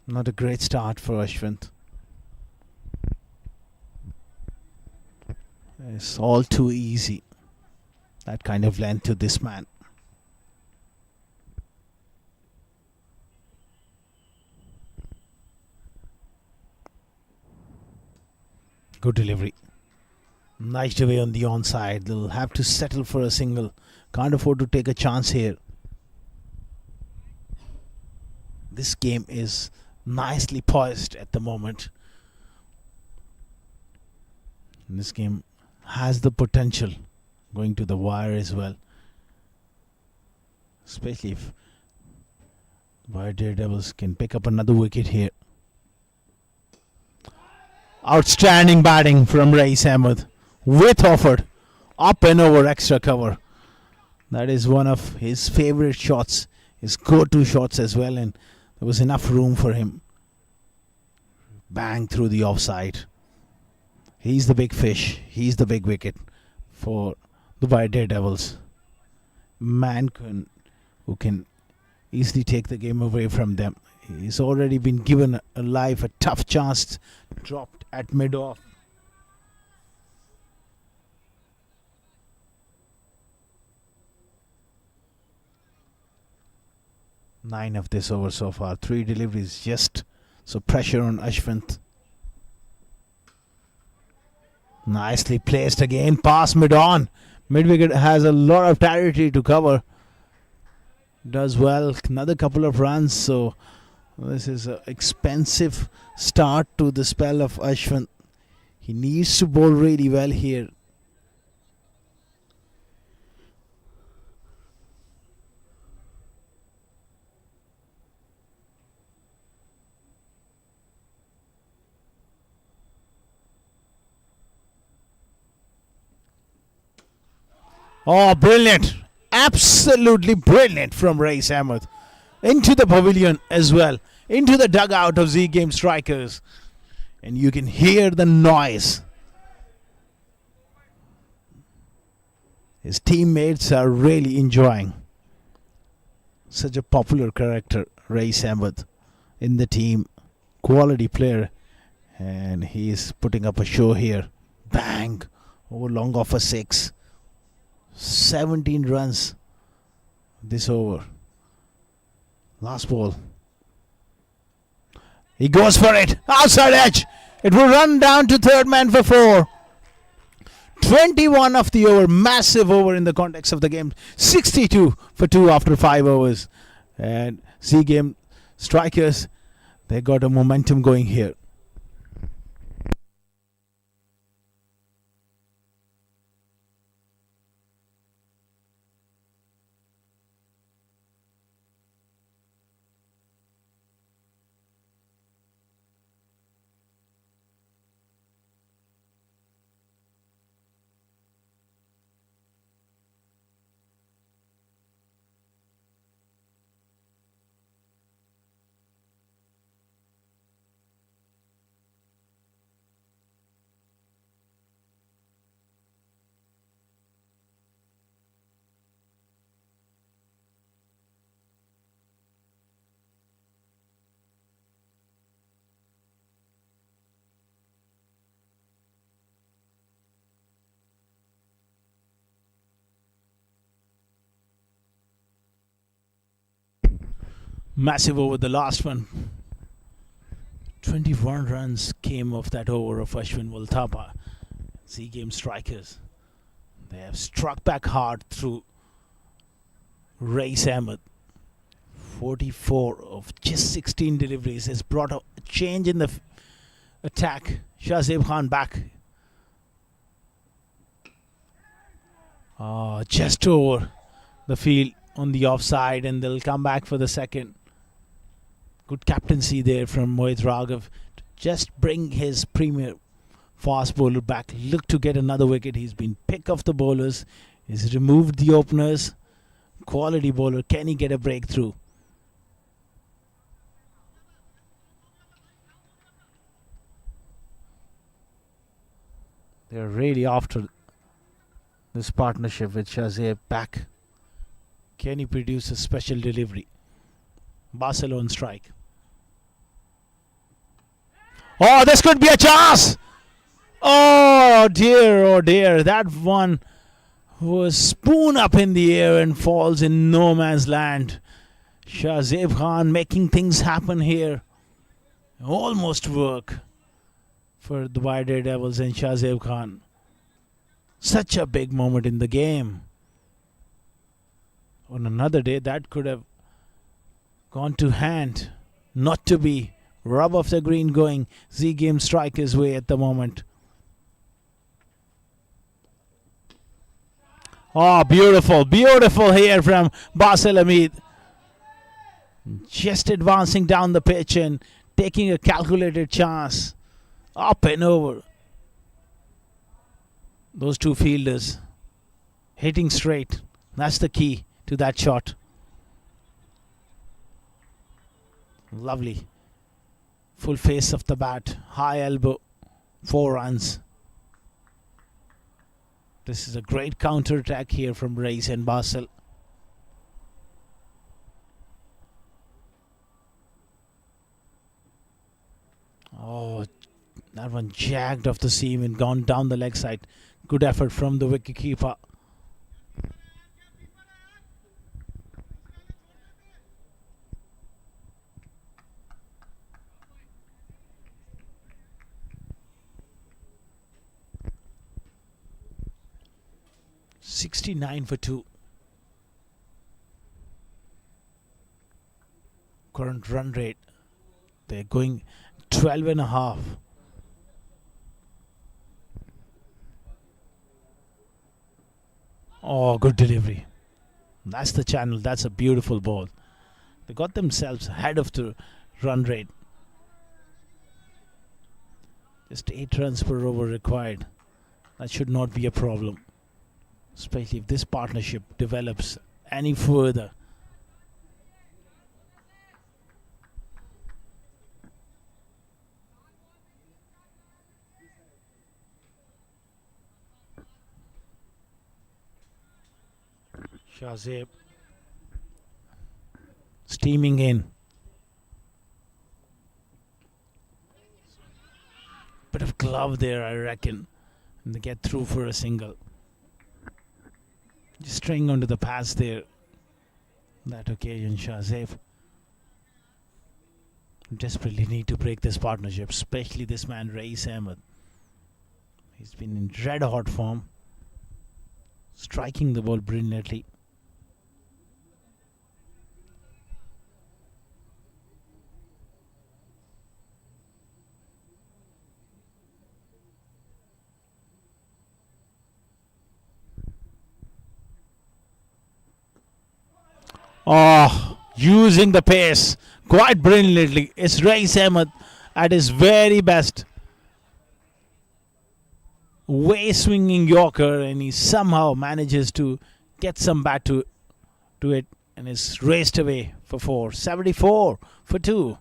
Not a great start for Ashwin. It's all too easy. That kind of length to this man. Good delivery. Nice away on the onside. They'll have to settle for a single. Can't afford to take a chance here. This game is nicely poised at the moment. And this game has the potential going to the wire as well. especially if White Daredevils can pick up another wicket here. Outstanding batting from Rais Ahmed with Offord, up and over extra cover. That is one of his favorite shots, his go-to shots as well, and there was enough room for him. Bang through the offside. He's the big fish. He's the big wicket for the White Daredevils. Man who can easily take the game away from them. He's already been given a tough chance, dropped at mid-off. Nine of this over so far. 3 deliveries just. So pressure on Ashwin. Nicely placed again. Pass mid-on. Mid-wicket has a lot of territory to cover. Does well. Another couple of runs. So this is an expensive start to the spell of Ashwin. He needs to bowl really well here. Oh, brilliant. Absolutely brilliant from Rais Ahmed. Into the pavilion as well. Into the dugout of Z Game Strikers. And you can hear the noise. His teammates are really enjoying. Such a popular character, Rais Ahmed, in the team. Quality player. And he is putting up a show here. Bang. Over long off a 6. 17 runs this over. Last ball. He goes for it. Outside edge. It will run down to third man for 4. 21 of the over. Massive over in the context of the game. 62 for 2 after 5 overs. And Z Game Strikers, they got a momentum going here. Massive over the last one. 21 runs came off that over of Ashwin Volthapa. Z Game Strikers. They have struck back hard through Rais Ahmed. 44 of just 16 deliveries has brought a change in the attack. Shahzeb Khan back. Just over the field on the offside, and they'll come back for the second. Good captaincy there from Mohit Raghav to just bring his premier fast bowler back. Look to get another wicket. He's been pick of the bowlers. He's removed the openers. Quality bowler. Can he get a breakthrough? They're really after this partnership with Shahzeb back. Can he produce a special delivery? Barcelona strike. Oh, this could be a chance. Oh dear. That one was spoon up in the air and falls in no man's land. Shahzeb Khan making things happen here. Almost work for the White Daredevils and Shahzeb Khan. Such a big moment in the game. On another day, that could have gone to hand. Not to be. Rub of the green going Z Game Strikers' way at the moment. Oh, beautiful, beautiful here from Basel Hamid. Just advancing down the pitch and taking a calculated chance. Up and over. Those two fielders hitting straight. That's the key to that shot. Lovely. Full face of the bat. High elbow. 4 runs. This is a great counter attack here from Reis and Basel. Oh, that one jagged off the seam and gone down the leg side. Good effort from the wicketkeeper. $69 for 2. Current run rate. They're going 12 and a half. Oh, good delivery. That's the channel. That's a beautiful ball. They got themselves ahead of the run rate. Just 8 runs per over required. That should not be a problem, especially if this partnership develops any further. Shazib steaming in. Bit of glove there, I reckon. And they get through for a single. Just string onto the pads there. That occasion, Shazib desperately need to break this partnership, especially this man, Reis Ahmed. He's been in red hot form, striking the ball brilliantly. Oh, using the pace quite brilliantly. It's Reis Ahmed at his very best. Way swinging Yorker, and he somehow manages to get some bat to it and is raced away for 4. 74 for 2.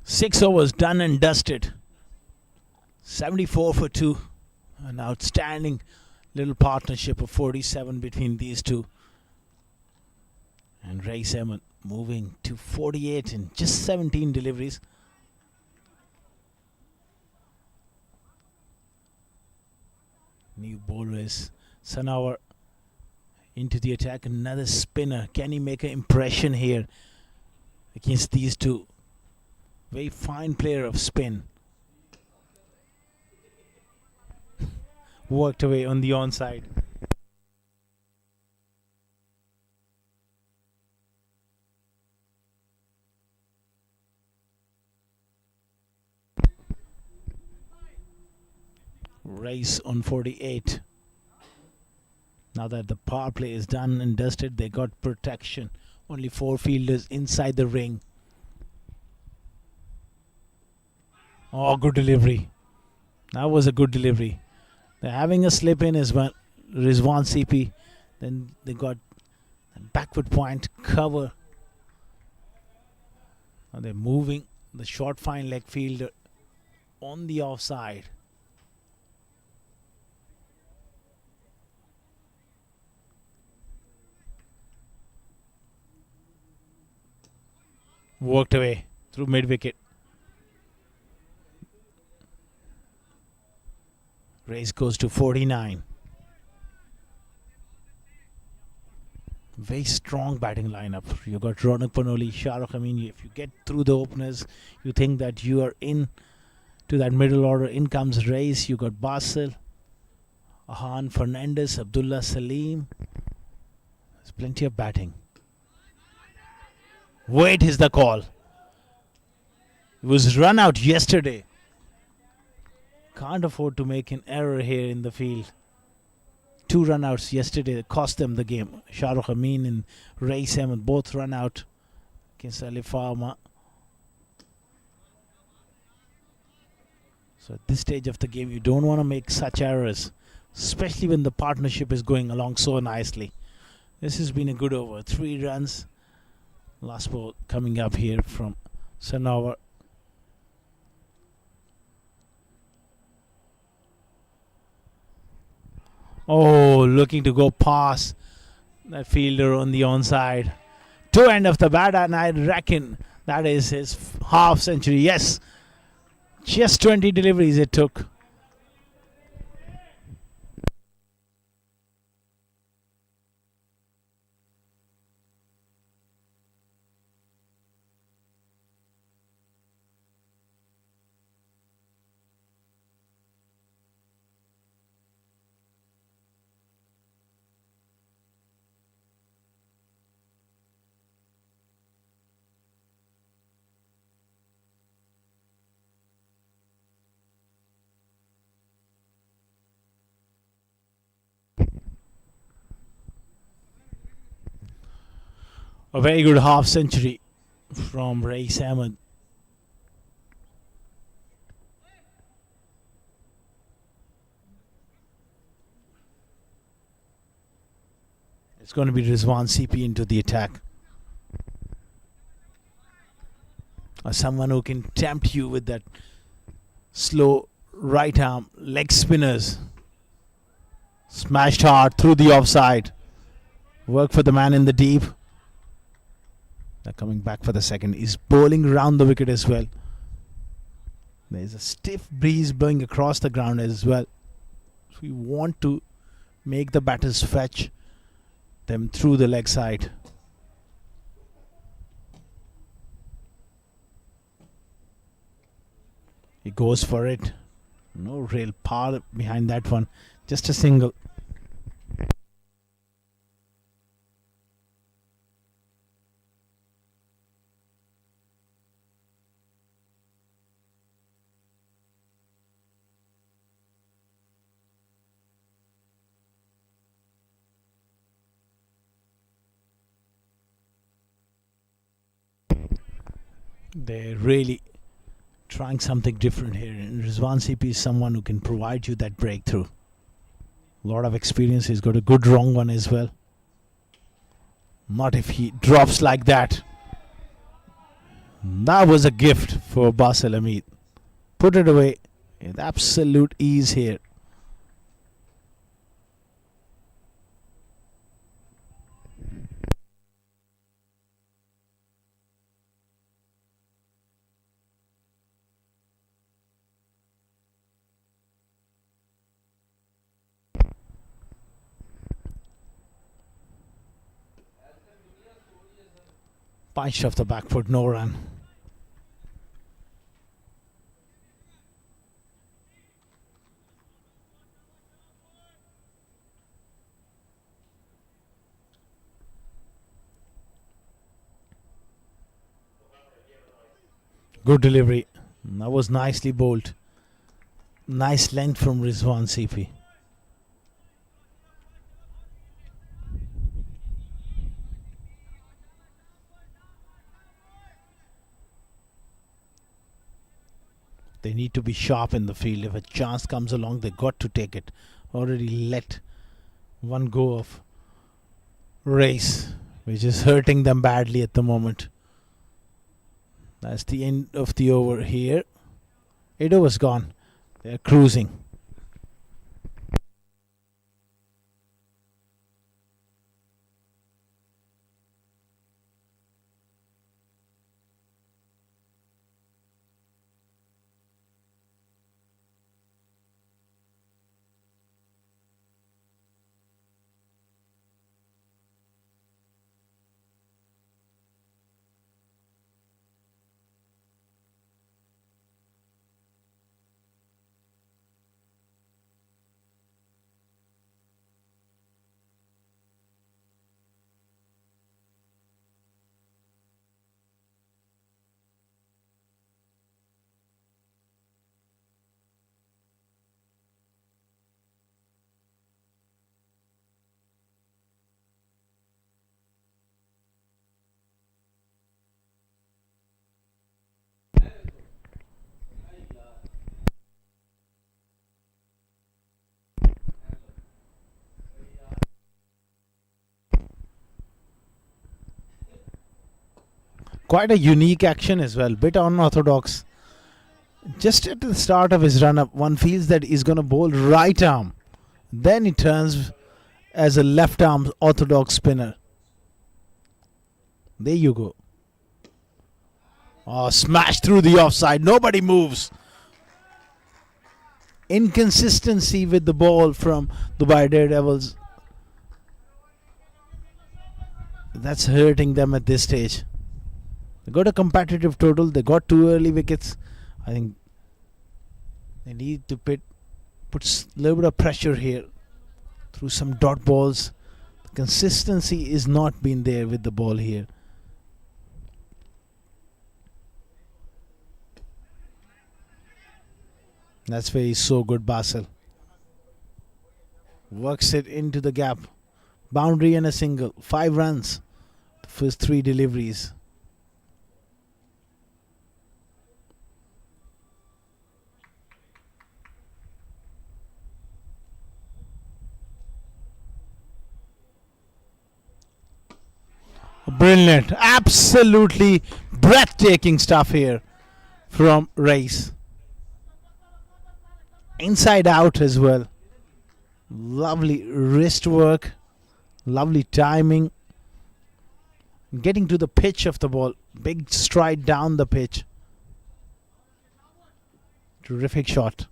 Six overs done and dusted. 74 for 2. An outstanding little partnership of 47 between these two. And Reis Ahmed moving to 48 in just 17 deliveries. New bowler is Sanawar into the attack. Another spinner. Can he make an impression here against these two? Very fine player of spin. Worked away on the onside. Race on 48. Now that the power play is done and dusted, they got protection. Only 4 fielders inside the ring. Oh, good delivery. That was a good delivery. They're having a slip in as well. Rizwan CP. Then they got a backward point cover. Now they're moving the short fine leg fielder on the offside. Worked away through mid-wicket. Race goes to 49. Very strong batting lineup. You got Ronak Panoli, Shahrukh. I mean, if you get through the openers, you think that you are in to that middle order. In comes Race. You got Basil, Ahan, Fernandez, Abdullah Salim. There's plenty of batting. Wait is the call. It was run out yesterday. Can't afford to make an error here in the field. 2 run-outs yesterday that cost them the game. Shahrukh Amin and Race Ahmed both run out against Ali Farma. So at this stage of the game, you don't want to make such errors, especially when the partnership is going along so nicely. This has been a good over. 3 runs. Last ball coming up here from Sanovar. Oh, looking to go past that fielder on the onside. 2 end of the bat, and I reckon that is his half century. Yes, just 20 deliveries it took. A very good half century from Race Ahmed. It's going to be Rizwan CP into the attack. Or someone who can tempt you with that slow right arm leg spinners. Smashed hard through the offside. Work for the man in the deep. They're coming back for the second. He's bowling round the wicket as well. There's a stiff breeze blowing across the ground as well. So we want to make the batters fetch them through the leg side. He goes for it. No real power behind that one. Just a single. They're really trying something different here. And Rizwan CP is someone who can provide you that breakthrough. A lot of experience. He's got a good wrong one as well. Not if he drops like that. That was a gift for Basil Hamid. Put it away with absolute ease here. Punched off the back foot, no run. Good delivery. That was nicely bowled. Nice length from Rizwan CP. They need to be sharp in the field. If a chance comes along, they got to take it. Already let one go of Race, which is hurting them badly at the moment. That's the end of the over here. 8 overs gone. They're cruising. Quite a unique action as well, bit unorthodox. Just at the start of his run up, one feels that he's going to bowl right arm. Then he turns as a left arm orthodox spinner. There you go. Oh, smash through the offside. Nobody moves. Inconsistency with the ball from Dubai Daredevils. That's hurting them at this stage. They got a competitive total. They got 2 early wickets. I think they need to put a little bit of pressure here through some dot balls. The consistency is not been there with the ball here. That's where he's so good, Basil. Works it into the gap. Boundary and a single. 5 runs. The first 3 deliveries. Brilliant. Absolutely breathtaking stuff here from Race. Inside out as well. Lovely wrist work. Lovely timing. Getting to the pitch of the ball. Big stride down the pitch. Terrific shot.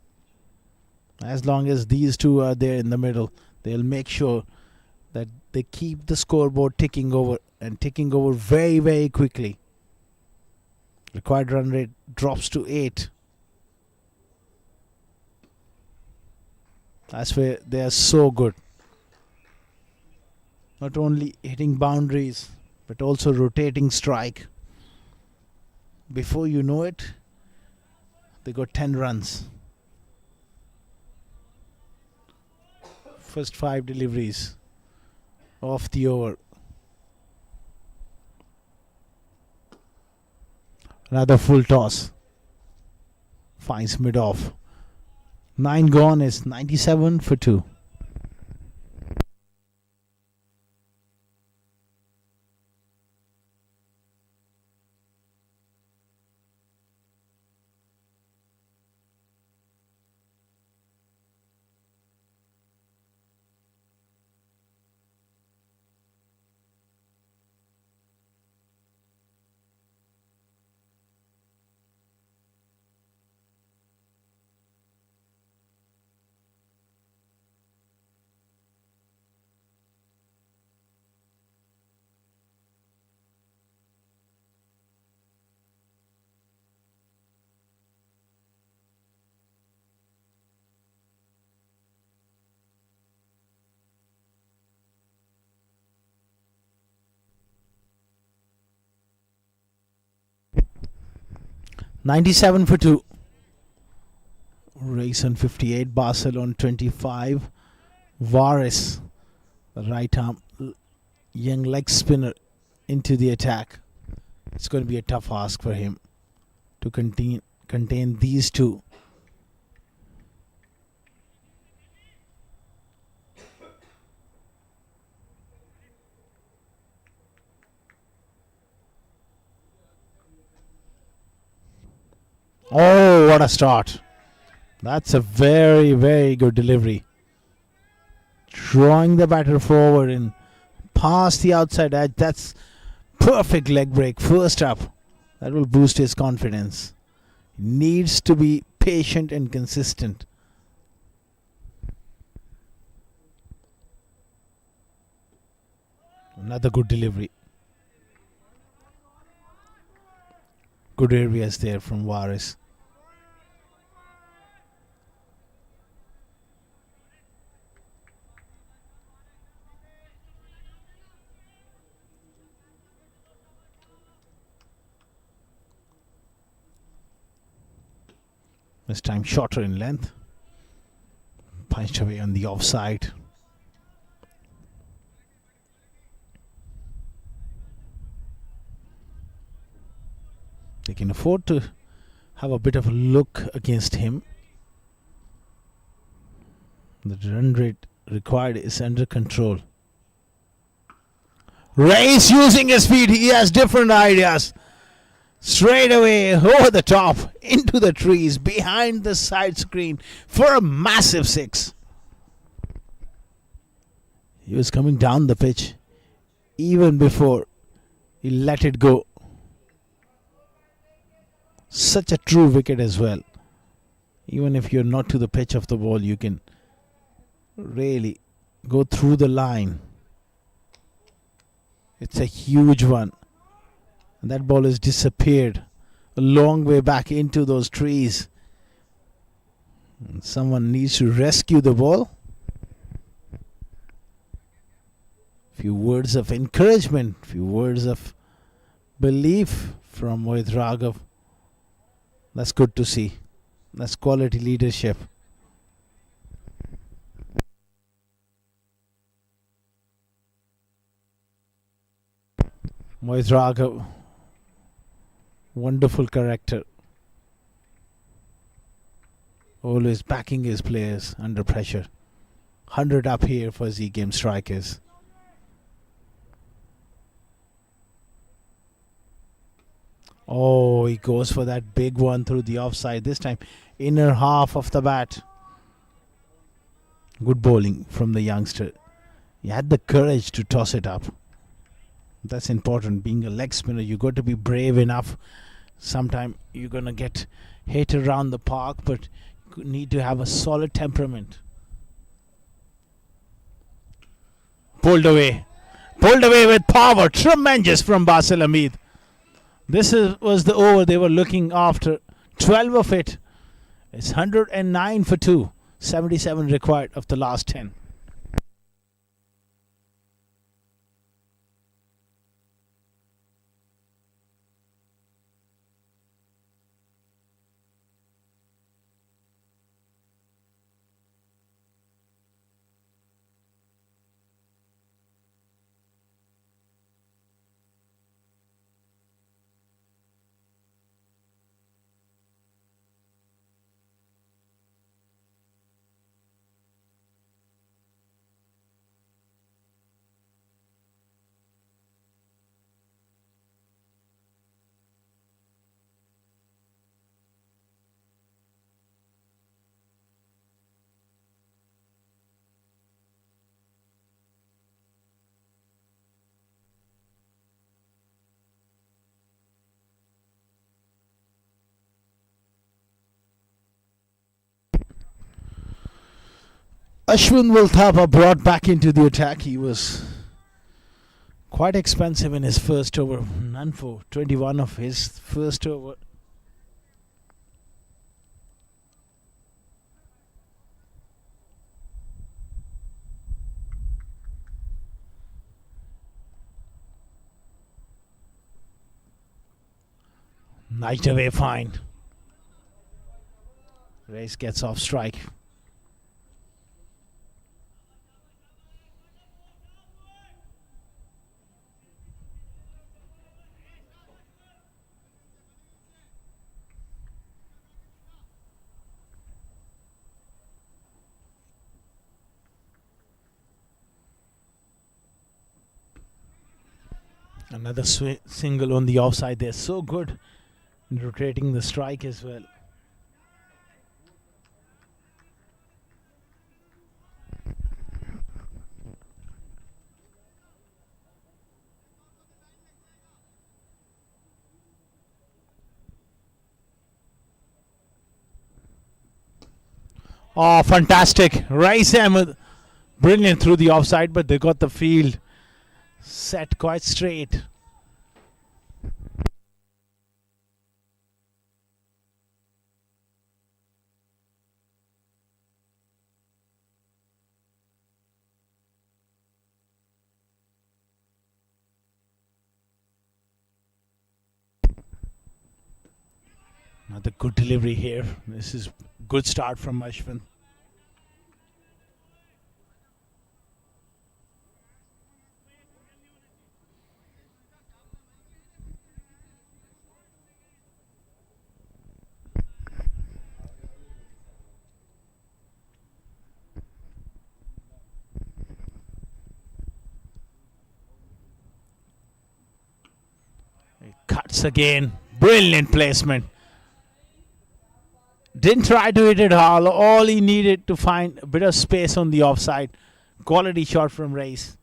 As long as these two are there in the middle, they'll make sure that they keep the scoreboard ticking over, and ticking over very, very quickly. Required run rate drops to 8. That's where they are so good. Not only hitting boundaries, but also rotating strike. Before you know it, they got 10 runs. First 5 deliveries off the over. Another full toss. Finds mid off. 9 gone is 97 for 2. $97 for 2. Race on 58. Basil on 25. Varis, the right arm young leg spinner, into the attack. It's going to be a tough ask for him to contain these two. Oh, what a start. That's a very, very good delivery. Drawing the batter forward and past the outside edge. That's perfect leg break. First up. That will boost his confidence. He needs to be patient and consistent. Another good delivery. Good areas there from Varis. This time shorter in length. Punched away on the offside. They can afford to have a bit of a look against him. The run rate required is under control. Race using his feet. He has different ideas. Straight away, over the top, into the trees, behind the side screen for a massive 6. He was coming down the pitch even before he let it go. Such a true wicket as well. Even if you're not to the pitch of the ball, you can really go through the line. It's a huge one. And that ball has disappeared a long way back into those trees. And someone needs to rescue the ball. Few words of encouragement, few words of belief from Mohit Raghav. That's good to see. That's quality leadership. Mohit Raghav, wonderful character. Always backing his players under pressure. 100 up here for Z Game Strikers. Oh, he goes for that big one through the offside. This time, inner half of the bat. Good bowling from the youngster. He had the courage to toss it up. That's important. Being a leg spinner, you got to be brave enough. Sometimes you're going to get hit around the park, but you need to have a solid temperament. Pulled away. Pulled away with power. Tremendous from Basil Hamid. This was the over they were looking after. 12 of it. It's 109 for 2. 77 required of the last 10. Ashwin Wilthapa brought back into the attack. He was quite expensive in his first over. None for 21 of his first over. Night away fine. Race gets off strike. Another single on the offside. They're so good in rotating the strike as well. Oh, fantastic. Rais Ahmed. Brilliant through the offside, but they got the field set quite straight. Another good delivery here. This is good start from Ashwin. He cuts again. Brilliant placement. Didn't try to hit it hard. All he needed to find a bit of space on the offside. Quality shot from Race.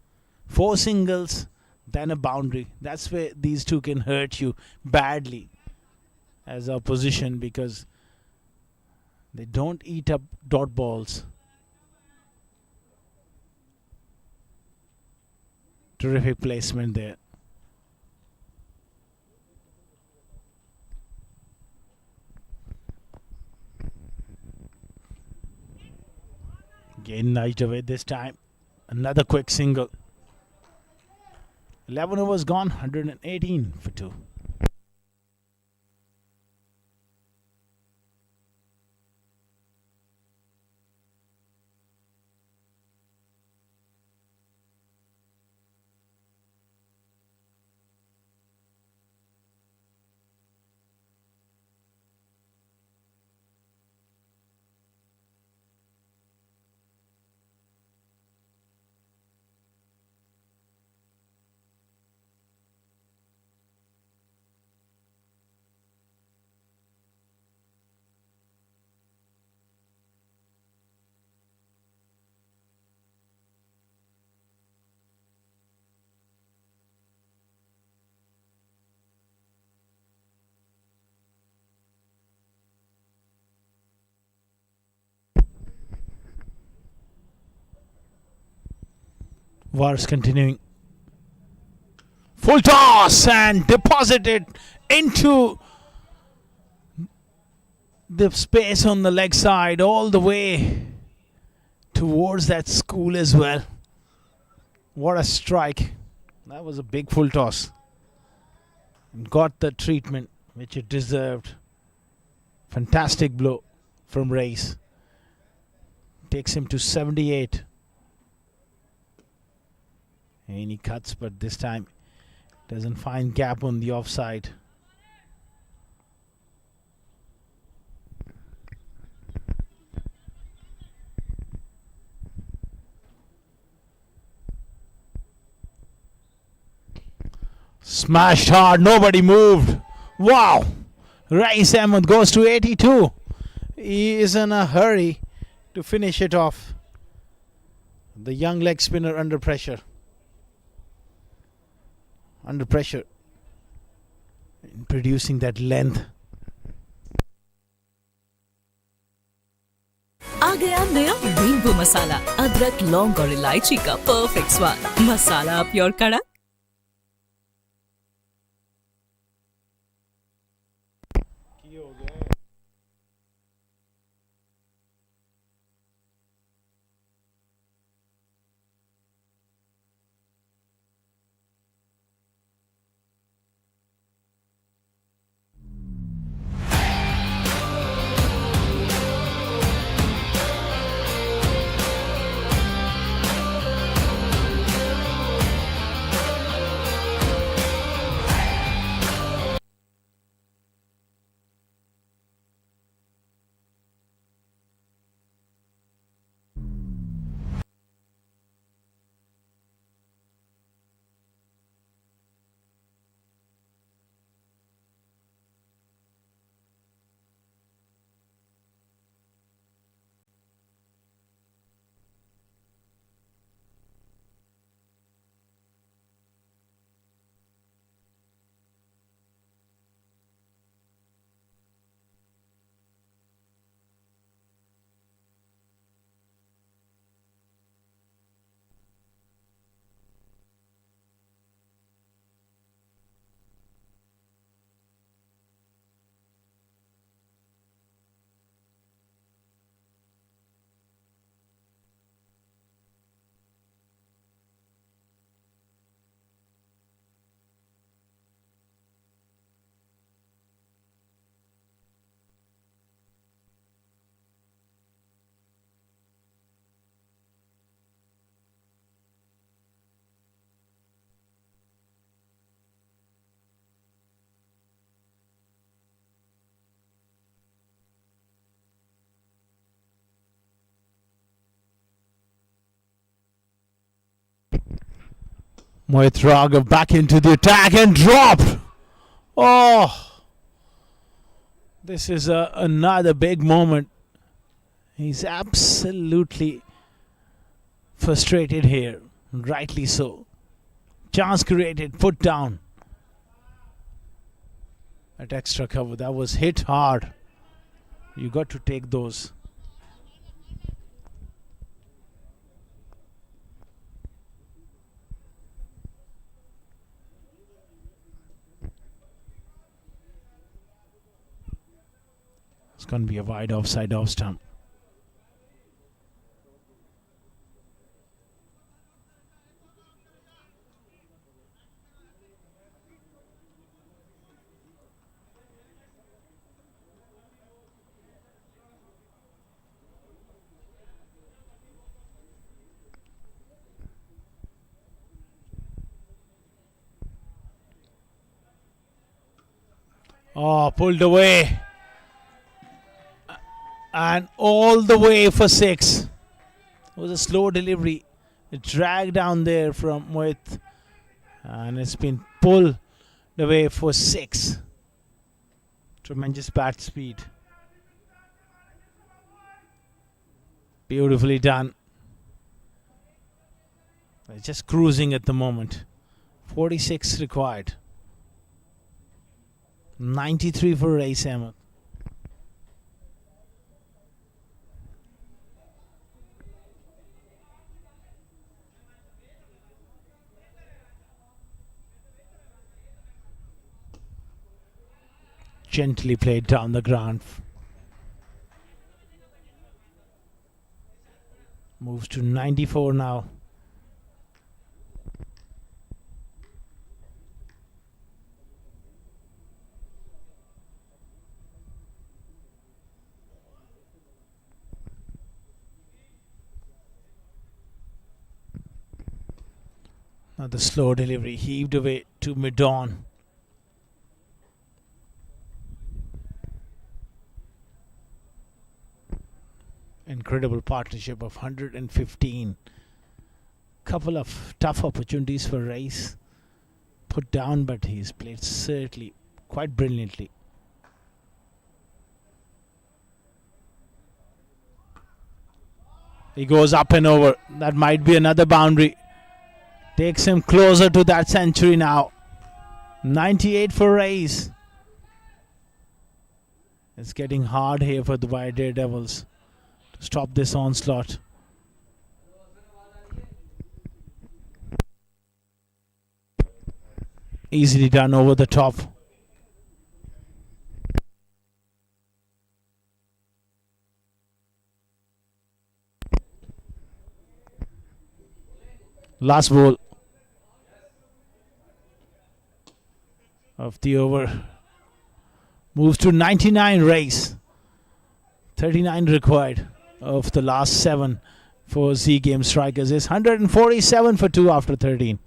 4 singles, then a boundary. That's where these two can hurt you badly as opposition, because they don't eat up dot balls. Terrific placement there. Again nudged away this time. Another quick single. 11 overs gone, 118 for 2. Vars continuing. Full toss and deposited into the space on the leg side, all the way towards that school as well. What a strike. That was a big full toss. Got the treatment which it deserved. Fantastic blow from Race. Takes him to 78. And he cuts, but this time doesn't find gap on the offside. Smashed hard, nobody moved. Wow! Rais Ahmed goes to 82. He is in a hurry to finish it off. The young leg spinner under pressure. Under pressure in producing that length. आ गया नया नींबू मसाला, अदरक, लौंग और इलायची का perfect स्वाद। मसाला आप योर कड़क। Mohit Raghav back into the attack and dropped. Oh, This is another big moment. He's absolutely frustrated here. Rightly so. Chance created, put down. At extra cover, that was hit hard. You got to take those. It's going to be a wide offside off stump. Oh, pulled away. And all the way for 6. It was a slow delivery. It dragged down there from width. And it's been pulled away for 6. Tremendous bat speed. Beautifully done. They're just cruising at the moment. 46 required. 93 for Race Ahmed. Gently played down the ground. Moves to 94 now. Now the slow delivery heaved away to mid-on. Incredible partnership of 115. Couple of tough opportunities for Rice. Put down, but he's played certainly quite brilliantly. He goes up and over. That might be another boundary. Takes him closer to that century now. 98 for Rice. It's getting hard here for the White Daredevils to stop this onslaught. Easily done over the top. Last ball of the over. Moves to 99 Race. 39 required of the last 7 for Z Game Strikers. Is 147 for 2 after 13.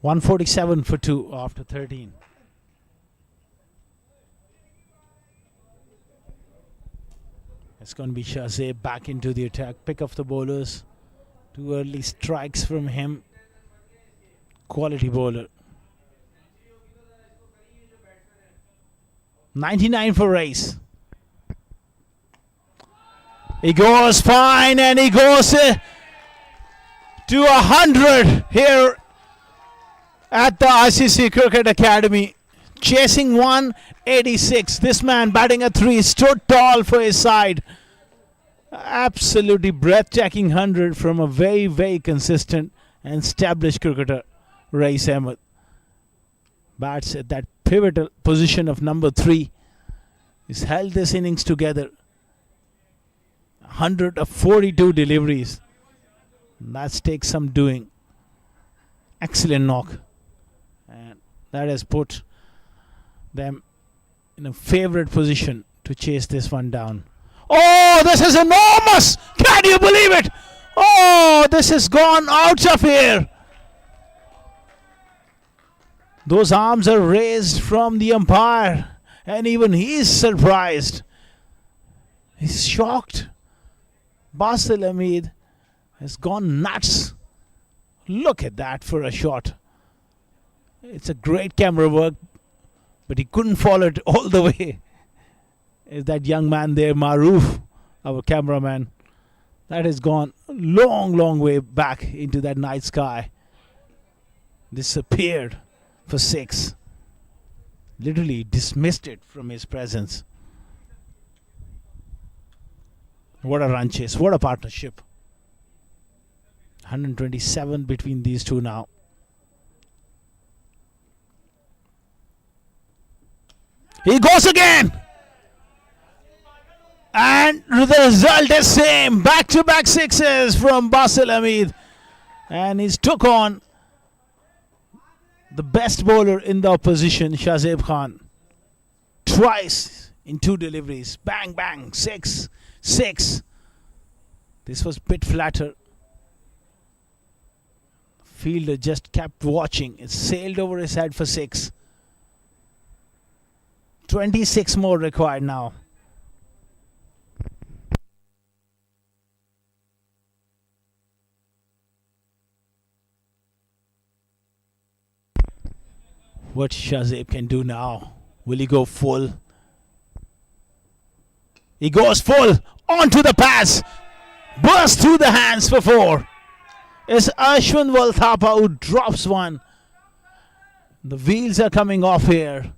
$147 for 2 after 13. It's going to be Shazay back into the attack. Pick up the bowlers. 2 early strikes from him. Quality bowler. 99 for Race. He goes fine and he goes to 100 here at the ICC Cricket Academy. Chasing 186. This man batting at 3 stood tall for his side. Absolutely breathtaking 100 from a very, very consistent and established cricketer Rais Ahmed bats at that pivotal position of number 3. He's held this innings together. 142 deliveries. That takes some doing. Excellent knock. And that has put them in a favourite position to chase this one down. Oh, this is enormous! Can you believe it? Oh, this has gone out of here. Those arms are raised from the umpire, and even he is surprised. He's shocked. Basil Hamid has gone nuts. Look at that for a shot. It's a great camera work, but he couldn't follow it all the way. Is that young man there, Maroof, our cameraman? That has gone long way back into that night sky. Disappeared for 6. Literally dismissed it from his presence. What a run chase, what a partnership. 127 between these two now. He goes again! And the result is same. Back-to-back 6s from Basil Hamid. And he's took on the best bowler in the opposition, Shazeb Khan. Twice in 2 deliveries. Bang, bang. 6. This was a bit flatter. Fielder just kept watching. It sailed over his head for 6. 26 more required now. What Shazeb can do now. Will he go full? He goes full. Onto the pass. Bursts through the hands for 4. It's Ashwin Valthapa who drops one. The wheels are coming off here.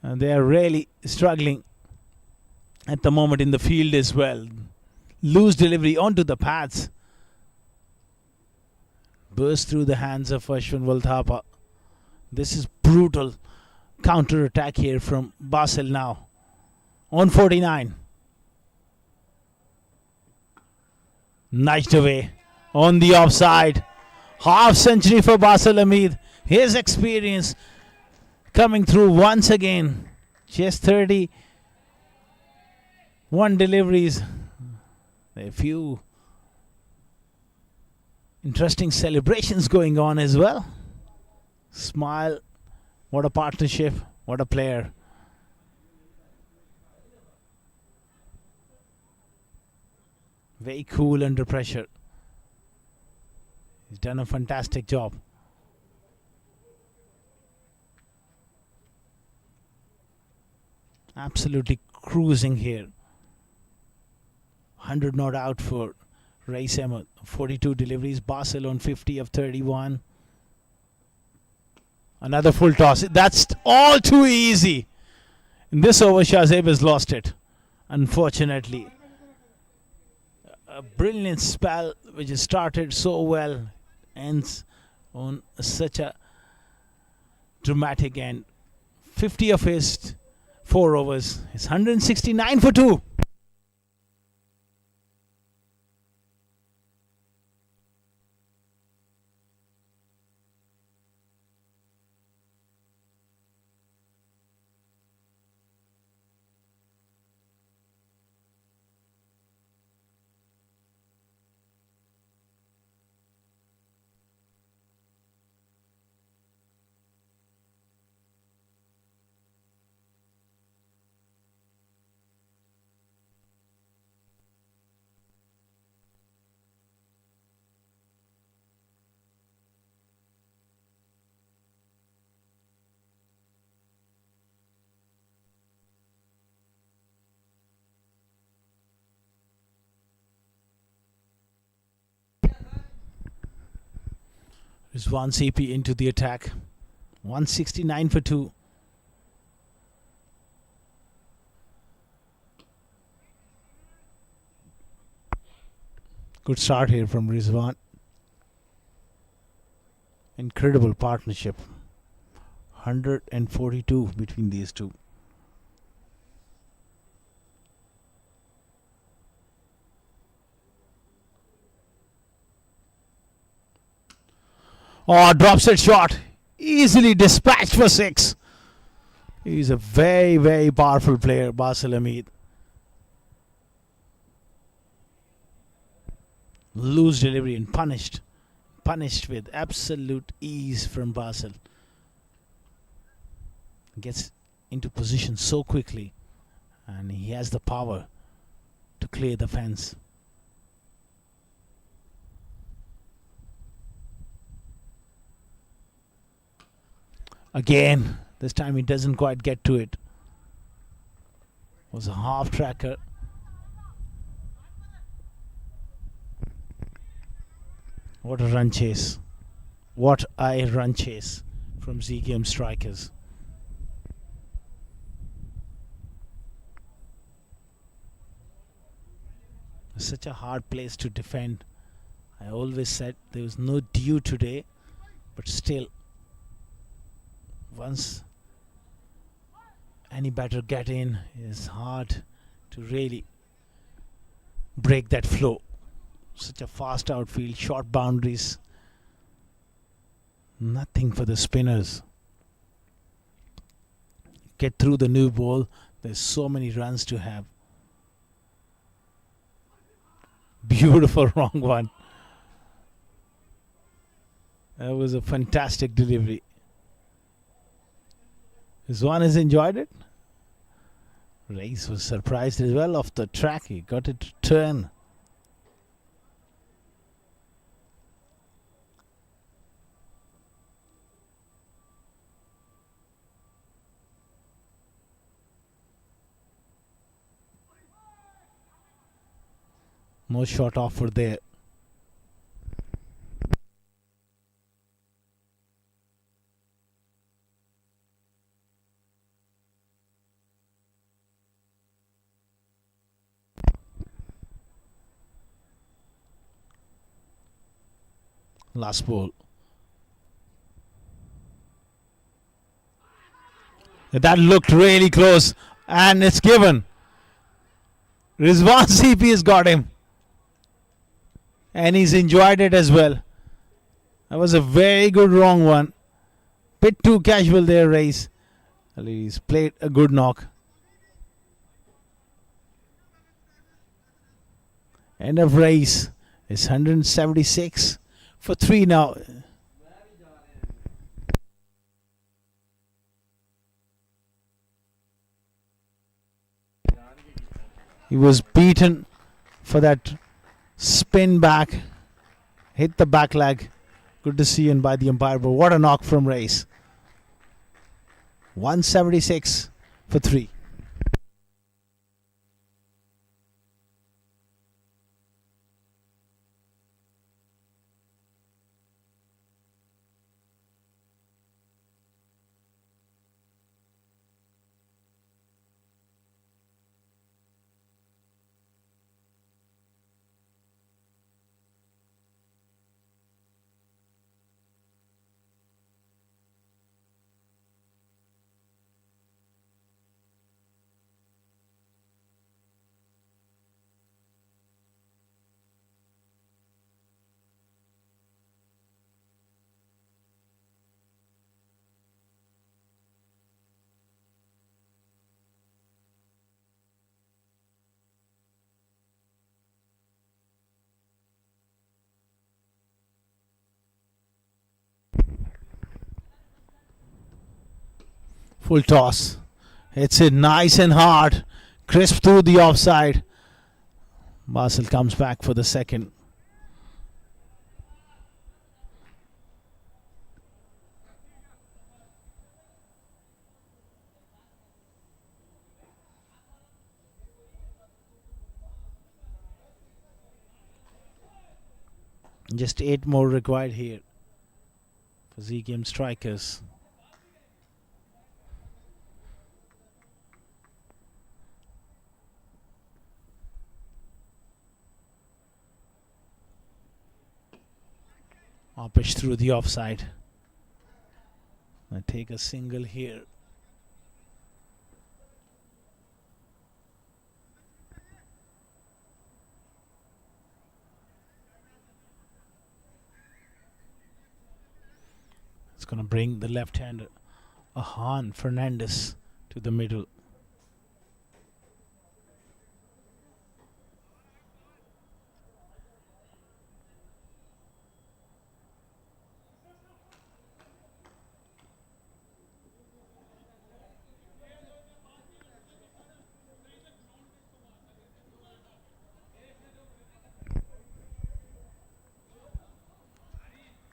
And they are really struggling at the moment in the field as well. Loose delivery onto the pads. Burst through the hands of Ashwin Valthapa. This is brutal counter attack here from Basil now. On 49. Nudged away on the offside. Half century for Basil Hamid. His experience coming through once again. Just 31 deliveries. A few interesting celebrations going on as well. Smile. What a partnership. What a player. Very cool under pressure. He's done a fantastic job. Absolutely cruising here. 100 not out for Rais Ahmed. 42 deliveries. Basil on 50 of 31. Another full toss. That's all too easy. In this over, Shazeb has lost it. Unfortunately. A brilliant spell which has started so well ends on such a dramatic end. 50 of his 4 overs. It's 169 for 2. Rizwan CP into the attack. 169 for 2. Good start here from Rizwan. Incredible partnership. 142 between these two. Oh, drops it short. Easily dispatched for 6. He's a very, very powerful player, Basil Hamid. Loose delivery and punished. Punished with absolute ease from Basil. Gets into position so quickly. And he has the power to clear the fence. Again, this time he doesn't quite get to it. Was a half tracker. What a run chase. What a run chase from Z Game Strikers. Such a hard place to defend. I always said there was no due today, but still, once any batter get in, it's hard to really break that flow. Such a fast outfield, short boundaries. Nothing for the spinners. Get through the new ball. There's so many runs to have. Beautiful wrong one. That was a fantastic delivery. Rizwan has enjoyed it. Race was surprised as well off the track. He got it to turn. No shot offer there. Last ball. That looked really close and it's given. Rizwan CP has got him. And he's enjoyed it as well. That was a very good wrong one. Bit too casual there, Race. He's played a good knock. End of race. It's 176 for 3 now. He was beaten for that spin back, hit the back leg. Good to see him by the umpire, but what a knock from Race. 176 for 3. Full toss. Hits it nice and hard. Crisp through the offside. Basil comes back for the second. Just 8 more required here for Z Game Strikers. Pitch through the offside. I take a single here. It's going to bring the left-hander Ahan Fernandez to the middle.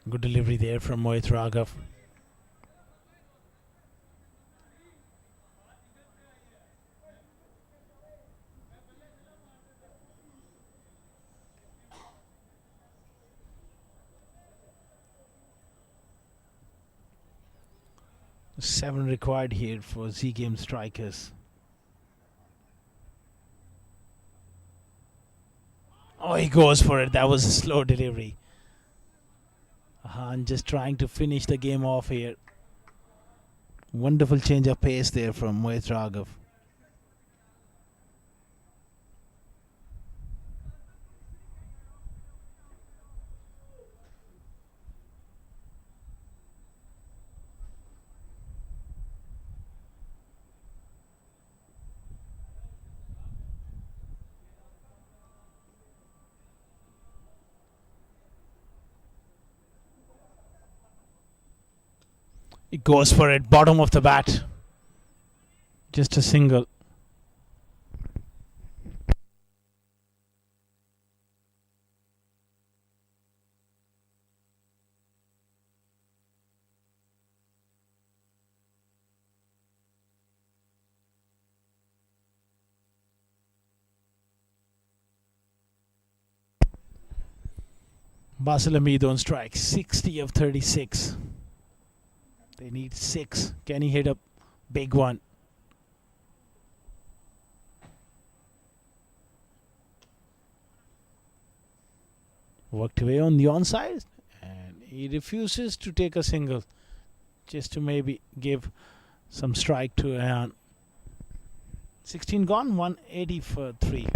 Good delivery there from Mohit Raghav. Seven required here for Z Game strikers. Oh, he goes for it. That was a slow delivery. Han just trying to finish the game off here. Wonderful change of pace there from Mohit Raghav. He goes for it, bottom of the bat. Just a single. Basil Hamid on strike, 60 of 36. They need 6. Can he hit a big one? Worked away on the onside, and he refuses to take a single, just to maybe give some strike to Ayan. 16 gone, 180 for 3.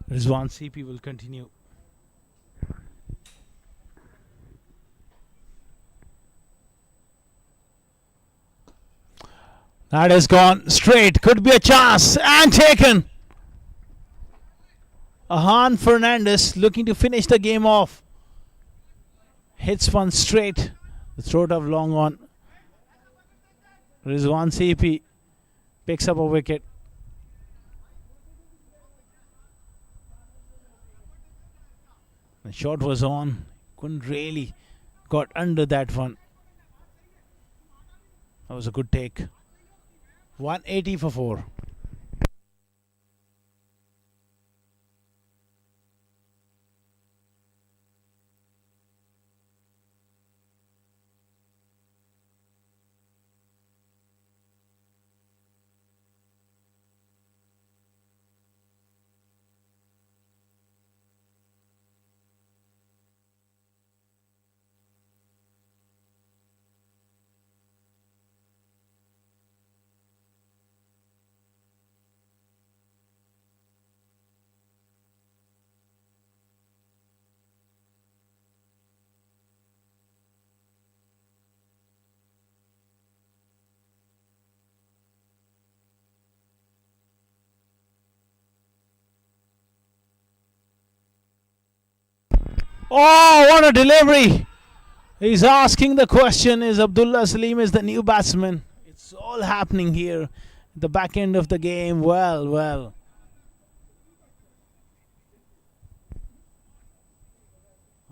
Rizwan CP will continue. That has gone straight. Could be a chance. And taken. Ahan Fernandez looking to finish the game off. Hits one straight. The throat of long on. Rizwan CP picks up a wicket. The shot was on. Couldn't really got under that one. That was a good take. 180 for 4. Oh, what a delivery! He's asking the question, is Abdullah Salim is the new batsman? It's all happening here at the back end of the game. Well.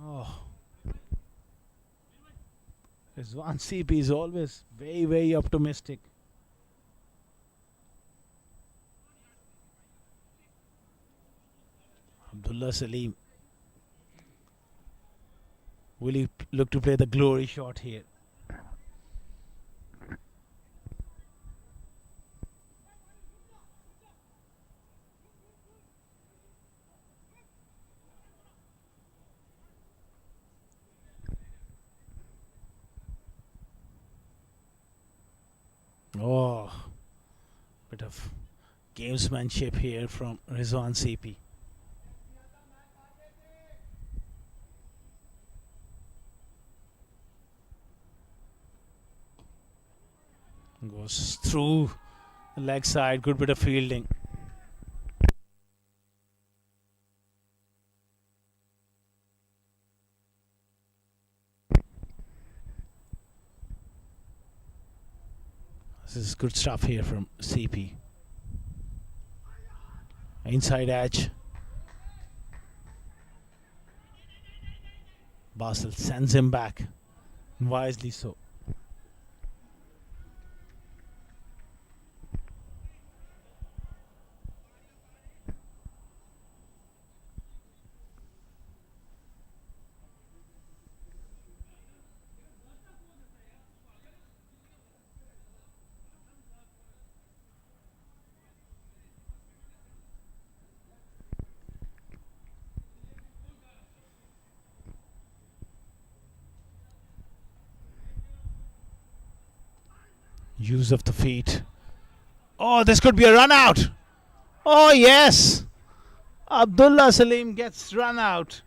Oh. Rizwan CP is always very optimistic. Abdullah Salim. Will he look to play the glory shot here? Oh, bit of gamesmanship here from Rizwan CP. Goes through the leg side, good bit of fielding. This is good stuff here from CP. Inside edge. Basel sends him back. Wisely so. Use of the feet. Oh, this could be a run out. Oh, yes. Abdullah Salim gets run out.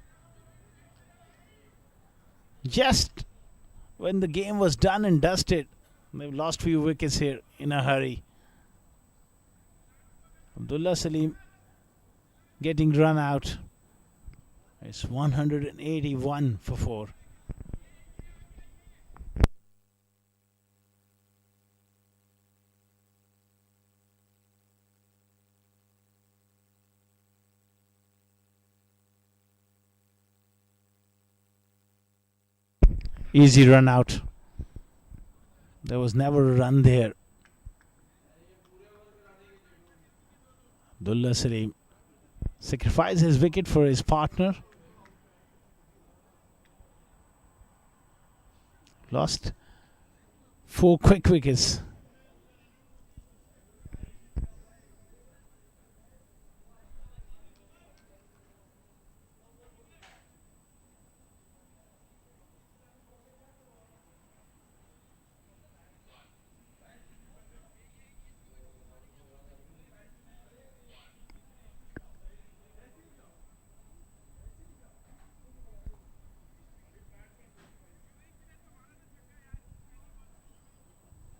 Just when the game was done and dusted. They've lost few wickets here in a hurry. Abdullah Salim getting run out. It's 181 for 4. Easy run out. There was never a run there. Abdullah Salim sacrificed his wicket for his partner. Lost 4 quick wickets.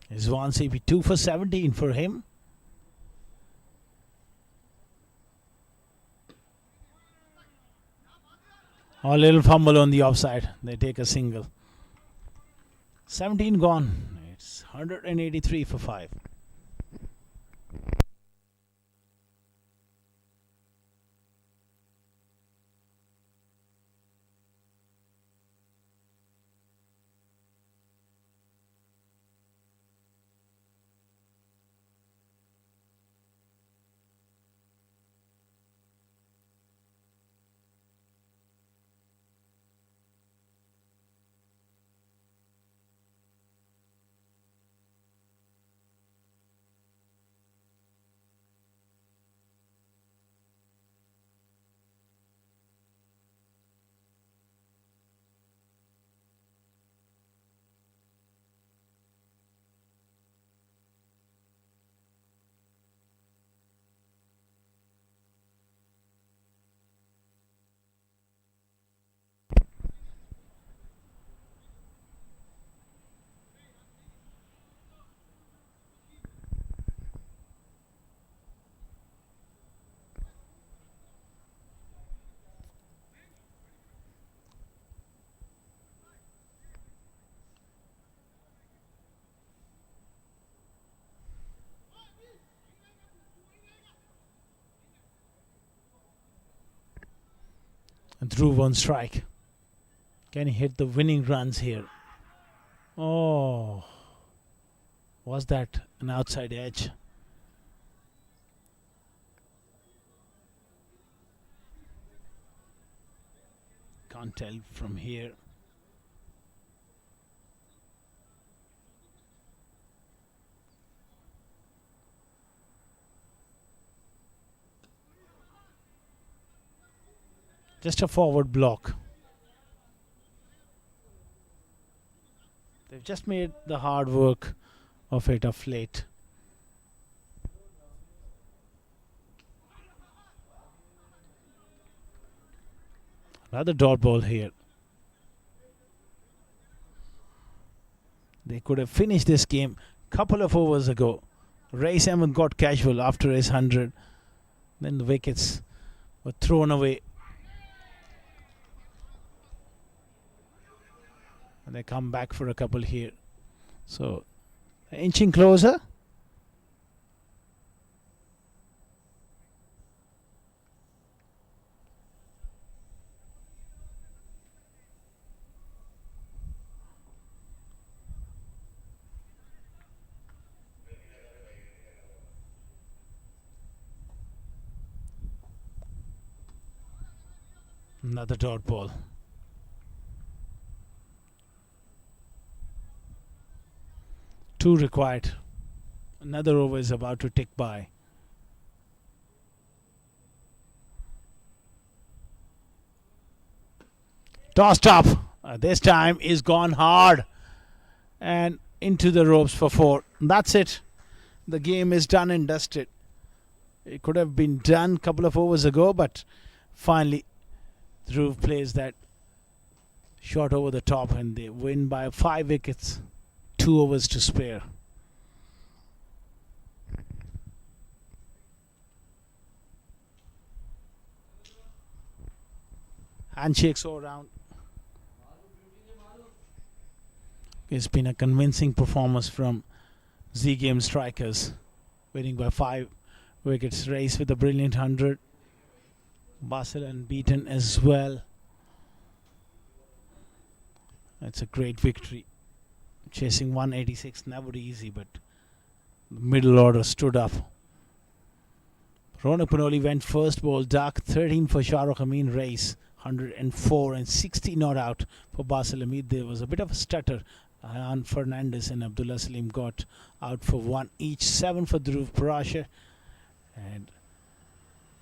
Rizwan CP 2 for 17 for him. A little fumble on the offside. They take a single. 17 gone. It's 183 for 5. And Dhruv on strike. Can he hit the winning runs here? Oh, was that an outside edge? Can't tell from here. Just a forward block. They've just made the hard work of it of late. Another dot ball here. They could have finished this game a couple of overs ago. Race Ahmed got casual after his 100. Then the wickets were thrown away. And they come back for a couple here. So, inching closer. Another dot ball. Two required. Another over is about to tick by. Tossed up. This time is gone hard. And into the ropes for 4. That's it. The game is done and dusted. It could have been done a couple of overs ago, but finally Dhruv plays that shot over the top and they win by 5 wickets. 2 overs to spare. Handshakes all around. It's been a convincing performance from Z Game strikers, winning by 5 wickets. Race with a brilliant 100. Basil unbeaten as well. It's a great victory. Chasing 186, never easy, but the middle order stood up. Ronak Panoli went first, ball dark 13 for Shahrukh Amin. Race 104 and 60 not out for Basil Hamid. There was a bit of a stutter. Ayan Fernandez and Abdullah Salim got out for 1 each. 7 for Dhruv Parashar and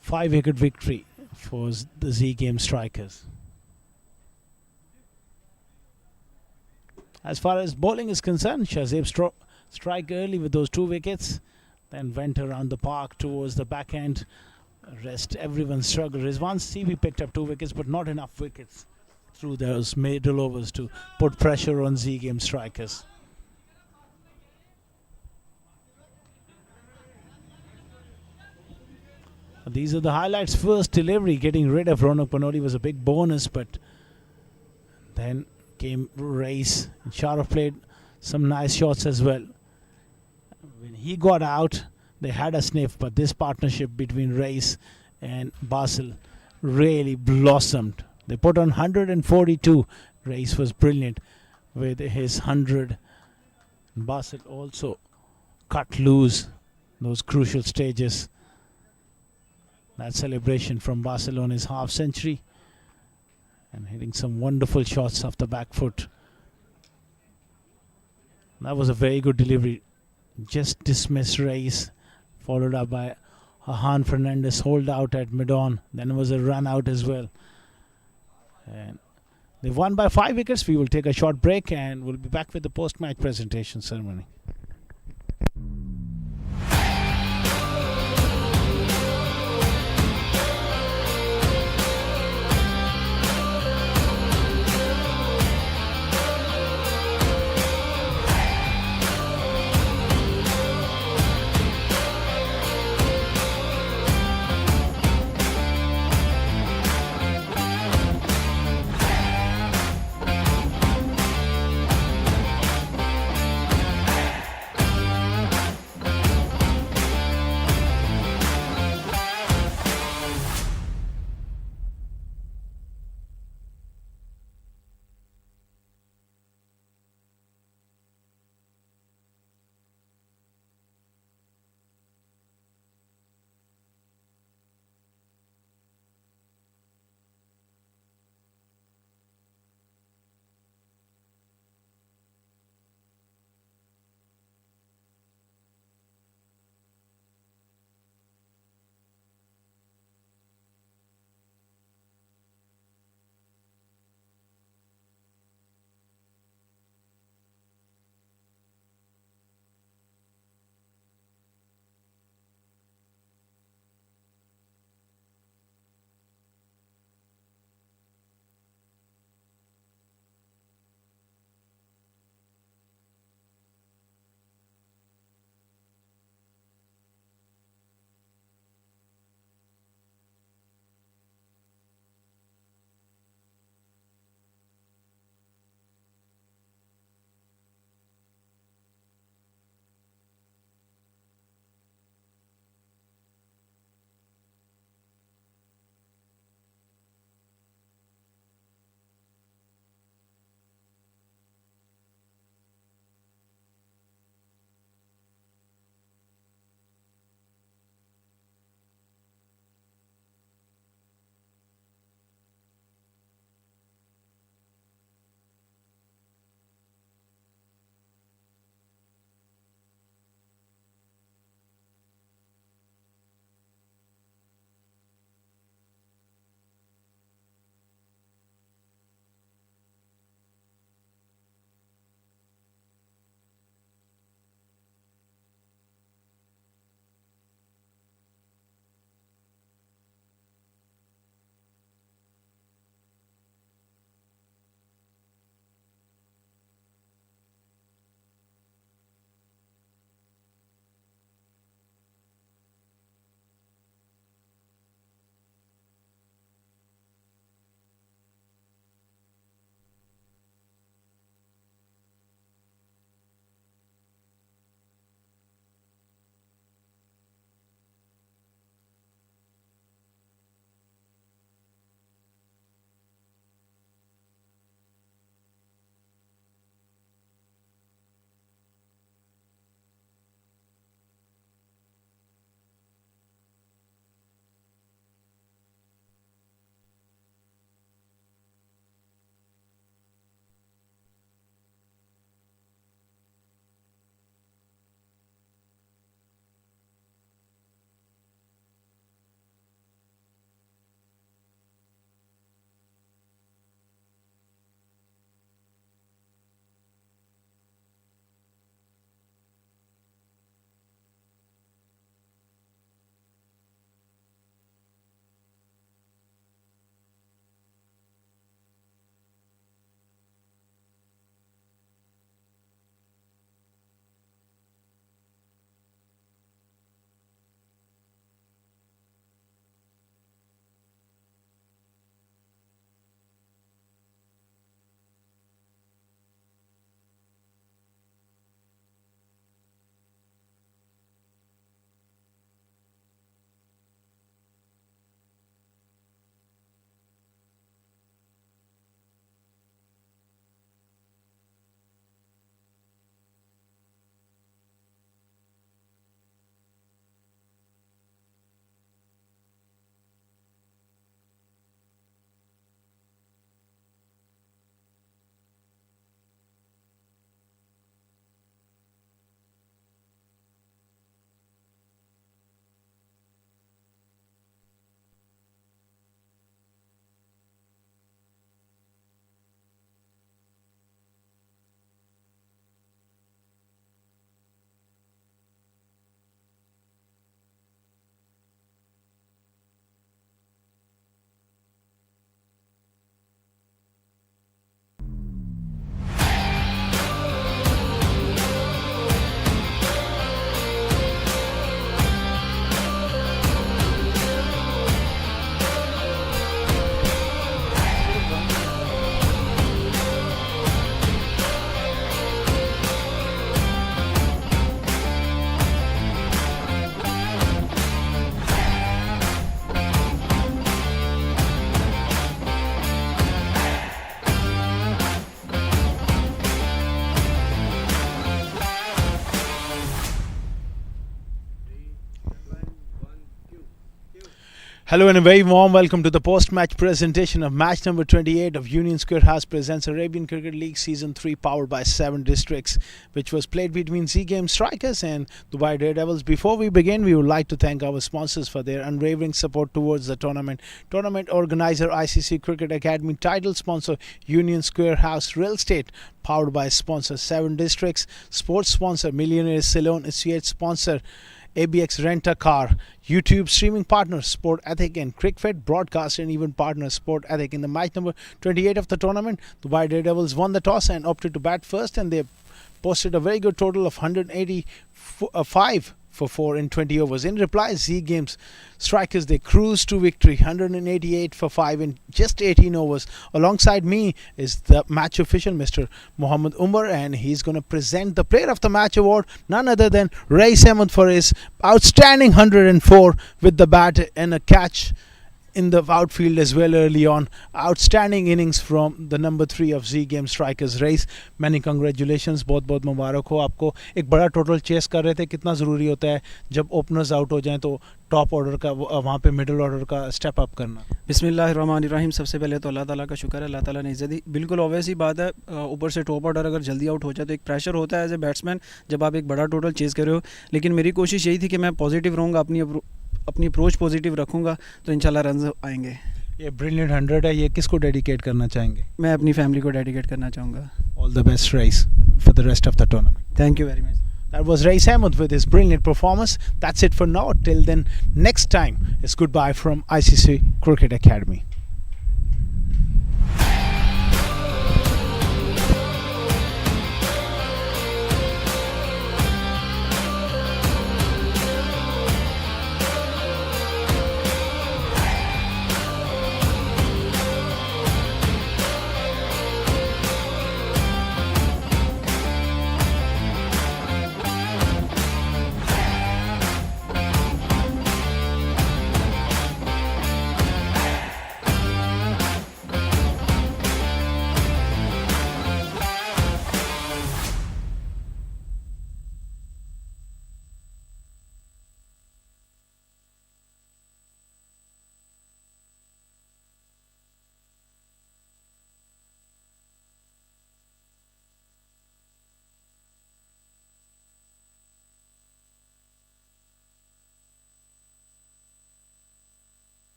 5 wicket victory for the Z Game strikers. As far as bowling is concerned, Shahzeb strike early with those 2 wickets, then went around the park towards the backhand. Rest everyone struggled. Rizwan CV picked up 2 wickets, but not enough wickets through those middle overs to put pressure on Z Game strikers. These are the highlights. First delivery, getting rid of Ronak Panoli was a big bonus, but then came Race. Shahrukh played some nice shots as well. When he got out, they had a sniff, but this partnership between Race and Basil really blossomed. They put on 142. Race was brilliant with his 100. Basil also cut loose those crucial stages. That celebration from Basil on his half century and hitting some wonderful shots off the back foot. That was a very good delivery. Just dismissed Race, followed up by Ayan Fernandez hold out at mid-on. Then was a run out as well. And they won by 5 wickets. We will take a short break and we'll be back with the post-match presentation ceremony. Hello and a very warm welcome to the post-match presentation of match number 28 of Union Square House presents Arabian Cricket League Season 3 powered by 7 districts, which was played between Z Game Strikers and Dubai Daredevils. Before we begin, we would like to thank our sponsors for their unwavering support towards the tournament. Tournament organizer ICC Cricket Academy, title sponsor Union Square House Real Estate, powered by sponsor 7 districts, sports sponsor Millionaires Salon, associate sponsor ABX Rent a Car, YouTube streaming partner Sport Ethic, and Cricfit broadcast and event partner Sport Ethic. In the match number 28 of the tournament, Dubai Daredevils won the toss and opted to bat first, and they posted a very good total of 185 for 4 in 20 overs. In reply, Z Games Strikers, they cruised to victory, 188 for 5 in just 18 overs. Alongside me is the match official, Mr. Mohammed Umar, and he's going to present the Player of the Match award, none other than Rais Ahmed, for his outstanding 104 with the bat and a catch in the outfield as well early on. Outstanding innings from the number 3 of Z Game Strikers. Rais, many congratulations, बहुत बहुत मुबारक हो आपको. एक बड़ा total chase कर रहे थे, कितना ज़रूरी होता है जब ओपनर्स आउट हो जाएं तो टॉप ऑर्डर का वहाँ पे मिडिल ऑर्डर का स्टेप अप करना. बिस्मिल्लाहिर्रहमानिर्रहीम. सबसे पहले तो अल्लाह ताला का शुक्र है, अल्लाह ताला ने इज्जत दी. बिल्कुल ऑब्वियस ही बात है, ऊपर से टॉप ऑर्डर अगर जल्दी आउट हो जाए तो एक प्रेशर होता है एज ए बैट्समैन जब आप एक बड़ा टोटल चेस कर रहे हो. लेकिन मेरी कोशिश यही थी कि मैं पॉजिटिव रहूँगा, अपनी अप्रोच पॉजिटिव रखूँगा तो इंशाल्लाह रन आएंगे. ये ब्रिलियंट 100 है, ये किसको डेडिकेट करना चाहेंगे? मैं अपनी फैमिली को डेडिकेट करना चाहूँगा. All the best, Rais, for the rest of the tournament. Thank you very much. That was Rais Ahmed with his brilliant performance. That's it for now. Till then, next time, it's goodbye from ICC Cricket Academy.